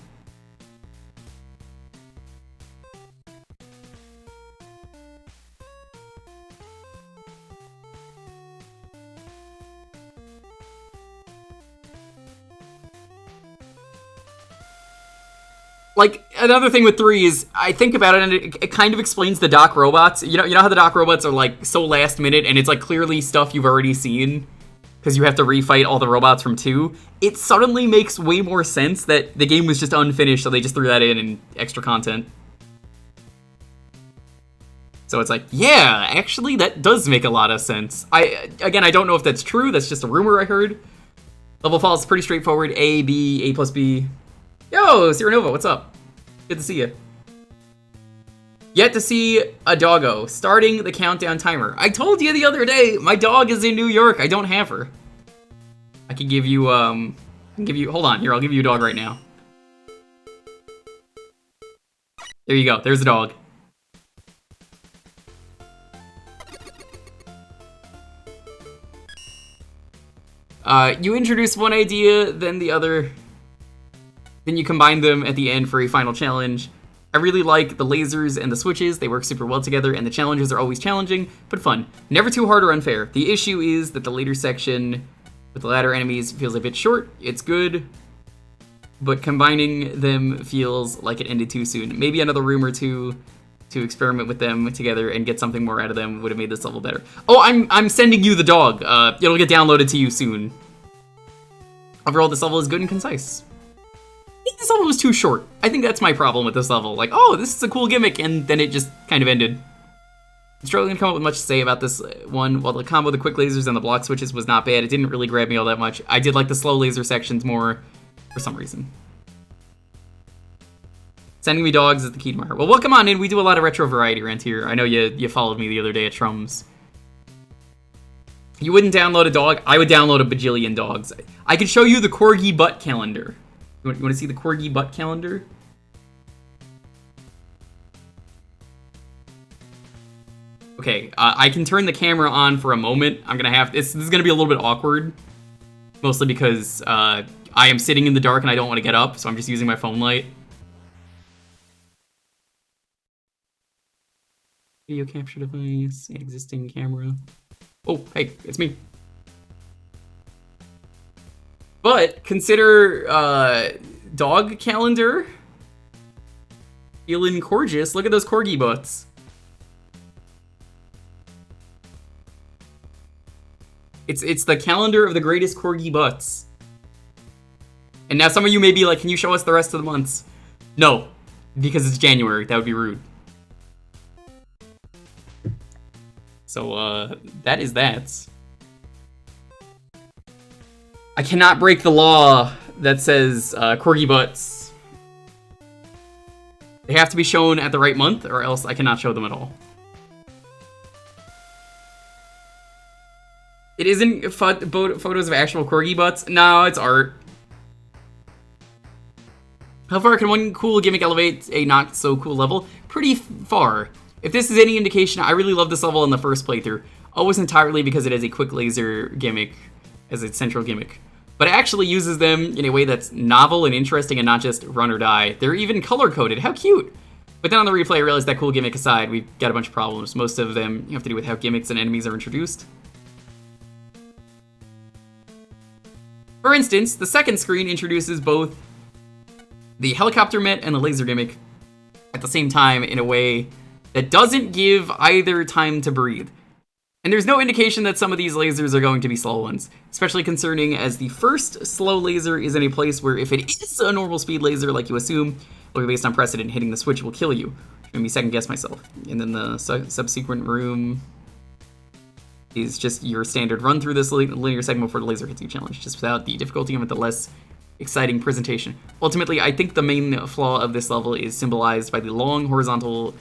Like, another thing with 3 is, I think about it and it kind of explains the Doc robots. You know how the Doc robots are like so last minute and it's like clearly stuff you've already seen? Because you have to refight all the robots from 2. It suddenly makes way more sense that the game was just unfinished, so they just threw that in extra content. So it's like, yeah, actually, that does make a lot of sense. Again, I don't know if that's true. That's just a rumor I heard. Level fall is pretty straightforward. A, B, A plus B. Yo, Sirenova, what's up? Good to see you. Yet to see a doggo. Starting the countdown timer. I told you the other day, my dog is in New York. I don't have her. I can give you, hold on, here, I'll give you a dog right now. There you go, there's the dog. You introduce one idea, then the other, then you combine them at the end for a final challenge. I really like the lasers and the switches, they work super well together, and the challenges are always challenging, but fun. Never too hard or unfair. The issue is that the later section with the ladder enemies feels a bit short. It's good, but combining them feels like it ended too soon. Maybe another room or two to experiment with them together and get something more out of them would have made this level better. Oh, I'm sending you the dog. It'll get downloaded to you soon. Overall, this level is good and concise. I think this level was too short. I think that's my problem with this level. Like, oh, this is a cool gimmick, and then it just kind of ended. I'm struggling to come up with much to say about this one. While the combo of the quick lasers and the block switches was not bad, it didn't really grab me all that much. I did like the slow laser sections more for some reason. Sending me dogs is the key to my heart. Well, welcome on in. We do a lot of retro variety around here. I know you followed me the other day at Trum's. You wouldn't download a dog? I would download a bajillion dogs. I could show you the Corgi butt calendar. You want to see the Corgi butt calendar? Okay, I can turn the camera on for a moment. I'm gonna have this is gonna be a little bit awkward, mostly because I am sitting in the dark and I don't want to get up, so I'm just using my phone light. Video capture device, existing camera. Oh, hey, it's me. But consider dog calendar. Feeling gorgeous. Look at those corgi butts. It's the calendar of the greatest corgi butts. And now some of you may be like, can you show us the rest of the months? No, because it's January. That would be rude. So, that is that. I cannot break the law that says corgi butts. They have to be shown at the right month, or else I cannot show them at all. It isn't photos of actual corgi butts. No, it's art. How far can one cool gimmick elevate a not so cool level? Pretty far. If this is any indication, I really love this level in the first playthrough. Almost entirely because it has a quick laser gimmick as its central gimmick. But it actually uses them in a way that's novel and interesting and not just run or die. They're even color-coded. How cute! But then on the replay, I realized that cool gimmick aside, we've got a bunch of problems. Most of them have to do with how gimmicks and enemies are introduced. For instance, the second screen introduces both the helicopter met and the laser gimmick at the same time in a way that doesn't give either time to breathe. And there's no indication that some of these lasers are going to be slow ones, especially concerning as the first slow laser is in a place where if it is a normal speed laser like you assume, or based on precedent, hitting the switch will kill you. Which made me second guess myself. And then the subsequent room is just your standard run through this linear segment before the laser hits you challenge, just without the difficulty and with the less exciting presentation. Ultimately, I think the main flaw of this level is symbolized by the long horizontal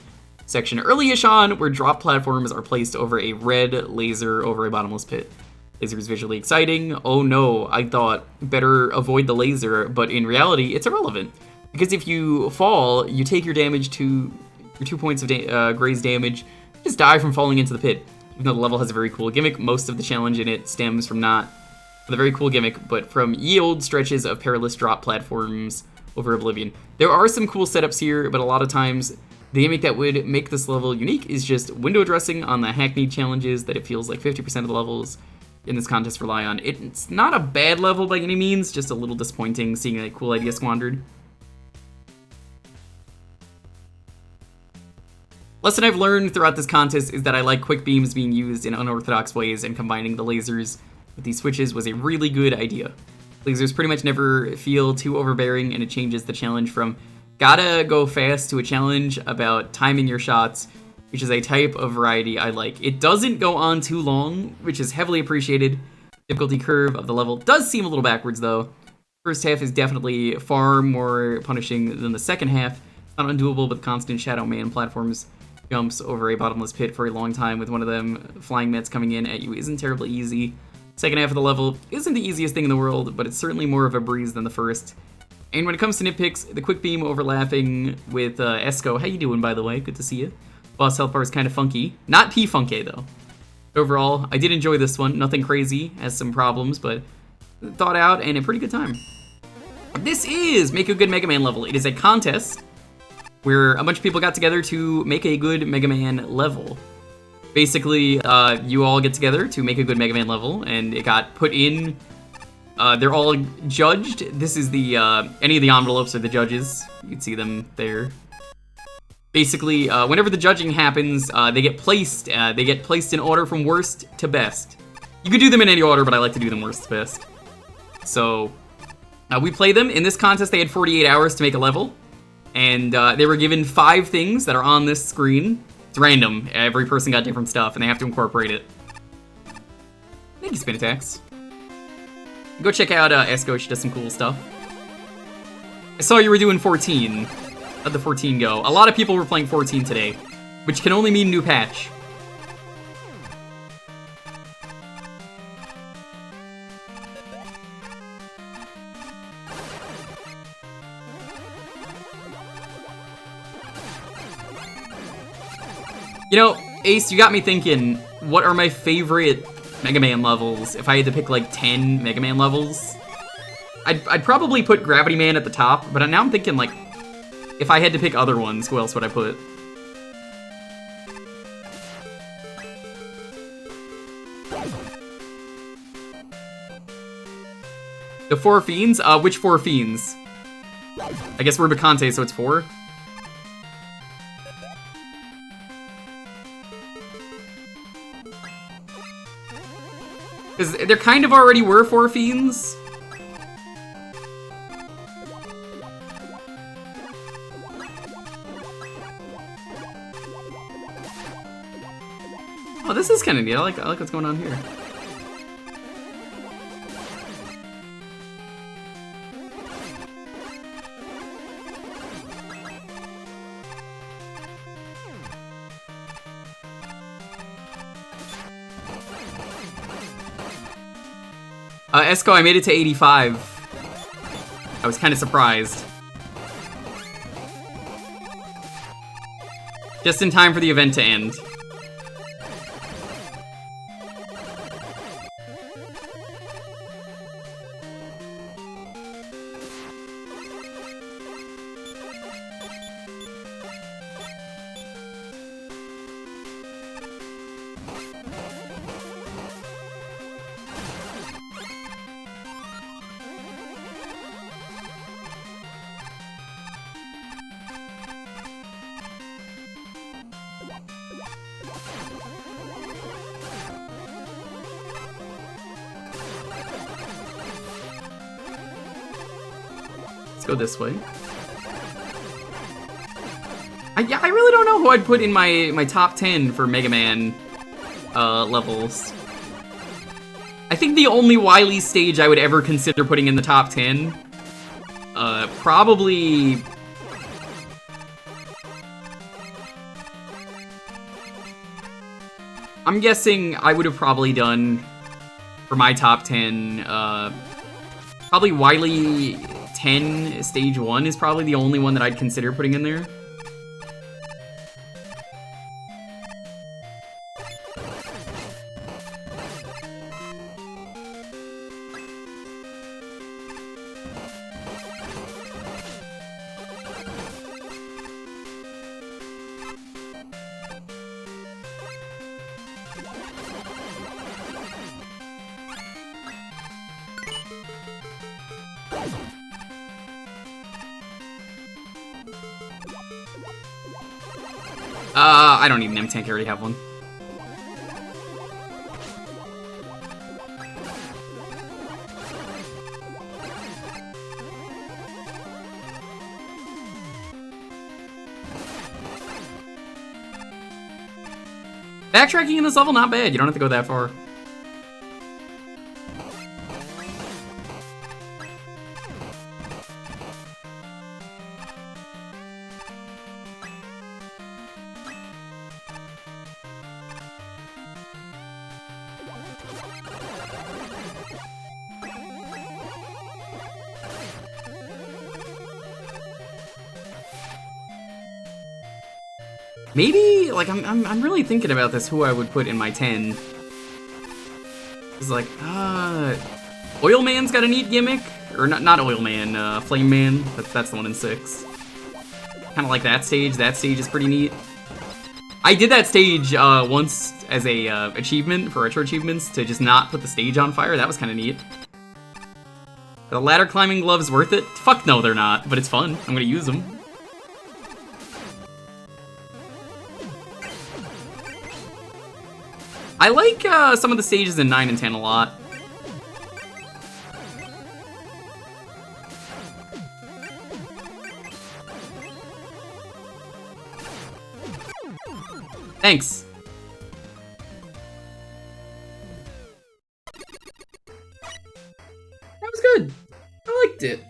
section early-ish on where drop platforms are placed over a red laser over a bottomless pit. Laser is visually exciting. Oh no, I thought better avoid the laser, but in reality, it's irrelevant. Because if you fall, you take your damage to your 2 points of grazed damage, you just die from falling into the pit. Even though the level has a very cool gimmick, most of the challenge in it stems from not the very cool gimmick, but from ye olde stretches of perilous drop platforms over oblivion. There are some cool setups here, but a lot of times the gimmick that would make this level unique is just window dressing on the hackneyed challenges that it feels like 50% of the levels in this contest rely on. It's not a bad level by any means, just a little disappointing seeing a cool idea squandered. Lesson I've learned throughout this contest is that I like quick beams being used in unorthodox ways, and combining the lasers with these switches was a really good idea. Lasers pretty much never feel too overbearing, and it changes the challenge from gotta go fast to a challenge about timing your shots which is a type of variety I like. It doesn't go on too long, which is heavily appreciated. Difficulty curve of the level does seem a little backwards, though. First half is definitely far more punishing than the second half. It's not undoable, but constant Shadow Man platforms jumps over a bottomless pit for a long time with one of them flying Mets coming in at you isn't terribly easy. Second half of the level isn't the easiest thing in the world, but it's certainly more of a breeze than the first. And when it comes to nitpicks, the quick beam overlapping with Esco, how you doing, by the way? Good to see you. Boss health bar is kind of funky. Not P-funky, though. Overall, I did enjoy this one. Nothing crazy, has some problems, but thought out and a pretty good time. This is Make a Good Mega Man level. It is a contest where a bunch of people got together to make a good Mega Man level. Basically, you all get together to make a good Mega Man level, and it got put in. They're all judged. This is the any of the envelopes are the judges. You can see them there. Basically, whenever the judging happens, they get placed. They get placed in order from worst to best. You could do them in any order, but I like to do them worst to best. So we play them. In this contest, they had 48 hours to make a level, and they were given 5 things that are on this screen. It's random. Every person got different stuff, and they have to incorporate it. Thank you, Spin Attacks. Go check out Esco. She does some cool stuff. I saw you were doing 14. How'd the 14 go? A lot of people were playing 14 today, which can only mean new patch. You know, Ace, you got me thinking, what are my favorite Mega Man levels? If I had to pick like 10 Mega Man levels, I'd probably put Gravity Man at the top, but now I'm thinking like, if I had to pick other ones, who else would I put? The 4 Fiends? Which 4 Fiends? I guess we're Bacante, so it's 4. Because there kind of already were 4 Fiends. Oh, this is kind of neat. I like what's going on here. Esco, I made it to 85. I was kind of surprised. Just in time for the event to end. Let's go this way. I really don't know who I'd put in my top 10 for Mega Man levels. I think the only Wily stage I would ever consider putting in the top 10, probably... I'm guessing I would have probably done, for my top 10, probably Wily 10 Stage 1 is probably the only one that I'd consider putting in there. I don't need an M-Tank, I already have one. Backtracking in this level, not bad. You don't have to go that far. Maybe, like, I'm really thinking about this, who I would put in my 10. It's like, Oil Man's got a neat gimmick. Or not Oil Man, Flame Man. That's the one in 6. Kind of like that stage. That stage is pretty neat. I did that stage once as a achievement for retro achievements to just not put the stage on fire. That was kind of neat. Are the ladder climbing gloves worth it? Fuck no, they're not, but it's fun. I'm gonna use them. I like some of the stages in 9 and 10 a lot. Thanks. That was good. I liked it.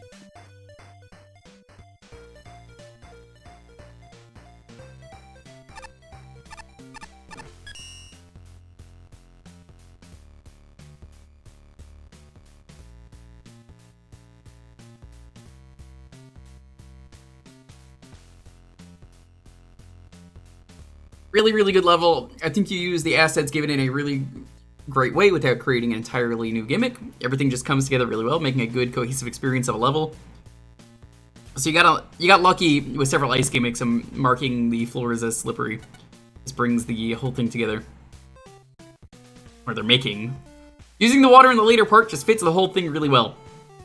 Really, really good level. I think you use the assets given in a really great way without creating an entirely new gimmick. Everything just comes together really well, making a good, cohesive experience of a level. So you got lucky with several ice gimmicks and marking the floors as slippery. This brings the whole thing together. Or they're making. Using the water in the later part just fits the whole thing really well.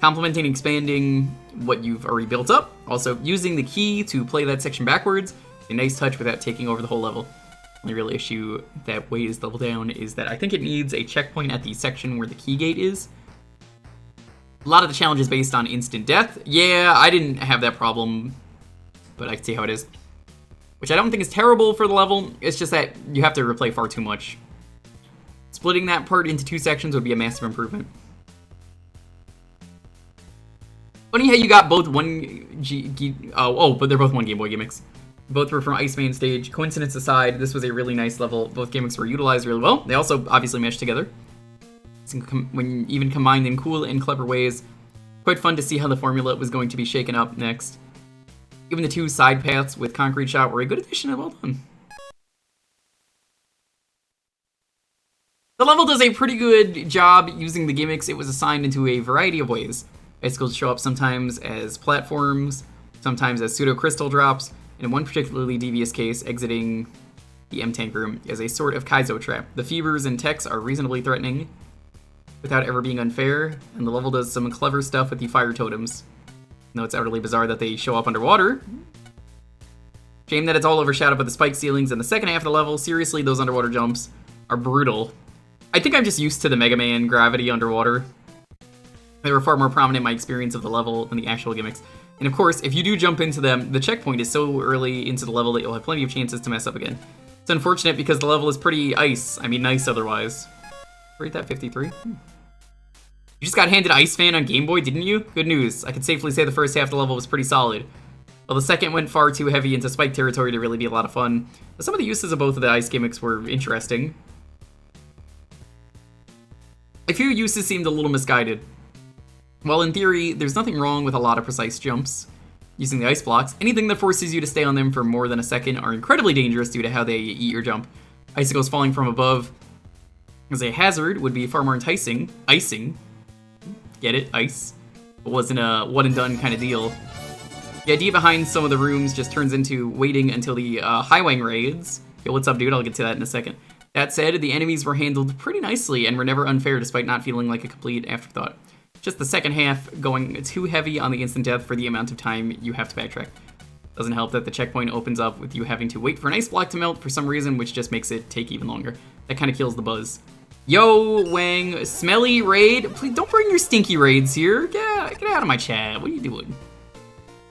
Complementing and expanding what you've already built up. Also, using the key to play that section backwards. A nice touch without taking over the whole level. The real issue that weighs the level down is that I think it needs a checkpoint at the section where the key gate is. A lot of the challenge is based on instant death. Yeah, I didn't have that problem, but I can see how it is. Which I don't think is terrible for the level, it's just that you have to replay far too much. Splitting that part into 2 sections would be a massive improvement. Funny how you got both but they're both 1 Game Boy gimmicks. Both were from Iceman stage. Coincidence aside, this was a really nice level. Both gimmicks were utilized really well. They also obviously meshed together. When even combined in cool and clever ways. Quite fun to see how the formula was going to be shaken up next. Even the 2 side paths with Concrete Shot were a good addition and well done. The level does a pretty good job using the gimmicks it was assigned into a variety of ways. Icicles show up sometimes as platforms, sometimes as pseudo-crystal drops, and in one particularly devious case, exiting the M-Tank room as a sort of Kaizo trap. The fevers and techs are reasonably threatening, without ever being unfair, and the level does some clever stuff with the fire totems. Though it's utterly bizarre that they show up underwater. Shame that it's all overshadowed by the spike ceilings in the second half of the level. Seriously, those underwater jumps are brutal. I think I'm just used to the Mega Man gravity underwater. They were far more prominent in my experience of the level than the actual gimmicks. And of course, if you do jump into them, the checkpoint is so early into the level that you'll have plenty of chances to mess up again. It's unfortunate because the level is pretty nice otherwise. Rate that 53. You just got handed Ice Fan on Game Boy, didn't you? Good news. I can safely say the first half of the level was pretty solid. While the second went far too heavy into spike territory to really be a lot of fun. But some of the uses of both of the ice gimmicks were interesting. A few uses seemed a little misguided. While in theory, there's nothing wrong with a lot of precise jumps. Using the ice blocks, anything that forces you to stay on them for more than a second are incredibly dangerous due to how they eat your jump. Icicles falling from above as a hazard would be far more enticing. Icing. Get it? Ice. It wasn't a one and done kind of deal. The idea behind some of the rooms just turns into waiting until the Highwang raids. Yo, what's up, dude? I'll get to that in a second. That said, the enemies were handled pretty nicely and were never unfair despite not feeling like a complete afterthought. Just the second half going too heavy on the instant death for the amount of time you have to backtrack. Doesn't help that the checkpoint opens up with you having to wait for an ice block to melt for some reason, which just makes it take even longer. That kind of kills the buzz. Yo, Wang, smelly raid. Please don't bring your stinky raids here. Get out of my chat. What are you doing?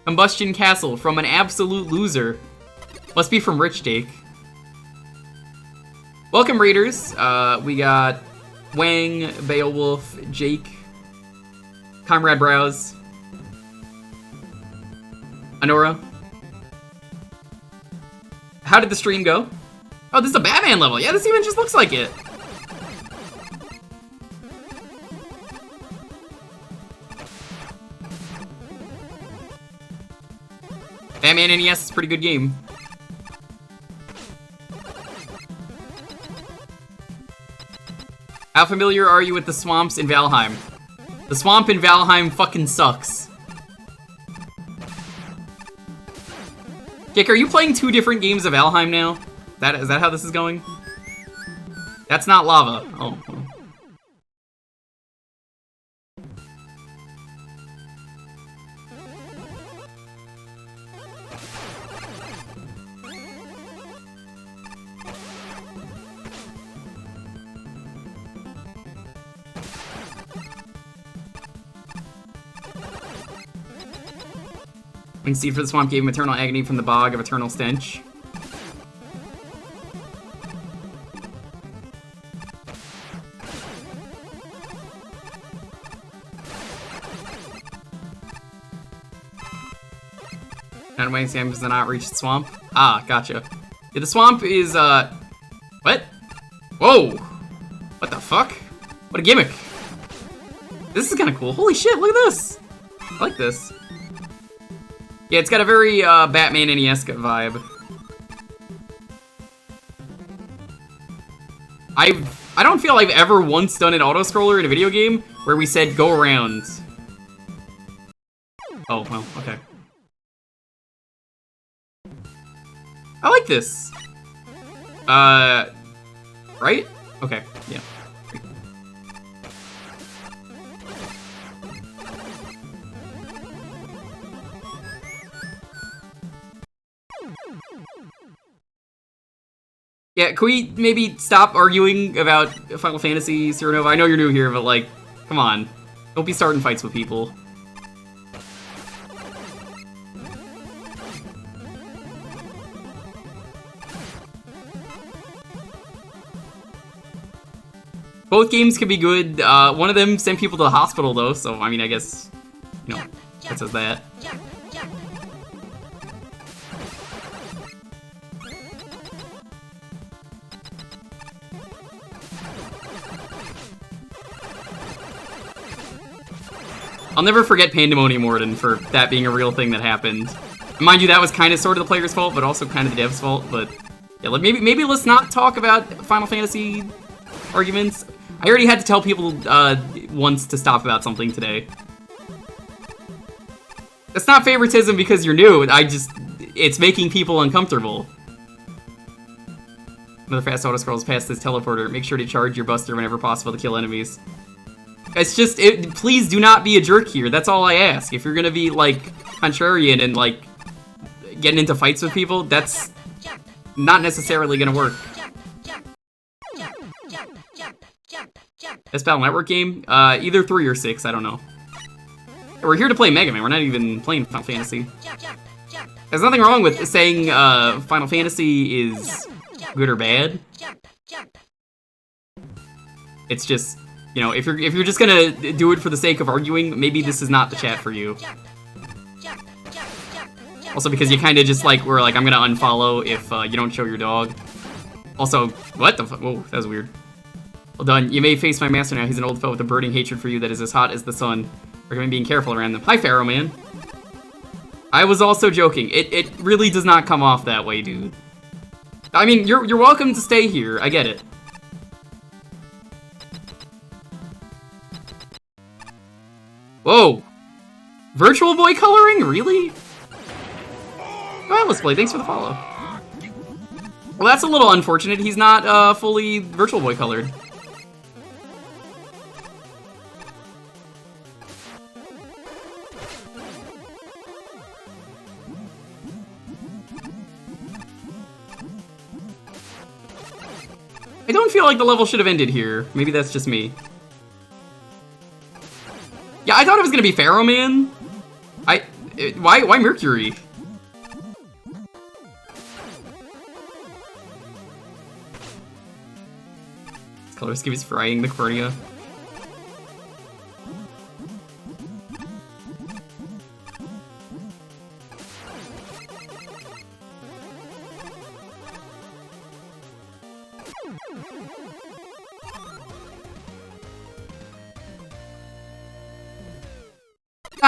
Combustion Castle from an absolute loser. Must be from Rich Jake. Welcome, Raiders. We got Wang, Beowulf, Jake, Comrade Browse, Honora. How did the stream go? Oh, this is a Batman level. Yeah, this even just looks like it. Batman NES is a pretty good game. How familiar are you with the swamps in Valheim? The swamp in Valheim fucking sucks. Kick, are you playing 2 different games of Valheim now? Is that how this is going? That's not lava. Oh. When Seed for the Swamp gave him eternal agony from the bog of eternal stench. Not Wang Sam does not reach the swamp. Ah, gotcha. Yeah, the swamp is, what? Whoa! What the fuck? What a gimmick. This is kind of cool. Holy shit, look at this! I like this. Yeah, it's got a very, Batman NES vibe. I don't feel I've ever once done an auto-scroller in a video game where we said go around. Oh, well, okay. I like this. Right? Okay, yeah. Yeah, can we maybe stop arguing about Final Fantasy Zero Nova? I know you're new here, but like, come on. Don't be starting fights with people. Both games could be good. One of them sent people to the hospital though, so I mean, I guess, you know, that says that. I'll never forget Pandemonium Warden for that being a real thing that happened. Mind you, that was kind of sort of the player's fault, but also kind of the dev's fault. But yeah, maybe let's not talk about Final Fantasy arguments. I already had to tell people once to stop about something today. That's not favoritism because you're new. It's making people uncomfortable. Another fast auto scrolls past this teleporter. Make sure to charge your buster whenever possible to kill enemies. It's just, please do not be a jerk here. That's all I ask. If you're gonna be, like, contrarian and, like, getting into fights with people, that's not necessarily gonna work. Best Battle Network game? Either 3 or 6, I don't know. We're here to play Mega Man, we're not even playing Final Fantasy. There's nothing wrong with saying, Final Fantasy is good or bad. It's just, you know, if you're just gonna do it for the sake of arguing, maybe this is not the chat for you. Also, because you kind of just like were like, I'm gonna unfollow if you don't show your dog. Also, what the fuck? Whoa, that was weird. Well done. You may face my master now. He's an old foe with a burning hatred for you that is as hot as the sun. Recommend being careful around them. Hi, Pharaoh Man. I was also joking. It really does not come off that way, dude. I mean, you're welcome to stay here. I get it. Whoa! Virtual Boy coloring? Really? Well, let's play. Thanks for the follow. Well, that's a little unfortunate. He's not fully Virtual Boy colored. I don't feel like the level should have ended here. Maybe that's just me. Yeah, I thought it was gonna be Pharaoh Man. Why Mercury? Color scheme is frying the cornea.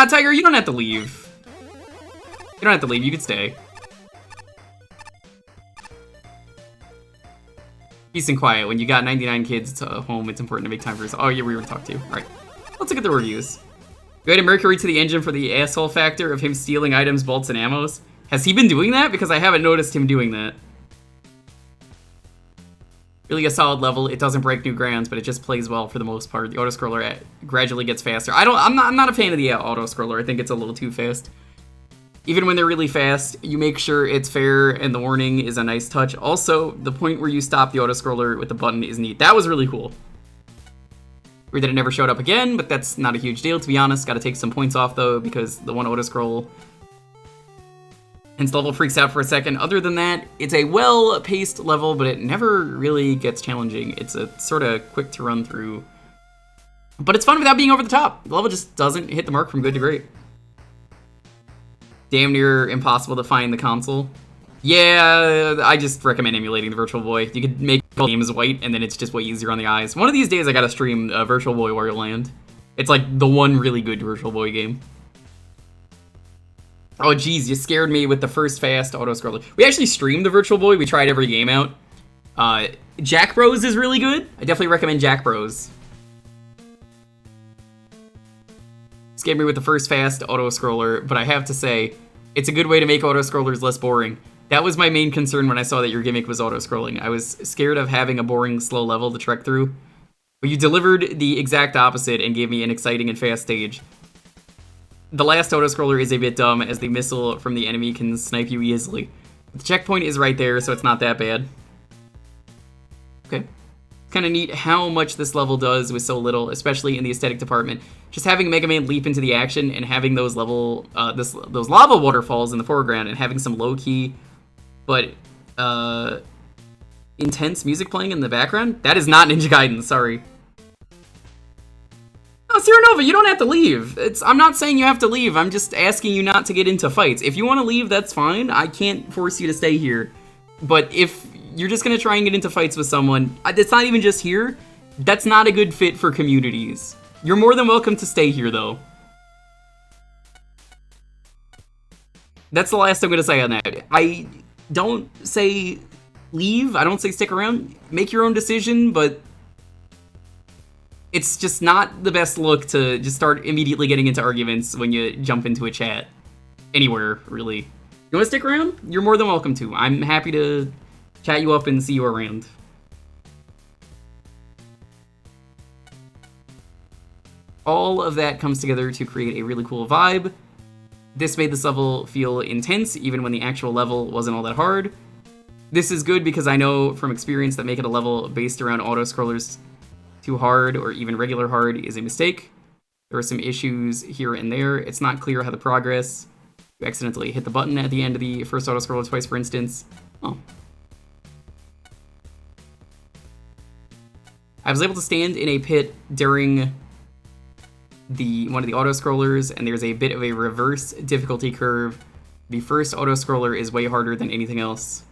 Tiger, you don't have to leave. You don't have to leave, you can stay. Peace and quiet. When you got 99 kids at home, it's important to make time for yourself. Oh, yeah, we were talking to you. Alright. Let's look at the reviews. We added Mercury to the engine for the asshole factor of him stealing items, bolts, and ammos. Has he been doing that? Because I haven't noticed him doing that. Really a solid level. It doesn't break new grounds, but it just plays well for the most part. The auto-scroller gradually gets faster. I'm not a fan of the auto-scroller. I think it's a little too fast. Even when they're really fast, you make sure it's fair, and the warning is a nice touch. Also, the point where you stop the auto-scroller with the button is neat. That was really cool. Weird that it never showed up again, but that's not a huge deal, to be honest. Gotta take some points off, though, because the one auto-scroll... Hence, the level freaks out for a second. Other than that, it's a well-paced level, but it never really gets challenging. It's a sort of quick to run through. But it's fun without being over the top. The level just doesn't hit the mark from good to great. Damn near impossible to find the console. Yeah, I just recommend emulating the Virtual Boy. You could make the games white, and then it's just way easier on the eyes. One of these days, I gotta stream Virtual Boy Wario Land. It's like the one really good Virtual Boy game. Oh, geez, you scared me with the first fast auto-scroller. We actually streamed the Virtual Boy. We tried every game out. Jack Bros is really good. I definitely recommend Jack Bros. Scared me with the first fast auto-scroller, but I have to say, it's a good way to make auto-scrollers less boring. That was my main concern when I saw that your gimmick was auto-scrolling. I was scared of having a boring, slow level to trek through. But you delivered the exact opposite and gave me an exciting and fast stage. The last auto-scroller is a bit dumb, as the missile from the enemy can snipe you easily. The checkpoint is right there, so it's not that bad. Okay. It's kind of neat how much this level does with so little, especially in the aesthetic department. Just having Mega Man leap into the action and having those those lava waterfalls in the foreground and having some low-key but intense music playing in the background. That is not Ninja Gaiden, sorry. Oh, Cyranova, you don't have to leave. I'm not saying you have to leave. I'm just asking you not to get into fights. If you want to leave, that's fine. I can't force you to stay here. But if you're just going to try and get into fights with someone, it's not even just here. That's not a good fit for communities. You're more than welcome to stay here, though. That's the last I'm going to say on that. I don't say leave. I don't say stick around. Make your own decision, but it's just not the best look to just start immediately getting into arguments when you jump into a chat. Anywhere, really. You want to stick around? You're more than welcome to. I'm happy to chat you up and see you around. All of that comes together to create a really cool vibe. This made this level feel intense, even when the actual level wasn't all that hard. This is good because I know from experience that making a level based around auto-scrollers too hard or even regular hard is a mistake. There are some issues here and there. It's not clear how to progress. You accidentally hit the button at the end of the first auto-scroller twice, for instance. Oh. I was able to stand in a pit during one of the auto-scrollers, and there's a bit of a reverse difficulty curve. The first auto-scroller is way harder than anything else.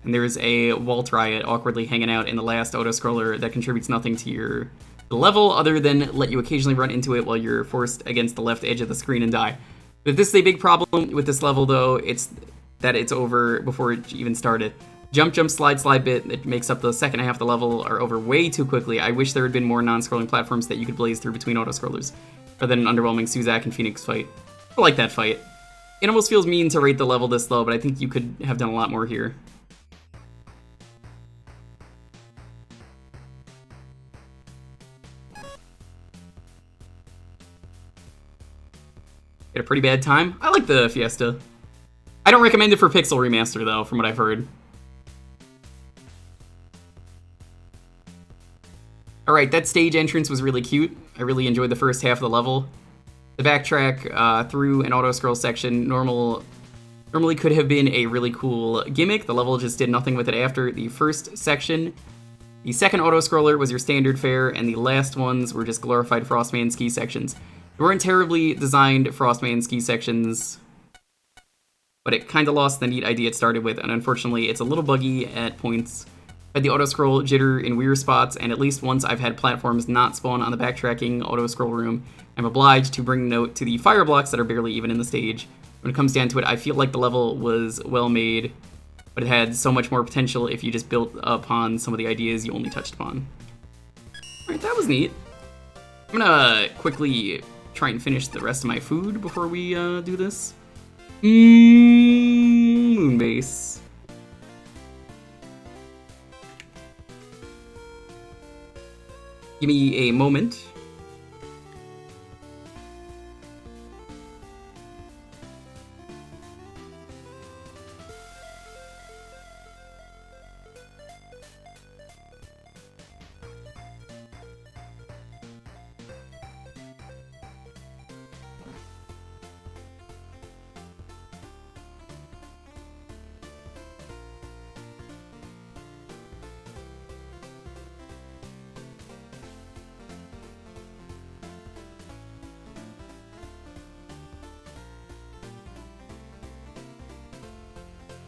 And there's a Walt Riot awkwardly hanging out in the last auto-scroller that contributes nothing to the level other than let you occasionally run into it while you're forced against the left edge of the screen and die. But if this is a big problem with this level, though, it's that it's over before it even started. Jump, jump, slide, slide bit that makes up the second half of the level are over way too quickly. I wish there had been more non-scrolling platforms that you could blaze through between auto-scrollers, rather than an underwhelming Suzak and Phoenix fight. I like that fight. It almost feels mean to rate the level this low, but I think you could have done a lot more here. Had a pretty bad time. I like the Fiesta. I don't recommend it for Pixel Remaster, though, from what I've heard. Alright, that stage entrance was really cute. I really enjoyed the first half of the level. The backtrack through an auto-scroll section normally could have been a really cool gimmick. The level just did nothing with it after the first section. The second auto-scroller was your standard fare, and the last ones were just glorified Frostman ski sections. They weren't terribly designed Frostman ski sections, but it kind of lost the neat idea it started with, and unfortunately it's a little buggy at points. Had the auto-scroll jitter in weird spots, and at least once I've had platforms not spawn on the backtracking auto-scroll room, I'm obliged to bring note to the fire blocks that are barely even in the stage. When it comes down to it, I feel like the level was well made, but it had so much more potential if you just built upon some of the ideas you only touched upon. Alright, that was neat. I'm gonna quickly try and finish the rest of my food before we do this. Moonbase. Give me a moment.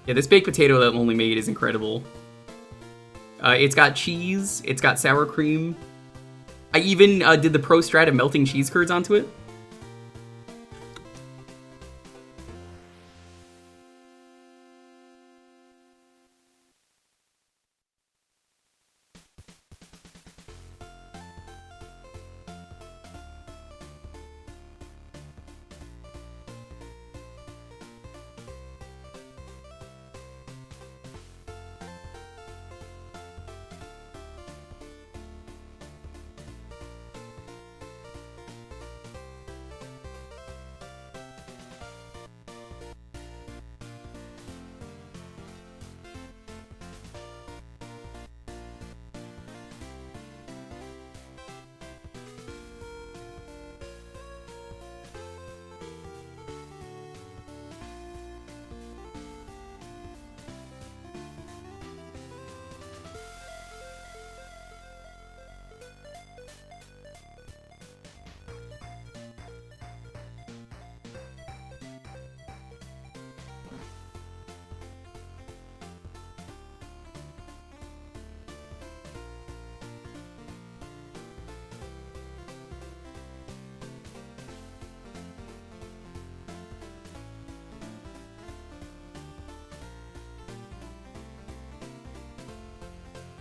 Yeah, this baked potato that Lonely made is incredible. It's got cheese, it's got sour cream. I even did the pro strat of melting cheese curds onto it.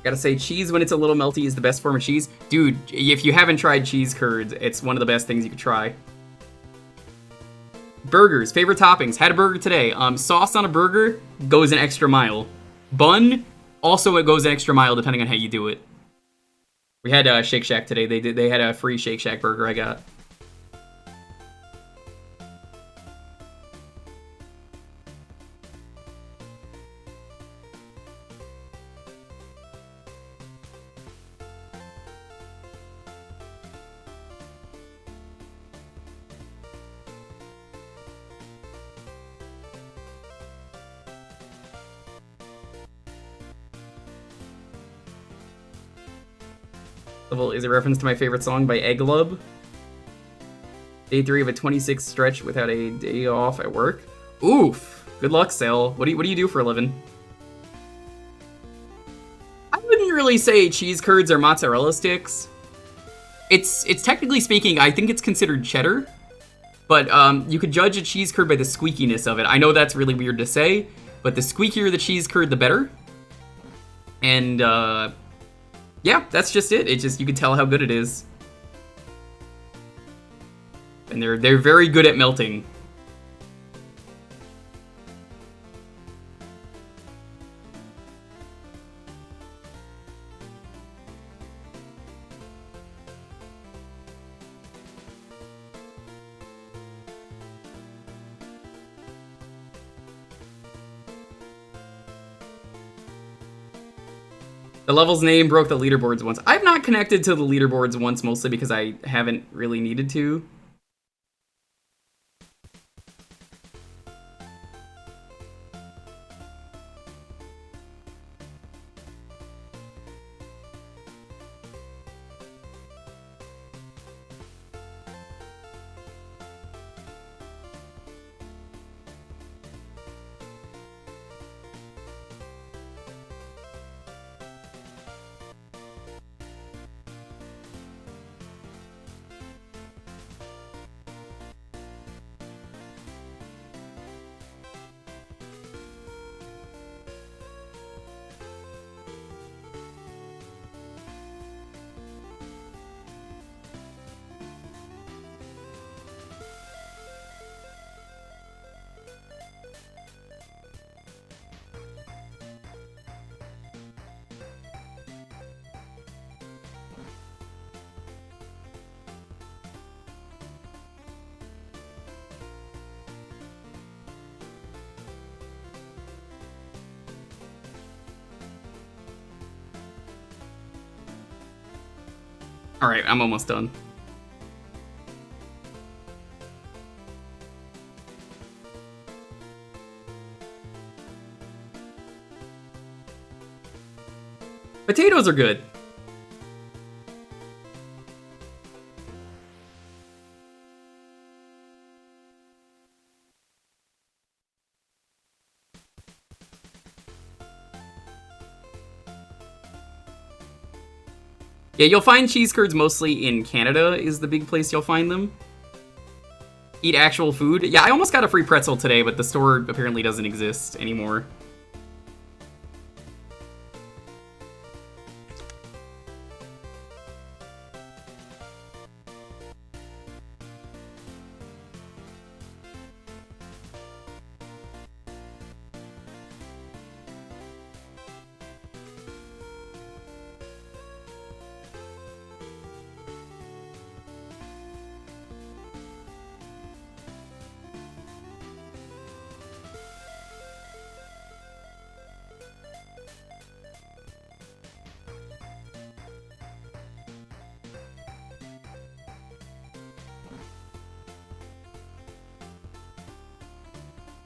Gotta say, cheese when it's a little melty is the best form of cheese. Dude, if you haven't tried cheese curds, it's one of the best things you could try. Burgers, favorite toppings. Had a burger today. Sauce on a burger goes an extra mile. Bun, also it goes an extra mile depending on how you do it. We had Shake Shack today. They had a free Shake Shack burger I got. Level is a reference to my favorite song by Egglub. Day 3 of a 26 stretch without a day off at work. Oof. Good luck, Sale. What do you do for a living? I wouldn't really say cheese curds or mozzarella sticks. It's technically speaking, I think it's considered cheddar. But you could judge a cheese curd by the squeakiness of it. I know that's really weird to say, but the squeakier the cheese curd, the better. And yeah, that's just it. It's just, you can tell how good it is. And they're very good at melting. The level's name broke the leaderboards once. I've not connected to the leaderboards once, mostly because I haven't really needed to. Alright, I'm almost done. Potatoes are good. Yeah, you'll find cheese curds mostly in Canada is the big place you'll find them. Eat actual food. Yeah, I almost got a free pretzel today, but the store apparently doesn't exist anymore.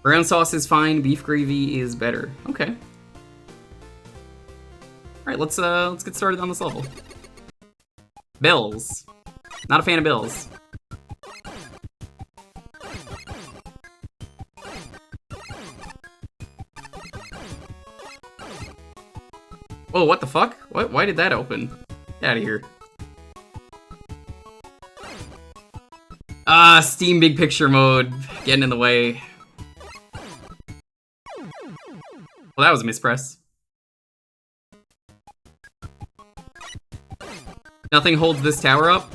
Brown sauce is fine, beef gravy is better. Okay. Alright, let's get started on this level. Bells. Not a fan of bells. Whoa, what the fuck? What? Why did that open? Get out of here. Ah, Steam Big Picture mode. Getting in the way. Well, that was a mispress. Nothing holds this tower up.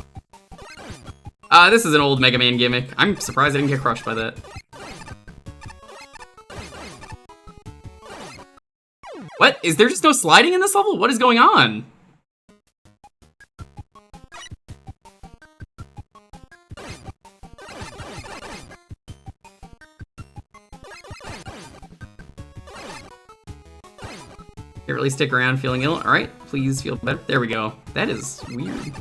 This is an old Mega Man gimmick. I'm surprised I didn't get crushed by that. What? Is there just no sliding in this level? What is going on? Can't really stick around feeling ill. Alright, please feel better. There we go. That is weird.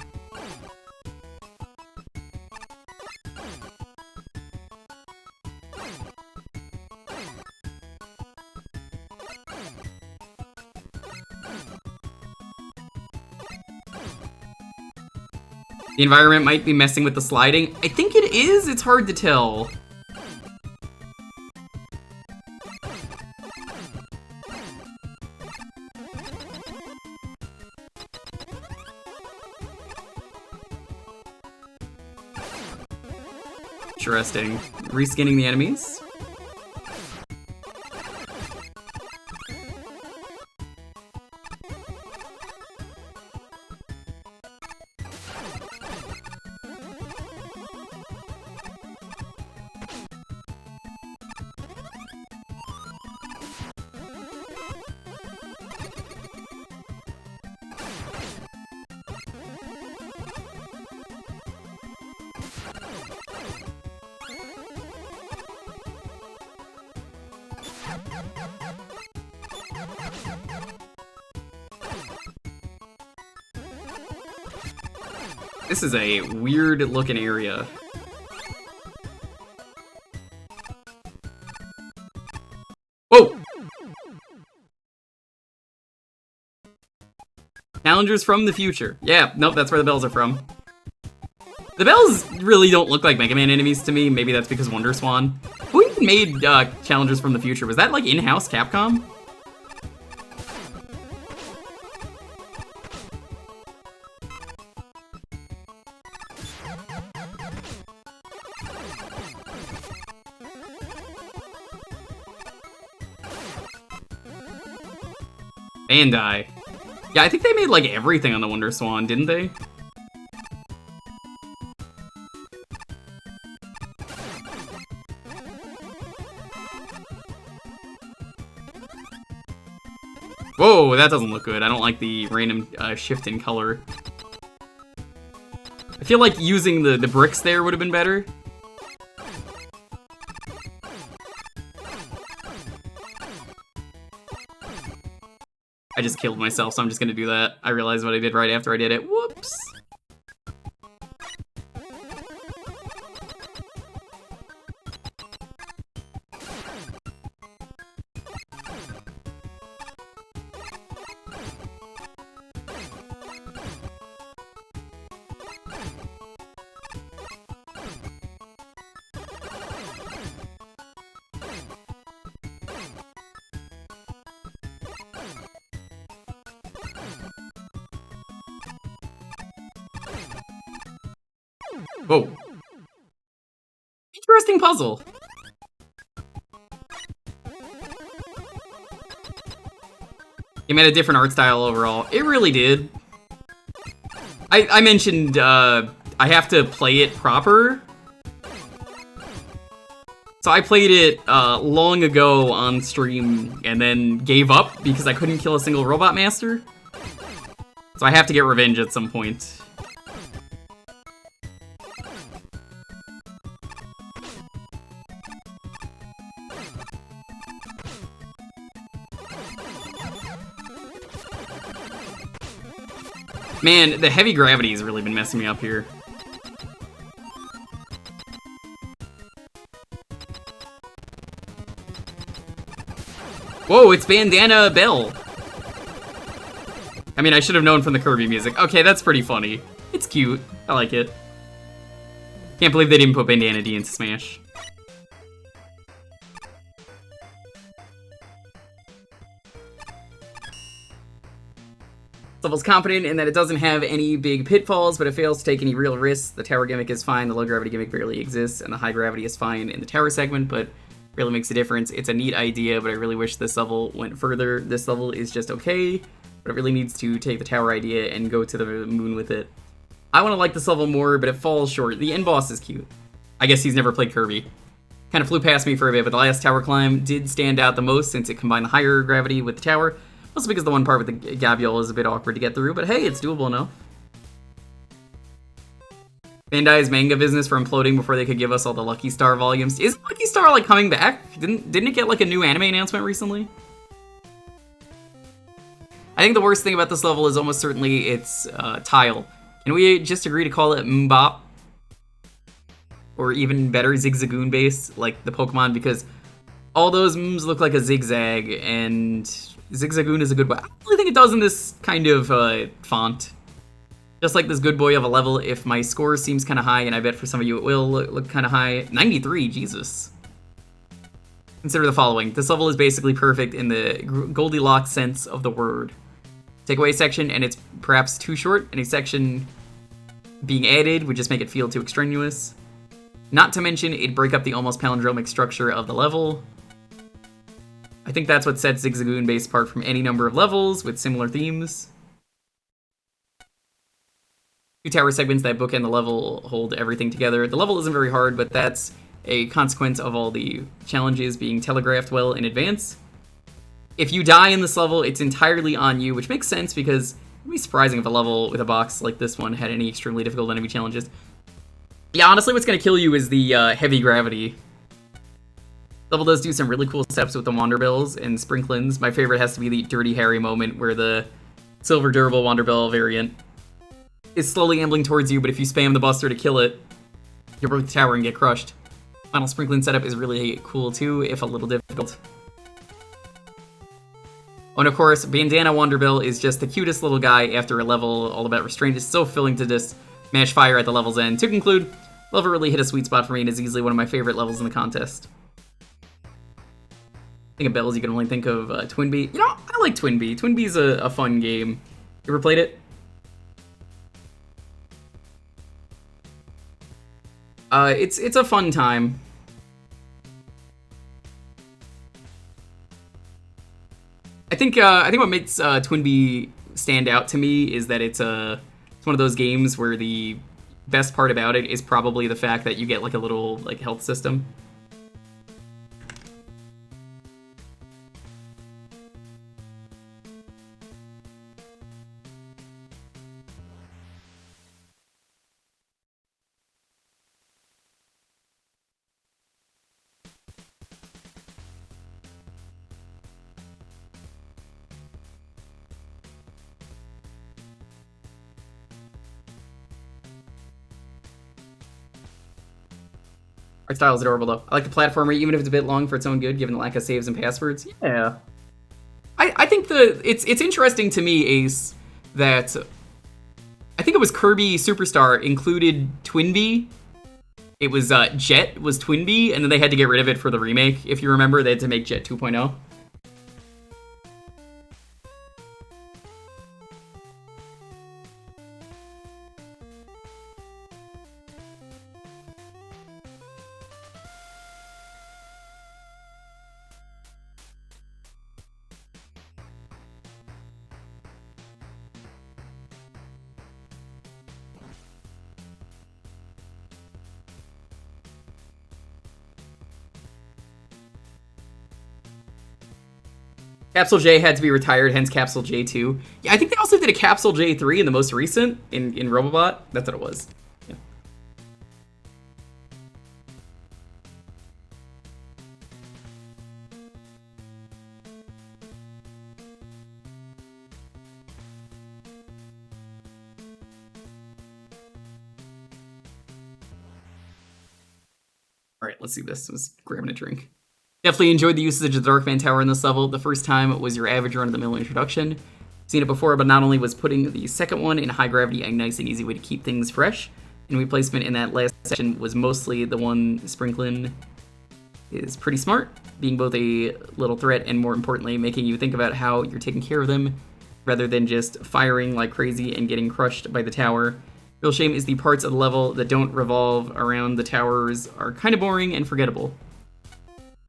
The environment might be messing with the sliding. I think it is. It's hard to tell. Interesting. Reskinning the enemies. This is a weird looking area. Whoa! Challengers from the future. Yeah, nope, that's where the bells are from. The bells really don't look like Mega Man enemies to me. Maybe that's because Wonder Swan. Who even made Challengers from the future? Was that like in-house Capcom? Bandai. Yeah, I think they made like everything on the Wonder Swan, didn't they? Whoa, that doesn't look good. I don't like the random shift in color. I feel like using the bricks there would have been better. I just killed myself, so I'm just gonna do that. I realized what I did right after I did it. Whoops. Whoa. Interesting puzzle. It made a different art style overall. It really did. I mentioned I have to play it proper. So I played it long ago on stream and then gave up because I couldn't kill a single Robot Master. So I have to get revenge at some point. Man, the heavy gravity has really been messing me up here. Whoa, it's Bandana Bell. I mean, I should have known from the Kirby music. Okay, that's pretty funny. It's cute. I like it. Can't believe they didn't put Bandana D into Smash. This level's confident in that it doesn't have any big pitfalls, but it fails to take any real risks. The tower gimmick is fine, the low gravity gimmick barely exists, and the high gravity is fine in the tower segment, but really makes a difference. It's a neat idea, but I really wish this level went further. This level is just okay, but it really needs to take the tower idea and go to the moon with it. I want to like this level more, but it falls short. The end boss is cute. I guess he's never played Kirby. Kind of flew past me for a bit, but the last tower climb did stand out the most since it combined the higher gravity with the tower. Also because the one part with the Gabiole is a bit awkward to get through, but hey, it's doable enough. Bandai's manga business for imploding before they could give us all the Lucky Star volumes. Is Lucky Star, like, coming back? Didn't it get, like, a new anime announcement recently? I think the worst thing about this level is almost certainly its tile. Can we just agree to call it Mbop? Or even better, Zigzagoon base, like the Pokemon, because all those M's look like a zigzag, and Zigzagoon is a good boy. I don't really think it does in this kind of font. Just like this good boy of a level, if my score seems kind of high, and I bet for some of you it will look kind of high. 93, Jesus. Consider the following. This level is basically perfect in the Goldilocks sense of the word. Take away a section, and it's perhaps too short, and a section being added would just make it feel too extraneous. Not to mention, it'd break up the almost palindromic structure of the level. I think that's what sets Zigzagoon base apart from any number of levels with similar themes. Two tower segments that bookend the level hold everything together. The level isn't very hard, but that's a consequence of all the challenges being telegraphed well in advance. If you die in this level, it's entirely on you, which makes sense because it'd be surprising if a level with a box like this one had any extremely difficult enemy challenges. Yeah, honestly, what's going to kill you is the heavy gravity. Level does do some really cool steps with the Wander Bells and Sprinklins. My favorite has to be the Dirty Harry moment where the Silver Durable Wander Bell variant is slowly ambling towards you, but if you spam the Buster to kill it, you'll break the tower and get crushed. Final Sprinkling setup is really cool too, if a little difficult. Oh, and of course, Bandana Wander Bell is just the cutest little guy after a level all about restraint. It's so filling to just mash fire at the level's end. To conclude, level really hit a sweet spot for me and is easily one of my favorite levels in the contest. Think of Bells, you can only think of Twinbee. You know, I like Twinbee. Twinbee's a fun game. You ever played it? It's a fun time. I think what makes Twinbee stand out to me is that it's one of those games where the best part about it is probably the fact that you get like a little like health system. Art style is adorable, though. I like the platformer, even if it's a bit long for its own good, given the lack of saves and passwords. Yeah. I think it's interesting to me, Ace, that I think it was Kirby Superstar included Twinbee. It was Jet was Twinbee, and then they had to get rid of it for the remake. If you remember, they had to make Jet 2.0. Capsule J had to be retired, hence Capsule J2. Yeah, I think they also did a Capsule J3 in the most recent, in Robobot. That's what it was. Yeah. Alright, let's see this. I was grabbing a drink. Definitely enjoyed the usage of the Darkman Tower in this level. The first time was your average run-of-the-mill introduction. Seen it before, but not only was putting the second one in high gravity a nice and easy way to keep things fresh, and replacement in that last section was mostly the one sprinkling is pretty smart, being both a little threat and more importantly making you think about how you're taking care of them rather than just firing like crazy and getting crushed by the tower. Real shame is the parts of the level that don't revolve around the towers are kind of boring and forgettable.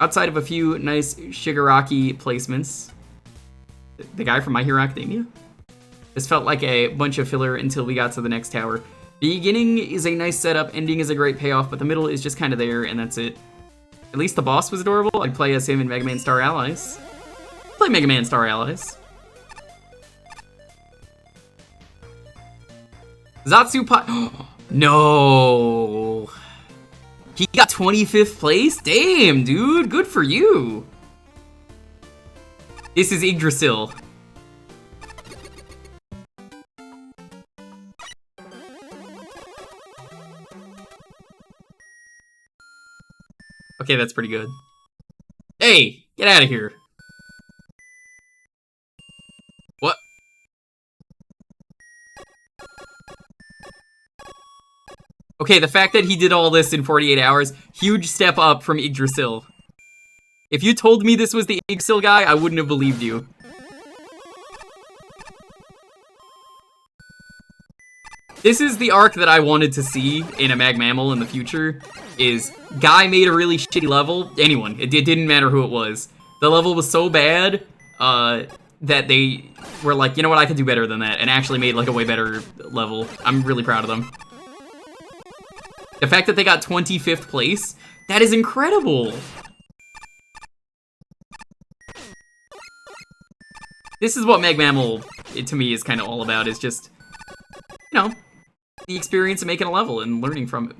Outside of a few nice Shigaraki placements, the guy from My Hero Academia, this felt like a bunch of filler until we got to the next tower. The beginning is a nice setup, ending is a great payoff, but the middle is just kind of there, and that's it. At least the boss was adorable. I'd play as him in Mega Man Star Allies. Play Mega Man Star Allies. Zatsupai. No. He got 25th place? Damn, dude. Good for you. This is Yggdrasil. Okay, that's pretty good. Hey, get out of here. What? Okay, the fact that he did all this in 48 hours, huge step up from Yggdrasil. If you told me this was the Yggdrasil guy, I wouldn't have believed you. This is the arc that I wanted to see in a Mag Mammal in the future, is guy made a really shitty level, anyone, it didn't matter who it was. The level was so bad, that they were like, you know what, I can do better than that, and actually made like a way better level. I'm really proud of them. The fact that they got 25th place, that is incredible! This is what Mag Mammal, to me, is kind of all about, is just, you know, the experience of making a level and learning from it.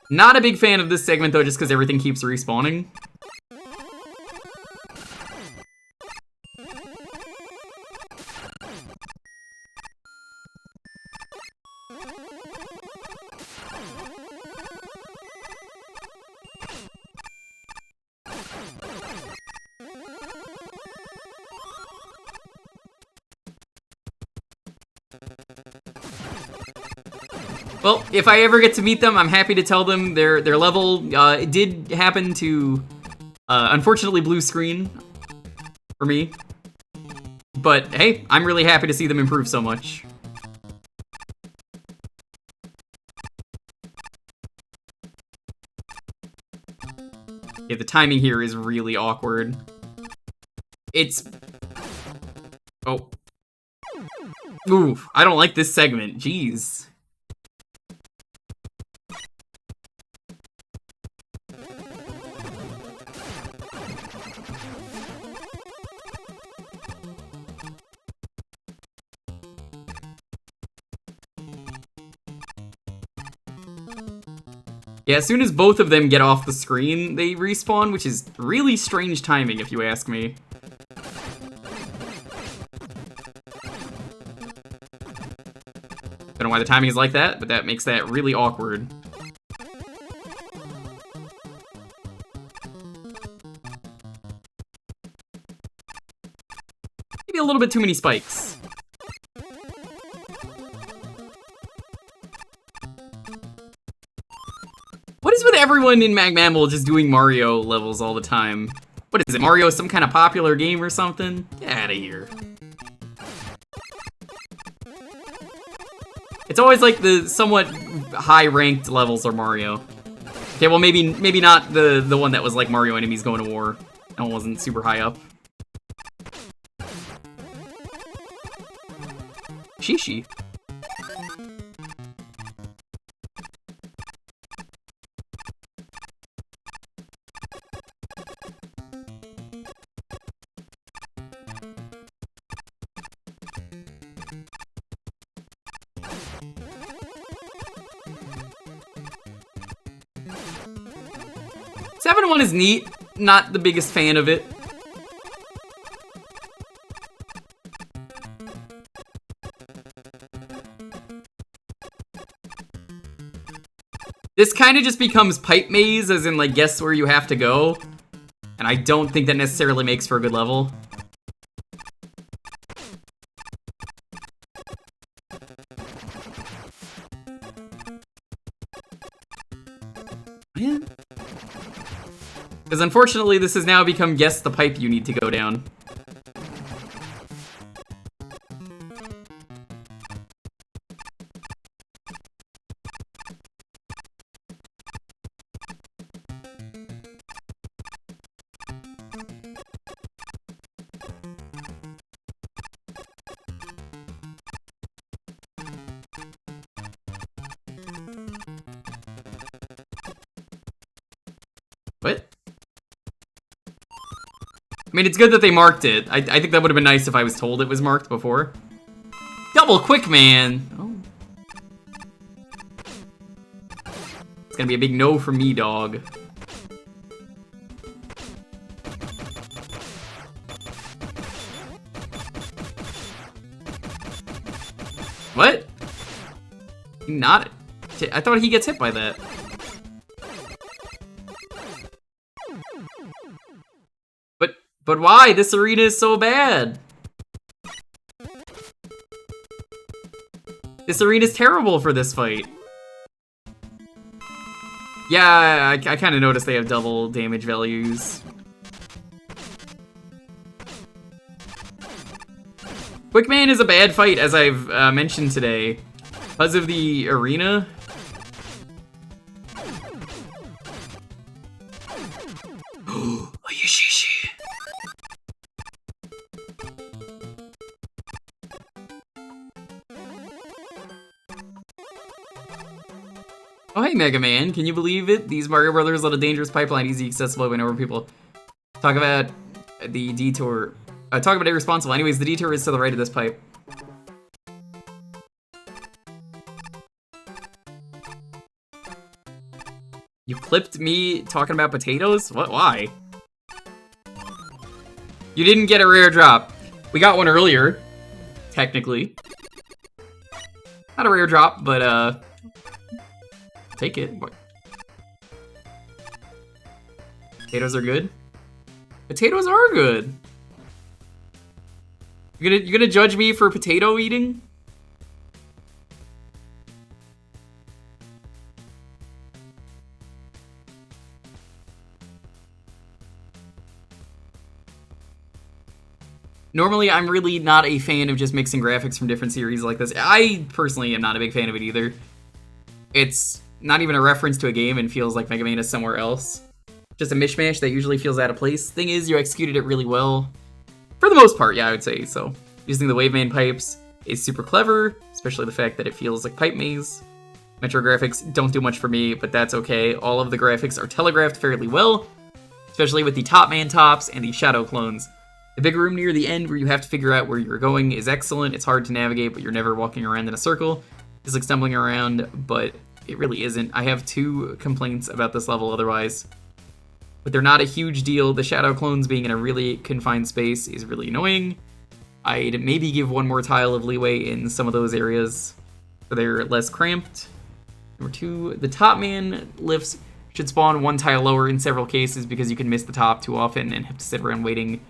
Not a big fan of this segment, though, just because everything keeps respawning. Well, if I ever get to meet them, I'm happy to tell them their level did happen to, unfortunately, blue screen for me. But hey, I'm really happy to see them improve so much. Yeah, the timing here is really awkward. It's... Oh. Ooh, I don't like this segment, jeez. Yeah, as soon as both of them get off the screen, they respawn, which is really strange timing, if you ask me. Don't know why the timing is like that, but that makes that really awkward. Maybe a little bit too many spikes. What is with everyone in Mag Mammal just doing Mario levels all the time? What is it, Mario is some kind of popular game or something? Get out of here. It's always like the somewhat high-ranked levels are Mario. Okay, well maybe not the one that was like Mario enemies going to war. That one wasn't super high up. Shishi. Seven 1 is neat. Not the biggest fan of it. This kind of just becomes pipe maze, as in, like, guess where you have to go. And I don't think that necessarily makes for a good level. Man. Because unfortunately, this has now become guess the pipe you need to go down. What? I mean, it's good that they marked it. I think that would have been nice if I was told it was marked before. Double quick, man! Oh. It's gonna be a big no for me, dog. What? Not. I thought he gets hit by that. But why? This arena is so bad. This arena is terrible for this fight. Yeah, I kind of noticed they have double damage values. Quickman is a bad fight, as I've mentioned today, because of the arena. Oh, hey, Mega Man, can you believe it? These Mario Brothers let a dangerous pipeline easy accessible whenever people talk about the detour. Talk about irresponsible. Anyways, the detour is to the right of this pipe. You clipped me talking about potatoes? What? Why? You didn't get a rare drop. We got one earlier, technically. Not a rare drop, but take it. What? Potatoes are good? Potatoes are good. You're gonna judge me for potato eating? Normally, I'm really not a fan of just mixing graphics from different series like this. I personally am not a big fan of it either. It's not even a reference to a game and feels like Mega Man is somewhere else. Just a mishmash that usually feels out of place. Thing is, you executed it really well. For the most part, yeah, I would say so. Using the Waveman pipes is super clever, especially the fact that it feels like pipe maze. Metro graphics don't do much for me, but that's okay. All of the graphics are telegraphed fairly well, especially with the Top Man tops and the shadow clones. The big room near the end where you have to figure out where you're going is excellent. It's hard to navigate, but you're never walking around in a circle. It's like stumbling around, but it really isn't. I have 2 complaints about this level otherwise, but they're not a huge deal. The shadow clones being in a really confined space is really annoying. I'd maybe give 1 more tile of leeway in some of those areas so they're less cramped. Number 2, the Top Man lifts should spawn 1 tile lower in several cases because you can miss the top too often and have to sit around waiting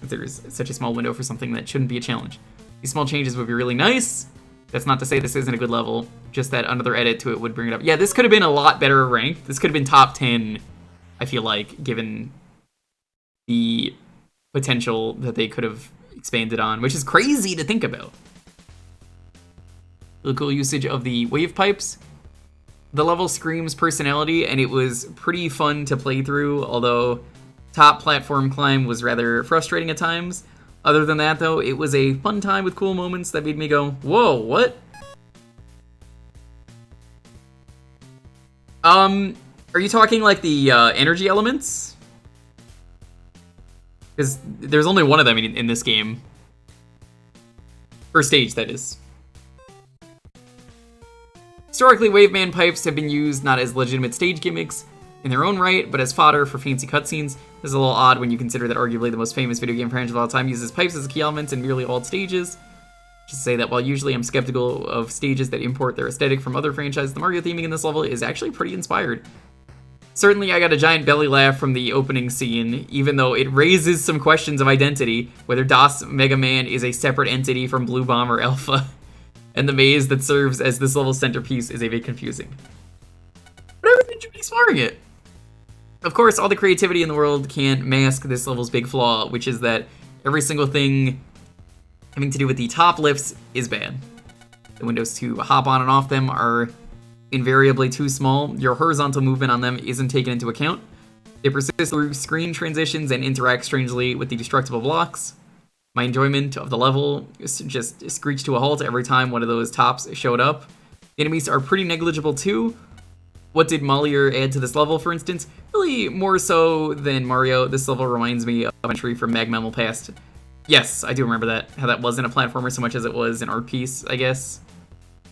if there's such a small window for something that shouldn't be a challenge. These small changes would be really nice. That's not to say this isn't a good level, just that another edit to it would bring it up. Yeah, this could have been a lot better ranked. This could have been top 10, I feel like, given the potential that they could have expanded on, which is crazy to think about. Really cool usage of the wave pipes. The level screams personality, and it was pretty fun to play through, although top platform climb was rather frustrating at times. Other than that, though, it was a fun time with cool moments that made me go, whoa, what? Are you talking like the energy elements? Because there's only one of them in this game. Per stage, that is. Historically, Waveman pipes have been used not as legitimate stage gimmicks in their own right, but as fodder for fancy cutscenes. This is a little odd when you consider that arguably the most famous video game franchise of all time uses pipes as key elements in nearly all stages. Just say that while usually I'm skeptical of stages that import their aesthetic from other franchises, the Mario theming in this level is actually pretty inspired. Certainly, I got a giant belly laugh from the opening scene, even though it raises some questions of identity, whether DOS Mega Man is a separate entity from Blue Bomber Alpha, and the maze that serves as this level's centerpiece is a bit confusing. But I really enjoyed exploring it. Of course, all the creativity in the world can't mask this level's big flaw, which is that every single thing having to do with the top lifts is bad. The windows to hop on and off them are invariably too small. Your horizontal movement on them isn't taken into account. They persist through screen transitions and interact strangely with the destructible blocks. My enjoyment of the level just screeched to a halt every time one of those tops showed up. The enemies are pretty negligible too. What did Mollier add to this level, for instance? Really more so than Mario, this level reminds me of an entry from Magmammal Past. Yes, I do remember that, how that wasn't a platformer so much as it was an art piece, I guess.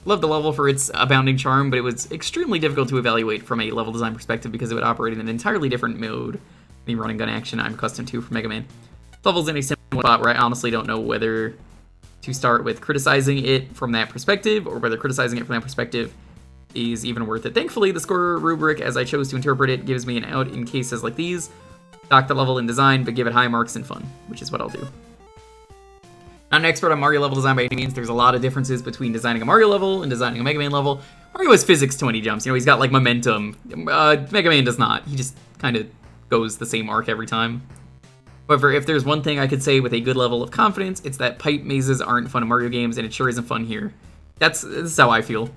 Loved the level for its abounding charm, but it was extremely difficult to evaluate from a level design perspective because it would operate in an entirely different mode than the running gun action I'm accustomed to from Mega Man. The level's in a similar spot where I honestly don't know whether to start with criticizing it from that perspective, or whether criticizing it from that perspective is even worth it. Thankfully, the score rubric, as I chose to interpret it, gives me an out in cases like these. Dock the level in design, but give it high marks in fun, which is what I'll do. Not an expert on Mario level design by any means. There's a lot of differences between designing a Mario level and designing a Mega Man level. Mario has physics to when he jumps. You know, he's got, like, momentum. Mega Man does not. He just kind of goes the same arc every time. However, if there's one thing I could say with a good level of confidence, it's that pipe mazes aren't fun in Mario games, and it sure isn't fun here. This is how I feel.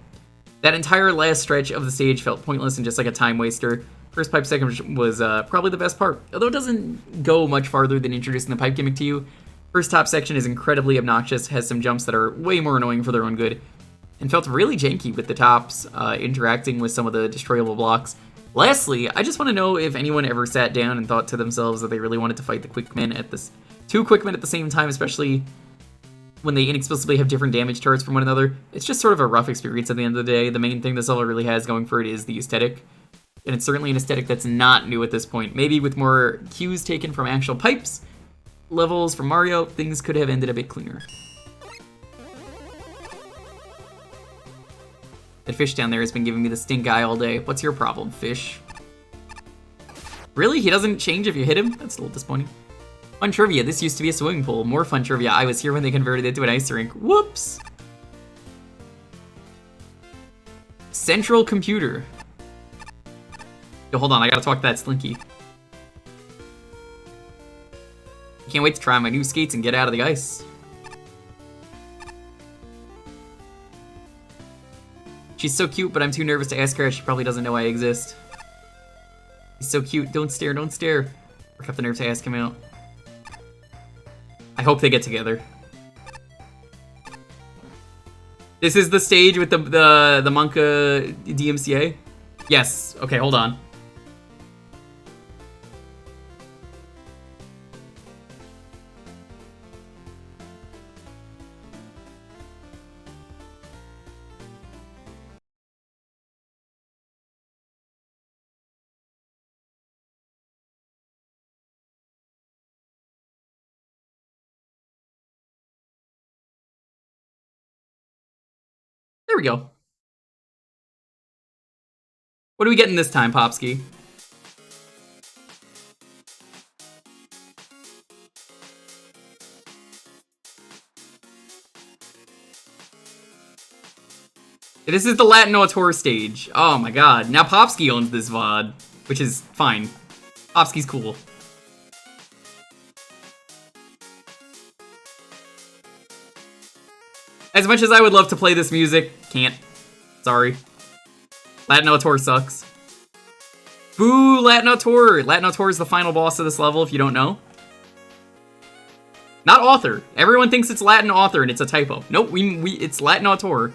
That entire last stretch of the stage felt pointless and just like a time waster. First pipe section was probably the best part, although it doesn't go much farther than introducing the pipe gimmick to you. First top section is incredibly obnoxious, has some jumps that are way more annoying for their own good, and felt really janky with the tops interacting with some of the destroyable blocks. Lastly, I just want to know if anyone ever sat down and thought to themselves that they really wanted to fight the Quickmen at this two Quickmen at the same time, especially when they inexplicably have different damage charts from one another. It's just sort of a rough experience at the end of the day. The main thing this level really has going for it is the aesthetic, and it's certainly an aesthetic that's not new at this point. Maybe with more cues taken from actual pipes levels from Mario, things could have ended a bit cleaner. That fish down there has been giving me the stink eye all day. What's your problem, fish? Really? He doesn't change if you hit him? That's a little disappointing. Fun trivia, this used to be a swimming pool. More fun trivia, I was here when they converted it to an ice rink. Whoops! Central computer. Yo, hold on, I gotta talk to that Slinky. Can't wait to try my new skates and get out of the ice. She's so cute, but I'm too nervous to ask her. She probably doesn't know I exist. He's so cute. Don't stare, don't stare. Work up the nerve to ask him out. I hope they get together. This is the stage with the Monka DMCA? Yes. Okay, hold on. There we go. What are we getting this time, Popsky? This is the Latin Auteur stage. Oh my god. Now Popsky owns this VOD, which is fine. Popsky's cool. As much as I would love to play this music, can't. Sorry. Latin Auteur sucks. Boo, Latin Auteur! Latin Auteur is the final boss of this level, if you don't know. This is the Latin Auteur stage. Oh my god, now Popsky owns this VOD, which is fine. Popsky's cool. As much as I would love to play this music, can't. Sorry. Latin Auteur sucks. Boo, Latin Auteur! Latin Auteur is the final boss of this level, if you don't know. Not author. Everyone thinks it's Latin author and it's a typo. Nope, it's Latin auteur.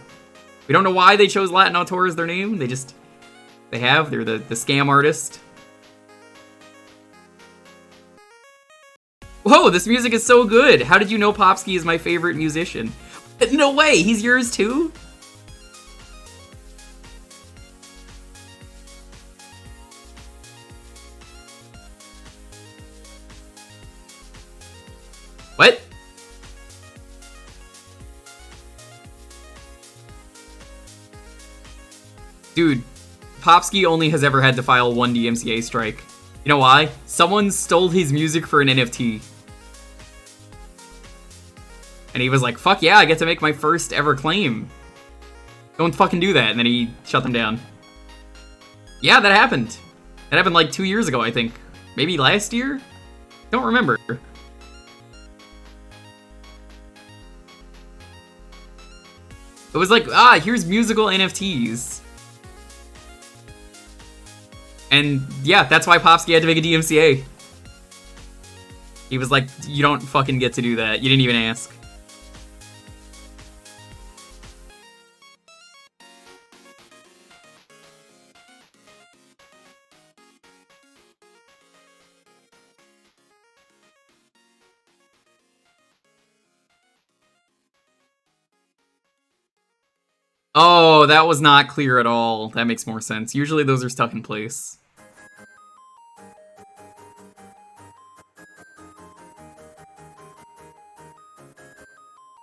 We don't know why they chose Latin auteur as their name. They're the scam artist. Whoa, this music is so good. How did you know Popsky is my favorite musician? No way, he's yours too? What? Dude, Popsky only has ever had to file one DMCA strike. You know why? Someone stole his music for an NFT. And he was like, fuck yeah, I get to make my first ever claim. Don't fucking do that. And then he shut them down. Yeah, that happened. That happened like 2 years ago, I think. Maybe last year? Don't remember. It was like, here's musical NFTs. And yeah, that's why Popsky had to make a DMCA. He was like, you don't fucking get to do that. You didn't even ask. Oh, that was not clear at all. That makes more sense. Usually those are stuck in place.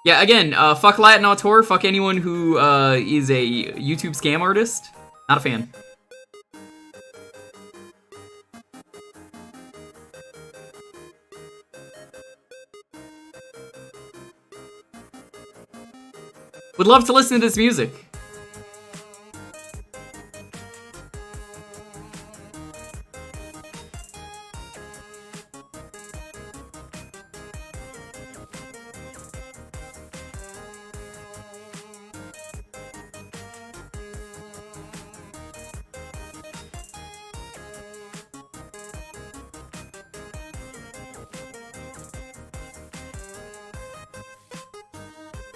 Yeah, again, fuck Latin auteur, fuck anyone who is a YouTube scam artist. Not a fan. Would love to listen to this music.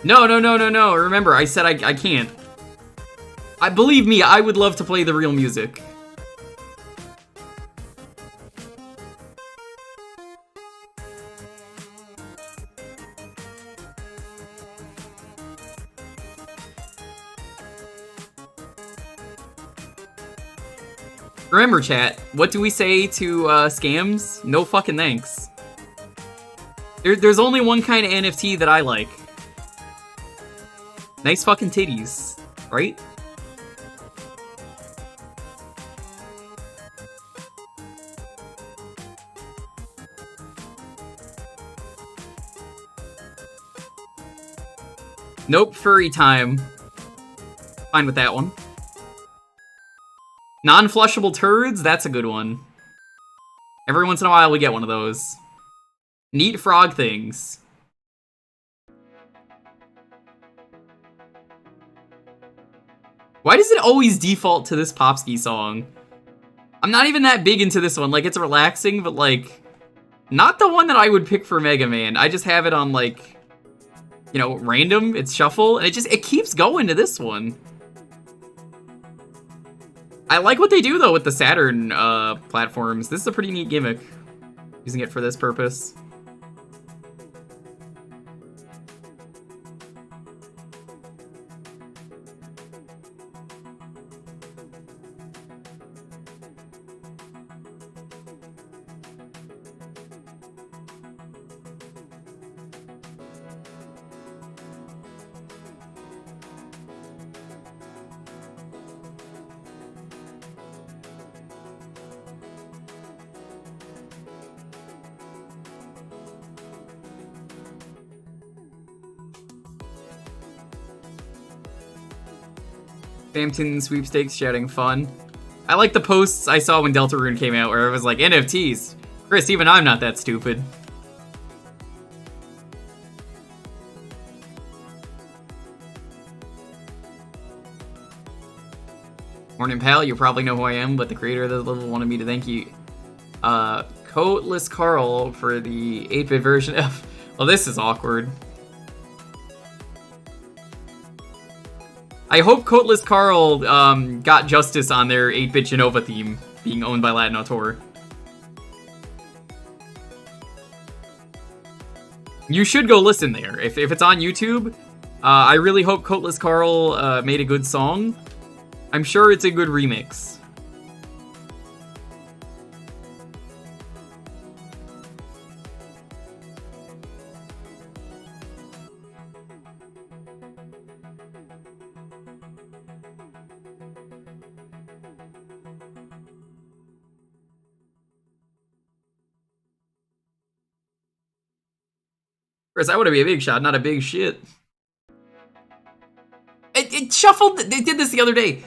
No. Remember, I said I can't. Believe me, I would love to play the real music. Remember, chat, what do we say to scams? No fucking thanks. There's only one kind of NFT that I like. Nice fucking titties, right? Nope, furry time. Fine with that one. Non-flushable turds, that's a good one. Every once in a while we get one of those. Neat frog things. Why does it always default to this Popsky song? I'm not even that big into this one. Like, it's relaxing, but, like, not the one that I would pick for Mega Man. I just have it on, like, you know, random. It's shuffle, and it keeps going to this one. I like what they do, though, with the Saturn platforms. This is a pretty neat gimmick, using it for this purpose. Bampton sweepstakes shouting fun. I like the posts I saw when Deltarune came out where it was like, NFTs. Chris, even I'm not that stupid. Morning, pal. You probably know who I am, but the creator of this level wanted me to thank you, Coatless Carl, for the 8-bit version of Oh, this is awkward. I hope Coatless Carl got justice on their 8-bit Genova theme being owned by Latin Auteur. You should go listen there. If it's on YouTube, I really hope Coatless Carl made a good song. I'm sure it's a good remix. Chris, I want to be a big shot, not a big shit. It shuffled. They did this the other day.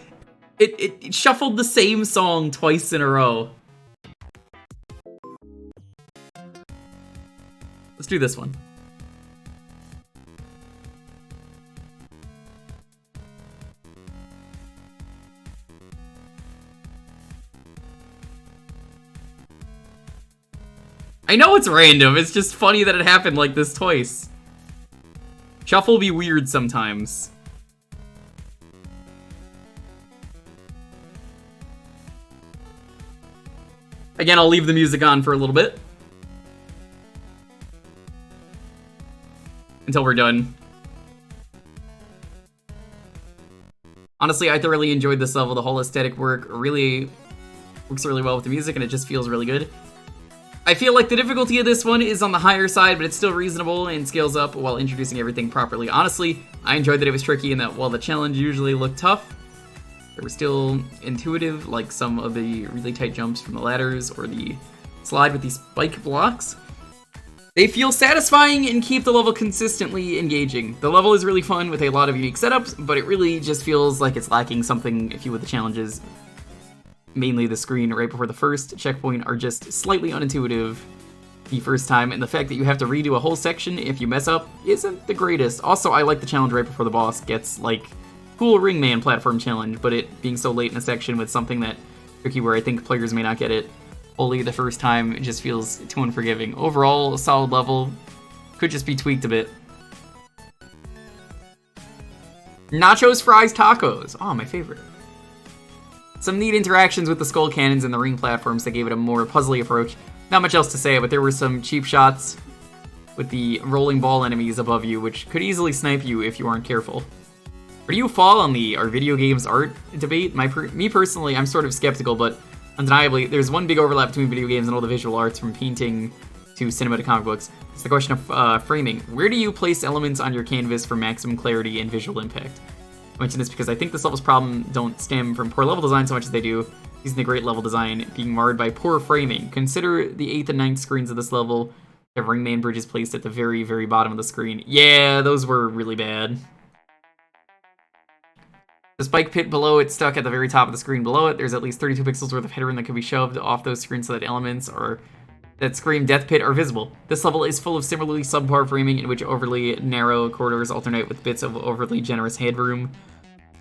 It shuffled the same song twice in a row. Let's do this one. I know it's random, it's just funny that it happened like this twice. Shuffle be weird sometimes. Again, I'll leave the music on for a little bit. Until we're done. Honestly, I thoroughly enjoyed this level. The whole aesthetic works really well with the music, and it just feels really good. I feel like the difficulty of this one is on the higher side, but it's still reasonable and scales up while introducing everything properly. Honestly, I enjoyed that it was tricky and that while the challenge usually looked tough, they were still intuitive, like some of the really tight jumps from the ladders or the slide with these spike blocks. They feel satisfying and keep the level consistently engaging. The level is really fun with a lot of unique setups, but it really just feels like it's lacking something a few of the challenges. Mainly the screen right before the first checkpoint are just slightly unintuitive the first time, and the fact that you have to redo a whole section if you mess up isn't the greatest. Also, I like the challenge right before the boss gets, like, cool Ringman platform challenge, but it being so late in a section with something that tricky where I think players may not get it fully the first time, it just feels too unforgiving. Overall, a solid level, could just be tweaked a bit. Nachos, fries, tacos. Oh, my favorite. Some neat interactions with the skull cannons and the ring platforms that gave it a more puzzly approach. Not much else to say, but there were some cheap shots with the rolling ball enemies above you, which could easily snipe you if you aren't careful. Where do you fall on the are video games art debate? Me personally, I'm sort of skeptical, but undeniably, there's one big overlap between video games and all the visual arts, from painting to cinema to comic books. It's the question of framing. Where do you place elements on your canvas for maximum clarity and visual impact? I mention this because I think this level's problem don't stem from poor level design so much as they do using the great level design being marred by poor framing. Consider the 8th and 9th screens of this level have ringman bridges placed at the very, very bottom of the screen. Yeah, those were really bad. The spike pit below it stuck at the very top of the screen below it. There's at least 32 pixels worth of headroom that could be shoved off those screens so that elements that scream death pit are visible. This level is full of similarly subpar framing in which overly narrow corridors alternate with bits of overly generous headroom.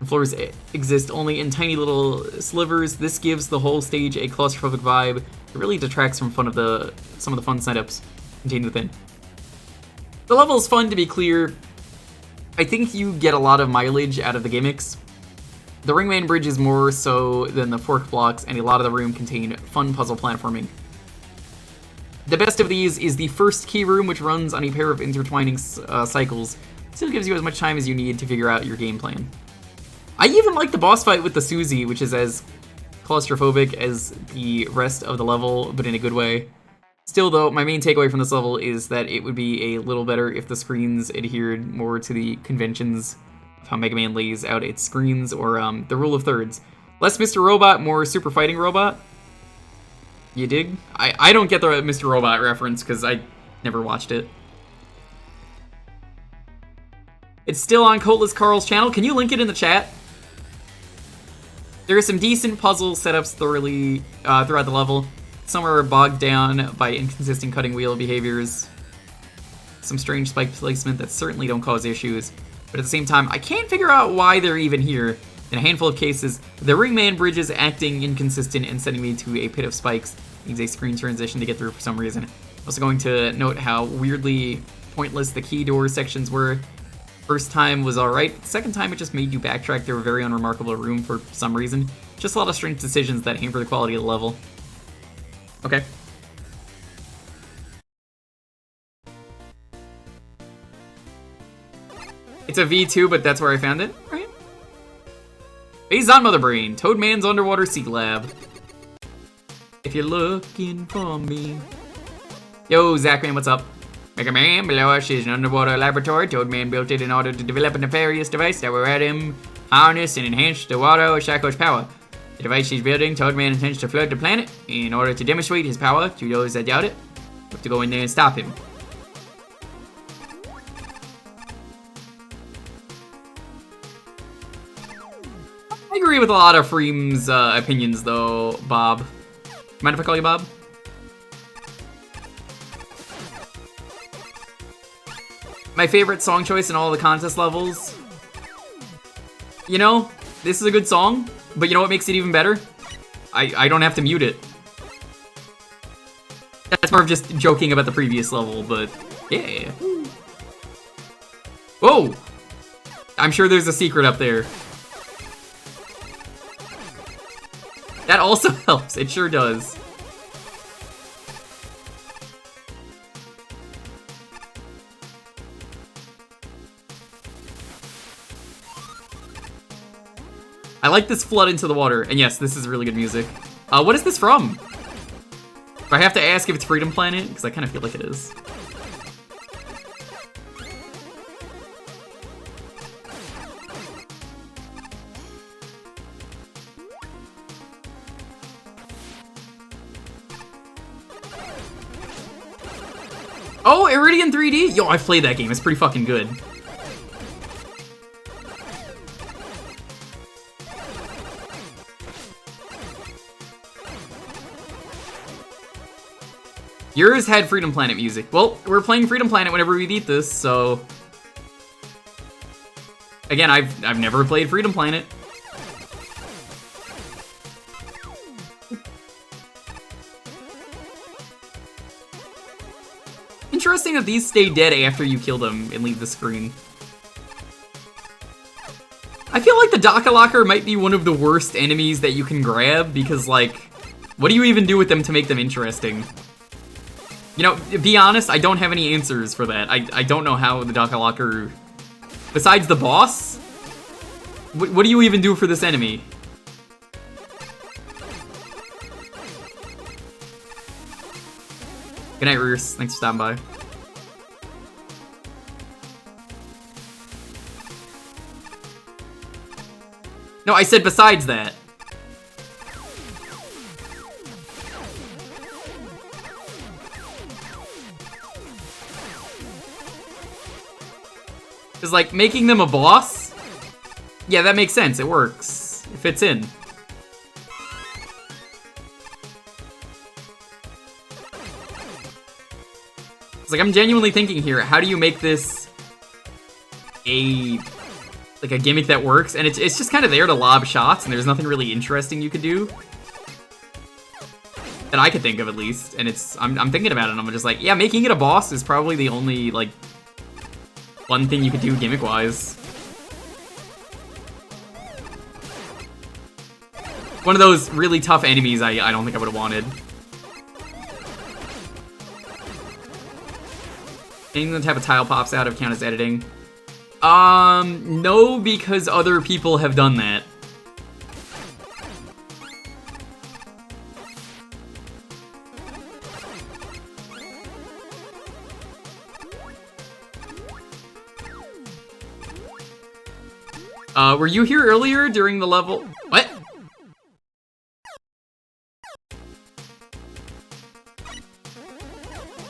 Floors exist only in tiny little slivers. This gives the whole stage a claustrophobic vibe. It really detracts from some of the fun setups contained within. The level is fun, to be clear. I think you get a lot of mileage out of the gimmicks. The Ringman Bridge is more so than the fork blocks, and a lot of the room contain fun puzzle platforming. The best of these is the first key room, which runs on a pair of intertwining cycles. Still gives you as much time as you need to figure out your game plan. I even like the boss fight with the Susie, which is as claustrophobic as the rest of the level, but in a good way. Still, though, my main takeaway from this level is that it would be a little better if the screens adhered more to the conventions of how Mega Man lays out its screens, or the rule of thirds. Less Mr. Robot, more Super Fighting Robot. You dig? I don't get the Mr. Robot reference because I never watched it. It's still on Coatless Carl's channel. Can you link it in the chat? There are some decent puzzle setups throughout the level. Some are bogged down by inconsistent cutting wheel behaviors. Some strange spike placement that certainly don't cause issues. But at the same time, I can't figure out why they're even here. In a handful of cases, the Ringman Bridge is acting inconsistent and sending me to a pit of spikes. Needs a screen transition to get through for some reason. I'm also going to note how weirdly pointless the key door sections were. First time was alright. Second time it just made you backtrack through a very unremarkable room for some reason. Just a lot of strange decisions that hamper the quality of the level. Okay. It's a V2, but that's where I found it, right? Based on Mother Brain, Toadman's Underwater Sea Lab. If you're looking for me. Yo, Zachman, what's up? Mega Man, below us is an underwater laboratory. Toadman built it in order to develop a nefarious device that will let him harness and enhance the water Shaco's power. The device he's building, Toadman intends to flood the planet in order to demonstrate his power to those that doubt it. We have to go in there and stop him. I agree with a lot of Freem's opinions, though, Bob. Mind if I call you Bob? My favorite song choice in all the contest levels. You know, this is a good song, but you know what makes it even better? I don't have to mute it. That's more of just joking about the previous level, but yeah. Whoa! I'm sure there's a secret up there. That also helps, it sure does. I like this flood into the water, and yes, this is really good music. What is this from? Do I have to ask if it's Freedom Planet? Because I kind of feel like it is. Oh, Iridian 3D? Yo, I've played that game. It's pretty fucking good. Yours had Freedom Planet music. Well, we're playing Freedom Planet whenever we beat this, so... Again, I've never played Freedom Planet. Interesting that these stay dead after you kill them and leave the screen. I feel like the Dakalocker might be one of the worst enemies that you can grab, because, like, what do you even do with them to make them interesting? You know, be honest, I don't have any answers for that. I don't know how the Dakalocker... Besides the boss? What do you even do for this enemy? Good night, Rears. Thanks for stopping by. No, I said besides that. Because, like, making them a boss? Yeah, that makes sense. It works. It fits in. It's like, I'm genuinely thinking here, how do you make this a gimmick that works? And it's just kind of there to lob shots, and there's nothing really interesting you could do. That I could think of, at least. And I'm thinking about it, and I'm just like, yeah, making it a boss is probably the only, like, one thing you could do gimmick-wise. One of those really tough enemies I don't think I would have wanted. Anything the type of tile pops out of count as editing? No, because other people have done that. Were you here earlier during the level? What?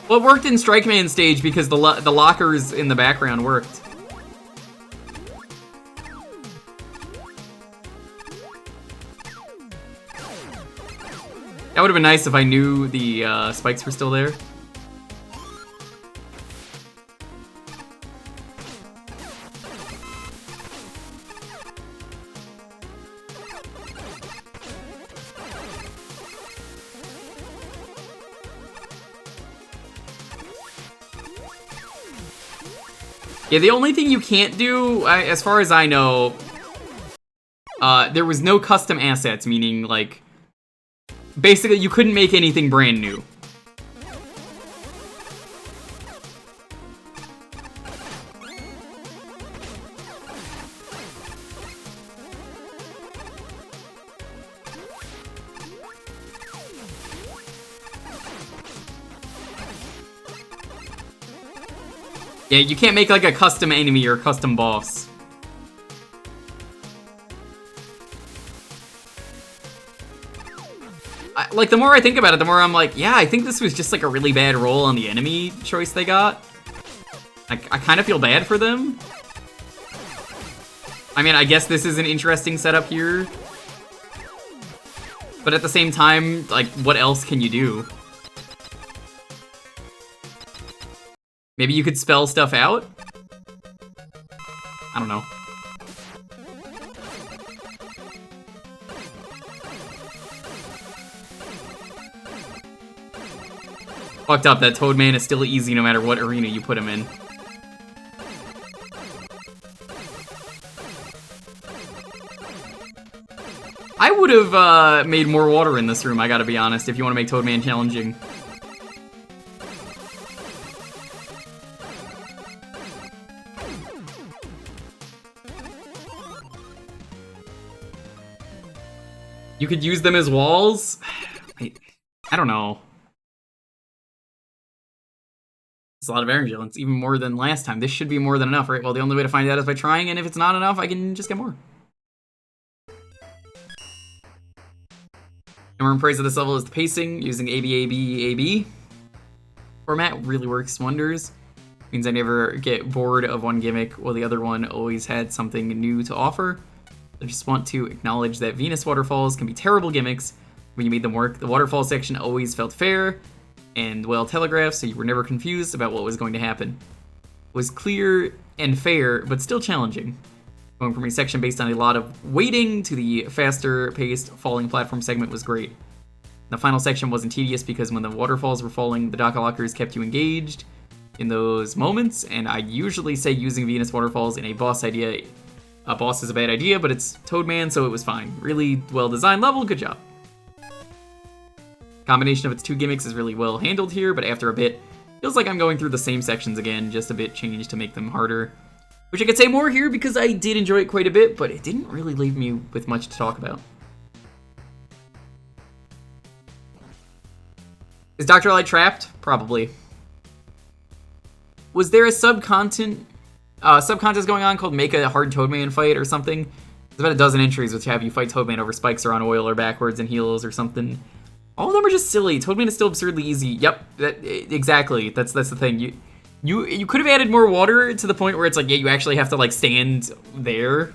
Well, it worked in Strike Man stage because the lockers in the background worked. That would have been nice if I knew the spikes were still there. Yeah, the only thing you can't do, as far as I know, there was no custom assets, meaning, like, basically you couldn't make anything brand new. Yeah, you can't make like a custom enemy or a custom boss. Like, the more I think about it, the more I'm like, yeah, I think this was just like a really bad roll on the enemy choice they got. I kind of feel bad for them. I mean, I guess this is an interesting setup here. But at the same time, like, what else can you do? Maybe you could spell stuff out? I don't know. Fucked up, that Toadman is still easy no matter what arena you put him in. I would have made more water in this room, I gotta be honest, if you want to make Toadman challenging. You could use them as walls? I don't know. It's a lot of energy. It's even more than last time. This should be more than enough, right? Well, the only way to find out is by trying, and if it's not enough, I can just get more. Number one praise of this level is the pacing. Using ABABAB format really works wonders. Means I never get bored of one gimmick while the other one always had something new to offer. I just want to acknowledge that Venus waterfalls can be terrible gimmicks when you made them work. The waterfall section always felt fair and well telegraphed, so you were never confused about what was going to happen. It was clear and fair, but still challenging. Going from a section based on a lot of waiting to the faster-paced falling platform segment was great. The final section wasn't tedious because when the waterfalls were falling, the Dock Lockers kept you engaged in those moments, and I usually say using Venus waterfalls in a boss idea. A boss is a bad idea, but it's Toadman, so it was fine. Really well-designed level, good job. Combination of its two gimmicks is really well handled here, but after a bit, feels like I'm going through the same sections again, just a bit changed to make them harder. Wish I could say more here because I did enjoy it quite a bit, but it didn't really leave me with much to talk about. Is Dr. Light trapped? Probably. Was there a subcontest going on called Make a Hard Toadman Fight or something? There's about a dozen entries which have you fight Toadman over spikes or on oil or backwards and heels or something. All of them are just silly. Toadman is still absurdly easy. Yep, exactly. That's the thing. You could have added more water to the point where it's like, yeah, you actually have to like stand there.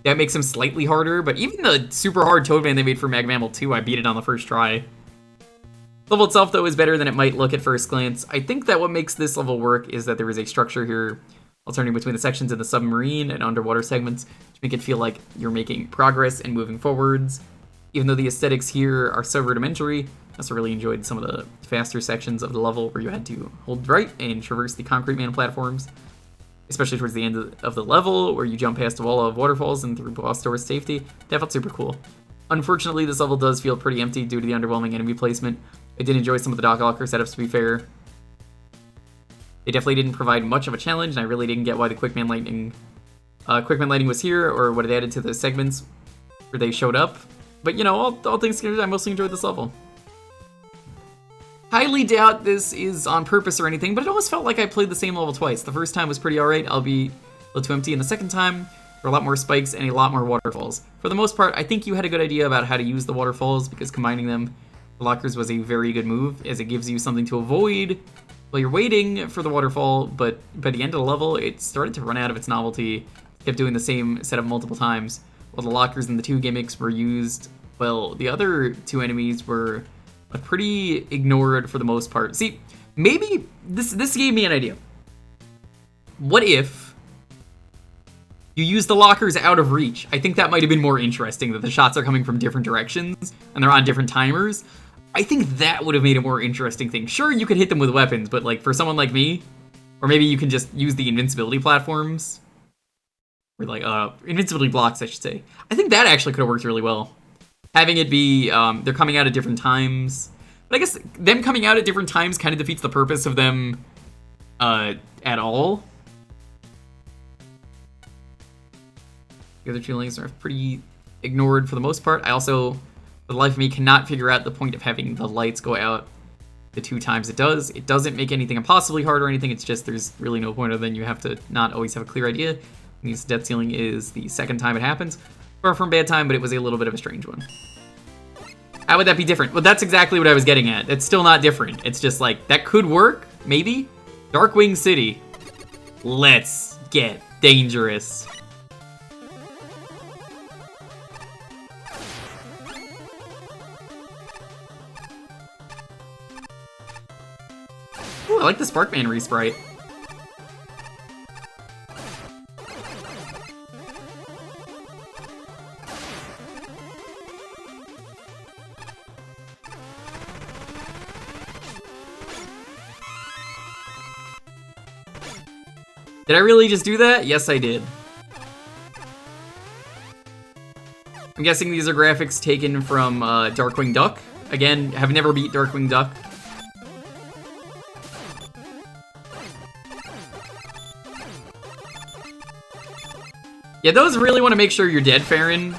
That makes him slightly harder, but even the super hard Toadman they made for Mag Mammal 2, I beat it on the first try. Level itself, though, is better than it might look at first glance. I think that what makes this level work is that there is a structure here alternating between the sections in the submarine and underwater segments to make it feel like you're making progress and moving forwards. Even though the aesthetics here are so rudimentary, I also really enjoyed some of the faster sections of the level where you had to hold right and traverse the concrete man platforms, especially towards the end of the level where you jump past a wall of waterfalls and through boss doors safety. That felt super cool. Unfortunately, this level does feel pretty empty due to the underwhelming enemy placement. I did enjoy some of the Dock Locker setups, to be fair. They definitely didn't provide much of a challenge, and I really didn't get why the Quickman Lightning was here, or what it added to the segments where they showed up. But, you know, all things considered, I mostly enjoyed this level. Highly doubt this is on purpose or anything, but it almost felt like I played the same level twice. The first time was pretty alright, I'll be a little too empty, and the second time, there were a lot more spikes and a lot more waterfalls. For the most part, I think you had a good idea about how to use the waterfalls, because combining them the lockers was a very good move, as it gives you something to avoid while you're waiting for the waterfall, but by the end of the level, it started to run out of its novelty. Kept doing the same setup multiple times, while the lockers and the two gimmicks were used. Well, the other two enemies were pretty ignored for the most part. See, maybe this gave me an idea. What if you use the lockers out of reach? I think that might have been more interesting, that the shots are coming from different directions and they're on different timers. I think that would have made a more interesting thing. Sure, you could hit them with weapons, but like for someone like me, Or maybe you can just use the invincibility platforms. Or like, invincibility blocks, I should say. I think that actually could have worked really well. Having it be, they're coming out at different times. But I guess them coming out at different times kind of defeats the purpose of them, at all. The other two links are pretty ignored for the most part. I also, for the life of me, cannot figure out the point of having the lights go out the 2 times it does. It doesn't make anything impossibly hard or anything. It's just there's really no point other than you have to not always have a clear idea. It means death ceiling is the 2nd time it happens. Far from bad time, but it was a little bit of a strange one. How would that be different? Well, that's exactly what I was getting at. It's still not different. It's just like, that could work, maybe? Darkwing City. Let's get dangerous. Ooh, I like the Sparkman resprite. Did I really just do that? Yes, I did. I'm guessing these are graphics taken from Darkwing Duck. Again, have never beat Darkwing Duck. Yeah, those really want to make sure you're dead, Farron.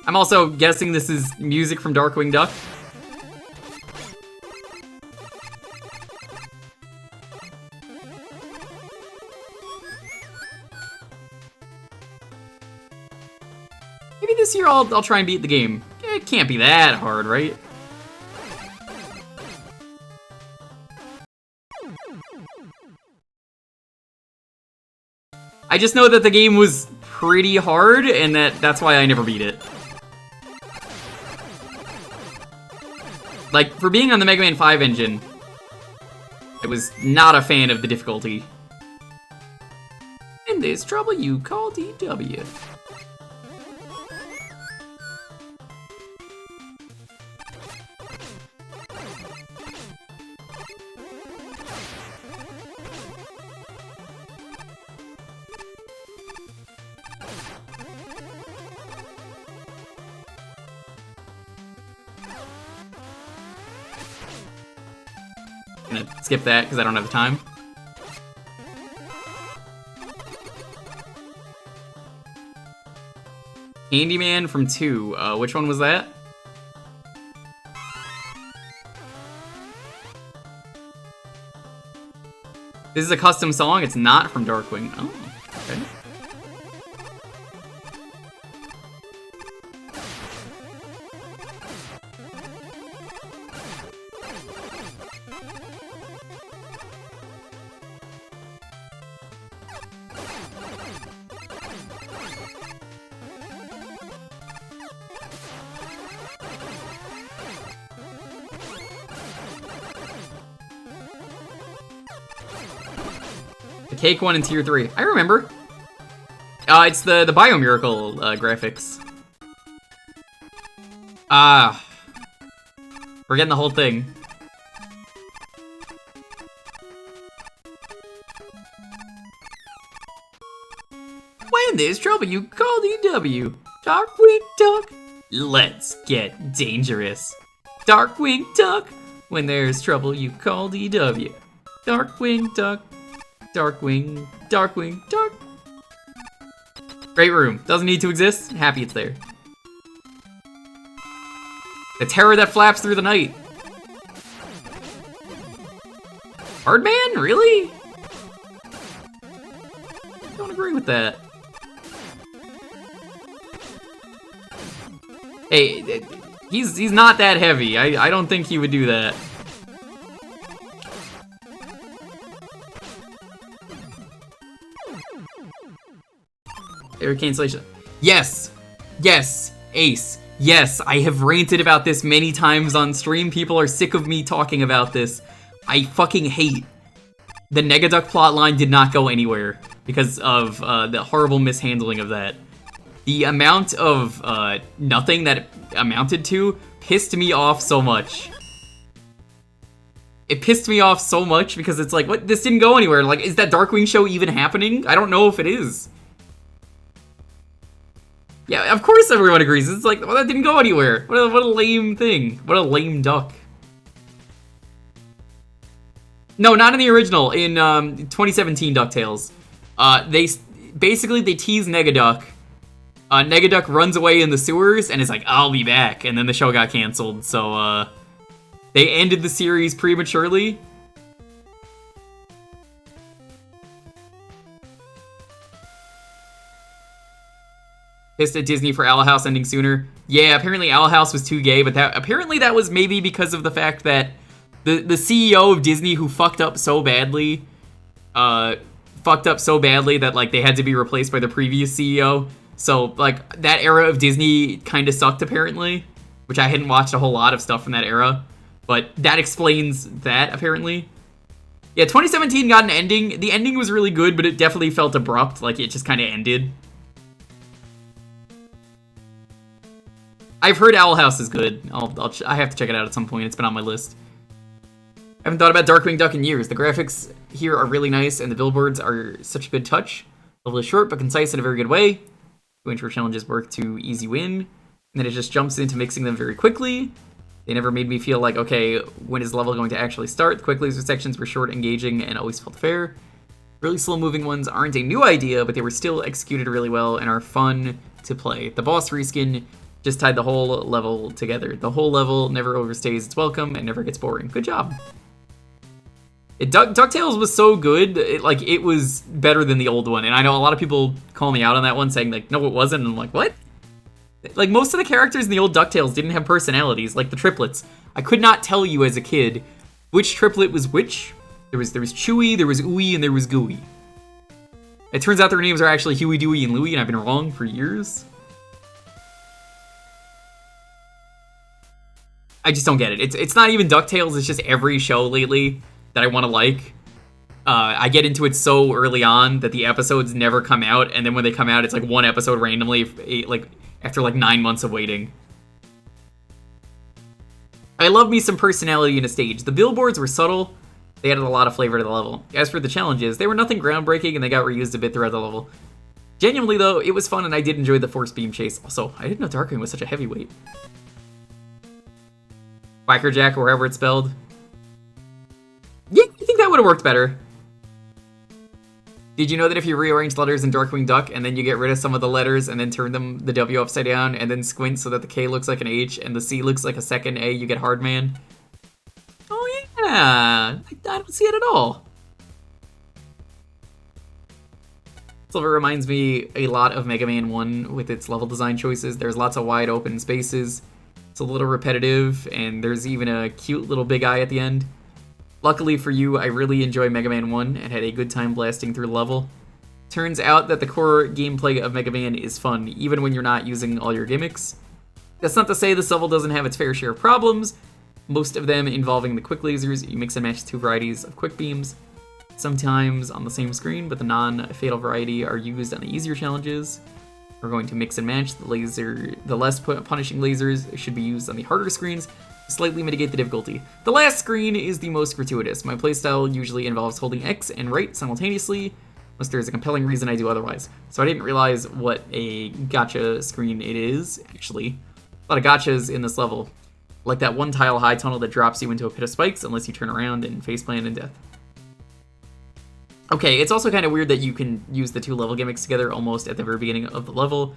I'm also guessing this is music from Darkwing Duck. Maybe this year I'll try and beat the game. It can't be that hard, right? I just know that the game was pretty hard, and that's why I never beat it. Like, for being on the Mega Man 5 engine, I was not a fan of the difficulty. In this trouble you call DW. I'm gonna skip that because I don't have the time. Candyman from 2. Which one was that? This is a custom song. It's not from Darkwing. Oh, okay. The cake one in tier 3. I remember. It's the Biomiracle graphics. We're getting the whole thing. When there's trouble, you call DW. Darkwing Duck. Let's get dangerous. Darkwing Duck. When there's trouble, you call DW. Darkwing Duck. Darkwing, Darkwing, Dark. Great room. Doesn't need to exist. Happy it's there. The terror that flaps through the night. Hardman? Really? I don't agree with that. Hey, he's not that heavy. I don't think he would do that. Error cancellation. Yes! Yes! Ace. Yes, I have ranted about this many times on stream. People are sick of me talking about this. I fucking hate. The Negaduck plotline did not go anywhere because of the horrible mishandling of that. the amount of nothing that it amounted to pissed me off so much. It pissed me off so much because it's like, what? This didn't go anywhere. Like, is that Darkwing show even happening? I don't know if it is. Yeah, of course everyone agrees. It's like, well, that didn't go anywhere. What a lame thing. What a lame duck. No, not in the original. In 2017 DuckTales. They tease Negaduck. Negaduck runs away in the sewers and is like, I'll be back. And then the show got canceled. So, they ended the series prematurely. Pissed at Disney for Owl House ending sooner. Yeah, apparently Owl House was too gay, but apparently that was maybe because of the fact that the CEO of Disney, who fucked up so badly that like they had to be replaced by the previous CEO. So like that era of Disney kind of sucked apparently, which I hadn't watched a whole lot of stuff from that era, but that explains that apparently. Yeah, 2017 got an ending. The ending was really good, but it definitely felt abrupt, like it just kind of ended. I've heard Owl House is good. I have to check it out at some point. It's been on my list. I haven't thought about Darkwing Duck in years. The graphics here are really nice, and the billboards are such a good touch. A little short, but concise in a very good way. 2 intro challenges work to easy win, and then it just jumps into mixing them very quickly. They never made me feel like, okay, when is the level going to actually start? The quick laser sections were short, engaging, and always felt fair. Really slow-moving ones aren't a new idea, but they were still executed really well and are fun to play. The boss reskin just tied the whole level together. The whole level never overstays its welcome and never gets boring. Good job. DuckTales was so good, it was better than the old one. And I know a lot of people call me out on that one, saying like, no, it wasn't. And I'm like, what? Like, most of the characters in the old DuckTales didn't have personalities, like the triplets. I could not tell you as a kid which triplet was which. There was Chewy, there was Ooey, and there was Gooey. It turns out their names are actually Huey, Dewey, and Louie, and I've been wrong for years. I just don't get it. It's not even DuckTales, it's just every show lately that I want to like. I get into it so early on that the episodes never come out, and then when they come out, it's like one episode randomly, like after like 9 months of waiting. I love me some personality in a stage. The billboards were subtle. They added a lot of flavor to the level. As for the challenges, they were nothing groundbreaking, and they got reused a bit throughout the level. Genuinely, though, it was fun, and I did enjoy the force beam chase. Also, I didn't know Darkwing was such a heavyweight. Whackerjack, or however it's spelled. Yeah, I think that would have worked better. Did you know that if you rearrange letters in Darkwing Duck and then you get rid of some of the letters and then turn the W upside down and then squint so that the K looks like an H and the C looks like a second A, you get Hardman? Oh yeah, I don't see it at all. Silver reminds me a lot of Mega Man 1 with its level design choices. There's lots of wide open spaces. It's a little repetitive, and there's even a cute little big eye at the end. Luckily for you, I really enjoy Mega Man 1 and had a good time blasting through the level. Turns out that the core gameplay of Mega Man is fun, even when you're not using all your gimmicks. That's not to say this level doesn't have its fair share of problems, most of them involving the quick lasers. You mix and match 2 varieties of quick beams, sometimes on the same screen, but the non-fatal variety are used on the easier challenges. We're going to mix and match the less punishing lasers should be used on the harder screens to slightly mitigate the difficulty. The last screen is the most gratuitous. My playstyle usually involves holding X and right simultaneously, unless there's a compelling reason I do otherwise. So I didn't realize what a gotcha screen it is, actually. A lot of gotchas in this level. Like that one tile high tunnel that drops you into a pit of spikes unless you turn around and faceplant in death. Okay, it's also kind of weird that you can use the 2 level gimmicks together almost at the very beginning of the level,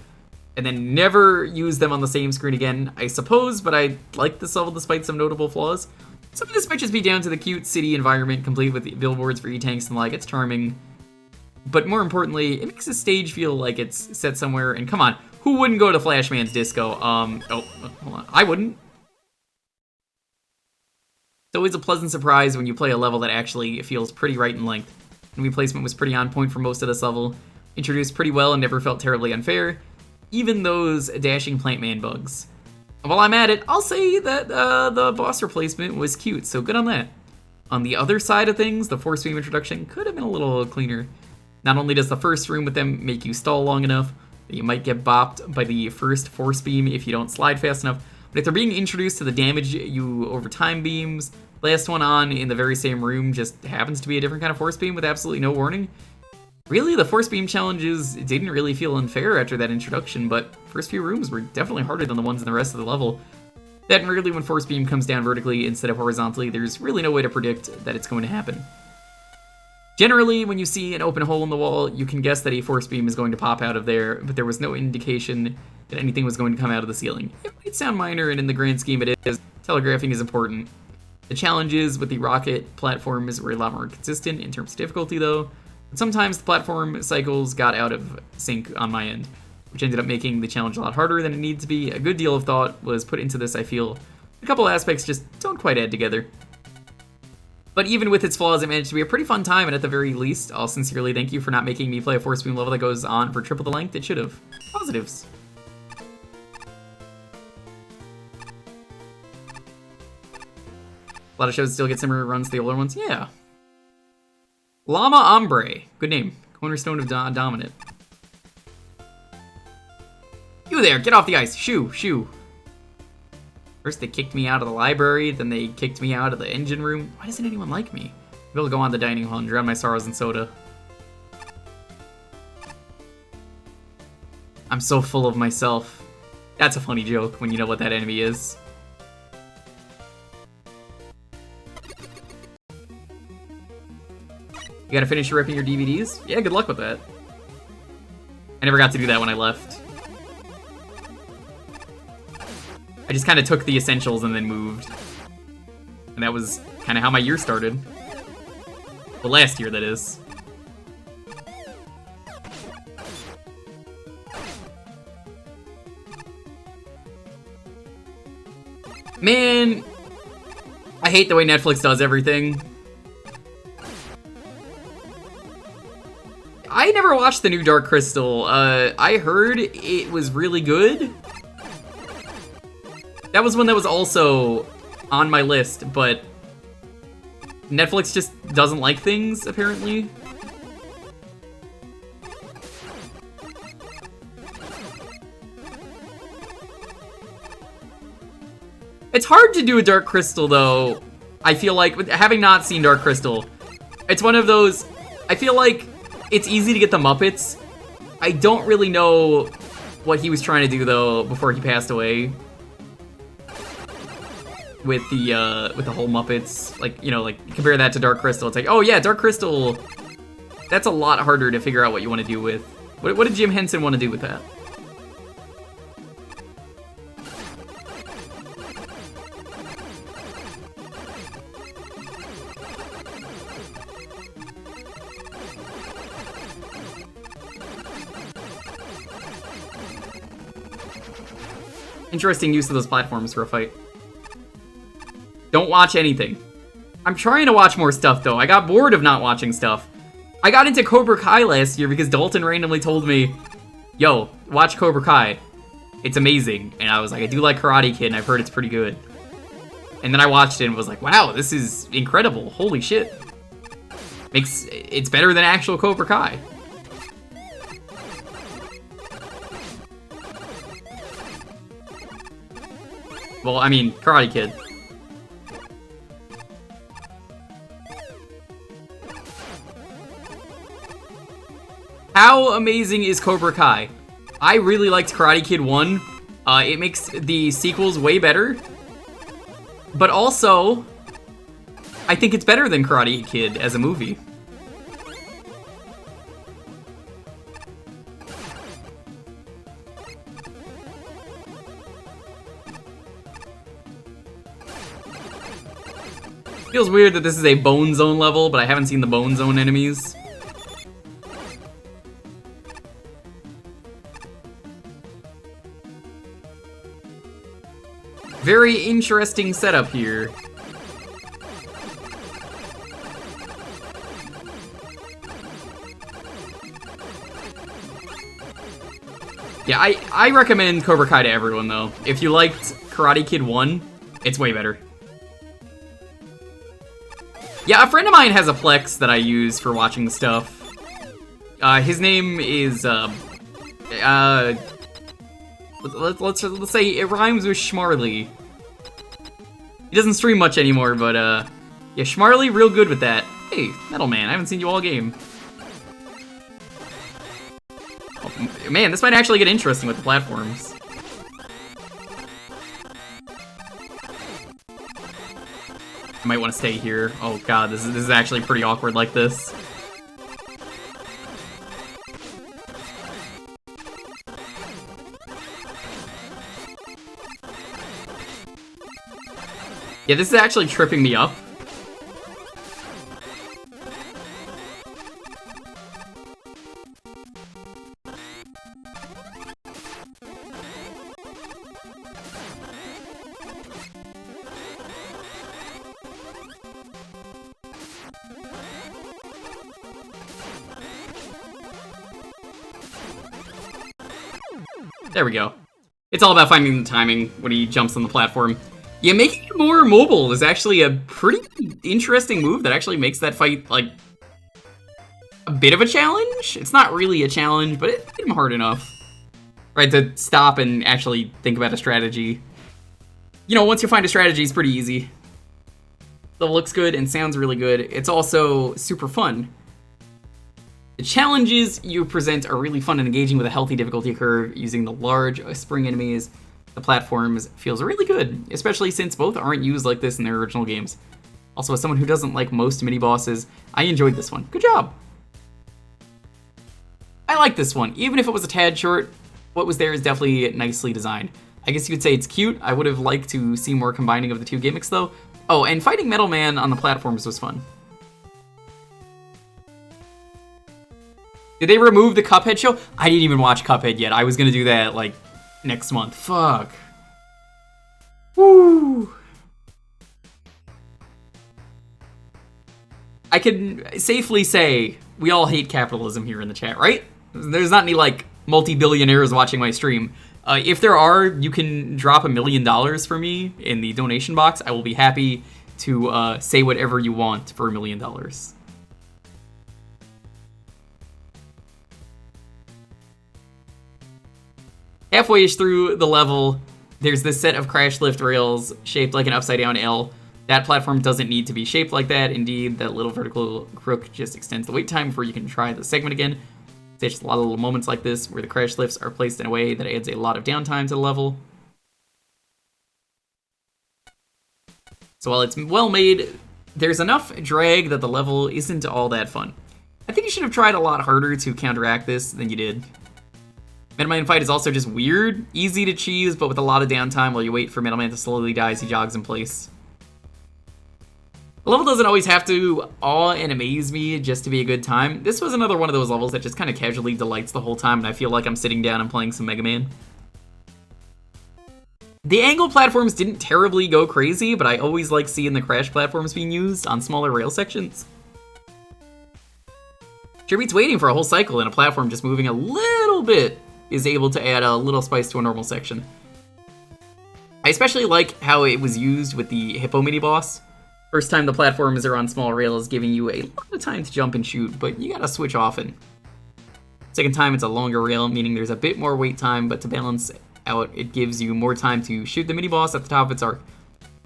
and then never use them on the same screen again, I suppose, but I like this level despite some notable flaws. Some of this might just be down to the cute city environment, complete with billboards for E-tanks and like, it's charming. But more importantly, it makes the stage feel like it's set somewhere, and come on, who wouldn't go to Flashman's Disco? Oh, hold on, I wouldn't. It's always a pleasant surprise when you play a level that actually feels pretty right in length. Enemy placement was pretty on point for most of this level, introduced pretty well and never felt terribly unfair, even those dashing plant man bugs. While I'm at it, I'll say that the boss replacement was cute, so good on that. On the other side of things, the force beam introduction could have been a little cleaner. Not only does the first room with them make you stall long enough, You might get bopped by the first force beam if you don't slide fast enough. But if they're being introduced to the damage you over time beams, last one on in the very same room just happens to be a different kind of force beam with absolutely no warning. Really, the force beam challenges didn't really feel unfair after that introduction, but first few rooms were definitely harder than the ones in the rest of the level. That and really when force beam comes down vertically instead of horizontally, there's really no way to predict that it's going to happen. Generally, when you see an open hole in the wall, you can guess that a force beam is going to pop out of there, but there was no indication that anything was going to come out of the ceiling. It might sound minor, and in the grand scheme it is. Telegraphing is important. The challenges with the rocket platforms were a lot more consistent in terms of difficulty, though. But sometimes the platform cycles got out of sync on my end, which ended up making the challenge a lot harder than it needed to be. A good deal of thought was put into this, I feel. A couple aspects just don't quite add together. But even with its flaws, it managed to be a pretty fun time, and at the very least, I'll sincerely thank you for not making me play a force beam level that goes on for triple the length it should have. Positives. A lot of shows still get similar runs to the older ones. Yeah. Llama Ombre. Good name. Cornerstone of Dominant. You there, get off the ice. Shoo, shoo. First they kicked me out of the library, then they kicked me out of the engine room. Why doesn't anyone like me? Maybe I'll go on the dining hall and drown my sorrows in soda. I'm so full of myself. That's a funny joke when you know what that enemy is. You gotta finish ripping your DVDs? Yeah, good luck with that. I never got to do that when I left. I just kind of took the essentials and then moved. And that was kind of how my year started. The last year, that is. Man, I hate the way Netflix does everything. I never watched the new Dark Crystal. I heard it was really good. That was one that was also on my list, but Netflix just doesn't like things, apparently. It's hard to do a Dark Crystal, though. I feel like, having not seen Dark Crystal, it's one of those... I feel like it's easy to get the Muppets. I don't really know what he was trying to do, though, before he passed away. With the whole Muppets, like, you know, like, compare that to Dark Crystal. It's like, oh yeah, Dark Crystal, that's a lot harder to figure out what you want to do with. What did Jim Henson want to do with that? Interesting use of those platforms for a fight. Don't watch anything. I'm trying to watch more stuff, though. I got bored of not watching stuff. I got into Cobra Kai last year because Dalton randomly told me, yo, watch Cobra Kai. It's amazing. And I was like, I do like Karate Kid, and I've heard it's pretty good. And then I watched it and was like, wow, this is incredible. Holy shit. It's better than actual Cobra Kai. Well, I mean, Karate Kid. How amazing is Cobra Kai? I really liked Karate Kid 1. It makes the sequels way better. But also, I think it's better than Karate Kid as a movie. Feels weird that this is a Bone Zone level, but I haven't seen the Bone Zone enemies. Very interesting setup here. Yeah, I recommend Cobra Kai to everyone, though. If you liked Karate Kid 1, it's way better. Yeah, a friend of mine has a Plex that I use for watching stuff. His name is Let's say it rhymes with Schmarly. He doesn't stream much anymore, but yeah, Schmarly, real good with that. Hey, Metal Man, I haven't seen you all game. Oh, man, this might actually get interesting with the platforms. I might want to stay here. Oh god, this is actually pretty awkward like this. Yeah, this is actually tripping me up. There we go. It's all about finding the timing when he jumps on the platform. Yeah, making it more mobile is actually a pretty interesting move that actually makes that fight, like, a bit of a challenge. It's not really a challenge, but it made him hard enough. Right, to stop and actually think about a strategy. You know, once you find a strategy, it's pretty easy. It looks good and sounds really good. It's also super fun. The challenges you present are really fun and engaging with a healthy difficulty curve using the large spring enemies. The platforms feels really good, especially since both aren't used like this in their original games. Also, as someone who doesn't like most mini-bosses, I enjoyed this one. Good job! I like this one, even if it was a tad short. What was there is definitely nicely designed. I guess you could say it's cute. I would have liked to see more combining of the two gimmicks, though. Oh, and fighting Metal Man on the platforms was fun. Did they remove the Cuphead show? I didn't even watch Cuphead yet. I was gonna do that, like, next month. Fuck. Woo! I can safely say we all hate capitalism here in the chat, right? There's not any, like, multi-billionaires watching my stream. If there are, you can drop $1 million for me in the donation box. I will be happy to say whatever you want for $1 million. Halfway-ish through the level, there's this set of crash lift rails shaped like an upside-down L. That platform doesn't need to be shaped like that. Indeed, that little vertical crook just extends the wait time before you can try the segment again. There's just a lot of little moments like this where the crash lifts are placed in a way that adds a lot of downtime to the level. So while it's well made, there's enough drag that the level isn't all that fun. I think you should have tried a lot harder to counteract this than you did. Metal Man fight is also just weird, easy to cheese, but with a lot of downtime while you wait for Metal Man to slowly die as he jogs in place. The level doesn't always have to awe and amaze me just to be a good time. This was another one of those levels that just kind of casually delights the whole time, and I feel like I'm sitting down and playing some Mega Man. The angle platforms didn't terribly go crazy, but I always like seeing the crash platforms being used on smaller rail sections. Sure beats waiting for a whole cycle and a platform just moving a little bit is able to add a little spice to a normal section. I especially like how it was used with the Hippo mini-boss. First time the platforms are on small rails, giving you a lot of time to jump and shoot, but you gotta switch often. Second time, it's a longer rail, meaning there's a bit more wait time, but to balance out, it gives you more time to shoot the mini-boss at the top of its arc.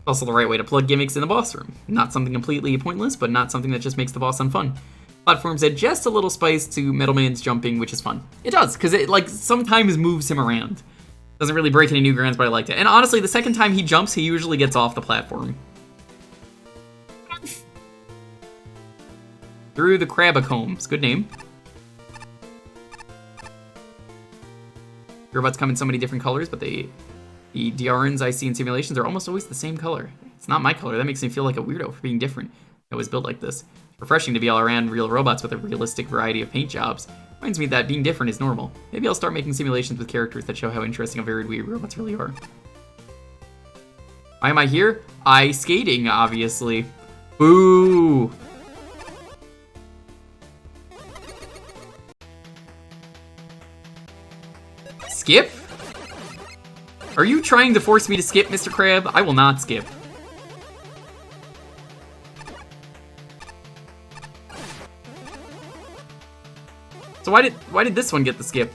Also the right way to plug gimmicks in the boss room. Not something completely pointless, but not something that just makes the boss unfun. Platforms add just a little spice to Metal Man's jumping, which is fun. It does, because it, like, sometimes moves him around. Doesn't really break any new grounds, but I liked it. And honestly, the second time he jumps, he usually gets off the platform. Through the Crabacombs. Good name. Robots come in so many different colors, but the DRNs I see in simulations are almost always the same color. It's not my color. That makes me feel like a weirdo for being different. I was built like this. It's refreshing to be all around real robots with a realistic variety of paint jobs. Reminds me that being different is normal. Maybe I'll start making simulations with characters that show how interesting and varied weird robots really are. Why am I here? Ice skating, obviously. Boo! Skip? Are you trying to force me to skip, Mr. Crab? I will not skip. So why did this one get the skip?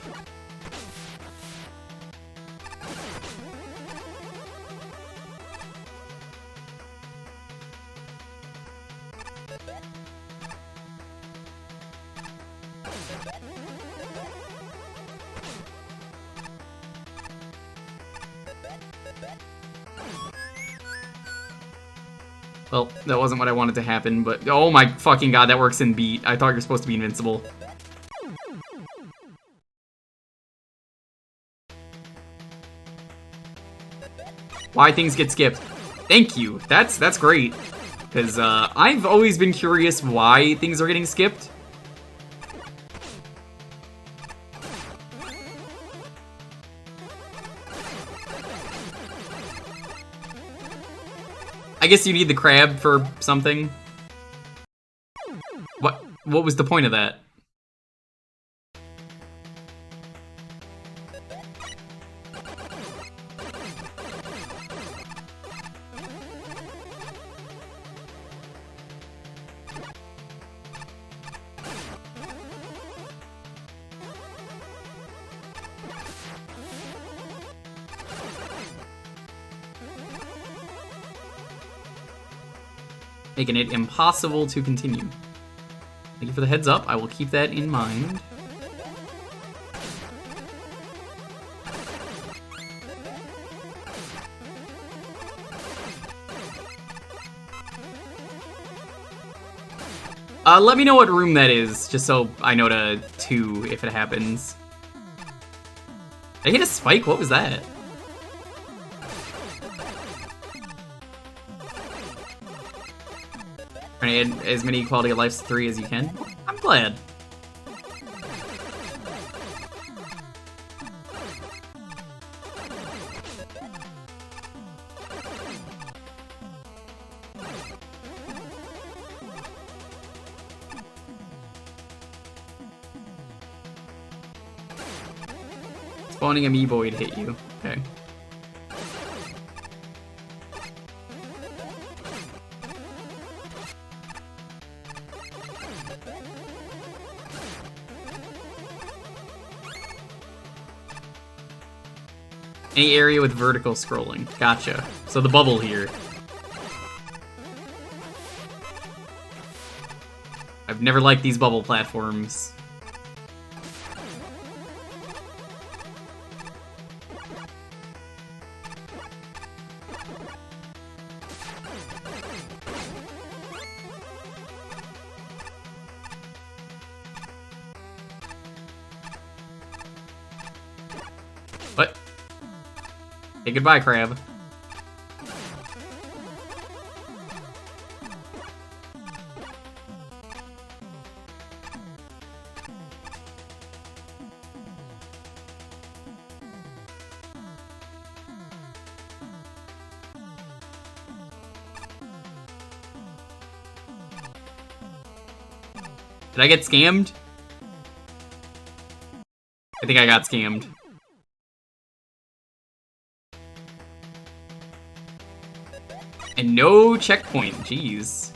Well, that wasn't what I wanted to happen, but oh my fucking god, that works in beat. I thought you were supposed to be invincible. Why things get skipped. Thank you. That's great. Because I've always been curious why things are getting skipped. I guess you need the crab for something. What was the point of that? Making it impossible to continue. Thank you for the heads up. I will keep that in mind. Let me know what room that is, just so I know to 2 if it happens. I hit a spike? What was that? Trying to add as many quality of life to 3 as you can. I'm glad. Spawning amiibo to hit you. Okay. Any area with vertical scrolling. Gotcha. So the bubble here. I've never liked these bubble platforms. What? Hey, goodbye, crab. Did I get scammed? I think I got scammed. And no checkpoint, jeez.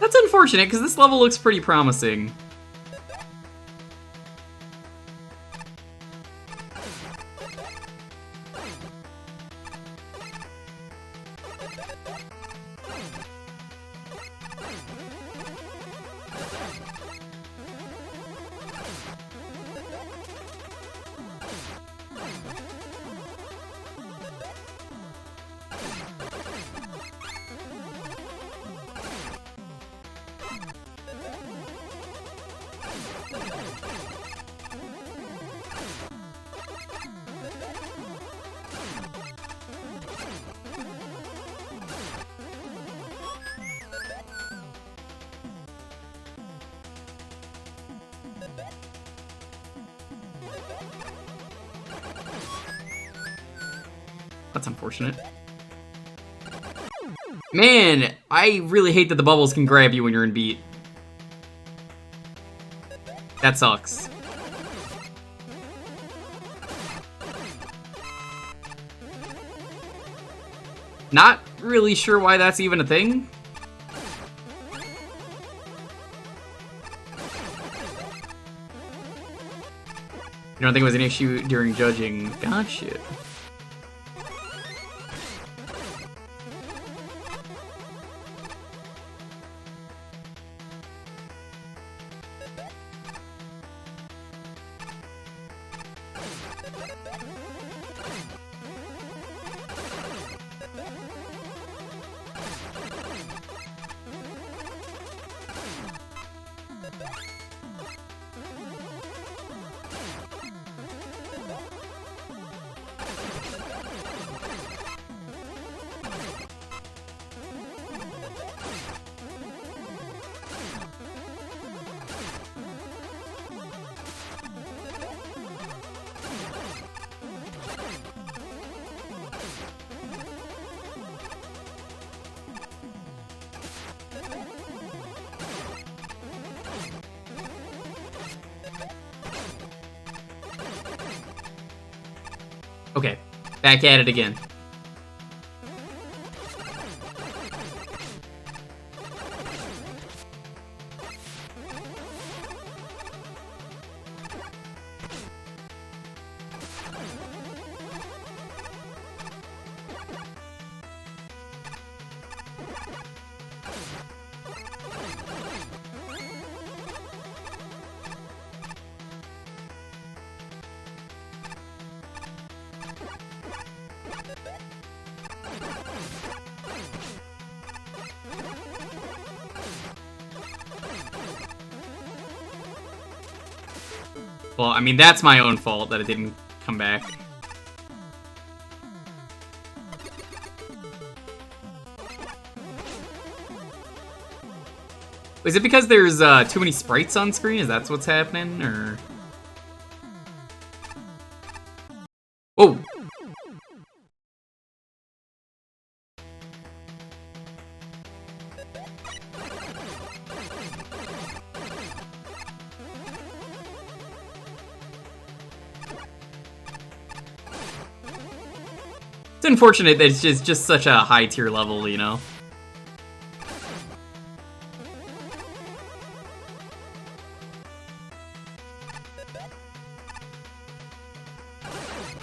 That's unfortunate, because this level looks pretty promising. That's unfortunate. Man, I really hate that the bubbles can grab you when you're in beat. That sucks. Not really sure why that's even a thing. You don't think it was an issue during judging? Gotcha. Okay, back at it again. Well, I mean, that's my own fault that it didn't come back. Is it because there's too many sprites on screen? Is that what's happening, or...? Whoa! It's unfortunate that it's just such a high tier level, you know?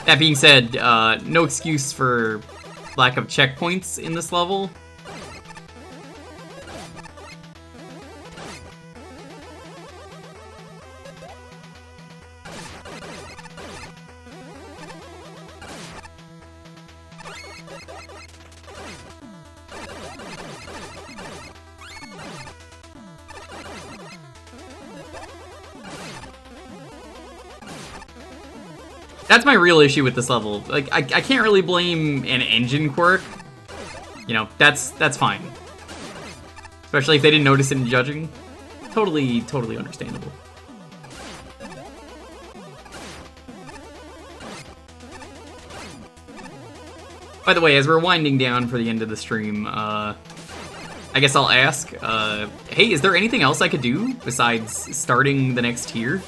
That being said, no excuse for lack of checkpoints in this level. That's my real issue with this level. Like, I can't really blame an engine quirk. You know, that's fine. Especially if they didn't notice it in judging. Totally understandable. By the way, as we're winding down for the end of the stream, I guess I'll ask, hey, is there anything else I could do besides starting the next tier?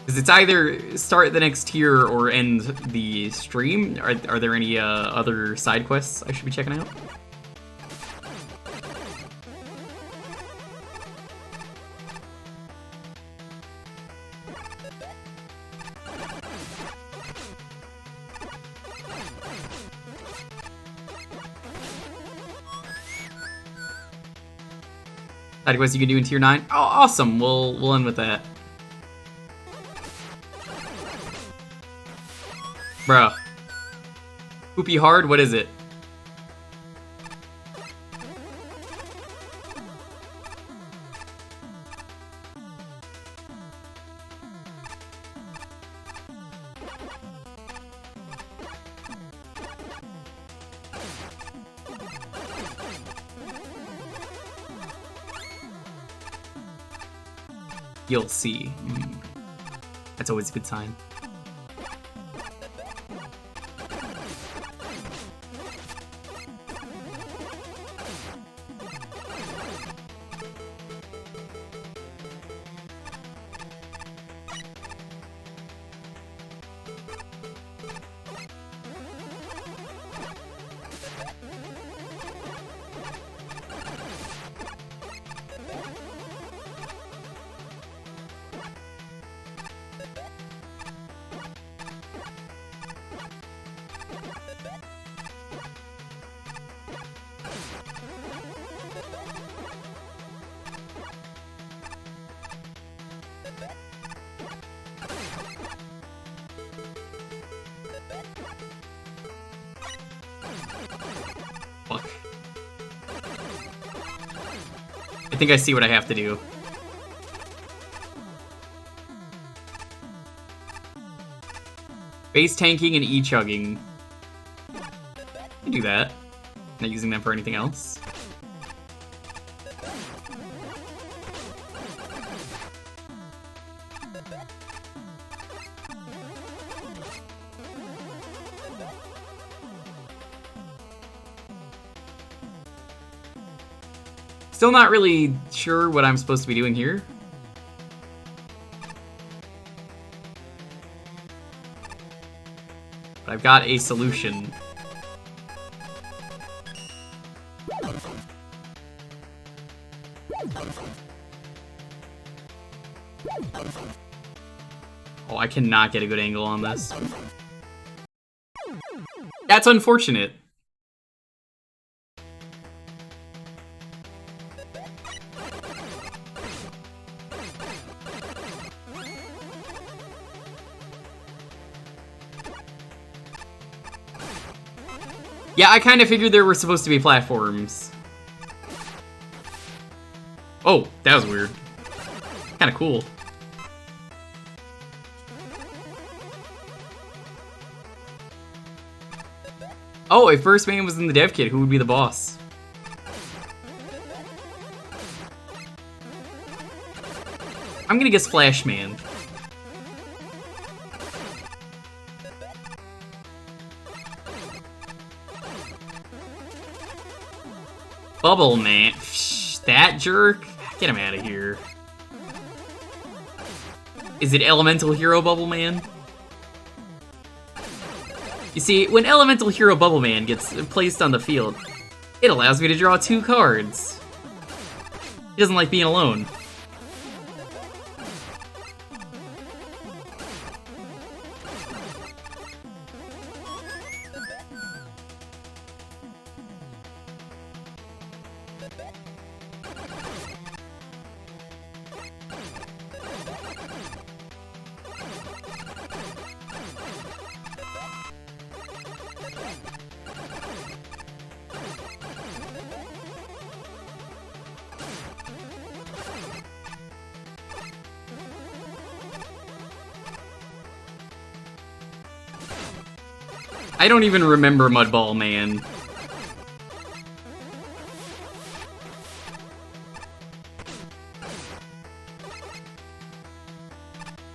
Because it's either start the next tier or end the stream. Are there any other side quests I should be checking out? Side quests you can do in tier 9? Oh, awesome! We'll end with that. Bruh. Poopy hard? What is it? You'll see. That's always a good sign. Fuck. I think I see what I have to do. Base tanking and E-chugging. I can do that. Not using them for anything else. Still not really sure what I'm supposed to be doing here. but I've got a solution. Oh, I cannot get a good angle on this. That's unfortunate. Yeah, I kind of figured there were supposed to be platforms. Oh, that was weird. Kind of cool. Oh, if First Man was in the dev kit, who would be the boss? I'm gonna guess Flash Man. Bubble Man. That jerk? Get him out of here. Is it Elemental Hero Bubble Man? You see, when Elemental Hero Bubble Man gets placed on the field, it allows me to draw 2 cards. He doesn't like being alone. I don't even remember Mudball Man.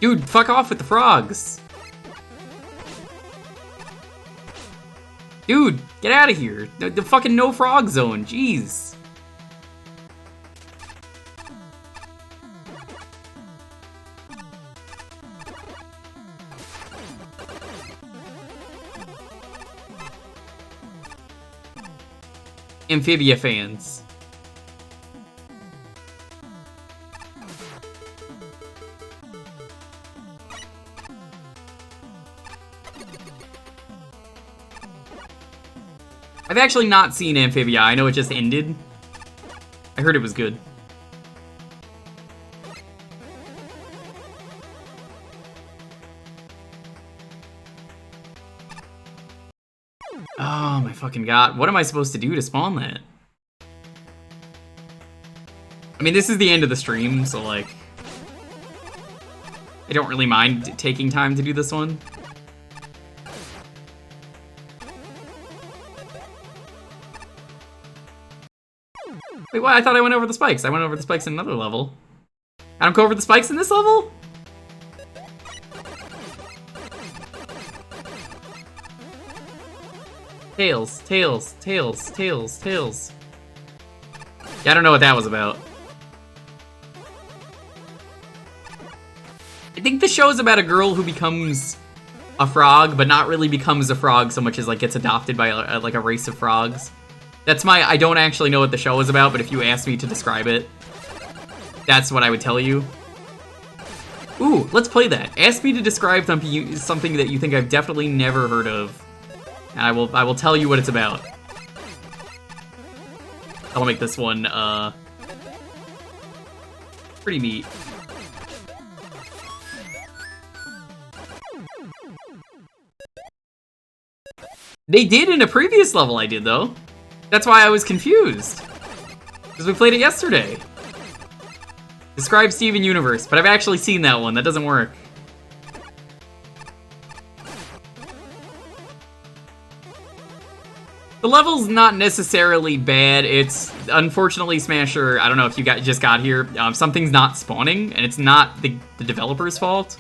Dude, fuck off with the frogs. Dude, get out of here. The fucking no frog zone, jeez. Amphibia fans. I've actually not seen Amphibia. I know it just ended. I heard it was good. Oh my fucking god. What am I supposed to do to spawn that? I mean, this is the end of the stream, so like... I don't really mind taking time to do this one. Wait, what? I thought I went over the spikes. I went over the spikes in another level. I don't go over the spikes in this level? Tails, tails, tails, tails, tails. Yeah, I don't know what that was about. I think the show is about a girl who becomes a frog, but not really becomes a frog so much as like gets adopted by like a race of frogs. That's my, I don't actually know what the show is about, but if you asked me to describe it, that's what I would tell you. Ooh, let's play that. Ask me to describe something that you think I've definitely never heard of. And I will tell you what it's about. I'll make this one, pretty neat. They did in a previous level I did, though. That's why I was confused. Because we played it yesterday. Describe Steven Universe, but I've actually seen that one. That doesn't work. The level's not necessarily bad. It's, unfortunately, Smasher, I don't know if you just got here, something's not spawning, and it's not the developer's fault.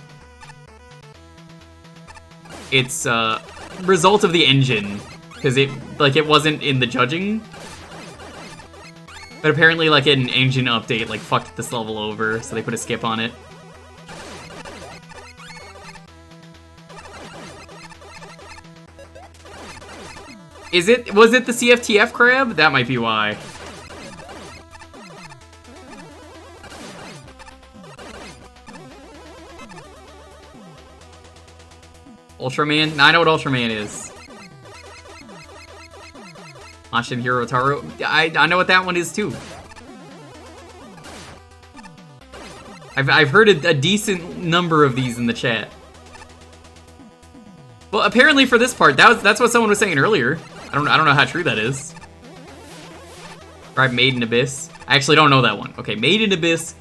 It's a result of the engine, because it wasn't in the judging. But apparently, like, an engine update, like, fucked this level over, so they put a skip on it. Was it the CFTF crab? That might be why. Ultraman? Nah, I know what Ultraman is. Mashin Hiro Taro? I know what that one is too. I've heard a decent number of these in the chat. Well, apparently for this part, that's what someone was saying earlier. I don't know how true that is. Right, Made in Abyss. I actually don't know that one. Okay, Made in Abyss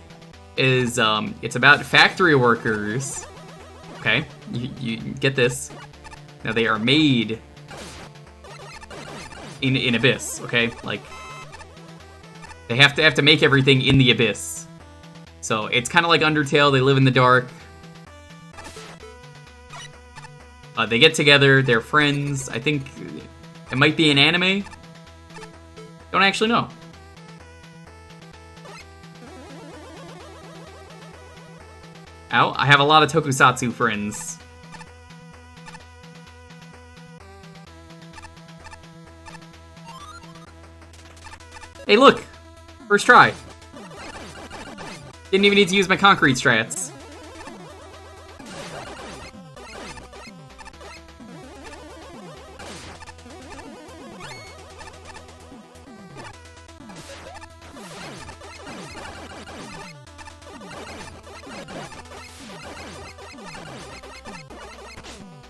is it's about factory workers. Okay, you get this. Now they are made in Abyss. Okay, like they have to make everything in the Abyss. So it's kind of like Undertale. They live in the dark. They get together. They're friends. I think it might be an anime. Don't actually know. Ow, I have a lot of tokusatsu friends. Hey, look! First try. Didn't even need to use my concrete strats.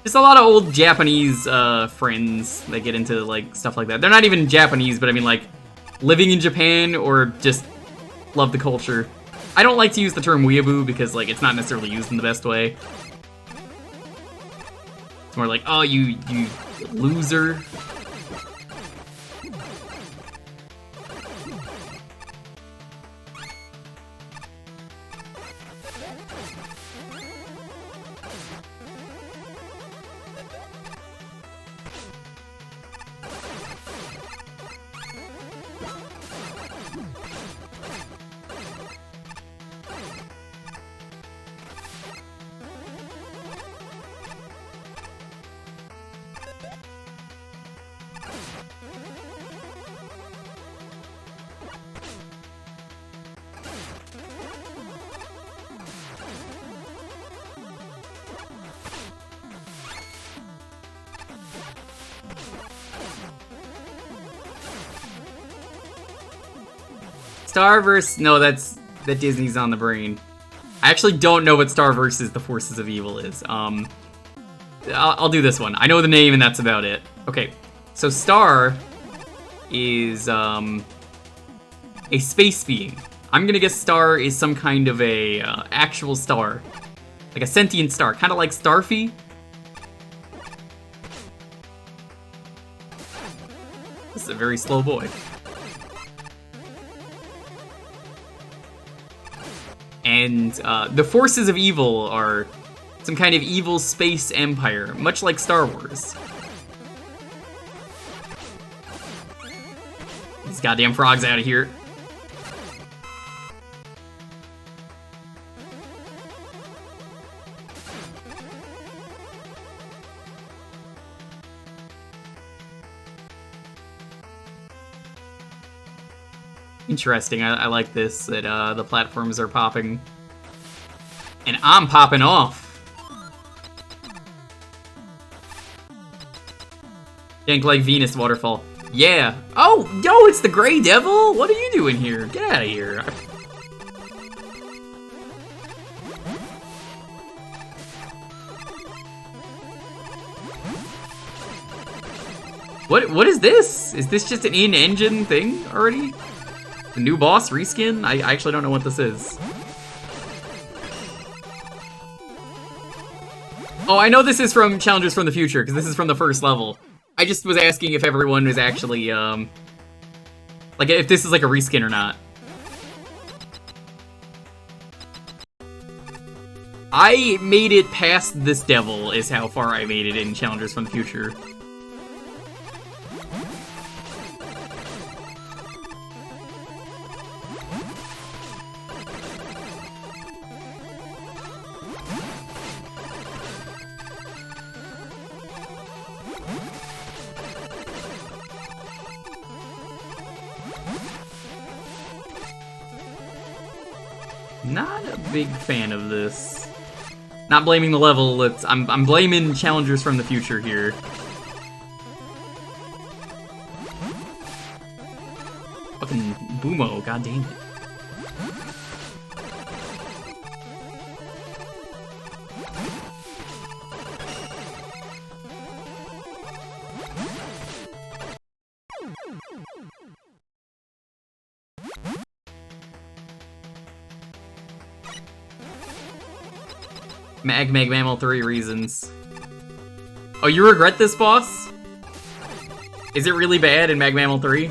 Just a lot of old Japanese friends that get into like stuff like that. They're not even Japanese, but I mean like living in Japan or just love the culture. I don't like to use the term weeaboo because like it's not necessarily used in the best way. It's more like, oh, you loser. Starverse? No, that Disney's on the brain. I actually don't know what Starverse's The Forces of Evil is. I'll do this one. I know the name and that's about it. Okay, so Star is a space being. I'm gonna guess Star is some kind of a actual star. Like a sentient star, kind of like Starfy. This is a very slow boy. And the forces of evil are some kind of evil space empire, much like Star Wars. These goddamn frogs out of here. Interesting, I like this, that the platforms are popping. And I'm popping off! Yank like Venus waterfall. Yeah! Oh, yo, it's the Grey Devil! What are you doing here? Get out of here. What is this? Is this just an in-engine thing already? The new boss reskin? I actually don't know what this is. Oh, I know this is from Challengers from the Future, because this is from the first level. I just was asking if everyone was actually, like, if this is like a reskin or not. I made it past this devil, is how far I made it in Challengers from the Future. big fan of this. Not blaming the level, I'm blaming challengers from the future here. Fucking Boomo, god damn it. Mag Mammal 3 reasons. Oh, you regret this boss? Is it really bad in Mag Mammal 3?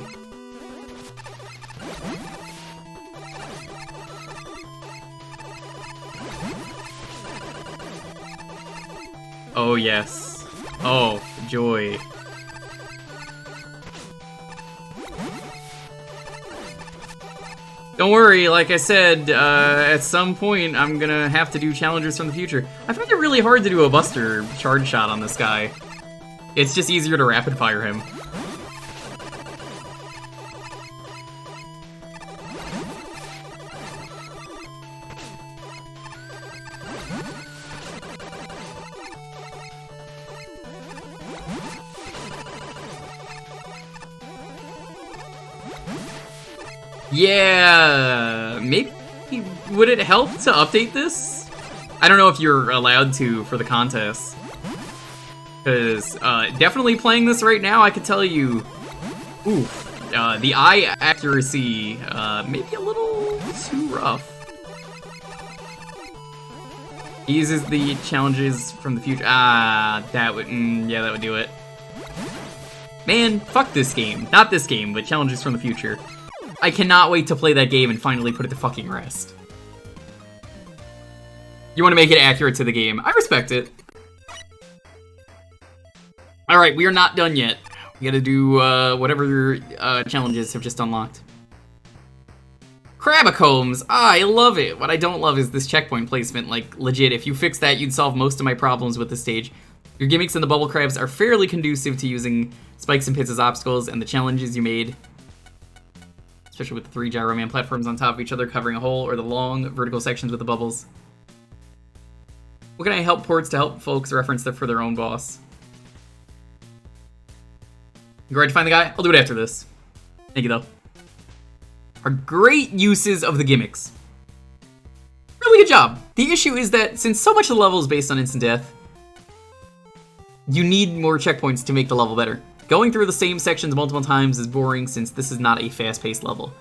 Oh, yes. Oh, joy. Don't worry, like I said, at some point I'm gonna have to do challengers from the future. I find it really hard to do a Buster charge shot on this guy. It's just easier to rapid fire him. Yeah, maybe would it help to update this? I don't know if you're allowed to for the contest. Because definitely playing this right now, I could tell you, the eye accuracy maybe a little too rough. He uses the challenges from the future. That would, yeah, that would do it. Man, fuck this game. Not this game, but challenges from the future. I cannot wait to play that game and finally put it to fucking rest. You want to make it accurate to the game. I respect it. Alright, we are not done yet. We gotta do whatever challenges have just unlocked. Crabacombs! I love it! What I don't love is this checkpoint placement. Like, legit, if you fix that, you'd solve most of my problems with this stage. Your gimmicks and the bubble crabs are fairly conducive to using spikes and pits as obstacles, and the challenges you made, especially with the 3 Gyro Man platforms on top of each other covering a hole, or the long vertical sections with the bubbles. What can I help ports to help folks reference them for their own boss? You ready to find the guy? I'll do it after this. Thank you, though. Are great uses of the gimmicks. Really good job. The issue is that since so much of the level is based on instant death, you need more checkpoints to make the level better. Going through the same sections multiple times is boring since this is not a fast-paced level.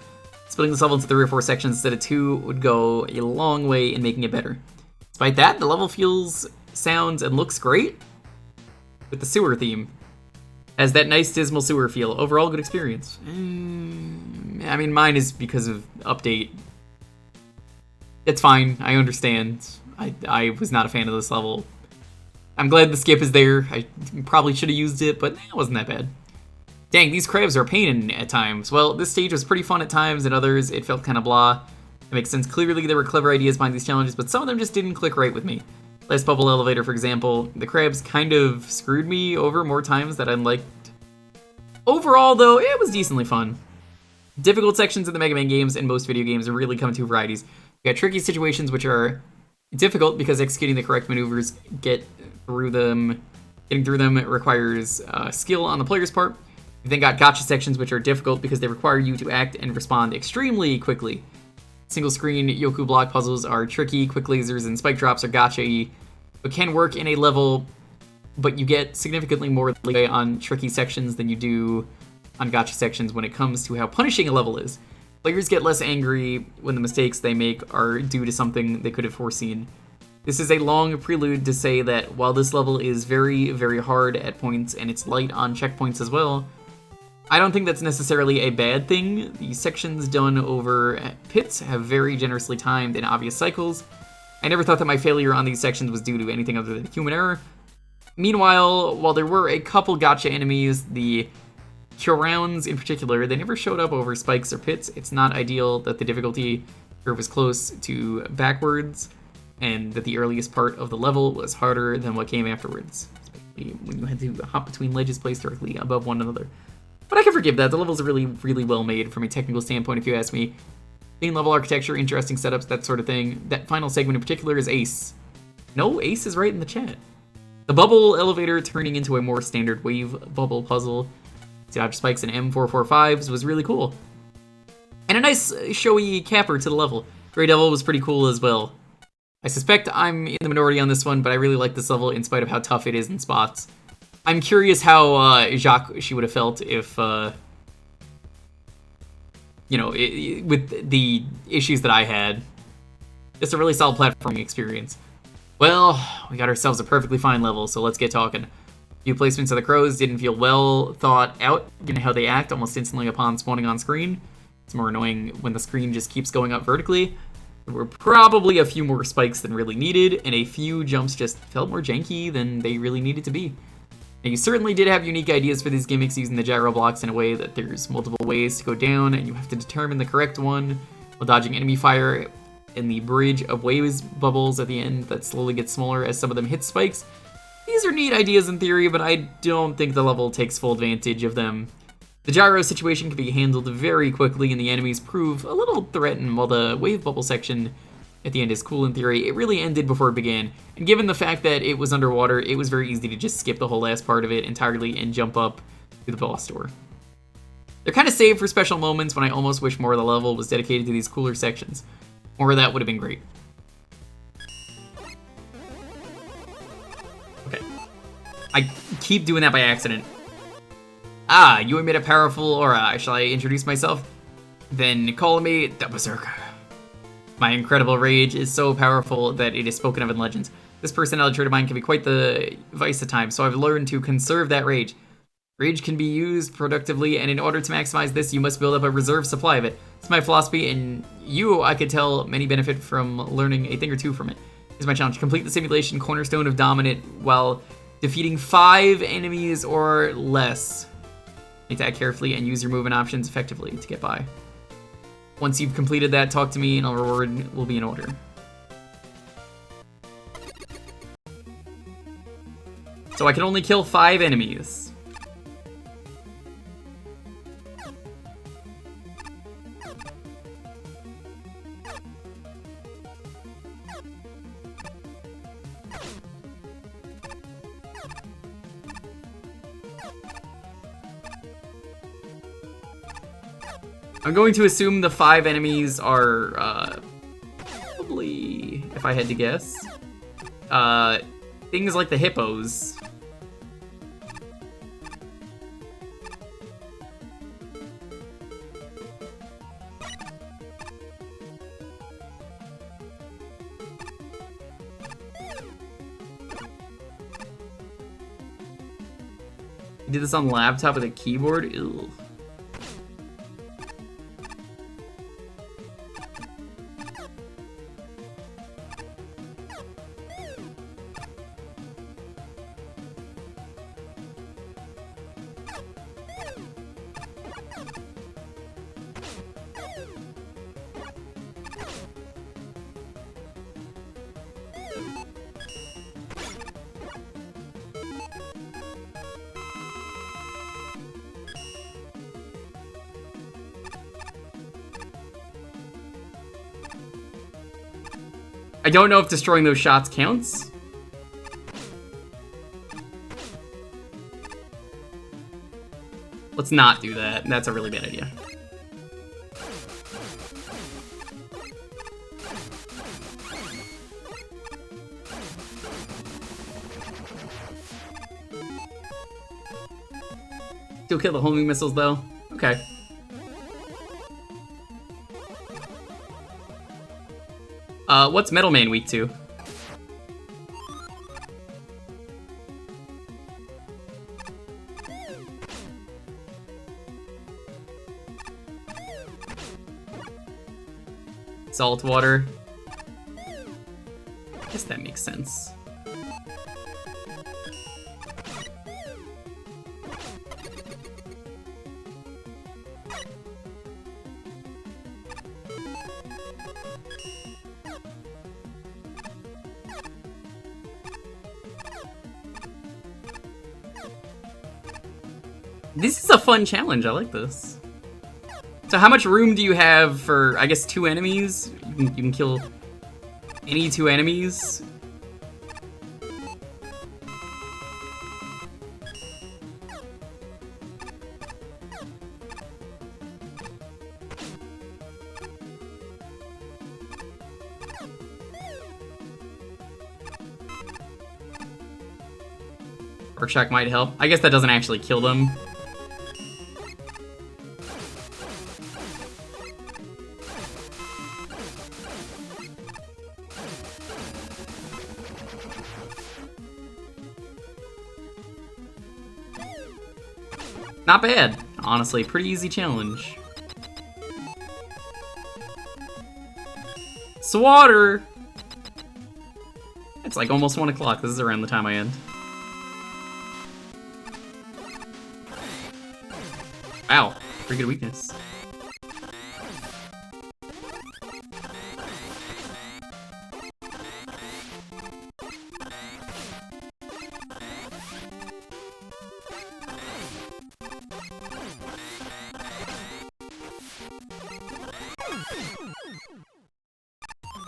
Splitting this level into 3 or 4 sections instead of 2 would go a long way in making it better. Despite that, the level feels, sounds, and looks great with the sewer theme. Has that nice dismal sewer feel. Overall, good experience. I mean, mine is because of update. It's fine, I understand. I was not a fan of this level. I'm glad the skip is there. I probably should have used it, but it wasn't that bad. Dang, these crabs are a pain at times. Well, this stage was pretty fun at times, and others it felt kind of blah. It makes sense. Clearly there were clever ideas behind these challenges, but some of them just didn't click right with me. Last bubble elevator, for example. The crabs kind of screwed me over more times than I liked. Overall, though, it was decently fun. Difficult sections in the Mega Man games and most video games really come in 2 varieties. You got tricky situations which are difficult because executing the correct maneuvers getting through them requires skill on the player's part. You then got gotcha sections which are difficult because they require you to act and respond extremely quickly. Single screen Yoku block puzzles are tricky, quick lasers and spike drops are gotcha-y, but can work in a level, but you get significantly more leeway on tricky sections than you do on gotcha sections when it comes to how punishing a level is. Players get less angry when the mistakes they make are due to something they could have foreseen. This is a long prelude to say that while this level is very, very hard at points and it's light on checkpoints as well, I don't think that's necessarily a bad thing. The sections done over at pits have very generously timed and obvious cycles. I never thought that my failure on these sections was due to anything other than human error. Meanwhile, while there were a couple gotcha enemies, the Kurowns in particular, they never showed up over spikes or pits. It's not ideal that the difficulty curve was close to backwards, and that the earliest part of the level was harder than what came afterwards, especially when you had to hop between ledges placed directly above one another. But I can forgive that. The levels are really, really well made from a technical standpoint, if you ask me. Clean level architecture, interesting setups, that sort of thing. That final segment in particular is Ace. No, Ace is right in the chat. The bubble elevator turning into a more standard wave bubble puzzle to dodge spikes and M445s was really cool. And a nice showy capper to the level. Grey Devil was pretty cool as well. I suspect I'm in the minority on this one, but I really like this level in spite of how tough it is in spots. I'm curious how she would have felt if, you know, with the issues that I had. Just a really solid platforming experience. Well, we got ourselves a perfectly fine level, so let's get talking. A few placements of the crows didn't feel well thought out, given how they act almost instantly upon spawning on screen. It's more annoying when the screen just keeps going up vertically. There were probably a few more spikes than really needed, and a few jumps just felt more janky than they really needed to be. Now, you certainly did have unique ideas for these gimmicks using the gyro blocks in a way that there's multiple ways to go down, and you have to determine the correct one while dodging enemy fire in the bridge of waves bubbles at the end that slowly get smaller as some of them hit spikes. These are neat ideas in theory, but I don't think the level takes full advantage of them. The gyro situation can be handled very quickly, and the enemies prove a little threatened, while the wave bubble section at the end is cool in theory. It really ended before it began, and given the fact that it was underwater, it was very easy to just skip the whole last part of it entirely and jump up to the boss door. They're kind of saved for special moments when I almost wish more of the level was dedicated to these cooler sections. More of that would have been great. Okay. I keep doing that by accident. Ah, you emit a powerful aura. Shall I introduce myself? Then call me the Berserker. My incredible rage is so powerful that it is spoken of in legends. This personality trait of mine can be quite the vice at times, so I've learned to conserve that rage. Rage can be used productively, and in order to maximize this, you must build up a reserve supply of it. It's my philosophy, and I could tell, many benefit from learning a thing or two from it. Here's my challenge. Complete the simulation cornerstone of dominant while defeating 5 enemies or less. Make that carefully and use your movement options effectively to get by. Once you've completed that, talk to me and our reward will be in order. So I can only kill 5 enemies. I'm going to assume the 5 enemies are, probably, if I had to guess, things like the hippos. You did this on laptop with a keyboard? Ew. I don't know if destroying those shots counts. Let's not do that. That's a really bad idea. Still kill the homing missiles though? Okay. What's Metal Man weak to? Salt water. I guess that makes sense. This is a fun challenge, I like this. So how much room do you have for, I guess, 2 enemies? You can kill any 2 enemies. Arc Shock might help. I guess that doesn't actually kill them. Not bad, honestly. Pretty easy challenge. Swatter! It's like almost 1 o'clock. This is around the time I end. Wow, pretty good weakness.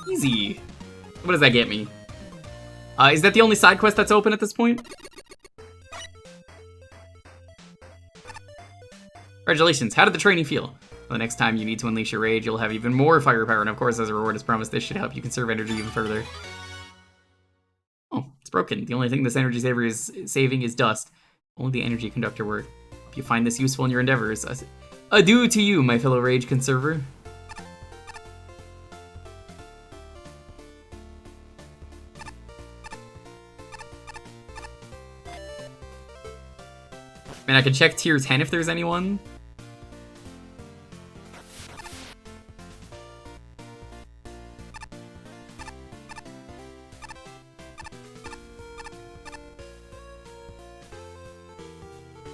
Easy. What does that get me? Is that the only side quest that's open at this point? Congratulations, how did the training feel? Well, the next time you need to unleash your rage, you'll have even more firepower, and of course, as a reward as promised, this should help you conserve energy even further. Oh, it's broken. The only thing this energy saver is saving is dust. Only the energy conductor work. Hope you find this useful in your endeavors. Adieu to you, my fellow rage conserver. Man, I could check tier 10 if there's anyone.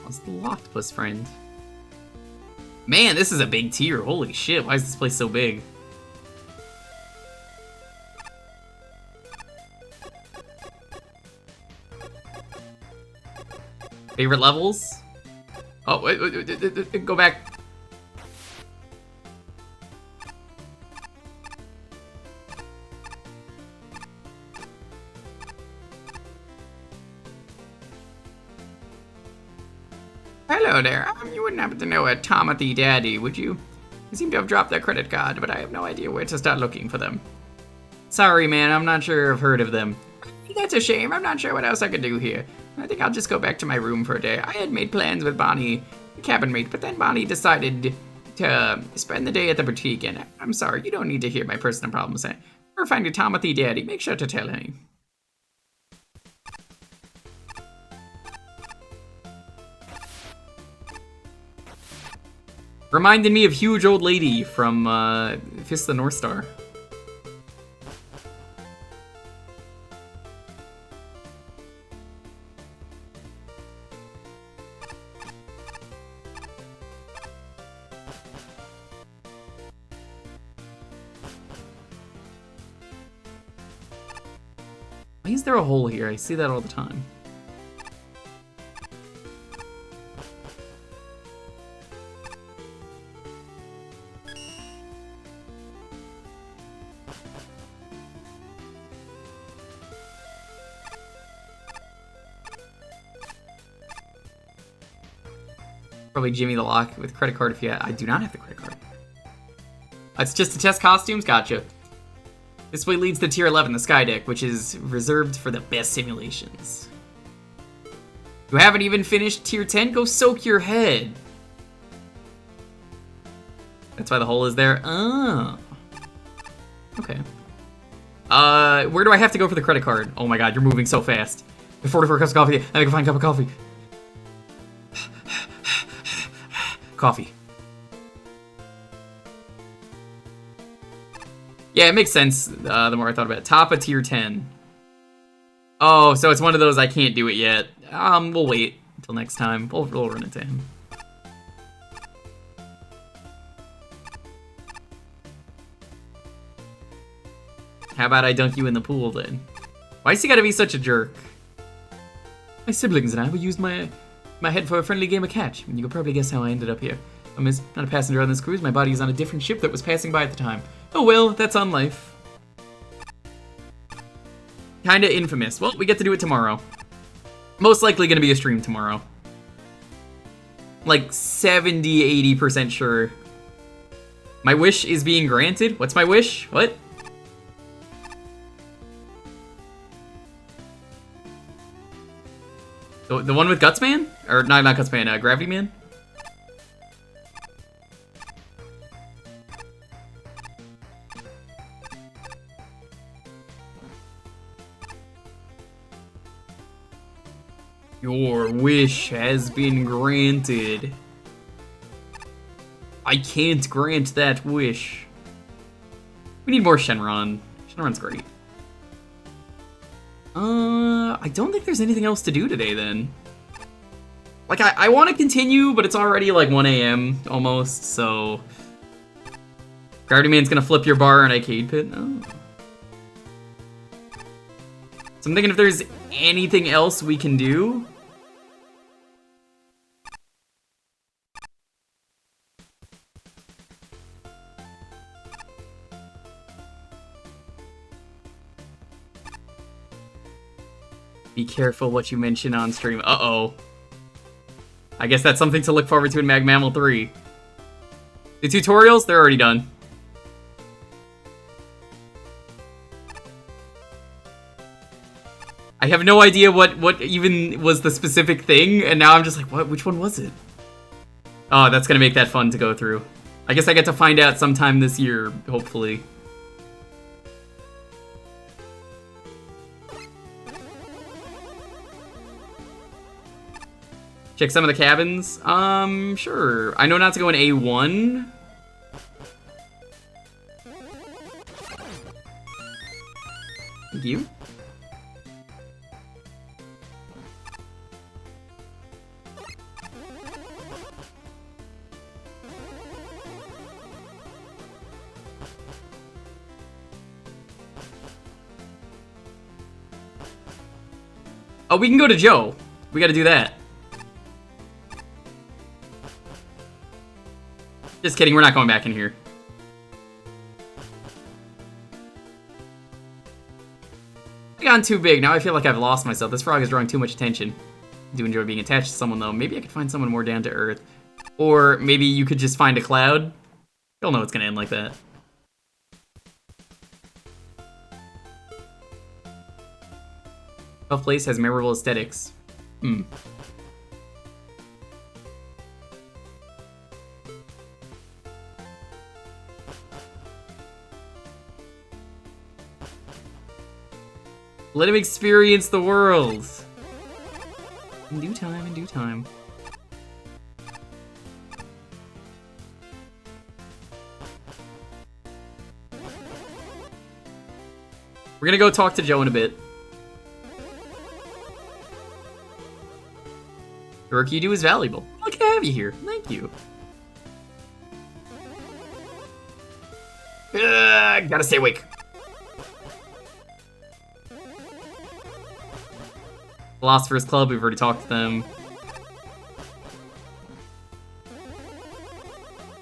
What's the Octopus friend? Man, this is a big tier. Holy shit, why is this place so big? Favorite levels? Oh, wait, go back. Hello there. You wouldn't happen to know a Tomothy Daddy, would you? You seem to have dropped their credit card, but I have no idea where to start looking for them. Sorry, man. I'm not sure I've heard of them. That's a shame. I'm not sure what else I could do here. I think I'll just go back to my room for a day. I had made plans with Bonnie, the cabin mate, but then Bonnie decided to spend the day at the boutique, and I'm sorry, you don't need to hear my personal problems. Or find your Tomothy Daddy, make sure to tell him. Reminded me of Huge Old Lady from Fist of the North Star. Why is there a hole here? I see that all the time. Probably Jimmy the Lock with credit card if you I do not have the credit card. It's just to test costumes? Gotcha. This way leads to tier 11, the Sky Deck, which is reserved for the best simulations. You haven't even finished tier 10? Go soak your head. That's why the hole is there? Oh. Okay. Where do I have to go for the credit card? Oh my god, you're moving so fast. 44 cups of coffee. I make a fine cup of coffee. Coffee. Yeah, it makes sense the more I thought about it. Top of tier 10. Oh, so it's one of those I can't do it yet. We'll wait until next time. We'll run into him. How about I dunk you in the pool then? Why's he gotta be such a jerk? My siblings and I will use my head for a friendly game of catch. You can probably guess how I ended up here. I'm not a passenger on this cruise. My body is on a different ship that was passing by at the time. Oh well, that's on life. Kinda infamous. Well, we get to do it tomorrow. Most likely gonna be a stream tomorrow. Like 70-80% sure. My wish is being granted? What's my wish? What? The one with Guts Man? Or not Guts Man, Gravity Man? Your wish has been granted. I can't grant that wish. We need more Shenron. Shenron's great. I don't think there's anything else to do today then. Like, I want to continue, but it's already like 1 AM almost, so... Gravity Man's gonna flip your bar in Arcade Pit? Oh. So I'm thinking if there's anything else we can do. Be careful what you mention on stream. Uh-oh. I guess that's something to look forward to in Mag Mammal 3. The tutorials, they're already done. I have no idea what even was the specific thing, and now I'm just like, what? Which one was it? Oh, that's gonna make that fun to go through. I guess I get to find out sometime this year, hopefully. Check some of the cabins? Sure. I know not to go in A1. Thank you. Oh, we can go to Joe. We gotta do that. Just kidding, we're not going back in here. I've gotten too big, now I feel like I've lost myself. This frog is drawing too much attention. I do enjoy being attached to someone though. Maybe I could find someone more down to earth. Or maybe you could just find a cloud. You'll know it's gonna end like that. Tough Place has memorable aesthetics. Hmm. Let him experience the world. In due time, in due time. We're gonna go talk to Joe in a bit. The work you do is valuable. Lucky to have you here. Thank you. Gotta stay awake. Philosopher's Club, we've already talked to them.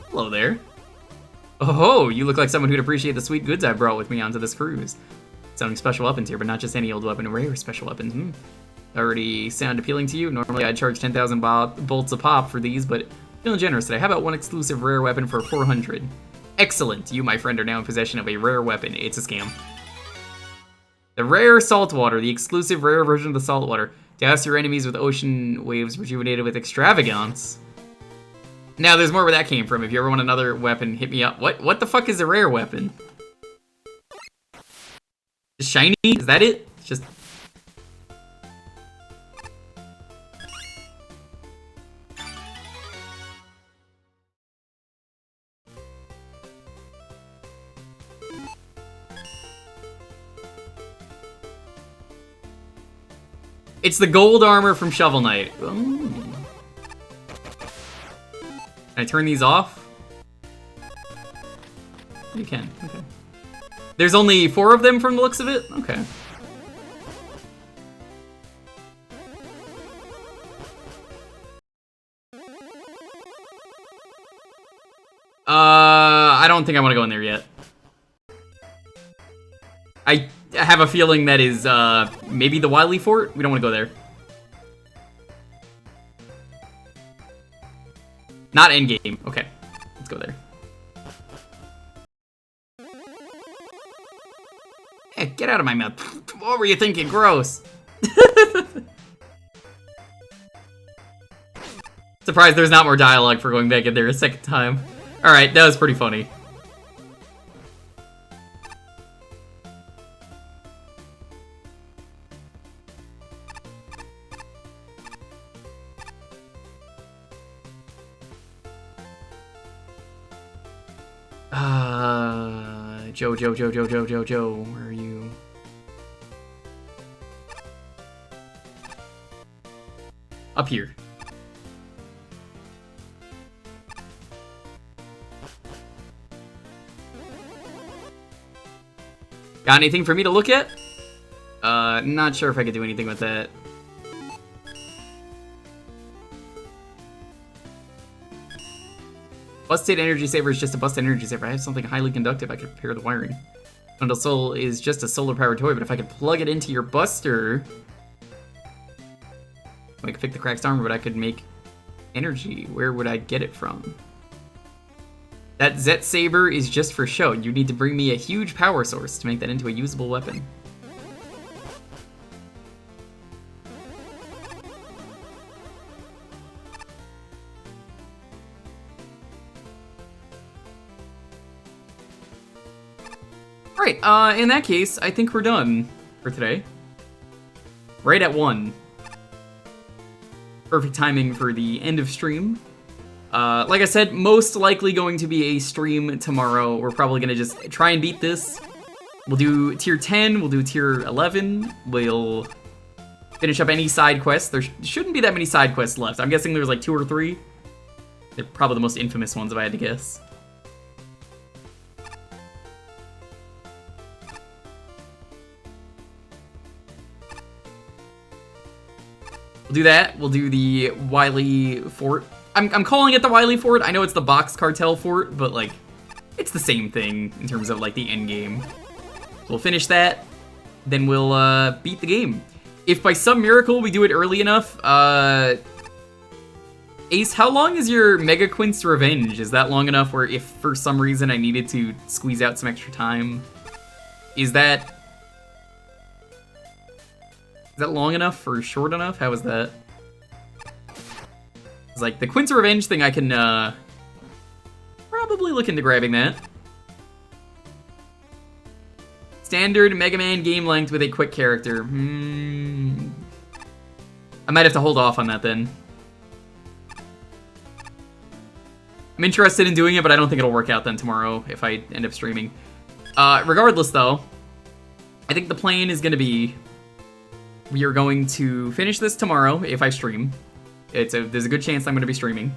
Hello there. Oh, you look like someone who'd appreciate the sweet goods I brought with me onto this cruise. Sounding special weapons here, but not just any old weapon, rare special weapons. Already sound appealing to you? Normally I'd charge 10,000 bolts a pop for these, but feeling generous today. How about one exclusive rare weapon for 400? Excellent! You, my friend, are now in possession of a rare weapon. It's a scam. The rare saltwater, the exclusive rare version of the saltwater. Douse your enemies with ocean waves rejuvenated with extravagance. Now, there's more where that came from. If you ever want another weapon, hit me up. What the fuck is a rare weapon? Just shiny? Is that it? It's just... It's the gold armor from Shovel Knight. Ooh. Can I turn these off? You can, okay. There's only 4 of them from the looks of it? Okay. I don't think I want to go in there yet. I have a feeling that is, maybe the Wily Fort? We don't want to go there. Not endgame. Okay, let's go there. Hey, get out of my mouth. What were you thinking? Gross. Surprised there's not more dialogue for going back in there a second time. Alright, that was pretty funny. Joe, where are you? Up here. Got anything for me to look at? Not sure if I could do anything with that. Busted energy saver is just a busted energy saver. I have something highly conductive. I could repair the wiring. Bundle Soul is just a solar powered toy, but if I could plug it into your buster, I could fix the cracked armor, but I could make energy. Where would I get it from? That Zet Saber is just for show. You need to bring me a huge power source to make that into a usable weapon. Alright, in that case, I think we're done for today. Right at 1. Perfect timing for the end of stream. Like I said, most likely going to be a stream tomorrow. We're probably going to just try and beat this. We'll do tier 10, we'll do tier 11. We'll finish up any side quests. There shouldn't be that many side quests left. I'm guessing there's like 2 or 3. They're probably the most infamous ones if I had to guess. We'll do that. We'll do the Wily Fort. I'm calling it the Wily Fort. I know it's the Box Cartel Fort, but, like, it's the same thing in terms of, like, the end game. So we'll finish that. Then we'll, beat the game. If by some miracle we do it early enough, Ace, how long is your Mega Quince Revenge? Is that long enough where if for some reason I needed to squeeze out some extra time? Is that long enough or short enough? How is that? It's like the Quince Revenge thing, I can probably look into grabbing that. Standard Mega Man game length with a quick character. I might have to hold off on that then. I'm interested in doing it, but I don't think it'll work out then tomorrow if I end up streaming. Regardless though, I think the plan is gonna be we are going to finish this tomorrow if I stream. There's a good chance I'm going to be streaming.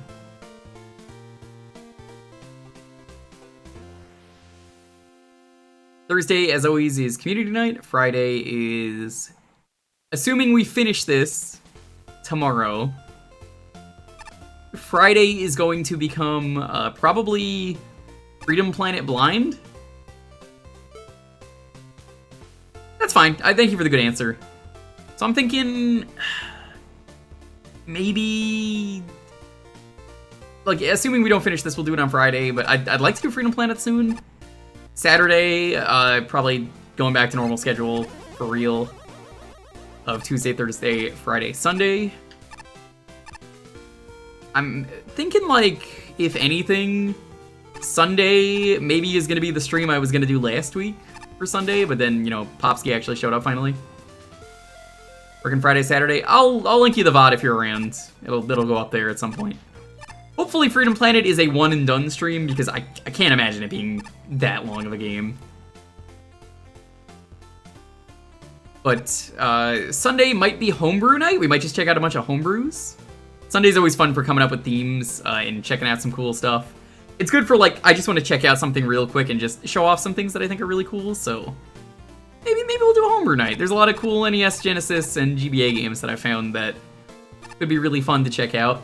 Thursday, as always, is community night. Friday is, assuming we finish this tomorrow, Friday is going to become probably Freedom Planet Blind. That's fine. I thank you for the good answer. So I'm thinking maybe, like, assuming we don't finish this, we'll do it on Friday, but I'd like to do Freedom Planet soon. Saturday, probably going back to normal schedule for real of Tuesday, Thursday, Friday, Sunday. I'm thinking, like, if anything, Sunday maybe is going to be the stream I was going to do last week for Sunday, but then, you know, Popsky actually showed up finally. Working Friday, Saturday. I'll link you the VOD if you're around. It'll go up there at some point. Hopefully Freedom Planet is a one and done stream because I can't imagine it being that long of a game. But Sunday might be homebrew night. We might just check out a bunch of homebrews. Sunday's always fun for coming up with themes and checking out some cool stuff. It's good for, like, I just want to check out something real quick and just show off some things that I think are really cool, so maybe we'll do a homebrew night. There's a lot of cool NES, Genesis, and GBA games that I found that would be really fun to check out.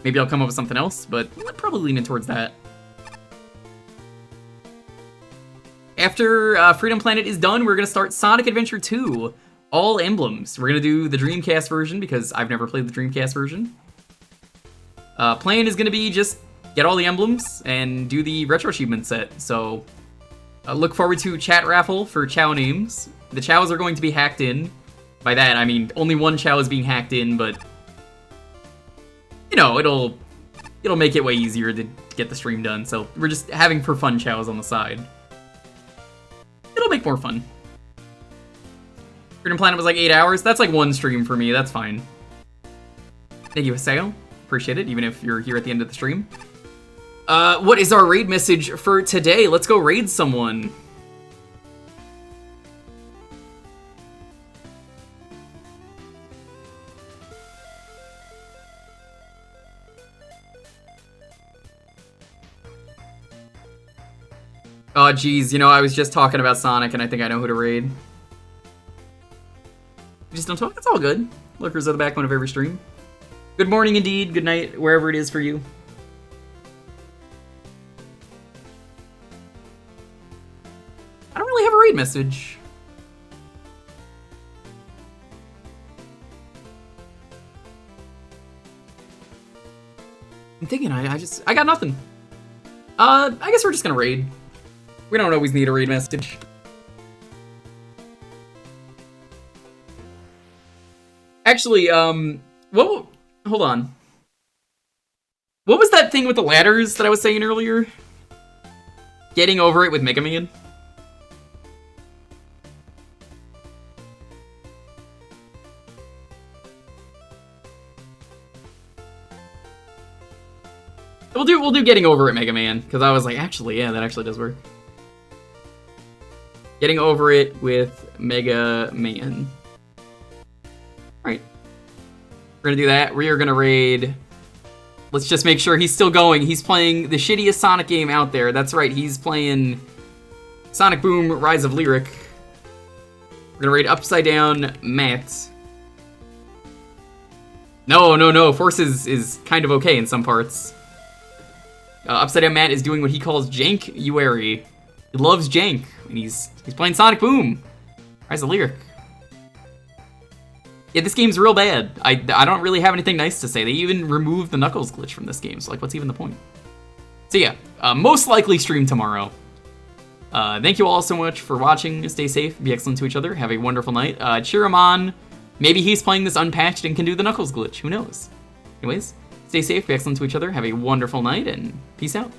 Maybe I'll come up with something else, but I'm probably leaning towards that. After Freedom Planet is done, we're going to start Sonic Adventure 2. All emblems. We're going to do the Dreamcast version because I've never played the Dreamcast version. Plan is going to be just get all the emblems and do the Retro Achievement set. So look forward to chat raffle for Chow names. The Chows are going to be hacked in. By that, I mean only one Chow is being hacked in, but you know, it'll make it way easier to get the stream done. So we're just having for fun Chows on the side. It'll make more fun. Freedom Planet was like 8 hours. That's like one stream for me. That's fine. Thank you, Haseo. Appreciate it, even if you're here at the end of the stream. What is our raid message for today? Let's go raid someone. Oh, geez, you know, I was just talking about Sonic, and I think I know who to raid. You just don't talk? That's all good. Lurkers are the backbone of every stream. Good morning, indeed. Good night, wherever it is for you. I don't really have a raid message. I'm thinking, I got nothing. I guess we're just gonna raid. We don't always need a raid message. Actually, hold on. What was that thing with the ladders that I was saying earlier? Getting over it with Mega Man? We'll do getting over it Mega Man, because I was like, actually, yeah, that actually does work. Getting over it with Mega Man. Alright. We're gonna do that. We are gonna raid. Let's just make sure he's still going. He's playing the shittiest Sonic game out there. That's right, he's playing Sonic Boom Rise of Lyric. We're gonna raid Upside Down Matt. No. Force is kind of okay in some parts. Upside Down Matt is doing what he calls Jank Ueri. He loves Jank, and he's playing Sonic Boom Rise of Lyric. Yeah, this game's real bad. I don't really have anything nice to say. They even removed the Knuckles glitch from this game, so like, what's even the point? So yeah, most likely stream tomorrow. Thank you all so much for watching. Stay safe, be excellent to each other, have a wonderful night. Cheer him on. Maybe he's playing this unpatched and can do the Knuckles glitch, who knows? Anyways, stay safe, be excellent to each other, have a wonderful night, and peace out.